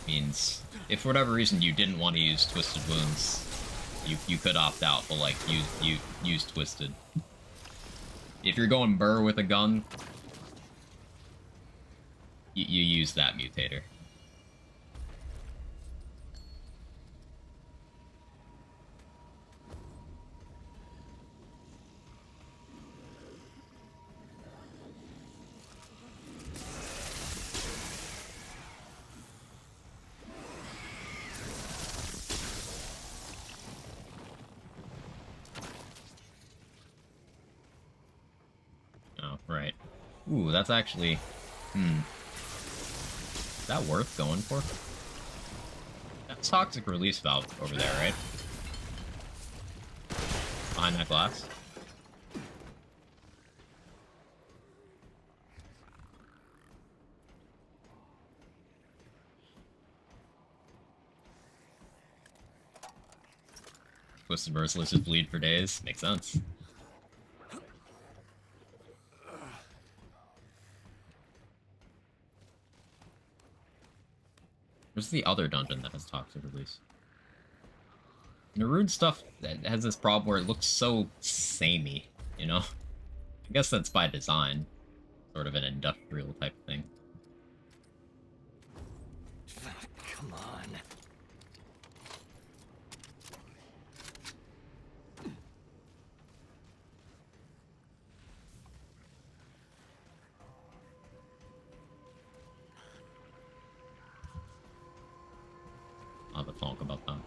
means if for whatever reason you didn't want to use Twisted Wounds, you could opt out, but like you use Twisted. If you're going burr with a gun, you use that mutator. Oh, right. Ooh, that's actually... Is that worth going for? That's toxic release valve over there, right? Behind that glass. Twisted Merciless just bleed for days. Makes sense. Where's the other dungeon that has toxic release? Narude stuff that has this problem where it looks so samey, you know? I guess that's by design. Sort of an industrial type thing. Come on. I'll have a talk about that.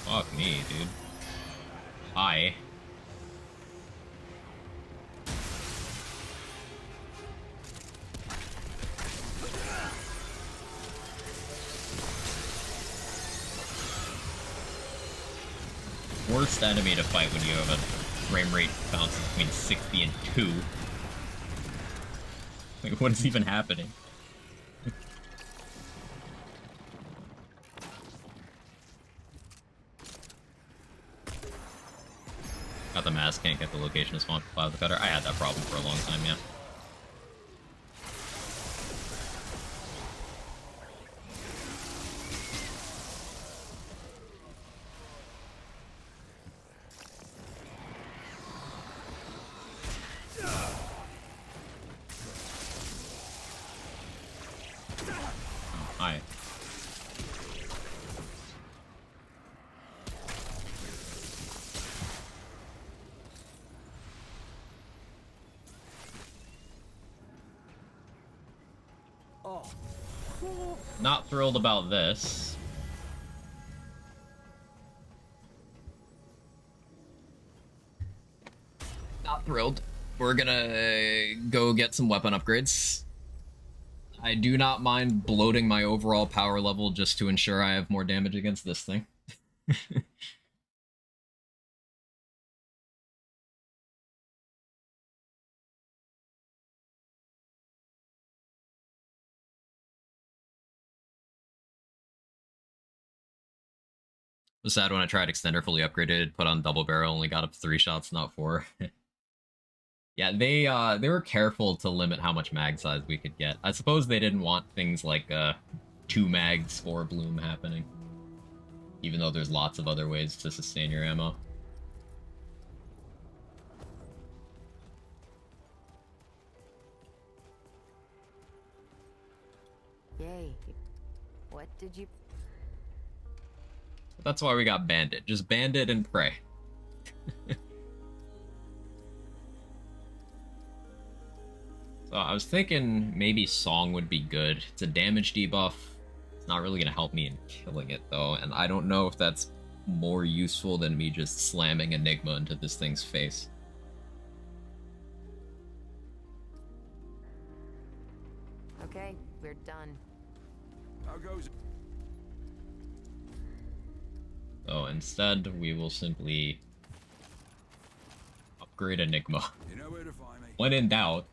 Fuck me, dude. Hi. Worst enemy to fight when you have a frame rate bounces between 60 and 2. Like, what is even happening? Got the mask, can't get the location of spawn for Cloud the Cutter. I had that problem for a long time, yeah. Hi. Not thrilled about this. Not thrilled. We're gonna go get some weapon upgrades. I do not mind bloating my overall power level just to ensure I have more damage against this thing. Was sad when I tried extender fully upgraded, put on double barrel, only got up to 3 shots, not 4. Yeah, they were careful to limit how much mag size we could get. I suppose they didn't want things like 2 mags for bloom happening. Even though there's lots of other ways to sustain your ammo. Yay. What did you... That's why we got Bandit. Just Bandit and pray. So I was thinking maybe Song would be good. It's a damage debuff. It's not really going to help me in killing it, though. And I don't know if that's more useful than me just slamming Enigma into this thing's face. Okay, we're done. How goes it? So instead, we will simply upgrade Enigma. You know where to find me. When in doubt.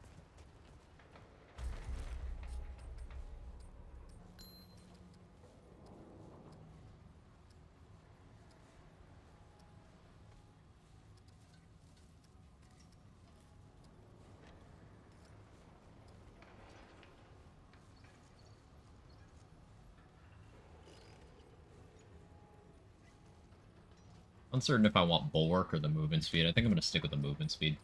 Uncertain if I want Bulwark or the movement speed. I think I'm going to stick with the movement speed.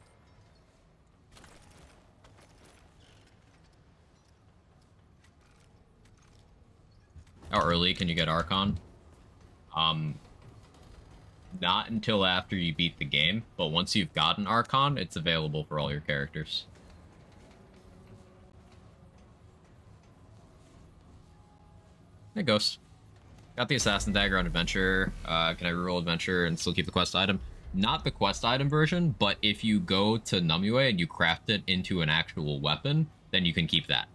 How early can you get Archon? Not until after you beat the game, but once you've gotten Archon, it's available for all your characters. Hey, Ghost. Got the Assassin Dagger on Adventure. Can I reroll Adventure and still keep the quest item? Not the quest item version, but if you go to Numue and you craft it into an actual weapon, then you can keep that.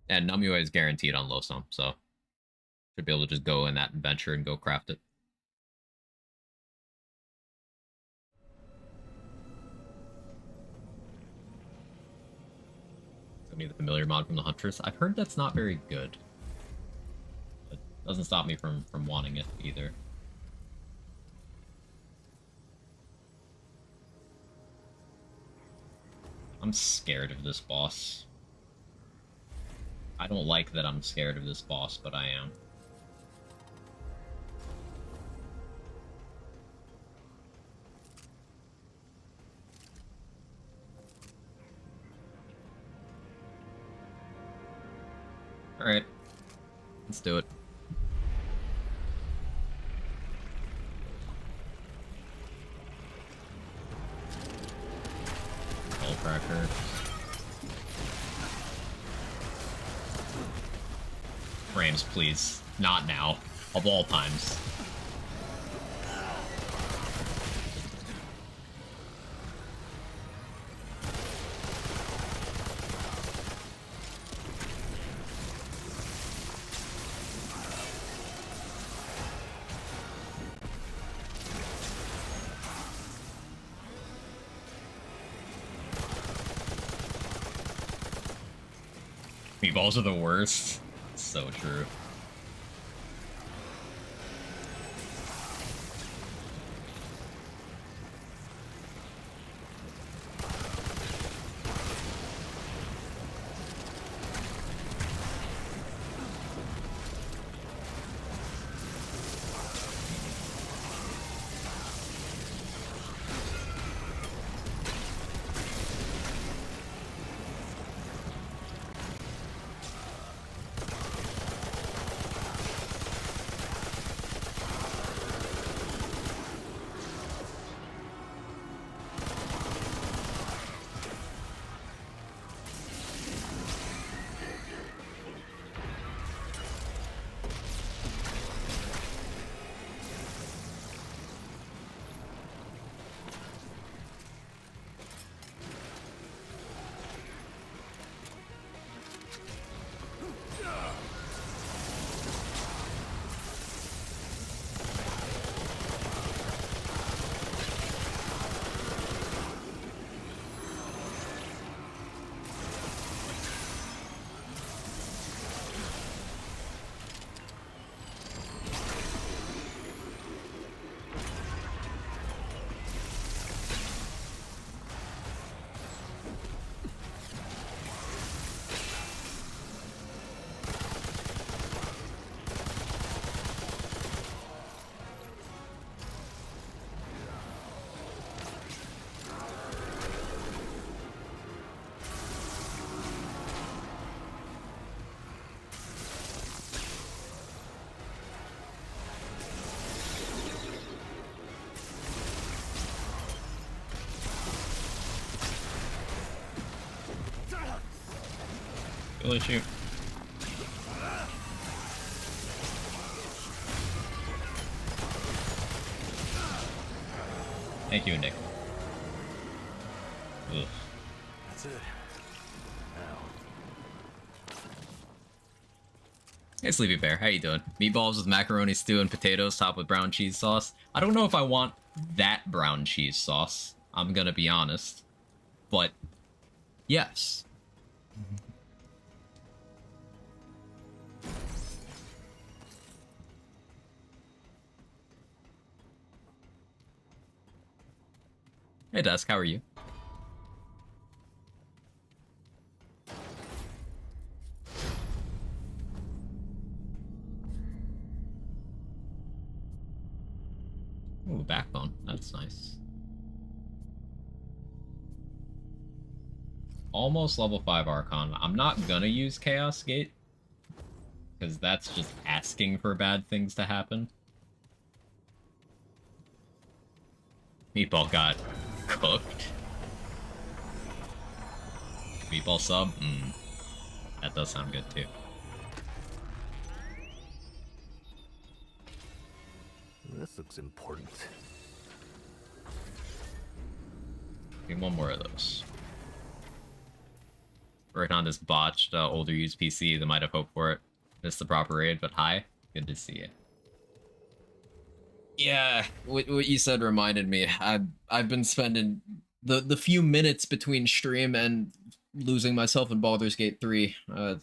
And Numue is guaranteed on Losum, so should be able to just go in that adventure and go craft it. I need the familiar mod from the Huntress. I've heard that's not very good. But Doesn't stop me from wanting it either. I'm scared of this boss. I don't like that I'm scared of this boss, but I am. Alright. Let's do it. Cracker. Frames, please. Not now. Of all times. Meatballs are the worst. So true. Really shoot. Thank you, Nick. Ugh. That's it. Now. Hey, Sleepy Bear, how you doing? Meatballs with macaroni stew and potatoes topped with brown cheese sauce. I don't know if I want that brown cheese sauce, I'm gonna be honest. But, yes. Hey, Dusk, how are you? Ooh, backbone. That's nice. Almost level 5 Archon. I'm not gonna use Chaos Gate, because that's just asking for bad things to happen. Meatball got cooked. Meatball sub? That does sound good too. This looks important. Need one more of those. Working on this botched older used PC that might have hoped for it. Missed the proper raid, but hi. Good to see you. Yeah, what you said reminded me. I've been spending the few minutes between stream and losing myself in Baldur's Gate 3,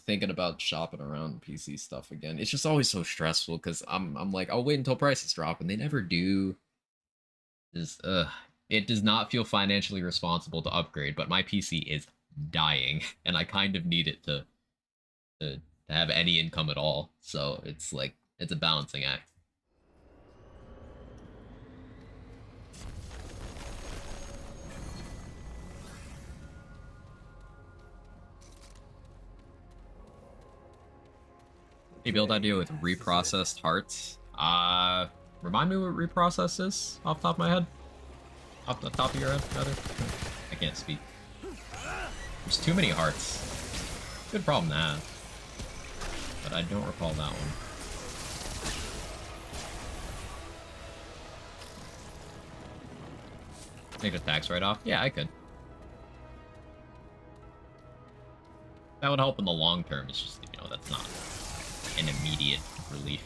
thinking about shopping around PC stuff again. It's just always so stressful because I'm like, I'll wait until prices drop, and they never do. Just, it does not feel financially responsible to upgrade, but my PC is dying, and I kind of need it to have any income at all. So it's like, it's a balancing act. A build idea with reprocessed hearts. Remind me what reprocess is off the top of my head? Off the top of your head, rather? I can't speak. There's too many hearts. Good problem to have. But I don't recall that one. Make a tax write-off? Yeah, I could. That would help in the long term. It's just, you know, that's not an immediate relief.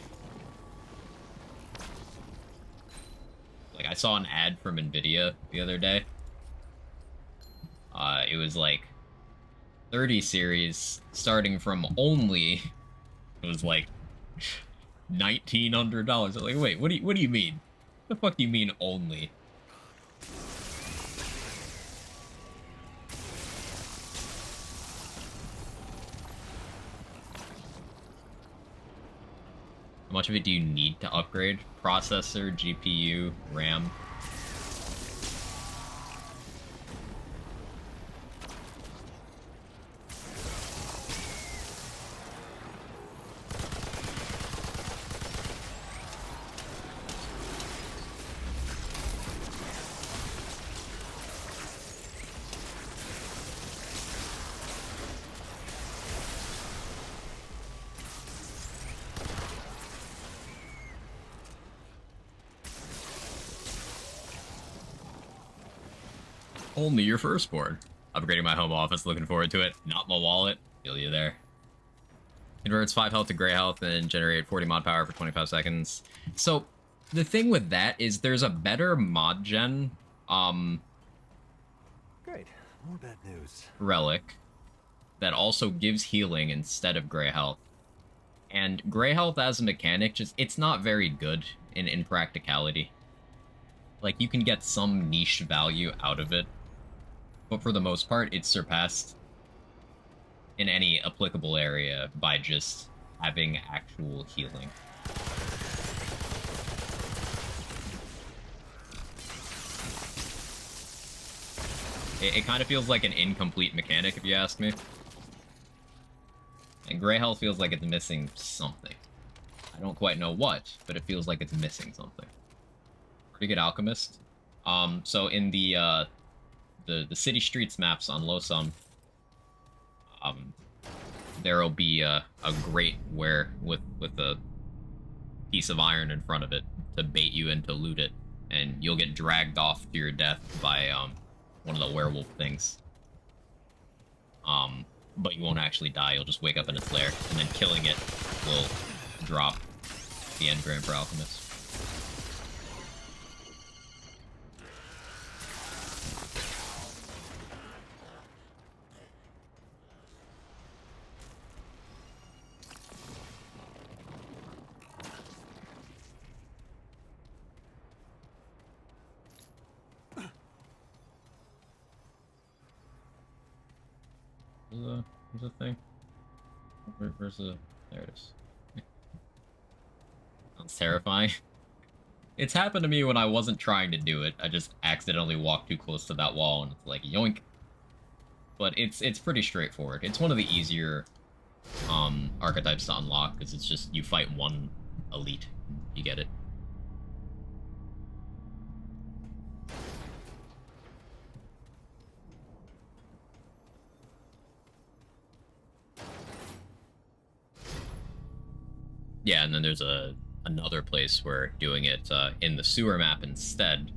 Like, I saw an ad from Nvidia the other day. It was like 30 series starting from only, it was like $1,900. I was like, wait, what do you mean? What the fuck do you mean only? How much of it do you need to upgrade? Processor, GPU, RAM? Only your firstborn. Upgrading my home office, looking forward to it. Not my wallet. Feel you there. Converts 5 health to gray health and generate 40 mod power for 25 seconds. So, the thing with that is there's a better mod gen, Great. More bad news. relic that also gives healing instead of gray health. And gray health as a mechanic, just, it's not very good in practicality. Like, you can get some niche value out of it, but for the most part, it's surpassed in any applicable area by just having actual healing. It kind of feels like an incomplete mechanic, if you ask me. And gray health feels like it's missing something. I don't quite know what, but it feels like it's missing something. Pretty good alchemist. So in the city streets maps on Losum, there'll be a grate where with a piece of iron in front of it to bait you in to loot it, and you'll get dragged off to your death by one of the werewolf things. But you won't actually die. You'll just wake up in its lair, and then killing it will drop the engram for alchemist. There's a thing. Where's the... There it is. Sounds terrifying. It's happened to me when I wasn't trying to do it. I just accidentally walked too close to that wall and it's like, yoink. But it's pretty straightforward. It's one of the easier archetypes to unlock, because it's just, you fight one elite, you get it. Yeah, and then there's another place where doing it in the sewer map instead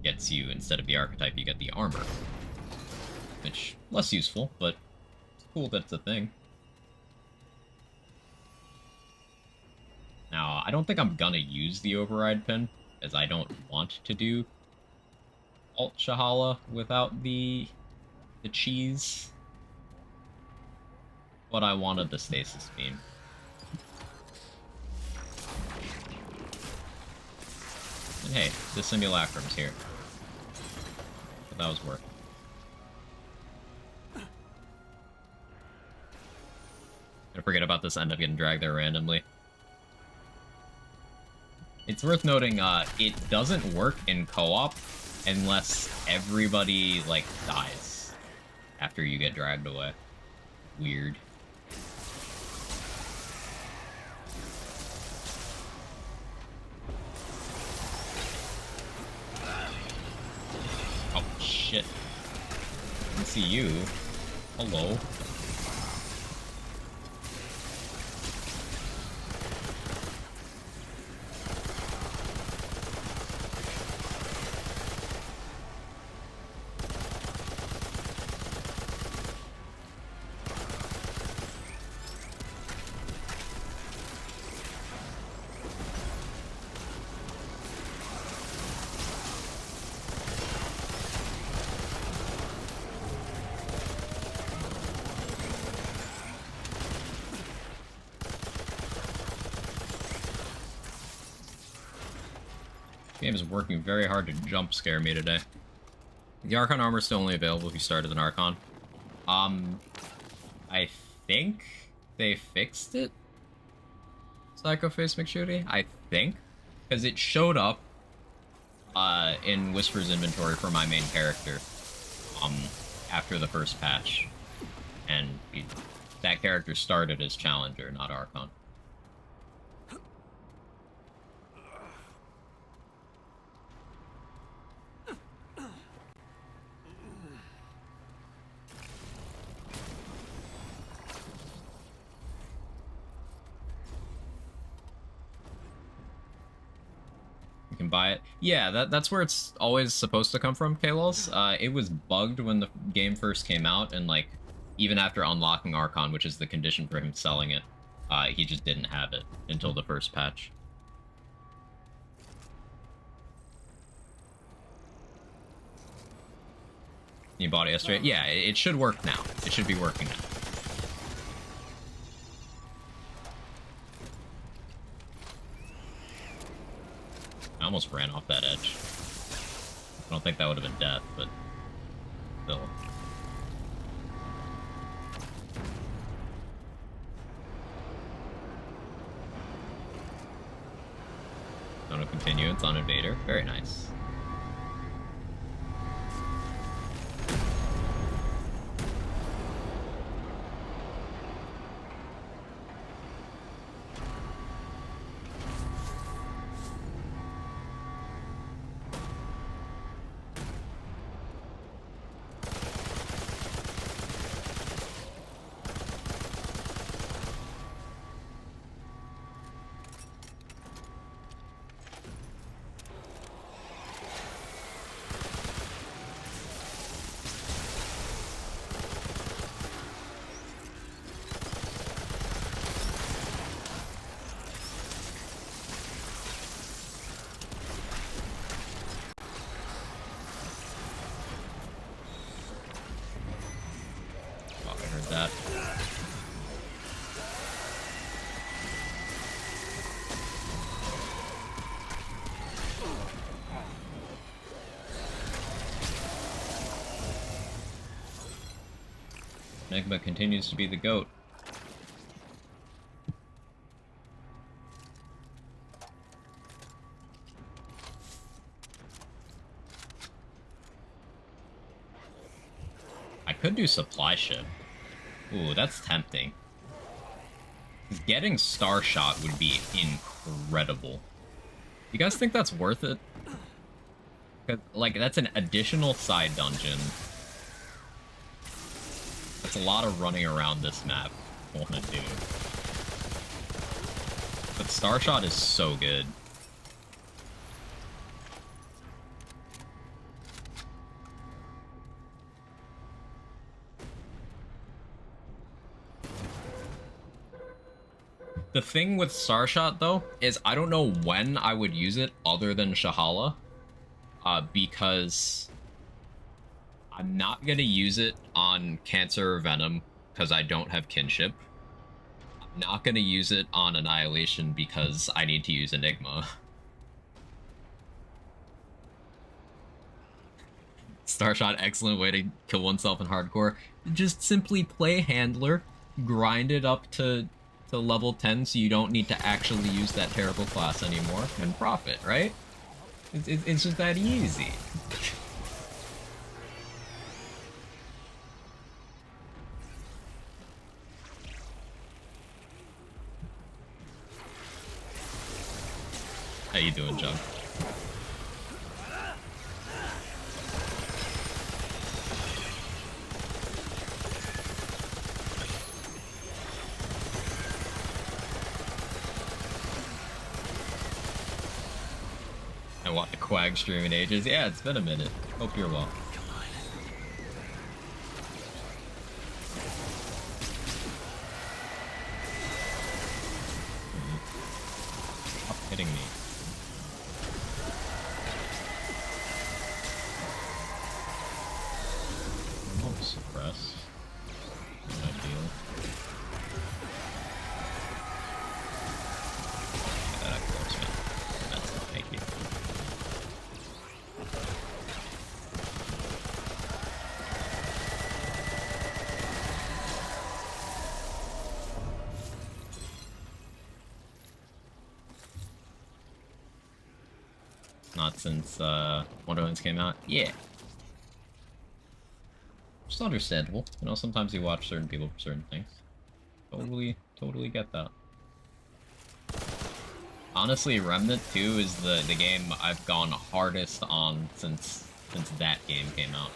gets you, instead of the archetype, you get the armor. Which, less useful, but it's cool that it's a thing. Now, I don't think I'm gonna use the override pin, as I don't want to do Alt Shahala without the cheese. But I wanted the stasis beam. And hey, the simulacrum's here. But that was worth it. Gonna forget about this, end up getting dragged there randomly. It's worth noting, it doesn't work in co-op unless everybody, like, dies after you get dragged away. Weird. Oh, shit. I can see you. Hello. Game is working very hard to jump scare me today. The Archon armor is still only available if you start as an Archon. I think they fixed it? Psychoface McShooty? I think. Because it showed up in Whisper's inventory for my main character after the first patch. And that character started as Challenger, not Archon. Can buy it. Yeah, that's where it's always supposed to come from, Kalos. It was bugged when the game first came out, and like even after unlocking Archon, which is the condition for him selling it, he just didn't have it until the first patch. You bought it yesterday? Yeah, it should work now. It should be working now. I almost ran off that edge. I don't think that would have been death, but still. Zone of continuance on Invader. Very nice. That. Enigma continues to be the GOAT. I could do supply ship. Ooh, that's tempting. Getting Star Shot would be incredible. You guys think that's worth it? Like, that's an additional side dungeon. That's a lot of running around this map I want to do. But Star Shot is so good. The thing with Starshot, though, is I don't know when I would use it other than Shahala, because I'm not going to use it on Cancer or Venom, because I don't have kinship. I'm not going to use it on Annihilation because I need to use Enigma. Starshot, excellent way to kill oneself in hardcore. Just simply play Handler, grind it up to level 10 so you don't need to actually use that terrible class anymore, and profit, right? It's just that easy. How you doing, John? I want the Quag stream in ages. Yeah, it's been a minute. Hope you're well. Stop hitting me. I'm almost suppressed. How I feel. Get that enforcement. That's it. Thank you. Not since Wonder Woman's came out. Yeah. Just understandable. You know, sometimes you watch certain people for certain things. Totally get that. Honestly, Remnant 2 is the game I've gone hardest on since that game came out.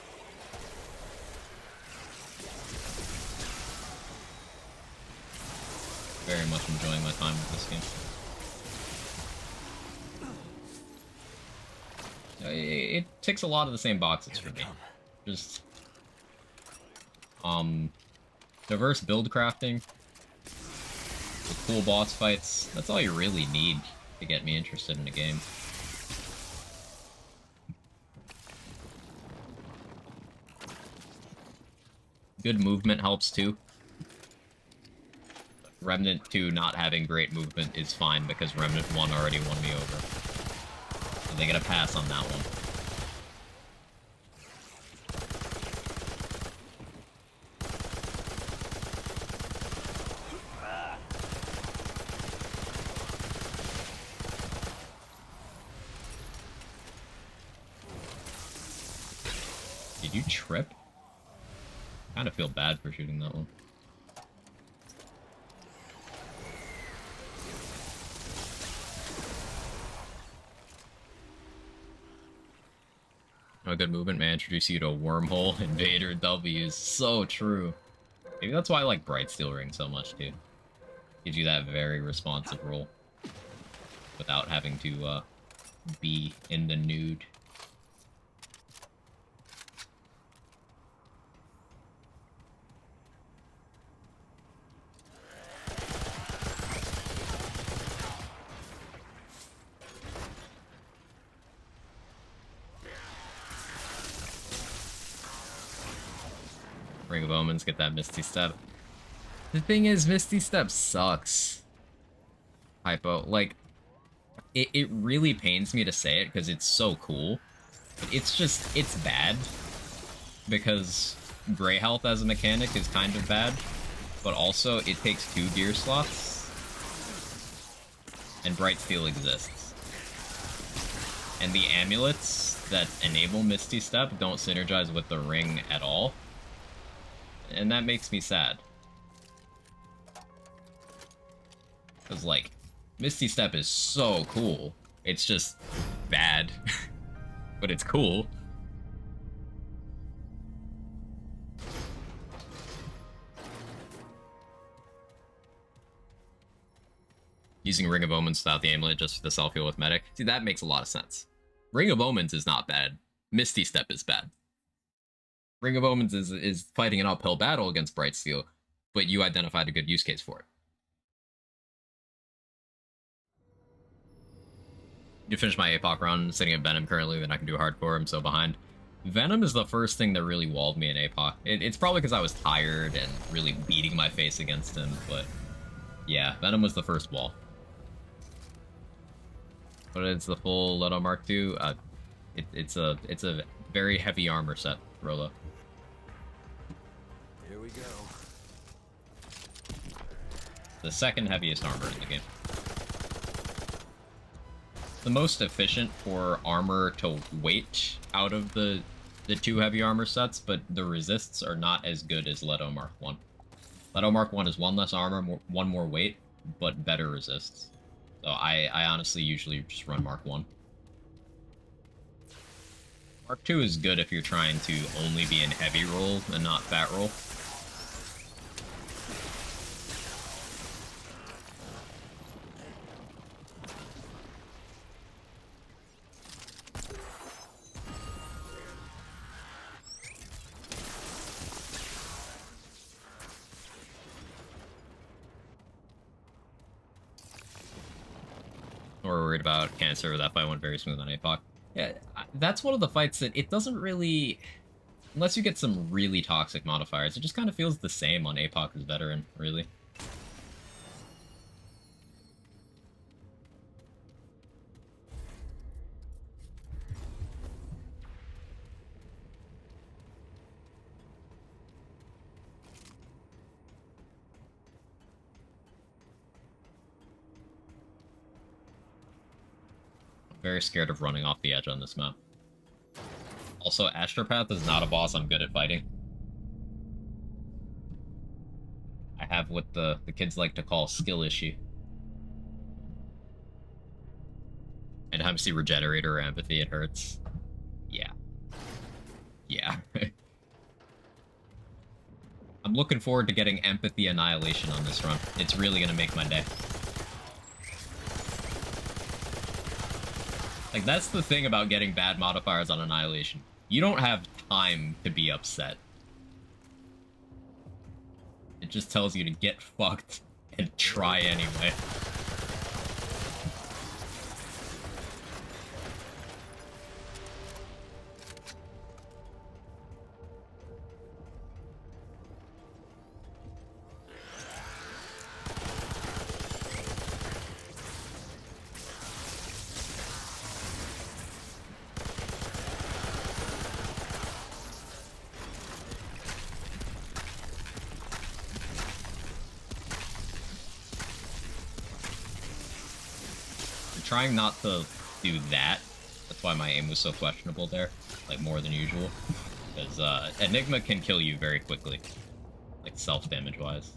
Very much enjoying my time with this game. It ticks a lot of the same boxes for me. Just diverse build crafting, with cool boss fights. That's all you really need to get me interested in a game. Good movement helps too. Remnant 2 not having great movement is fine because Remnant 1 already won me over. So they get a pass on that one. Did you trip? I kind of feel bad for shooting that one. A good movement may introduce you to a wormhole. Invader W is so true. Maybe that's why I like Bright Steel Ring so much too. Gives you that very responsive role without having to be in the nude. Ring of Omens, get that Misty Step. The thing is, Misty Step sucks. Hypo. Like, it really pains me to say it because it's so cool. But it's bad. Because Grey Health as a mechanic is kind of bad. But also, it takes 2 gear slots. And Bright Steel exists. And the amulets that enable Misty Step don't synergize with the ring at all. And that makes me sad. Because, like, Misty Step is so cool. It's just bad. But it's cool. Using Ring of Omens without the amulet just for the self-heal with medic. See, that makes a lot of sense. Ring of Omens is not bad. Misty Step is bad. Ring of Omens is fighting an uphill battle against Bright Steel, but you identified a good use case for it. You finish my Apoc run, sitting at Venom currently, then I can do hardcore. I'm so behind. Venom is the first thing that really walled me in Apoc. It's probably because I was tired and really beating my face against him, but yeah, Venom was the first wall. But it's the full Leto Mark II. It's a very heavy armor set, Rolo. Here we go. The second heaviest armor in the game. The most efficient for armor to weight out of the two heavy armor sets, but the resists are not as good as Leto Mark 1. Leto Mark 1 is one less armor, one more weight, but better resists. So I honestly usually just run Mark 1. Mark 2 is good if you're trying to only be in heavy roll and not fat roll. Or worried about cancer. That fight went very smooth on Apoc. Yeah, that's one of the fights that it doesn't really, unless you get some really toxic modifiers, it just kind of feels the same on Apoc as Veteran, really. Very scared of running off the edge on this map. Also, Astropath is not a boss I'm good at fighting. I have what the kids like to call skill issue. Anytime I see Regenerator or Empathy, it hurts. Yeah. Yeah. I'm looking forward to getting Empathy Annihilation on this run. It's really gonna make my day. Like, that's the thing about getting bad modifiers on Annihilation. You don't have time to be upset. It just tells you to get fucked and try anyway. Trying not to do that. That's why my aim was so questionable there, like more than usual. Because Enigma can kill you very quickly, like self-damage wise.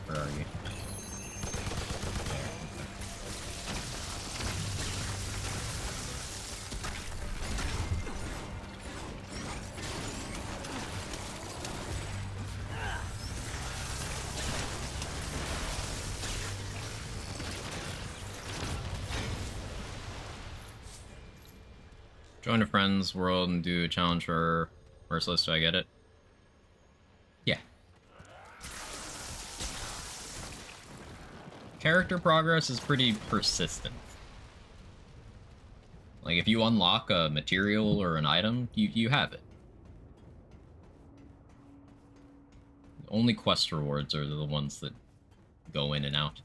Where are you? Join a friend's world and do a challenge for Merciless. Do I get it? Yeah. Character progress is pretty persistent. Like, if you unlock a material or an item, you have it. Only quest rewards are the ones that go in and out.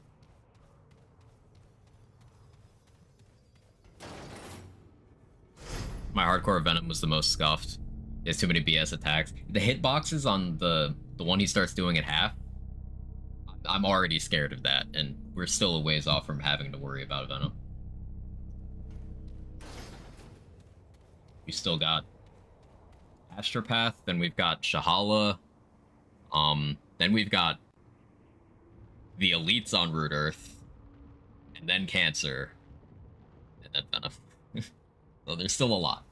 My hardcore Venom was the most scuffed. He has too many BS attacks. The hitboxes on the one he starts doing at half, I'm already scared of that, and we're still a ways off from having to worry about Venom. We still got Astropath, then we've got Shahala, then we've got the elites on Root Earth, and then Cancer, and then Venom. So there's still a lot.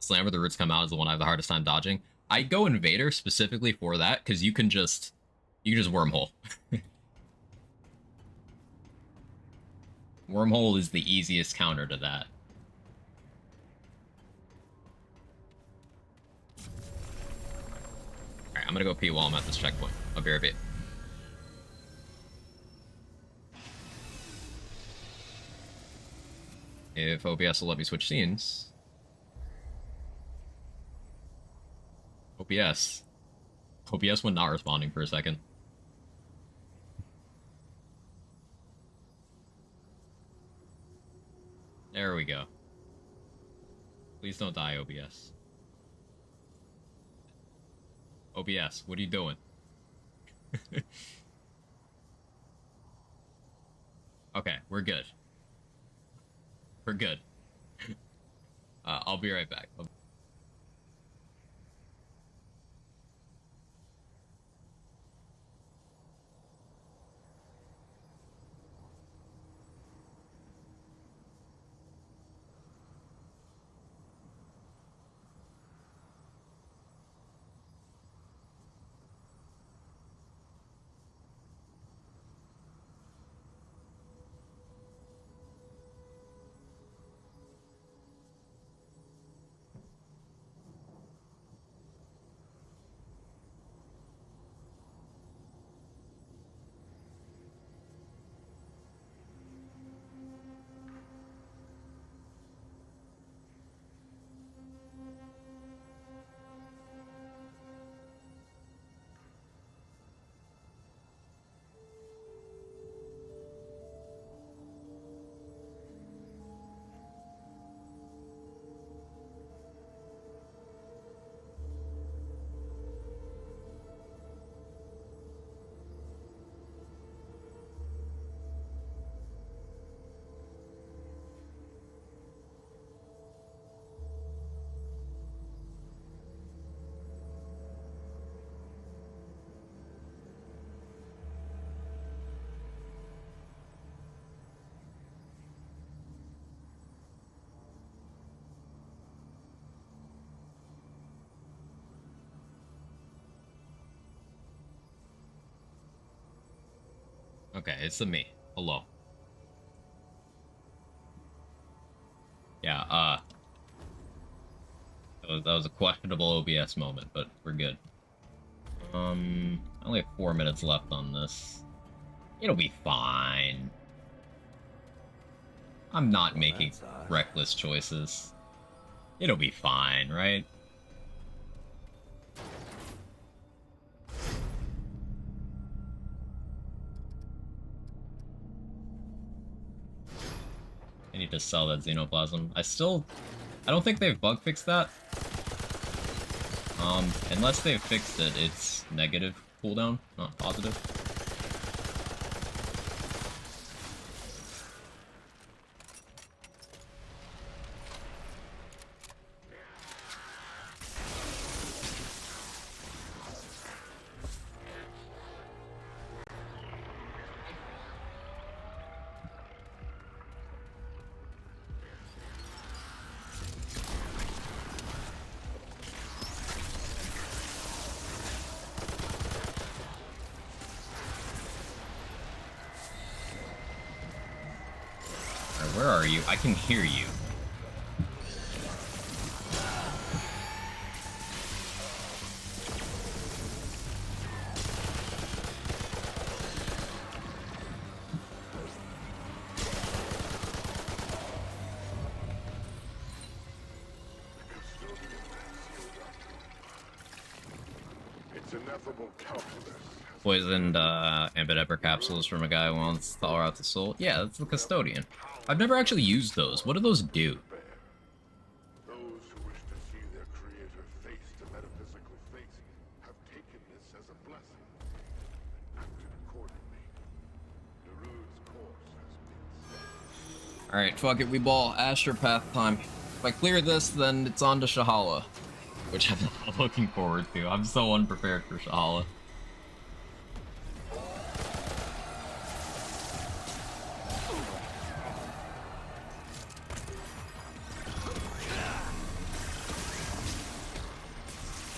Slammer the Roots come out is the one I have the hardest time dodging. I go Invader specifically for that, because you can just wormhole. Wormhole is the easiest counter to that. I'm gonna go pee while I'm at this checkpoint. I'll be right back. If OBS will let me switch scenes. OBS. OBS when not responding for a second. There we go. Please don't die, OBS. OBS, what are you doing? Okay, we're good. We're good. I'll be right back. Okay, it's me. Hello. Yeah, that was a questionable OBS moment, but we're good. I only have 4 minutes left on this. It'll be fine. I'm not making reckless choices. It'll be fine, right? I need to sell that xenoplasm. I don't think they've bug fixed that. Unless they've fixed it, it's negative cooldown, not positive. Where are you? I can hear you. It's ineffable calculus. Poisoned ambidextrous capsules from a guy who wants to thaw out the soul. Yeah, that's the custodian. I've never actually used those. What do those do? Those who wish to see their creator face to metaphysical face have taken this as a blessing and acted accordingly. Darude's course has been set. Alright, fuck it, we ball. Astropath time. If I clear this, then it's on to Shahala. Which I'm not looking forward to. I'm so unprepared for Shahala.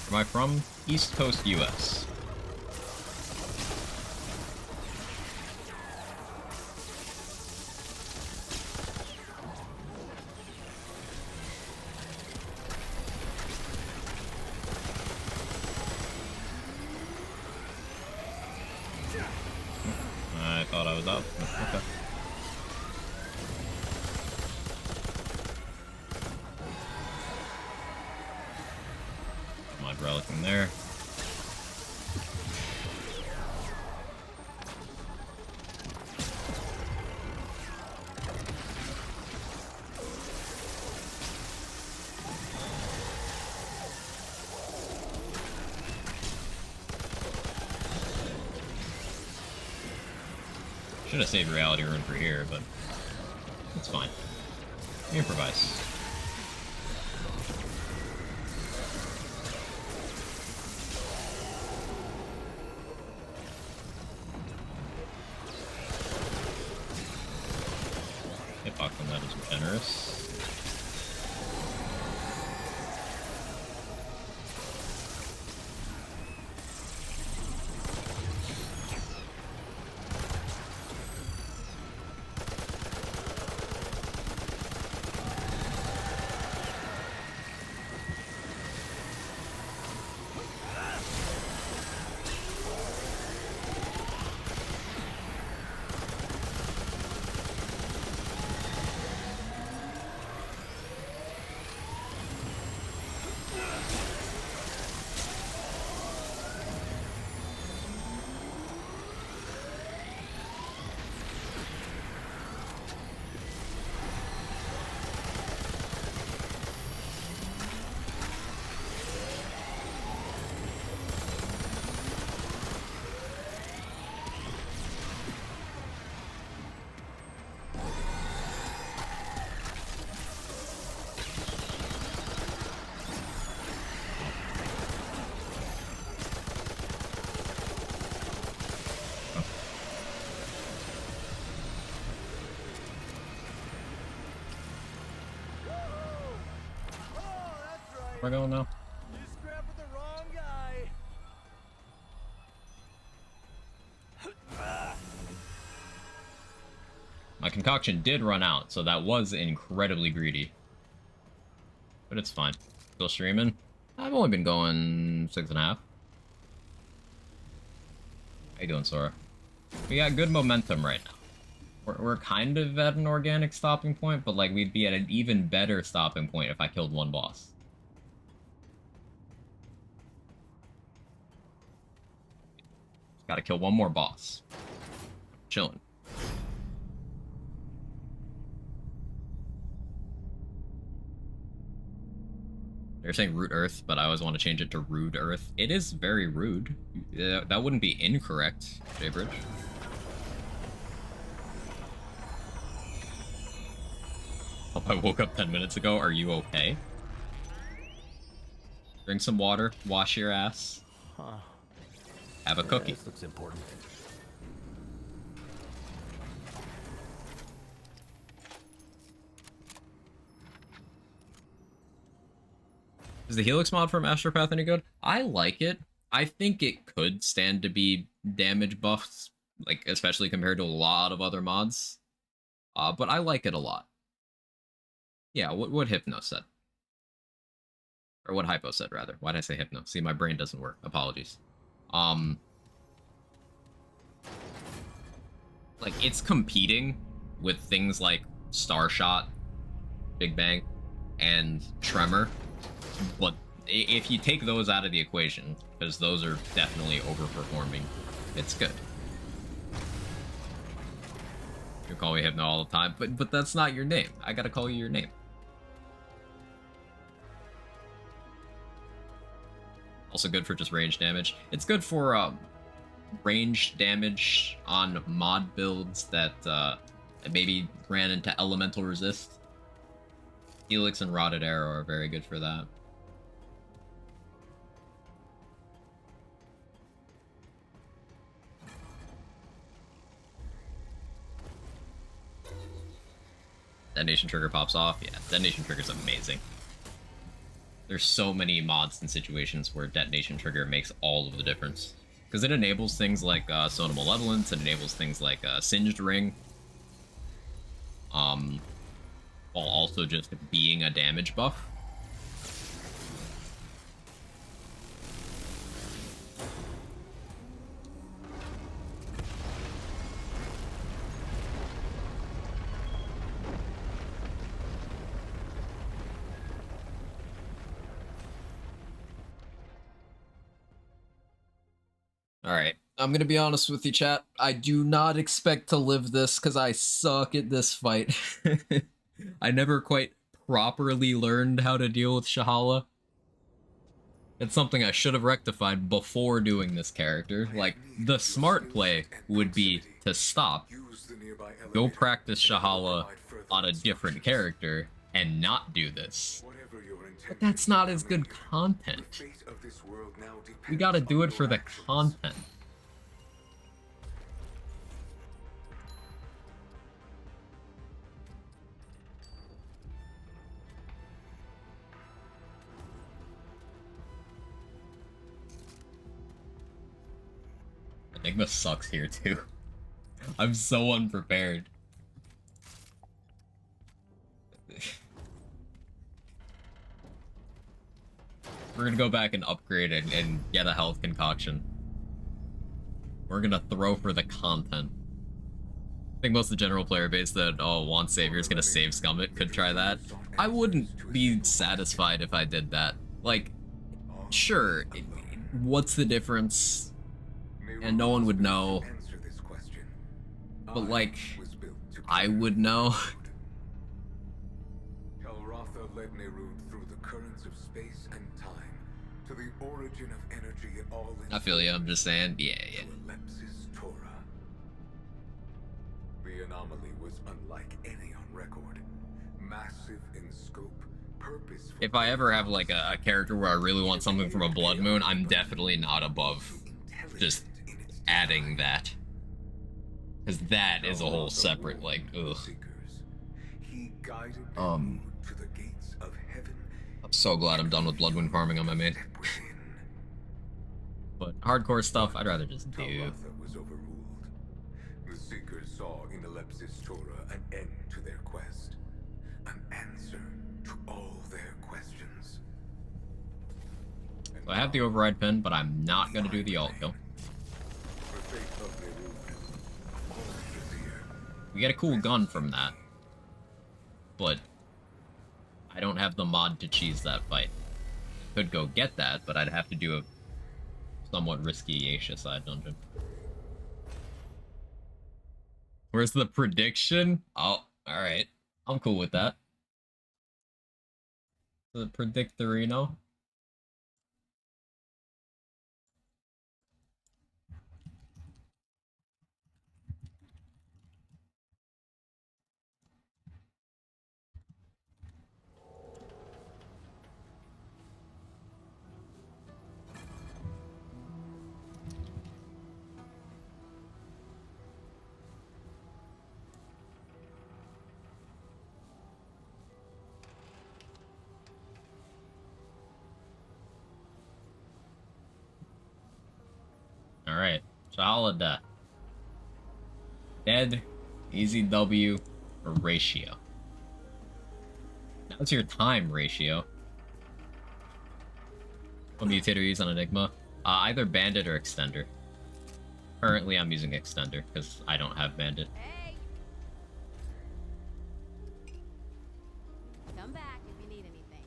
Am I from? East Coast, US. relic in there. Should have saved reality rune for here, but it's fine. Improvise. Apoc on that is generous. Where am I going now? You scrap with the wrong guy. My concoction did run out, so that was incredibly greedy. But it's fine. Still streaming. I've only been going 6.5. How you doing, Sora? We got good momentum right now. We're kind of at an organic stopping point, but like we'd be at an even better stopping point if I killed one boss. Gotta kill one more boss. Chilling. They're saying root earth, but I always want to change it to rude earth. It is very rude. That wouldn't be incorrect, J-Bridge. Oh, I woke up 10 minutes ago. Are you okay? Drink some water. Wash your ass. Huh. Have a cookie. This looks important. Is the Helix mod from Astropath any good? I like it. I think it could stand to be damage buffs, like especially compared to a lot of other mods. But I like it a lot. Yeah, what Hypno said. Or what Hypo said, rather. Why did I say Hypno? See, my brain doesn't work. Apologies. Like, it's competing with things like Starshot, Big Bang, and Tremor. But if you take those out of the equation, because those are definitely overperforming, it's good. You call me Hypno all the time, but that's not your name. I gotta call you your name. Also good for just range damage. It's good for range damage on mod builds that maybe ran into elemental resist. Helix and Rotted Arrow are very good for that. Detonation Trigger pops off. Yeah, Detonation Trigger's amazing. There's so many mods and situations where Detonation Trigger makes all of the difference. Because it enables things like Sona Malevolence, it enables things like Singed Ring. While also just being a damage buff. Alright, I'm gonna be honest with you, chat. I do not expect to live this, because I suck at this fight. I never quite properly learned how to deal with Shahala. It's something I should have rectified before doing this character. Like, the smart play would be to stop, go practice Shahala on a different character, and not do this. But that's not as good content. We gotta do it for the content. Enigma sucks here too. I'm so unprepared. We're gonna go back and upgrade and get a health concoction. We're gonna throw for the content. I think most of the general player base that wants Savior is gonna save Scummit could try that. I wouldn't be satisfied if I did that. Like, sure, what's the difference? And no one would know. But like, I would know. Helrotha led Nerud through the currents of space and time to the origin of energy in all its I feel you, I'm just saying, yeah. Ellipsis Torah. The anomaly was unlike any on record. Massive in scope, purposeful. If I ever have like a character where I really want something from a Blood Moon, I'm definitely not above just adding that. Because that is a whole separate, like, ugh. He guided to the gates of heaven. I'm so glad I'm done with Blood Moon farming on my main. But hardcore stuff, I'd rather just do. Helrotha was overruled. The Seekers saw in Ellipsis Torah an end to their quest. An answer to all their questions. So I have the override pin, but I'm not going to do the alt kill. We get a cool gun from that. But I don't have the mod to cheese that fight. Could go get that, but I'd have to do a somewhat risky Asia side dungeon. Where's the prediction? Oh, alright. I'm cool with that. The Predictorino. Alright, Shalada. Dead, easy W, or ratio. What's your time ratio? What mutator you use on Enigma? Either Bandit or Extender. Currently I'm using Extender, because I don't have Bandit. Hey! Come back if you need anything.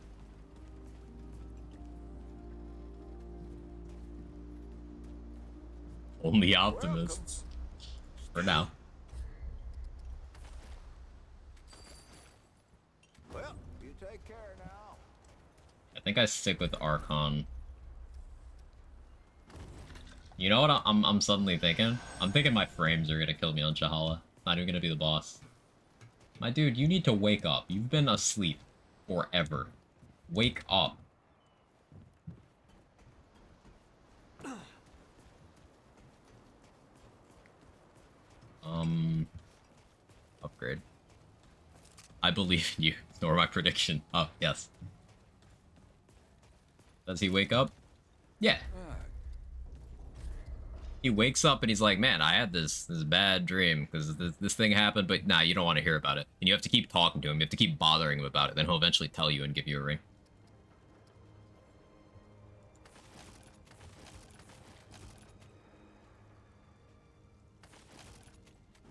Only optimists. For now. Well, you take care now. I think I stick with Archon. You know what I'm suddenly thinking? I'm thinking my frames are gonna kill me on Shahala. Not even gonna be the boss. My dude, you need to wake up. You've been asleep forever. Wake up. Upgrade. I believe in you. Ignore my prediction. Oh, yes. Does he wake up? Yeah. He wakes up and he's like, man, I had this bad dream because this thing happened, but nah, you don't want to hear about it. And you have to keep talking to him. You have to keep bothering him about it. Then he'll eventually tell you and give you a ring.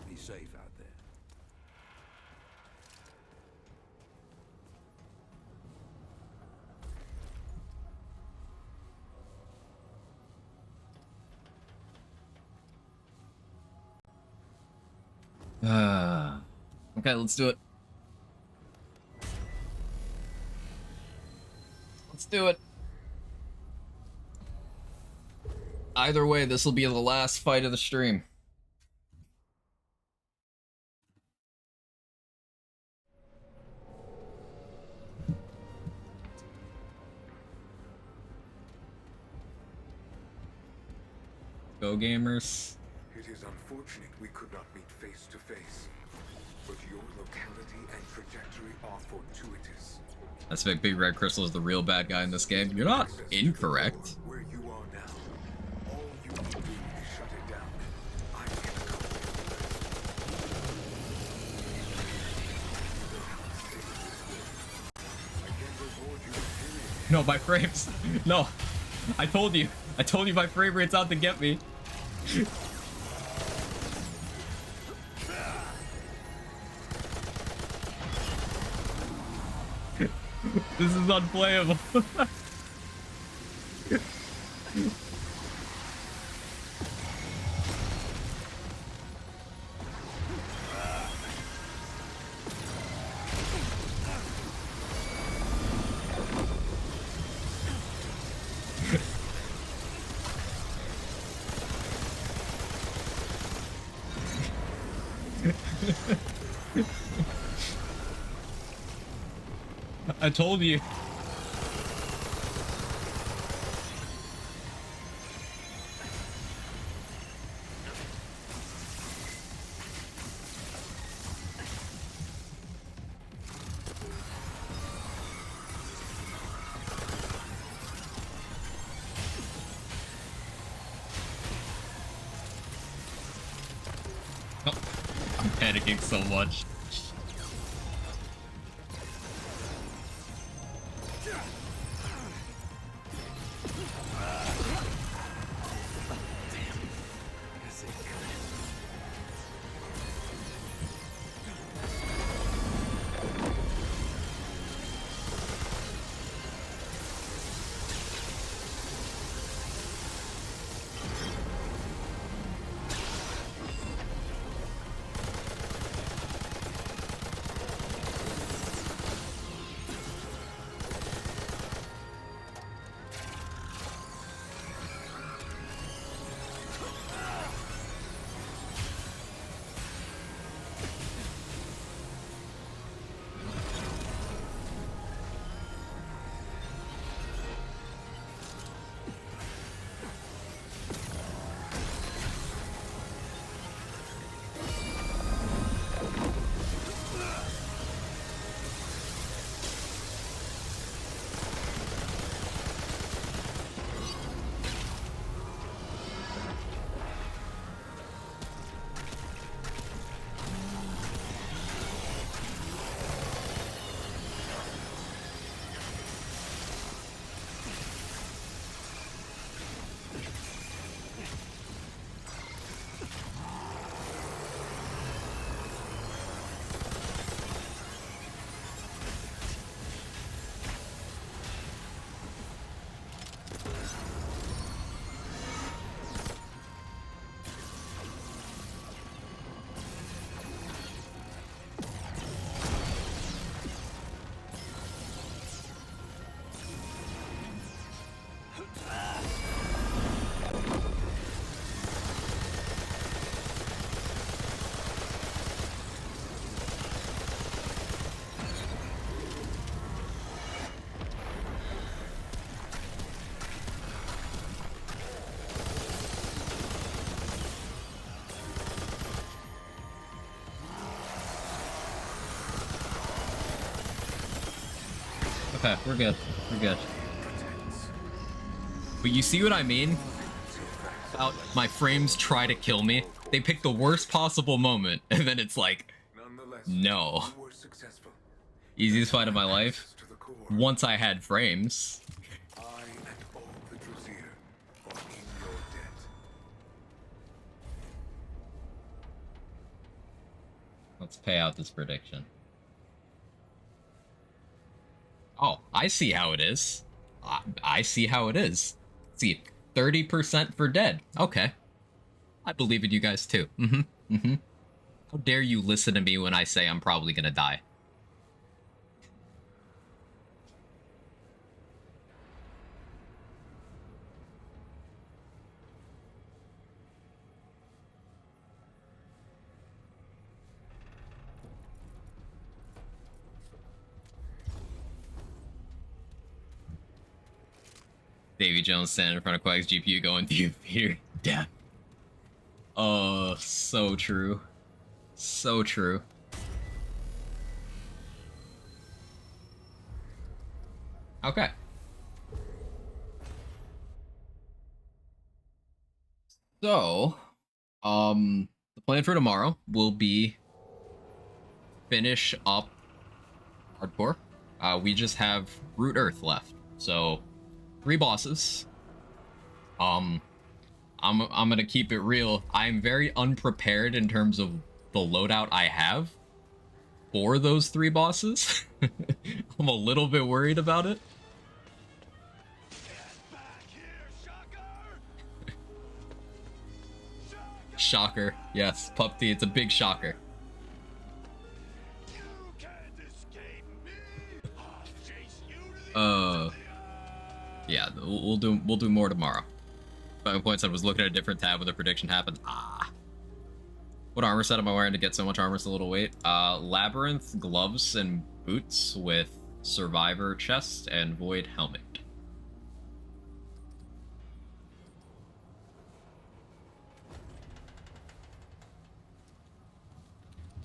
Be safe out there. Okay, let's do it. Let's do it. Either way, this will be the last fight of the stream. Go gamers. It is unfortunate we could not meet face to face, but your locality and trajectory are fortuitous. I suspect Big Red Crystal is the real bad guy in this game. You're not incorrect. Where you are now, all you can do is shut it down. I can No, my frames. No. I told you. I told you my frame rate's out to get me. This is unplayable. I told you. Oh, I'm panicking so much. Okay, we're good. We're good. But you see what I mean? About my frames try to kill me. They pick the worst possible moment, and then it's like, no. Easiest fight of my life. Once I had frames. I and all the Druzir are in your debt. Let's pay out this prediction. Oh, I see how it is. I see how it is. See, 30% for dead. Okay. I believe in you guys too. How dare you listen to me when I say I'm probably gonna die? Davy Jones standing in front of Quack's GPU going through fear. Death. Oh, so true. So true. Okay. So, the plan for tomorrow will be finish up hardcore. We just have Root Earth left. So, 3 bosses. I'm gonna keep it real. I'm very unprepared in terms of the loadout I have for those 3 bosses. I'm a little bit worried about it. Shocker. Yes, Pup T, it's a big shocker. Yeah, we'll do more tomorrow. 5 points. I was looking at a different tab when the prediction happened. What armor set am I wearing to get so much armor? It's a little weight. Labyrinth gloves and boots with Survivor chest and Void helmet.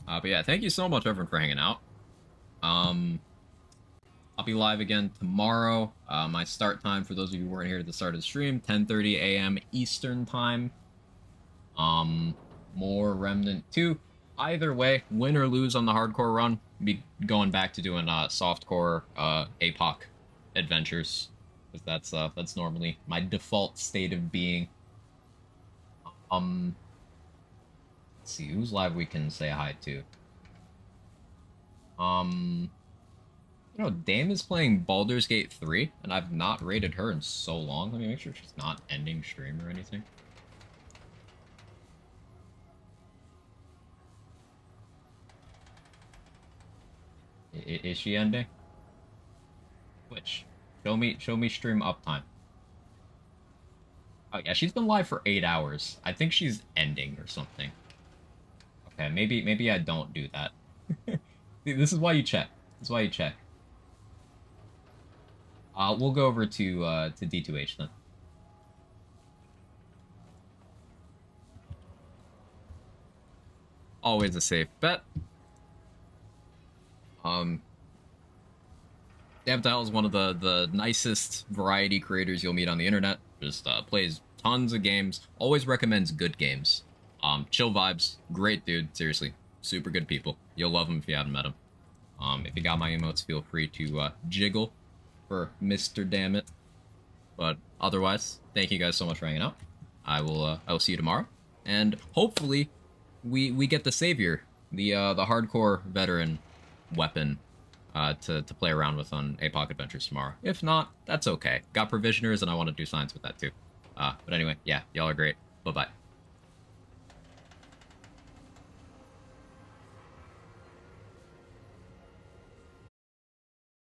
But yeah, thank you so much, everyone, for hanging out. I'll be live again tomorrow. My start time, for those of you who weren't here at the start of the stream, 10:30 a.m. Eastern time. More Remnant 2. Either way, win or lose on the hardcore run, be going back to doing softcore Apoc adventures, because that's normally my default state of being. Let's see who's live we can say hi to. You know, Dame is playing Baldur's Gate 3, and I've not rated her in so long. Let me make sure she's not ending stream or anything. Is she ending? Twitch. Show me stream uptime. Oh yeah, she's been live for 8 hours. I think she's ending or something. Okay, maybe I don't do that. This is why you check. This is why you check. We'll go over to D2H then. Always a safe bet. Damtile is one of the nicest variety creators you'll meet on the internet. Just plays tons of games. Always recommends good games. Chill vibes. Great dude. Seriously. Super good people. You'll love him if you haven't met him. If you got my emotes, feel free to jiggle for Mr. Dammit. But otherwise, thank you guys so much for hanging out. I will see you tomorrow. And hopefully we get the savior, the hardcore veteran weapon to play around with on Apoc Adventures tomorrow. If not, that's okay. Got provisioners and I want to do science with that too. But anyway, yeah, y'all are great. Bye-bye.